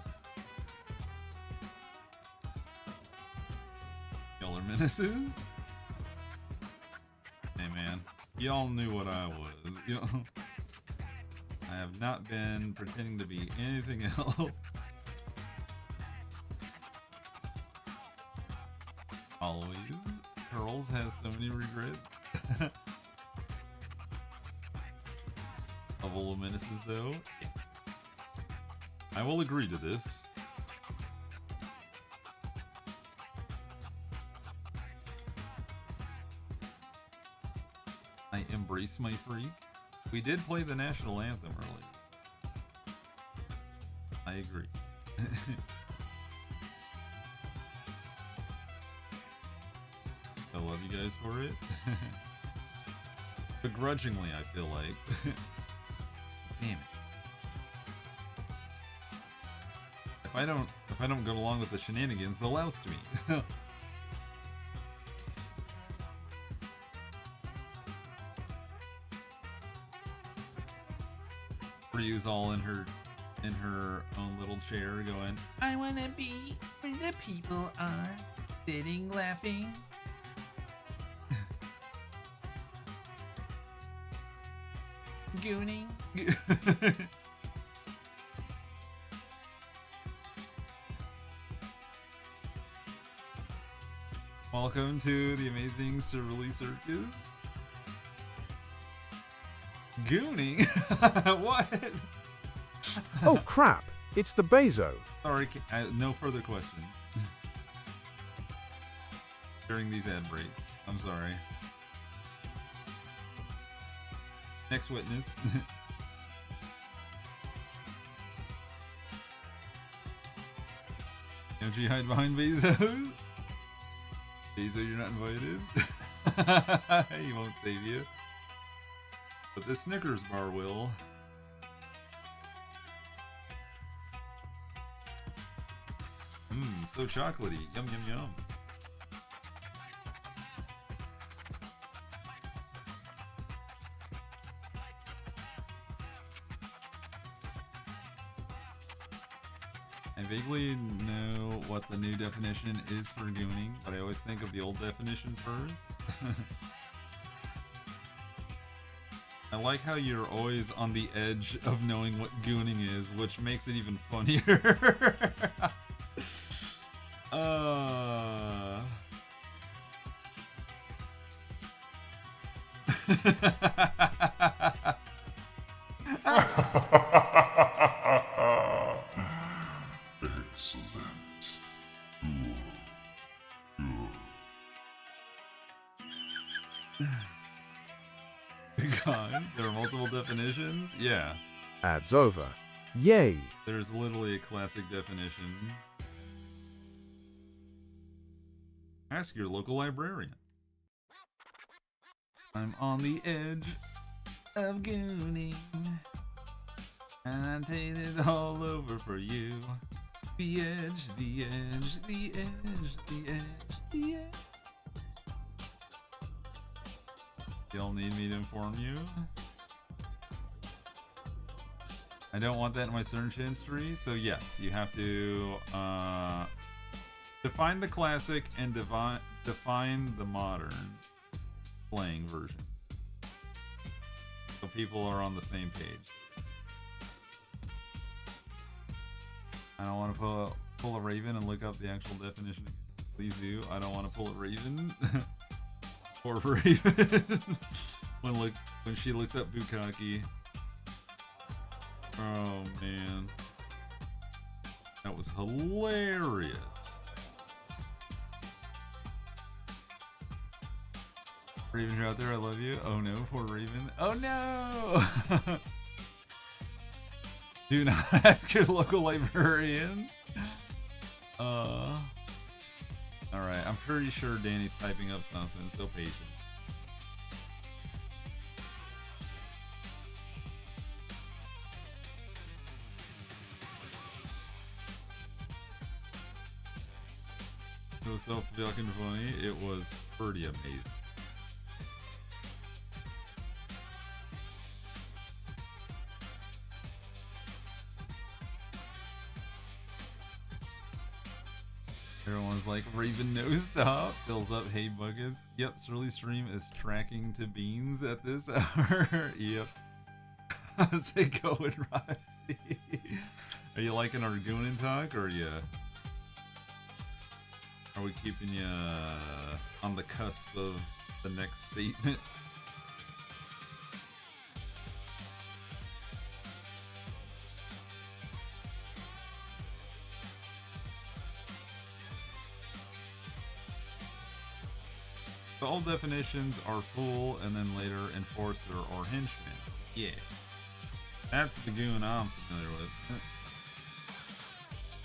Y'all are menaces? Hey man, Y'all knew what I was. You know? I have not been pretending to be anything else. Always. Curls has so many regrets. Level of menaces, though. Yes. I will agree to this. I embrace my freak. We did play the national anthem earlier. I agree. I love you guys for it. Begrudgingly, I feel like. Damn it. If I don't go along with the shenanigans, they'll oust me. Ryu's all in her own little chair going, I wanna be where the people are, sitting laughing. Gooning. Welcome to the amazing Cerulikat Circus. Gooning? What? Oh crap, it's the Bezo. Sorry, no further questions. During these ad breaks. I'm sorry. Next witness. Don't you hide behind Bezos? Bezos, you're not invited. He won't save you. But the Snickers bar will. Mmm, so chocolatey. Yum, yum, yum. I vaguely know what the new definition is for gooning, but I always think of the old definition first. I like how you're always on the edge of knowing what gooning is, which makes it even funnier. God, there are multiple definitions? Yeah. Ads over. Yay. There's literally a classic definition. Ask your local librarian. I'm on the edge of gooning, and I take it all over for you. The edge, the edge, the edge, the edge, the edge. Y'all need me to inform you? I don't want that in my search history, so yes, you have to define the classic and define the modern playing version, so people are on the same page. I don't want to pull a Raven and look up the actual definition. Please do. I don't want to pull a Raven. Poor Raven. when she looked up Bukkake. Oh man, that was hilarious. Raven, you're out there. I love you. Oh no, poor Raven. Oh no. Do not ask your local librarian. Alright, I'm pretty sure Danny's typing up something, so patient. It was so fucking funny, it was pretty amazing. Everyone's like, Raven no stop. Fills up hay buckets. Yep, Surly Stream is tracking to beans at this hour. Yep. Say go and Roxy. Are you liking our Goonin talk, or are we keeping you on the cusp of the next statement? So all definitions are full and then later enforcer or henchman. Yeah. That's the goon I'm familiar with.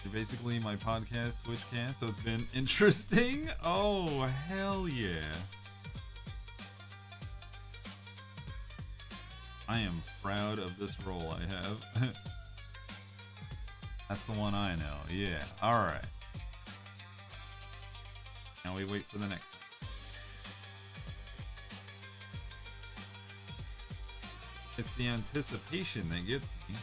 You're basically my podcast Twitchcast, so it's been interesting. Oh, hell yeah. I am proud of this role I have. That's the one I know. Yeah. Alright. Now we wait for the next one. It's the anticipation that gets me.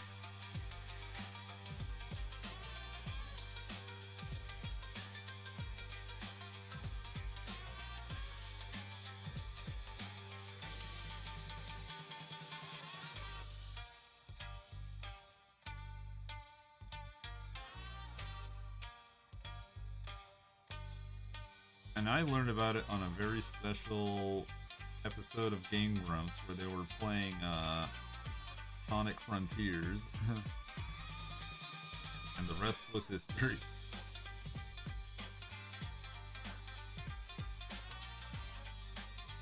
And I learned about it on a very special episode of Game Grumps where they were playing Sonic Frontiers. And the rest was history.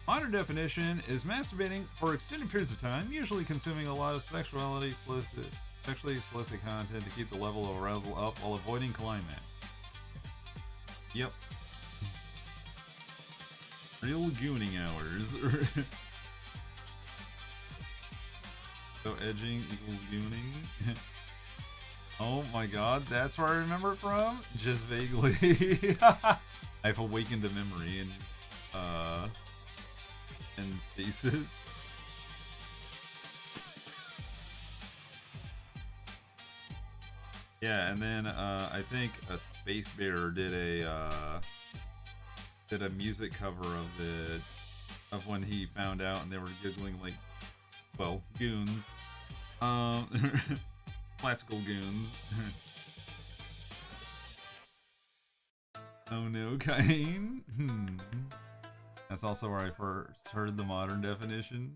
Modern definition is masturbating for extended periods of time, usually consuming a lot of sexually explicit content to keep the level of arousal up while avoiding climax. Yep. Real gooning hours. So edging equals gooning. Oh my god, that's where I remember it from? Just vaguely. I've awakened a memory in stasis. Yeah, and then I think a Space Bear did a music cover of when he found out, and they were giggling like, well, goons, classical goons. Oh no, Cain. That's also where I first heard the modern definition.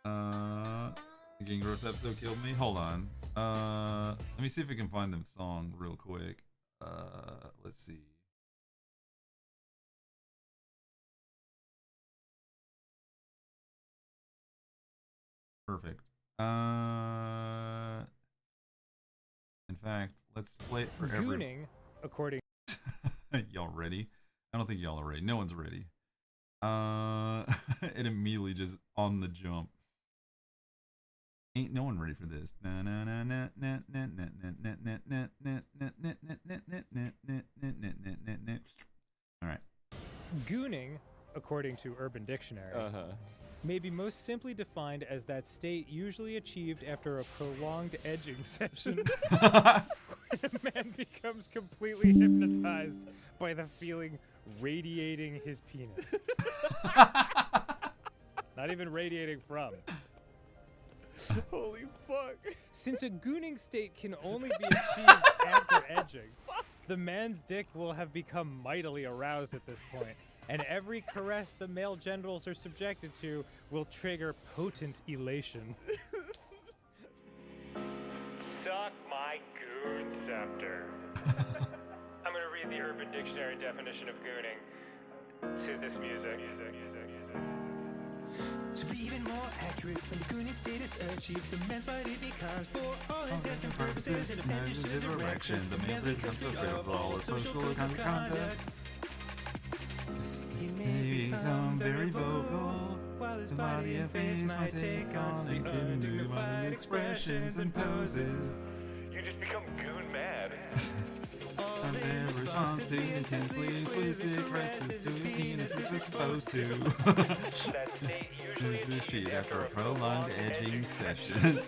The Game Gross episode killed me. Hold on. Let me see if I can find the song real quick. Let's see. Perfect. In fact, let's play it for everyone. Gooning, according. Y'all ready? I don't think y'all are ready. No one's ready. It immediately just on the jump. Ain't no one ready for this. All right. Gooning, according to Urban Dictionary, may be most simply defined as that state usually achieved after a prolonged edging session when a man becomes completely hypnotized by the feeling radiating his penis. Not even radiating from. Holy fuck. Since a gooning state can only be achieved after edging, the man's dick will have become mightily aroused at this point, and every caress the male genitals are subjected to will trigger potent elation. Suck my goon scepter. I'm gonna read the Urban Dictionary definition of gooning to this music. To be even more accurate, when the gooning state is achieved, the man's body becomes, for all intents and purposes, an appendage to his erection. The man becomes free of all social codes of conduct. He may become very vocal, while his body and face might take on the undignified expressions and poses. You just become goon mad. All their response to intensely explicit caresses to the penis is exposed to. That state usually Sheet after a prolonged edging session.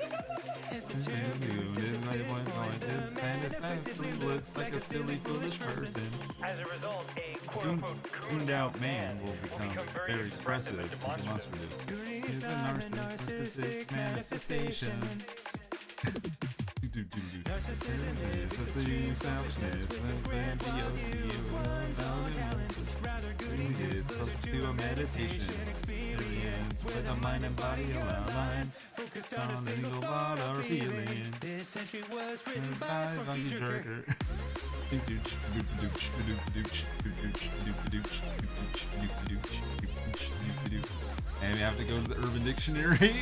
Looks like a silly, foolish person. As a result, a Gooned quote-unquote out man will become very expressive and demonstrative. Is a narcissistic manifestation. Narcissism is a selfishness when is close to a meditation experience with a mind and body aligned, focused on a single thought or feeling. This century was written by Funky Jerker. And we have to go to the Urban Dictionary.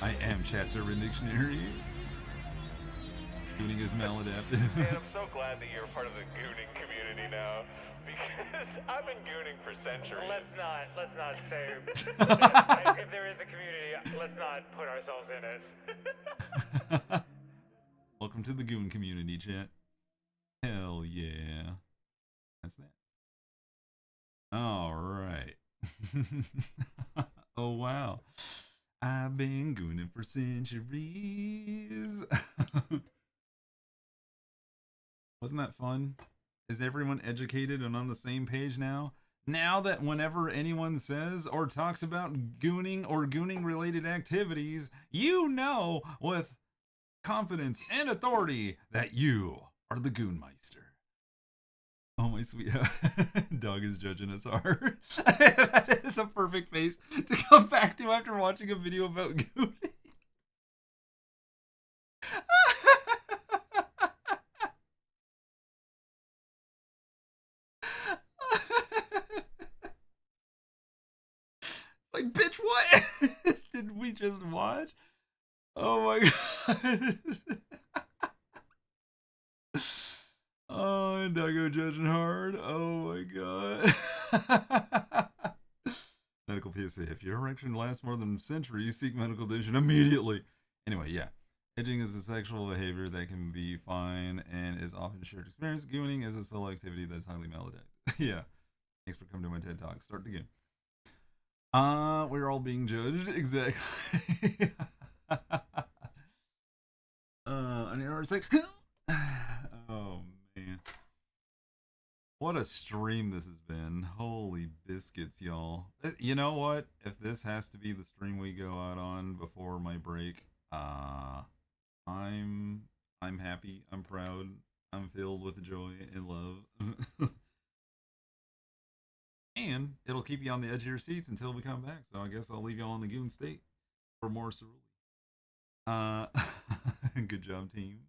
I am Chat's Urban Dictionary. Gooning is maladaptive. Man, I'm so glad that you're part of the gooning community now, because I've been gooning for centuries. Let's not say if there is a community, let's not put ourselves in it. Welcome to the Goon community, chat. Hell yeah. That's that. All right. Oh, wow. I've been gooning for centuries. Wasn't that fun? Is everyone educated and on the same page now? Now that whenever anyone says or talks about gooning or gooning related activities, you know with confidence and authority that you are the Goonmeister. Oh, my sweet dog is judging us hard. That is a perfect face to come back to after watching a video about gooning. Like, bitch, what did we just watch? Oh my god. Oh, and Doggo judging hard. Oh my god. Medical PSA. If your erection lasts more than a century, seek medical attention immediately. Anyway, yeah. Edging is a sexual behavior that can be fine and is often shared experience. Gooning is a solo activity that is highly maladaptive. Yeah. Thanks for coming to my TED Talk. Start the game. We're all being judged. Exactly. And it's like, oh man. What a stream this has been. Holy biscuits, y'all. You know what? If this has to be the stream we go out on before my break, I'm happy, I'm proud, I'm filled with joy and love. And it'll keep you on the edge of your seats until we come back. So I guess I'll leave you all in the Goon state for more Cerulikat. Good job, team.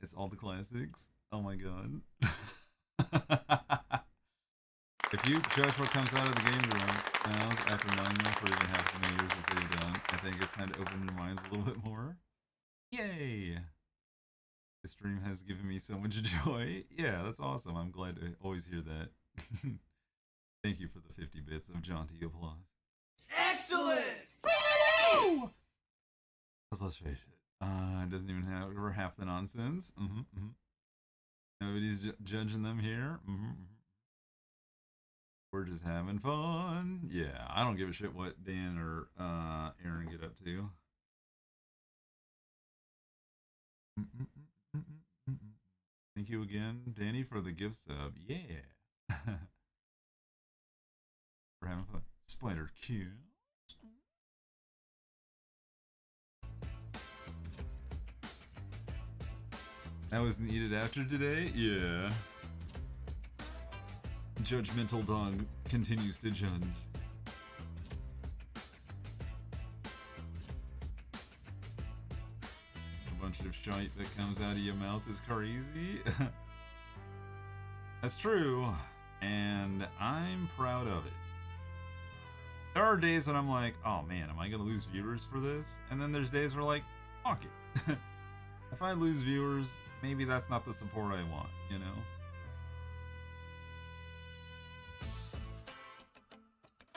It's all the classics. Oh my god. If you judge what comes out of the game rooms after knowing them for even half as many years as they've done, I think it's time to open your minds a little bit more. Yay! This stream has given me so much joy. Yeah, that's awesome. I'm glad to always hear that. Thank you for the 50 bits of jaunty applause. Excellent! Let's face it. It doesn't even have over half the nonsense. Nobody's judging them here. We're just having fun. Yeah, I don't give a shit what Dan or Aaron get up to. Thank you again, Danny, for the gift sub. Yeah. We're having fun. Spider Q. That was needed after today? Yeah. Judgmental dog continues to judge. A bunch of shite that comes out of your mouth is crazy. That's true, and I'm proud of it. There are days when I'm like, oh man, am I gonna lose viewers for this? And then there's days where like, fuck it. If I lose viewers, maybe that's not the support I want, you know?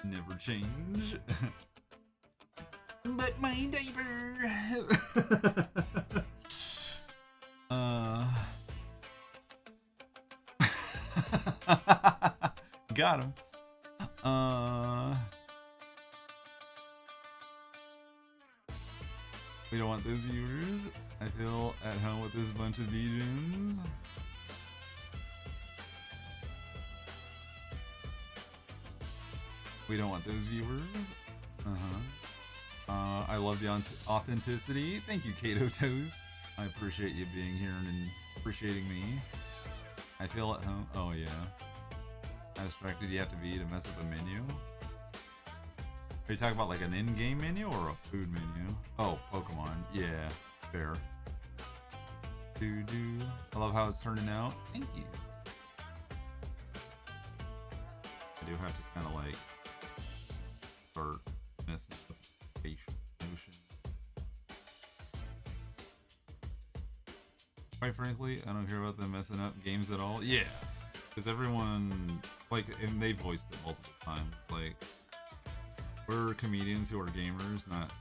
Never change. But my diaper. Got him. We don't want those viewers. I feel at home with this bunch of DJs. We don't want those viewers. I love the authenticity. Thank you, Kato Toast. I appreciate you being here and appreciating me. I feel at home. Oh yeah. How distracted you have to be to mess up a menu? Are you talking about like an in-game menu or a food menu? Oh, Pokemon. Yeah, fair. I love how it's turning out. Thank you. I do have to kind of like start messing with facial motion. Quite frankly, I don't care about them messing up games at all. Yeah, because everyone, like, and they've voiced it multiple times, like, we're comedians who are gamers, not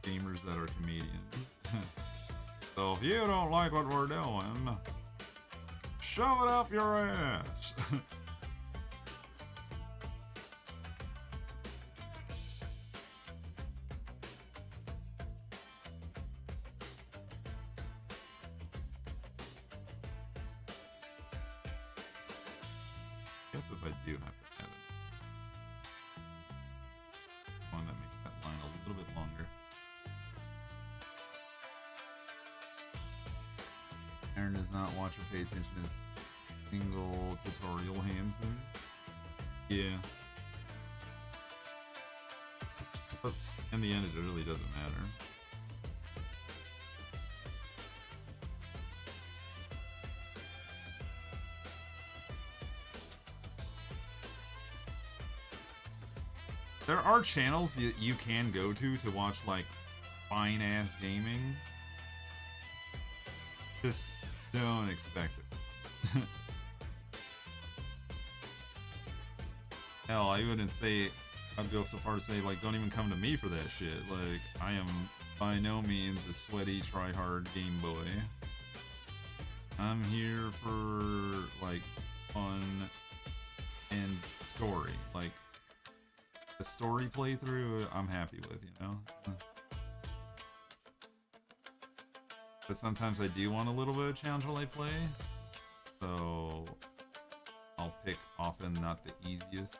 gamers that are comedians. So if you don't like what we're doing, shove it up your ass. Guess if I do have to have it, one that makes that line a little bit longer. Aaron does not watch or pay attention to single tutorial Hansen. Yeah. But in the end, it really doesn't matter. There are channels that you can go to watch like fine ass gaming. Just don't expect it. Hell, I wouldn't say, I'd go so far to say like don't even come to me for that shit. Like I am by no means a sweaty try-hard Game Boy. I'm here for like fun and story. Like the story playthrough, I'm happy with, you know? But sometimes I do want a little bit of challenge while I play. So I'll pick often not the easiest.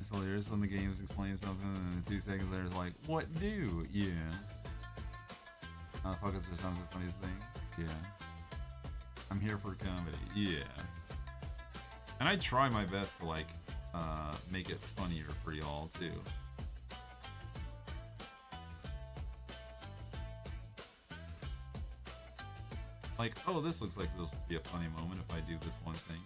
It's hilarious when the games explain something and then 2 seconds later it's like, what do? Yeah. Fuckers are sometimes the funniest thing. Yeah. I'm here for comedy. Yeah. And I try my best to like make it funnier for y'all too. Like, oh, this looks like this will be a funny moment if I do this one thing.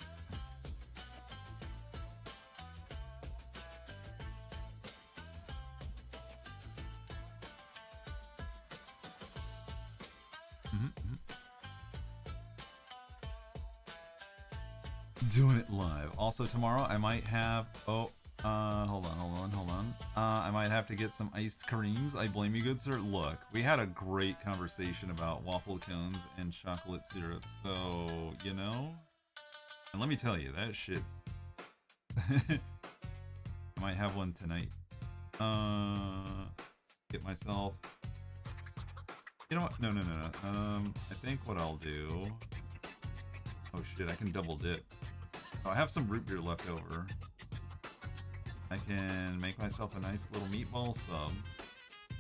Doing it live. Also tomorrow I might have hold on. I might have to get some iced creams. I blame you, good sir. Look, we had a great conversation about waffle cones and chocolate syrup, so you know. And let me tell you, that shit's I might have one tonight. Get myself. You know what? No. I think what I'll do. Oh shit, I can double dip. Oh, I have some root beer left over. I can make myself a nice little meatball sub.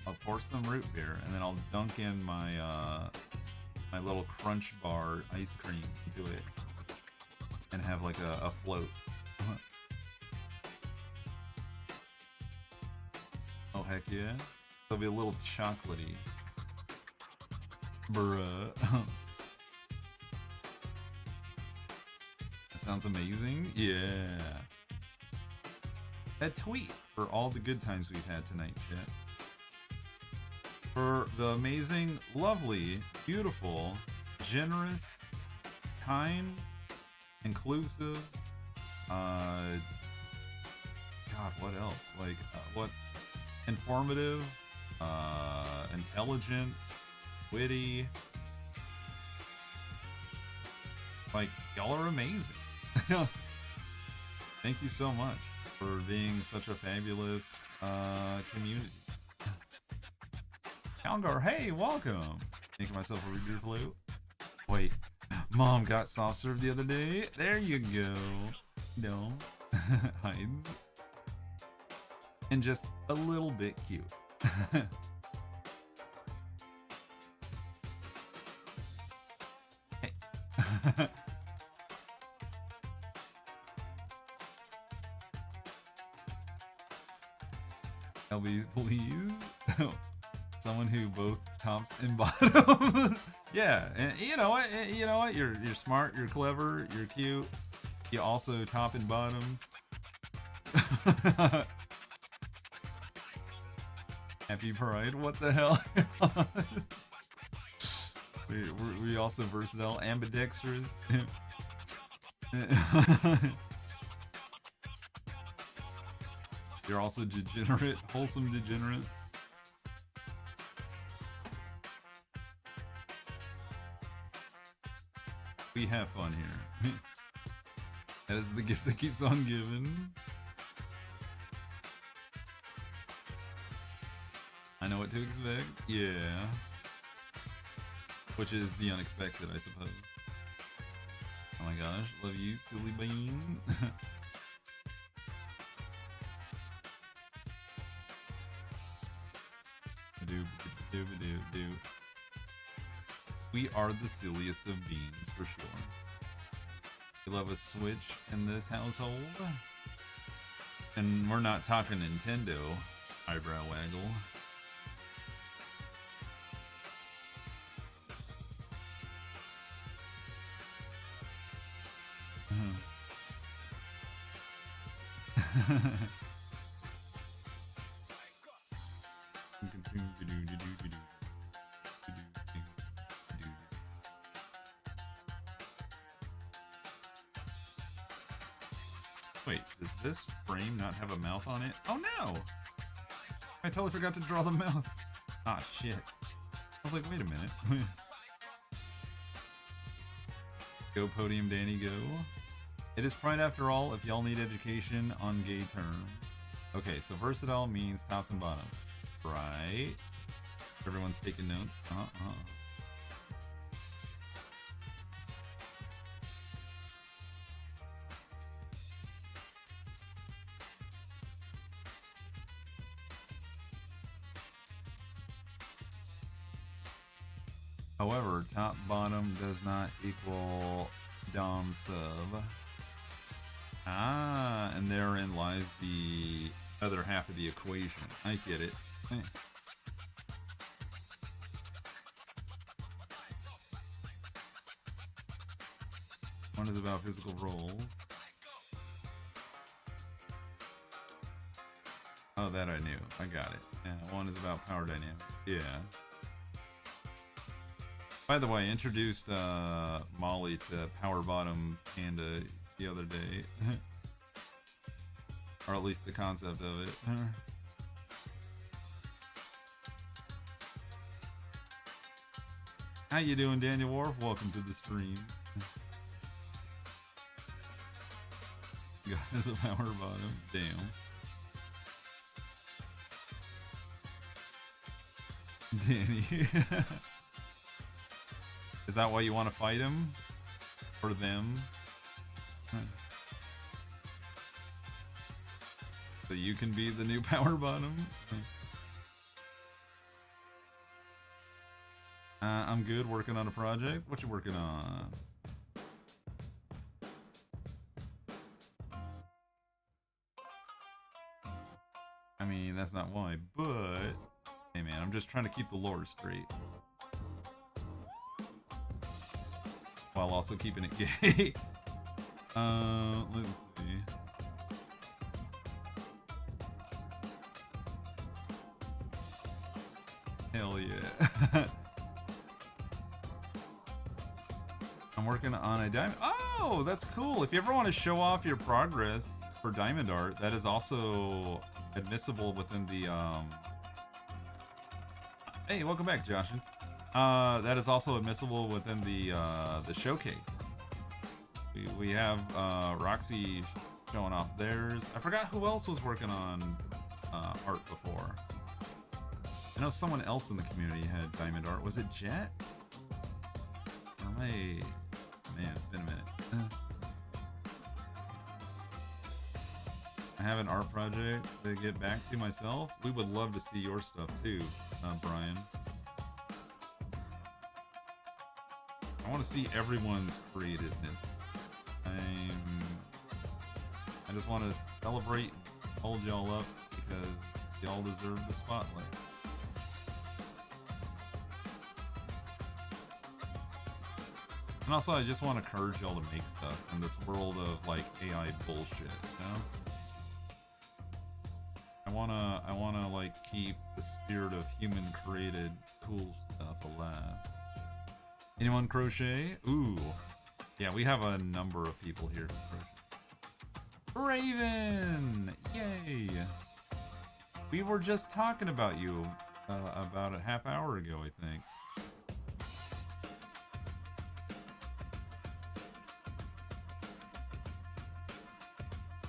I'll pour some root beer, and then I'll dunk in my my little crunch bar ice cream into it, and have like a float. Oh heck yeah! It'll be a little chocolatey. Bruh. Sounds amazing. Yeah. A tweet for all the good times we've had tonight, chat. For the amazing, lovely, beautiful, generous, kind, inclusive, God, what else? Like, what? Informative, intelligent, witty, Like, y'all are amazing. Thank you so much for being such a fabulous community. Calgar, hey, welcome. Making myself a reader flute. Wait, Mom got soft serve the other day. There you go. No, hides. And just a little bit cute. Hey. LB, please. Someone who both tops and bottoms. Yeah, and you know what? You know what? You're smart. You're clever. You're cute. You also top and bottom. Happy Pride. What the hell? we also versatile, ambidextrous. You're also degenerate, wholesome degenerate. We have fun here. That is the gift that keeps on giving. I know what to expect. Yeah. Which is the unexpected, I suppose. Oh my gosh, love you, silly bean. We are the silliest of beings, for sure. We love a Switch in this household. And we're not talking Nintendo. Eyebrow waggle. Wait, does this frame not have a mouth on it? Oh no! I totally forgot to draw the mouth. Ah, shit. I was like, wait a minute. Go Podium Danny, go. It is Pride after all, if y'all need education on gay terms. Okay, so versatile means tops and bottoms. Right. Everyone's taking notes. However, top bottom does not equal dom sub. Ah, and therein lies the other half of the equation. I get it. One is about physical roles. Oh, that I knew. I got it. Yeah, one is about power dynamics. Yeah. By the way, I introduced Molly to Power Bottom Panda the other day. Or at least the concept of it. How you doing, Daniel Wharf? Welcome to the stream. God is a power bottom. Damn. Danny. Is that why you want to fight him? For them? So you can be the new power bottom? I'm good, working on a project. What you working on? I mean, that's not why, but... Hey man, I'm just trying to keep the lore straight. While also keeping it gay. Let's see. Hell yeah. I'm working on a diamond. Oh, that's cool. If you ever want to show off your progress for diamond art, that is also admissible within the Hey, welcome back, Joshin. That is also admissible within the showcase. We have Roxy showing off theirs. I forgot who else was working on art before. I know someone else in the community had diamond art. Was it Jet? Or am I... Man, it's been a minute. I have an art project to get back to myself. We would love to see your stuff too, Brian. I want to see everyone's creativeness. I just want to celebrate, hold y'all up because y'all deserve the spotlight. And also, I just want to encourage y'all to make stuff in this world of like AI bullshit, you know? I wanna like keep the spirit of human created cool stuff alive. Anyone crochet? Ooh. Yeah, we have a number of people here who crochet. Raven! Yay! We were just talking about you about a half hour ago, I think.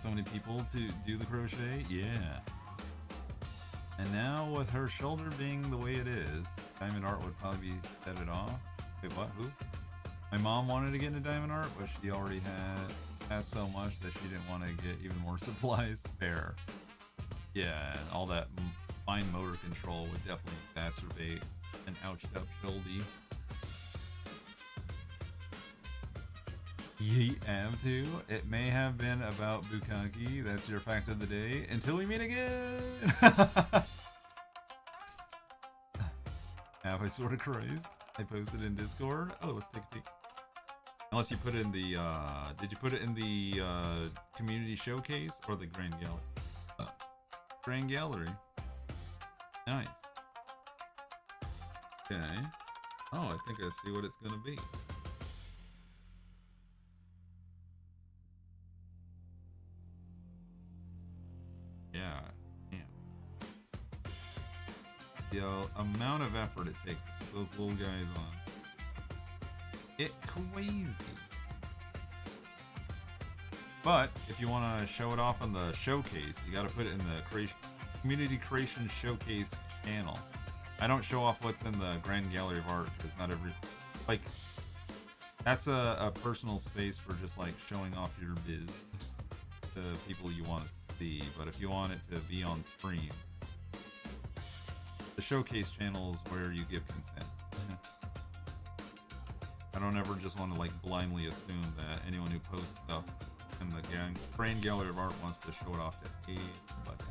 So many people to do the crochet? Yeah. And now with her shoulder being the way it is, diamond art would probably be set it off. Wait, what? Who? My mom wanted to get into diamond art, but she already has so much that she didn't want to get even more supplies. Fair. Yeah, and all that fine motor control would definitely exacerbate an ouched up shoulder. Yeet have to. It may have been about Bukkake. That's your fact of the day. Until we meet again. Have I sort of crazed? I posted in Discord. Oh, let's take a peek. Unless you put it in the, did you put it in the community showcase or the Grand Gallery? Grand Gallery. Nice. Okay. Oh, I think I see what it's gonna be. Yeah, damn. The amount of effort it takes to put those little guys on. It's crazy. But if you want to show it off on the showcase, you got to put it in the community creation showcase channel. I don't show off what's in the Grand Gallery of Art because not every, like, that's a personal space for just like showing off your biz to people you want to see. But if you want it to be on stream, the showcase channel is where you give consent. I don't ever just want to like blindly assume that anyone who posts stuff in the Grand Gallery of Art wants to show it off to everybody.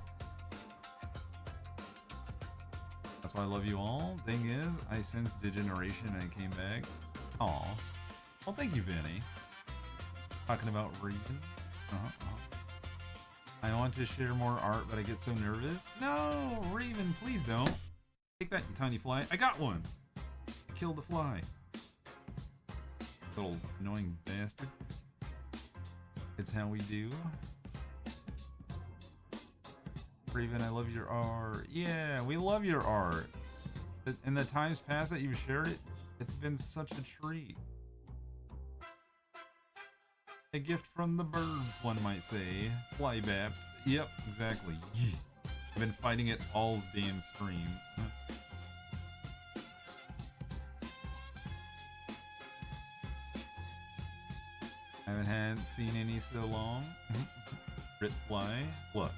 That's why I love you all. Thing is, I sensed degeneration and I came back. Aw. Well, thank you, Vinny. Talking about Regan. I want to share more art, but I get so nervous. No, Raven, please don't. Take that, you tiny fly. I got one. I killed the fly. Little annoying bastard. It's how we do. Raven, I love your art. Yeah, we love your art. In the times past that you've shared it, it's been such a treat. A gift from the birds, one might say. Flybapped. Yep, exactly. Yeah. I've been fighting it all damn stream. I haven't seen any so long. Rit fly. What?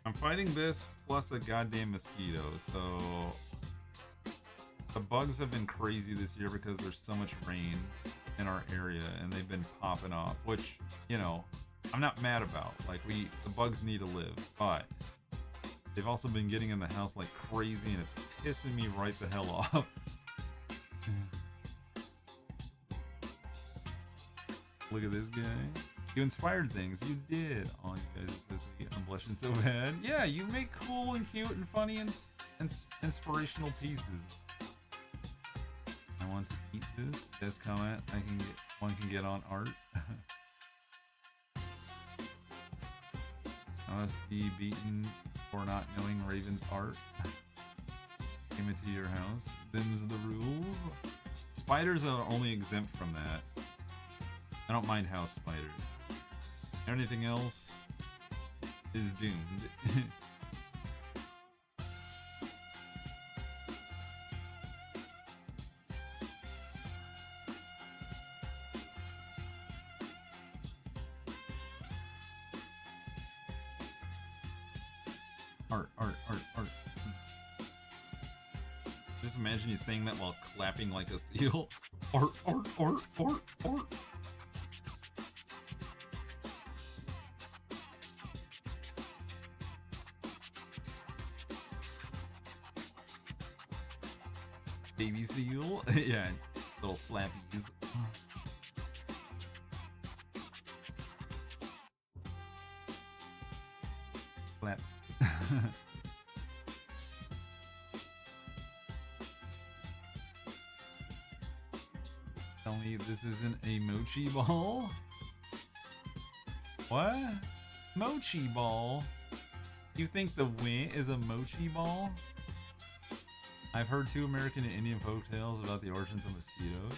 I'm fighting this plus a goddamn mosquito, so the bugs have been crazy this year because there's so much rain in our area and they've been popping off, which, you know, I'm not mad about. Like, the bugs need to live, but they've also been getting in the house like crazy and it's pissing me right the hell off. Look at this guy. You inspired things. You did. Oh, you guys are so sweet. I'm blushing so bad. Yeah, you make cool and cute and funny and inspirational pieces. I want to eat this. Best comment one can get on art. I must be beaten for not knowing Raven's art. Came into your house. Them's the rules. Spiders are only exempt from that. I don't mind house spiders. Anything else is doomed. Art. Just imagine you saying that while clapping like a seal. Art. Baby seal? Yeah, little slappies. Slap. Tell me this isn't a mochi ball? What? Mochi ball? You think the wind is a mochi ball? I've heard 2 American and Indian folk tales about the origins of mosquitoes.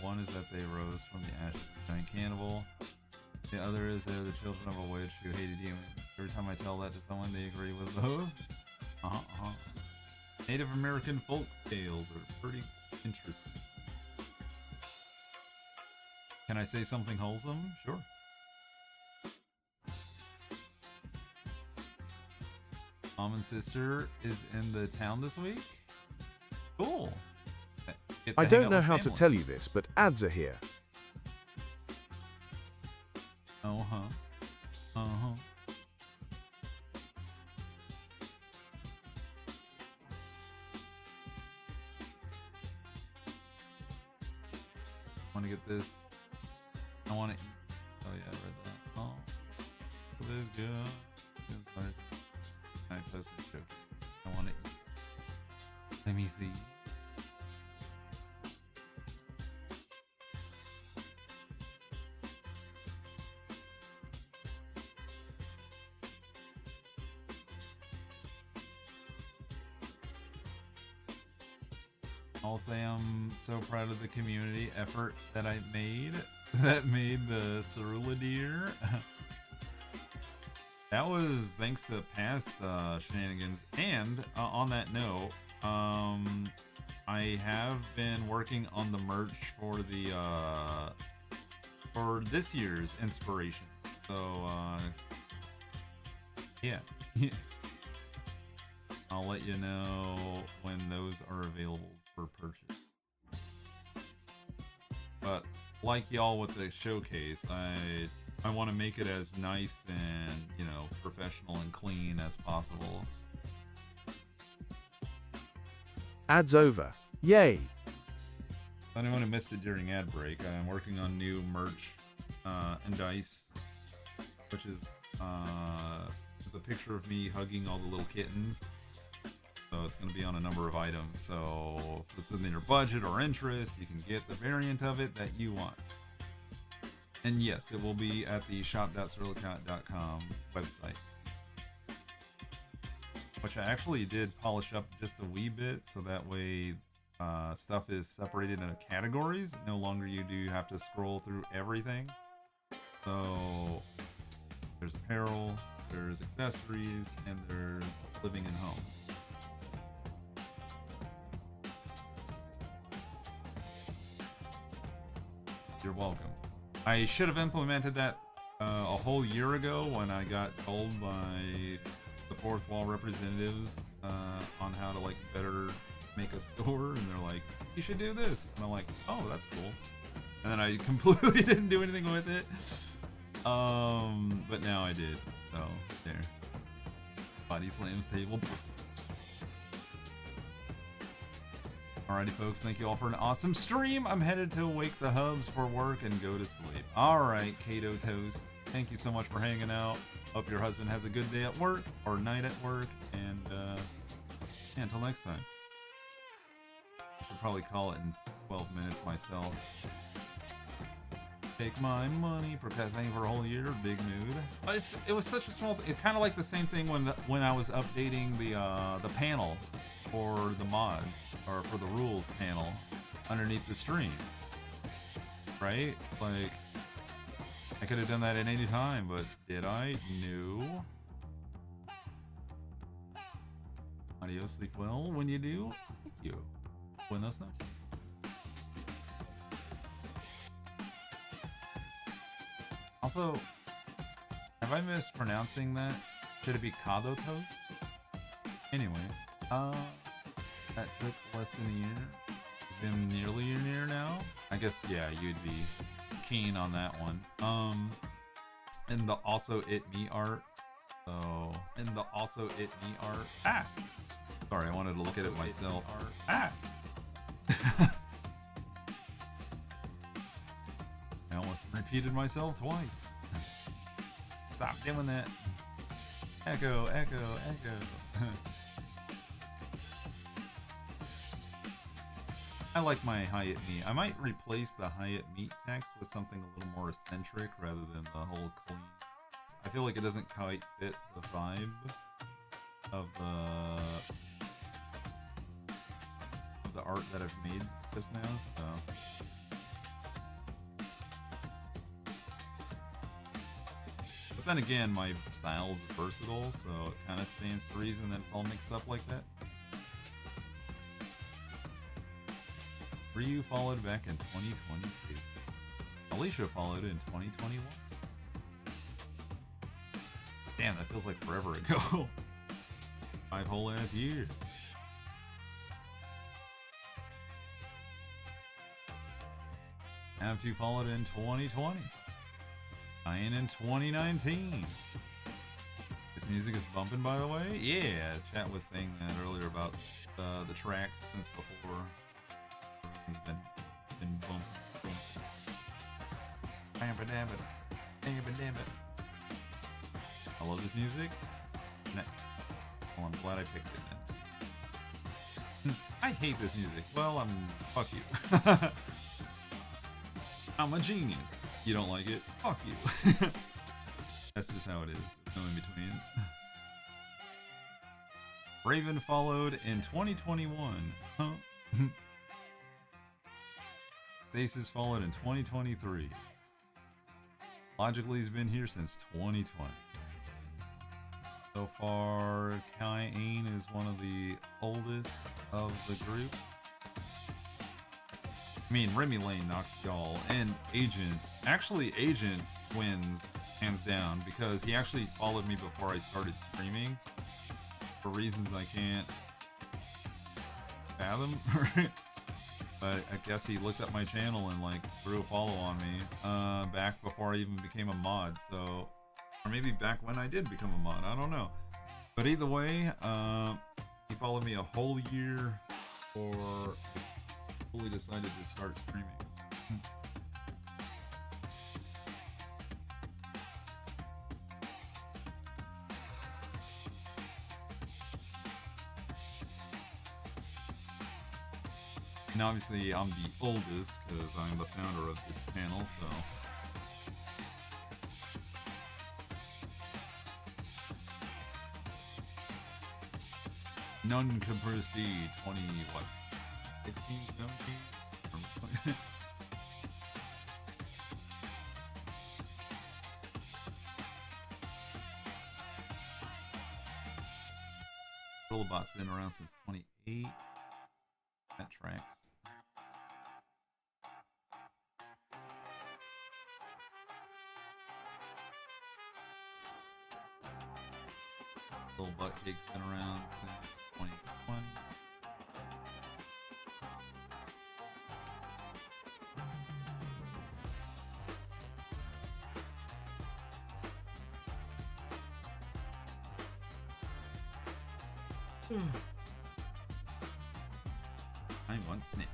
One is that they rose from the ashes of a giant cannibal. The other is they're the children of a witch who hated humans. Every time I tell that to someone, they agree with both. Native American folk tales are pretty interesting. Can I say something wholesome? Sure. Mom and sister is in the town this week? Cool. I don't know how to tell you this, but ads are here. I want to get this. I want to eat. Oh yeah, I read that. Oh, this good. I post this joke. I want to eat. Let me see. I'll say I'm so proud of the community effort that I made that made the Cerulikat. That was thanks to past shenanigans. And on that note, I have been working on the merch for the for this year's inspiration. So yeah. I'll let you know when those are available for purchase. But like y'all with the showcase, I want to make it as nice and, you know, professional and clean as possible. Ads over. Yay. Anyone who missed it during ad break, I'm working on new merch and dice, which is the picture of me hugging all the little kittens. So it's going to be on a number of items. So if it's within your budget or interest, you can get the variant of it that you want. And yes, it will be at the shop.cerulikat.com website. Which I actually did polish up just a wee bit, so that way stuff is separated into categories. No longer you do have to scroll through everything. So there's apparel, there's accessories, and there's living and home. You're welcome. I should have implemented that a whole year ago when I got told by the fourth wall representatives on how to like better make a store, and they're like, you should do this, and I'm like, oh, that's cool. And then I completely didn't do anything with it. But now I did. So there. Body slams table. Alrighty, folks, thank you all for an awesome stream. I'm headed to wake the hubs for work and go to sleep. Alright, Kato Toast, thank you so much for hanging out. Hope your husband has a good day at work or night at work, and yeah, until next time. I should probably call it in 12 minutes myself. Take my money, procrastinating for a whole year, big mood. It was such a small thing. It's kind of like the same thing when I was updating the panel for the mod, or for the rules panel. underneath the stream. Right? Like, I could have done that at any time, but did I? No. Audio, sleep well when you do. Thank you. Buenos noches. Also, have I mispronouncing that? Should it be Kado Toast? Anyway, that took less than a year. It's been nearly a year now. I guess, yeah, you'd be keen on that one. And the also it me art. So, and the also it me art. Ah! Sorry, I wanted to look at it myself. Ah! I almost repeated myself twice. Stop doing that. Echo, echo, echo. I like my Hyatt meat. I might replace the Hyatt meat text with something a little more eccentric rather than the whole clean. I feel like it doesn't quite fit the vibe of the art that I've made just now, so. But then again, my style's versatile, so it kind of stands to reason that it's all mixed up like that. Ryu followed back in 2022. Alicia followed in 2021. Damn, that feels like forever ago. 5 whole ass years. Have to followed in 2020. Ian in 2019. This music is bumping, by the way. Yeah, chat was saying that earlier about the tracks since before. It's been bumping. I love this music. Well, I'm glad I picked it then. I hate this music. Well, fuck you. I'm a genius. You don't like it? Fuck you. That's just how it is. There's no in between. Raven followed in 2021. Huh? Stasis followed in 2023. Logically's been here since 2020. So far, Kai-Ain is one of the oldest of the group. I mean, Remy Lane knocks y'all, and Agent. Actually, Agent wins, hands down, because he actually followed me before I started streaming. For reasons I can't fathom. But I guess he looked up my channel and like threw a follow on me back before I even became a mod. So, or maybe back when I did become a mod. I don't know. But either way, he followed me a whole year before I fully decided to start streaming. And obviously, I'm the oldest because I'm the founder of this channel, so. None can proceed. 20, what? 16, 17? Robot's been around since 28. That tracks. Little Butt Cake's been around since 2020. I want snacks.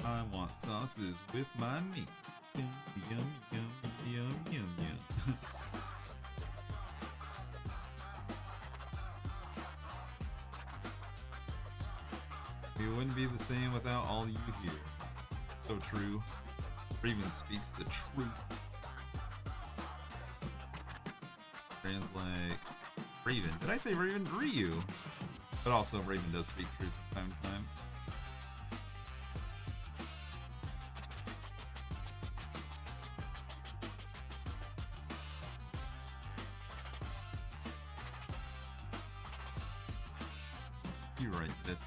I want sauces with my meat. Yum, yum, yum, yum, yum, yum. It wouldn't be the same without all you here. So true. Raven speaks the truth. Raven's like, Raven. Did I say Raven? Ryu. But also, Raven does speak truth. Time to time. You're right, bestie.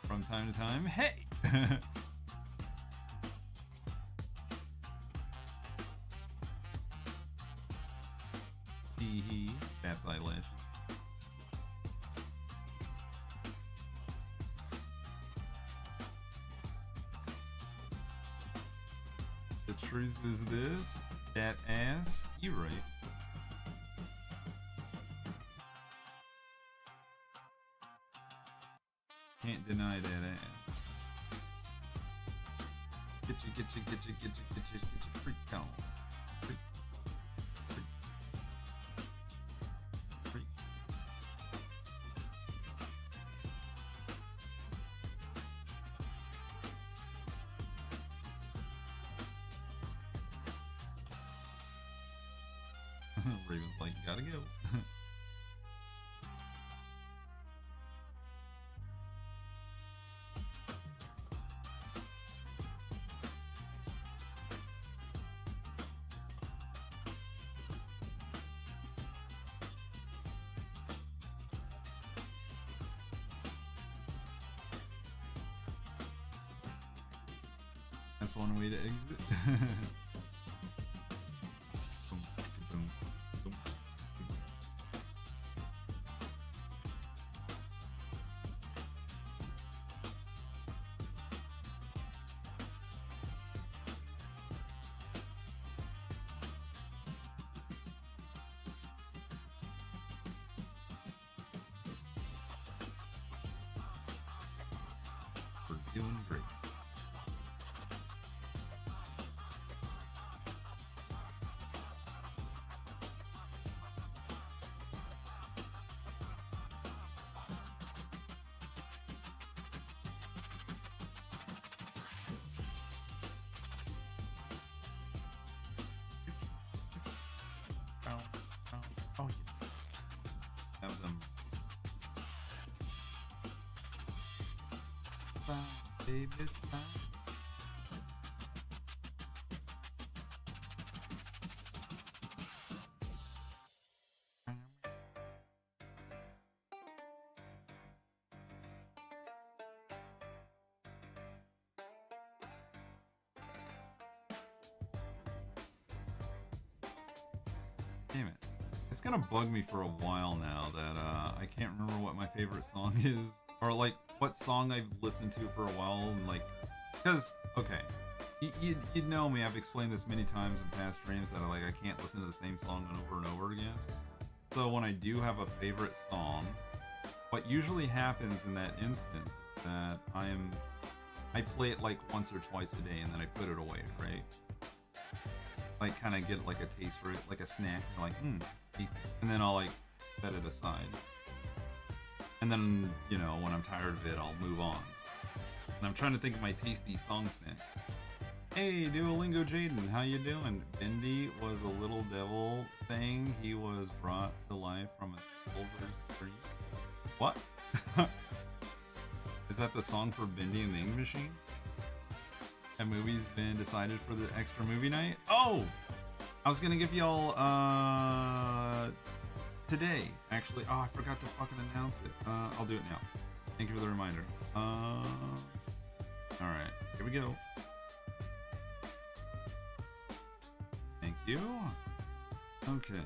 From time to time, hey! Hee hee, that's eyelash. The truth is this, that ass, you right. Can't deny that ass. Get you, freak on. Freak. Freak. Freak. Raven's like, gotta go. That's one way to exit. Boom, boom, boom. We're doing great. Oh, yeah. Have them. Bye, baby, bye. Damn it. It's gonna bug me for a while now that I can't remember what my favorite song is. Or like what song I've listened to for a while and like, because, okay, you know me, I've explained this many times in past streams that I can't listen to the same song over and over again. So when I do have a favorite song, what usually happens in that instance is that I play it like once or twice a day and then I put it away, right? Like kind of get like a taste for it, like a snack, like tasty, and then I'll like set it aside. And then, you know, when I'm tired of it, I'll move on. And I'm trying to think of my tasty song snack. Hey, Duolingo Jaden, how you doing? Bendy was a little devil thing. He was brought to life from a silver screen. What? Is that the song for Bendy and the Ink Machine? Have movies been decided for the extra movie night? Oh! I was gonna give y'all, today, actually. Oh, I forgot to fucking announce it. I'll do it now. Thank you for the reminder. Alright, here we go. Thank you. Okay.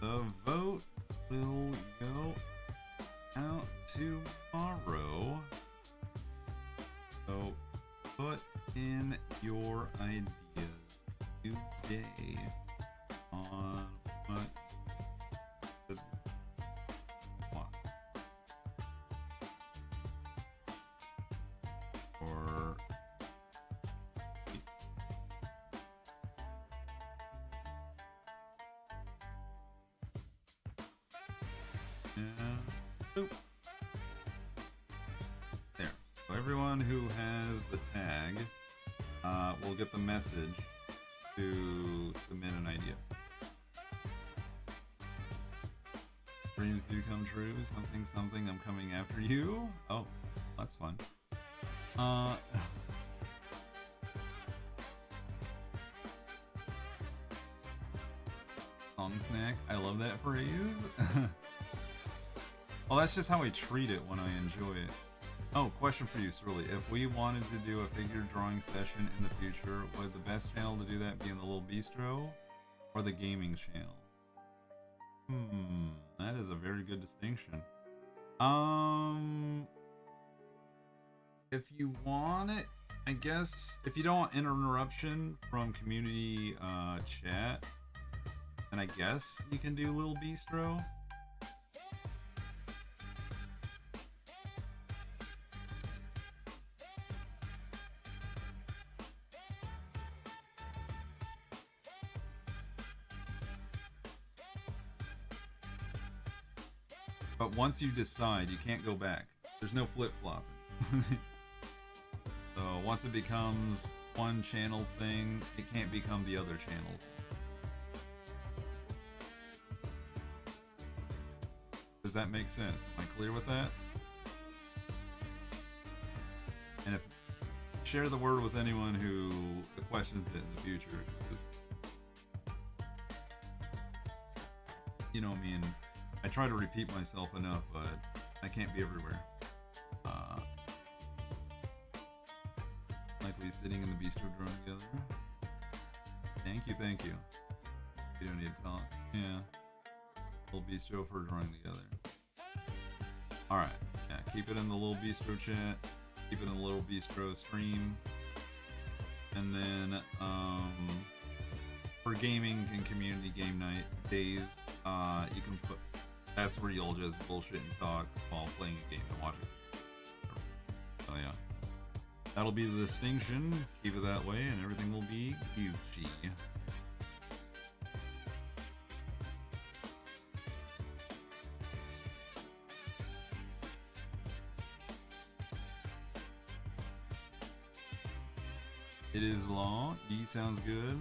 The vote will go out tomorrow. So put in your ideas today on what the what or boop. There. So everyone who has the tag will get the message to submit an idea. Dreams do come true. Something, something. I'm coming after you. Oh, that's fun. Song snack. I love that phrase. Well, that's just how I treat it when I enjoy it. Oh, question for you, Cerulikat. If we wanted to do a figure drawing session in the future, would the best channel to do that be in the little bistro or the gaming channel? That is a very good distinction. If you want it, I guess, if you don't want interruption from community chat, then I guess you can do Little Bistro. But once you decide, you can't go back. There's no flip-flopping. So once it becomes one channel's thing, it can't become the other channel's. Does that make sense? Am I clear with that? And if share the word with anyone who questions it in the future. You know me, and I try to repeat myself enough, but I can't be everywhere. Likely sitting in the bistro drawing together. Thank you, thank you. You don't need to talk. Yeah. Little bistro for drawing together. Alright. Yeah, keep it in the little bistro chat. Keep it in the little bistro stream. And then, for gaming and community game night days, you can put, that's where you'll just bullshit and talk while playing a game and watching. So yeah, that'll be the distinction. Keep it that way, and everything will be Gucci. It is law. E sounds good.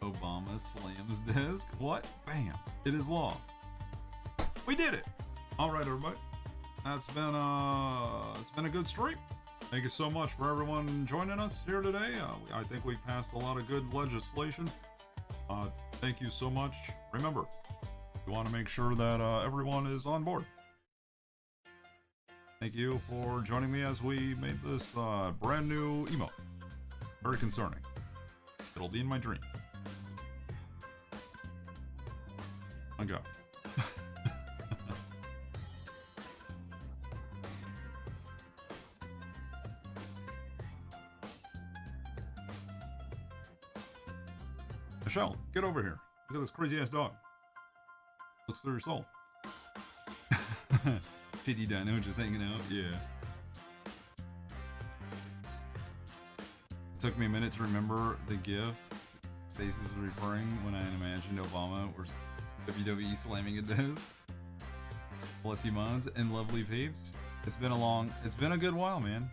Obama slams desk. What? Bam. It is law. We did it. All right, everybody. It's been a good stream. Thank you so much for everyone joining us here today. I think we passed a lot of good legislation. Thank you so much. Remember, we want to make sure that everyone is on board. Thank you for joining me as we made this brand new emote. Very concerning. It'll be in my dreams. My God. Michelle, get over here. Look at this crazy ass dog. Looks through your soul. Titty Dino just hanging out, yeah. It took me a minute to remember the gif Stasis was referring when I imagined Obama or WWE slamming a desk. Bless you, mods and lovely peeps. It's been a good while, man.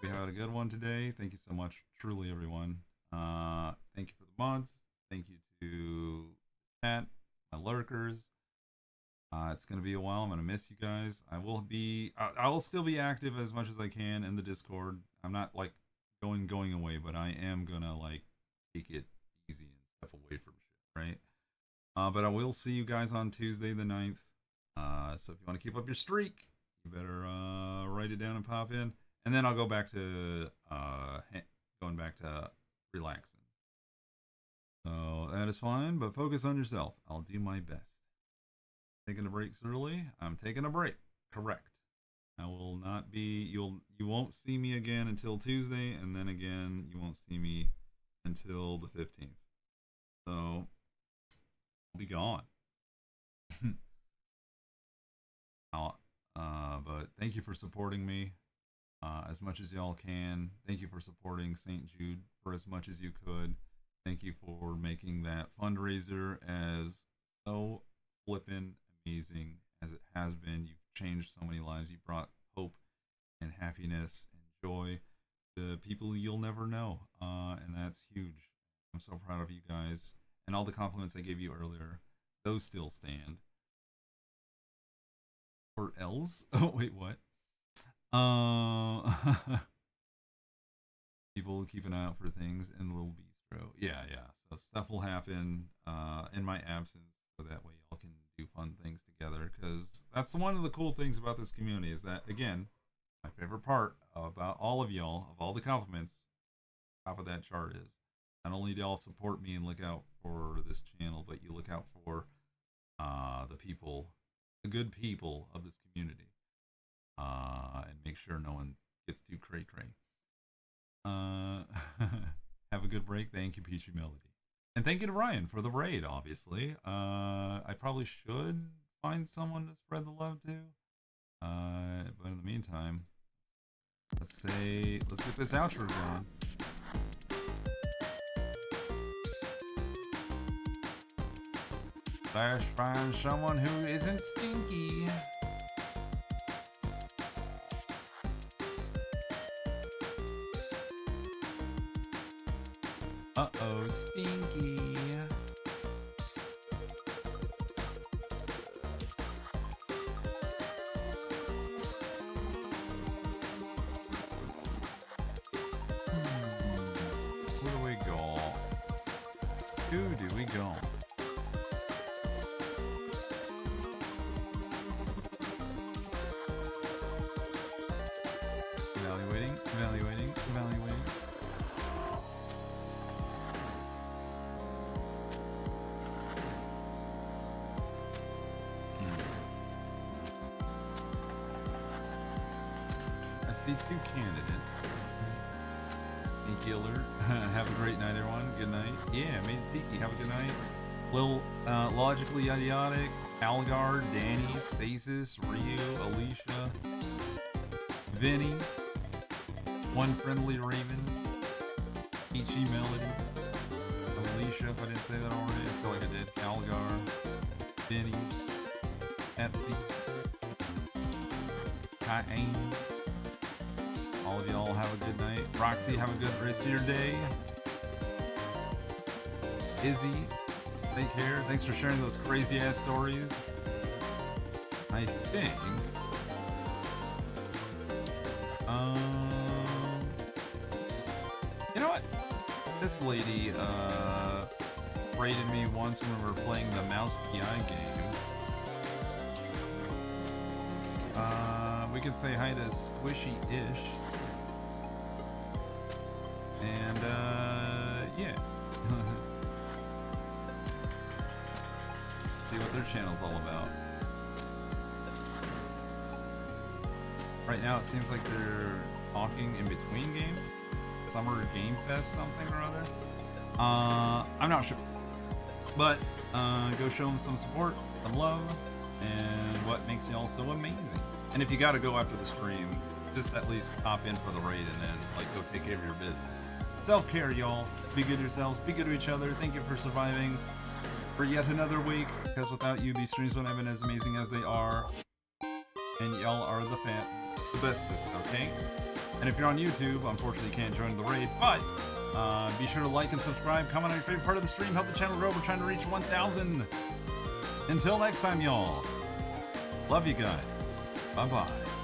We had a good one today. Thank you so much, truly, everyone. Thank you for the mods. Thank you to chat, my lurkers. It's gonna be a while. I'm gonna miss you guys. I will still be active as much as I can in the Discord. I'm not like going away, but I am gonna like take it easy and step away from shit, right? But I will see you guys on Tuesday the 9th. So if you want to keep up your streak, you better write it down and pop in. And then I'll go back to going back to relaxing. So that is fine, but focus on yourself. I'll do my best. Taking a break, Cerulikat? I'm taking a break. Correct. I will not be. You won't see me again until Tuesday, and then again you won't see me until the 15th. So I'll be gone. But thank you for supporting me as much as y'all can. Thank you for supporting St. Jude for as much as you could. Thank you for making that fundraiser as so flippin' amazing as it has been. You've changed so many lives. You brought hope and happiness and joy to people you'll never know, and that's huge. I'm so proud of you guys and all the compliments I gave you earlier. those still stand. Or else? Oh, wait, what? People keep an eye out for things in Little Bistro. Yeah. So stuff will happen in my absence, so that way y'all can do fun things together. Because that's one of the cool things about this community is that, again, my favorite part about all of y'all, of all the compliments, top of that chart is not only do y'all support me and look out for this channel, but you look out for the people, the good people of this community, and make sure no one gets too cray-cray. Have a good break. Thank you, Peachy Melody. And thank you to Ryan for the raid, obviously. I probably should find someone to spread the love to. But in the meantime, let's get this outro going. Slash find someone who isn't stinky. Uh-oh, stinky. Where do we go? Who do we go? Evaluating. I see 2 candidates. Sneaky alert. Have a great night, everyone. Good night. Yeah, made Tiki. Have a good night. Lil, Logically Idiotic, Algar, Danny, Stasis, Ryu, Alicia, Vinny, One Friendly Raven, Peachy Melody, Alicia, if I didn't say that already, I feel like I did, Algar, Vinny, Pepsi, Kai. All of y'all have a good night. Roxy, have a good rest of your day. Izzy, take care. Thanks for sharing those crazy ass stories. I think you know what? This lady raided me once when we were playing the Mouse PI game. We could say hi to Squishy-ish. And yeah. See what their channel's all about. Right now it seems like they're talking in between games. Summer Game Fest something or other. I'm not sure. But go show them some support, some love, and what makes y'all so amazing. And if you gotta go after the stream, just at least pop in for the raid and then like go take care of your business. Self-care, y'all. Be good to yourselves, be good to each other. Thank you for surviving for yet another week, because without you these streams wouldn't have been as amazing as they are. And y'all are the bestest, okay? And if you're on YouTube, unfortunately you can't join the raid, but be sure to like and subscribe, comment on your favorite part of the stream, help the channel grow. We're trying to reach 1,000. Until next time, y'all. Love you guys. Bye-bye.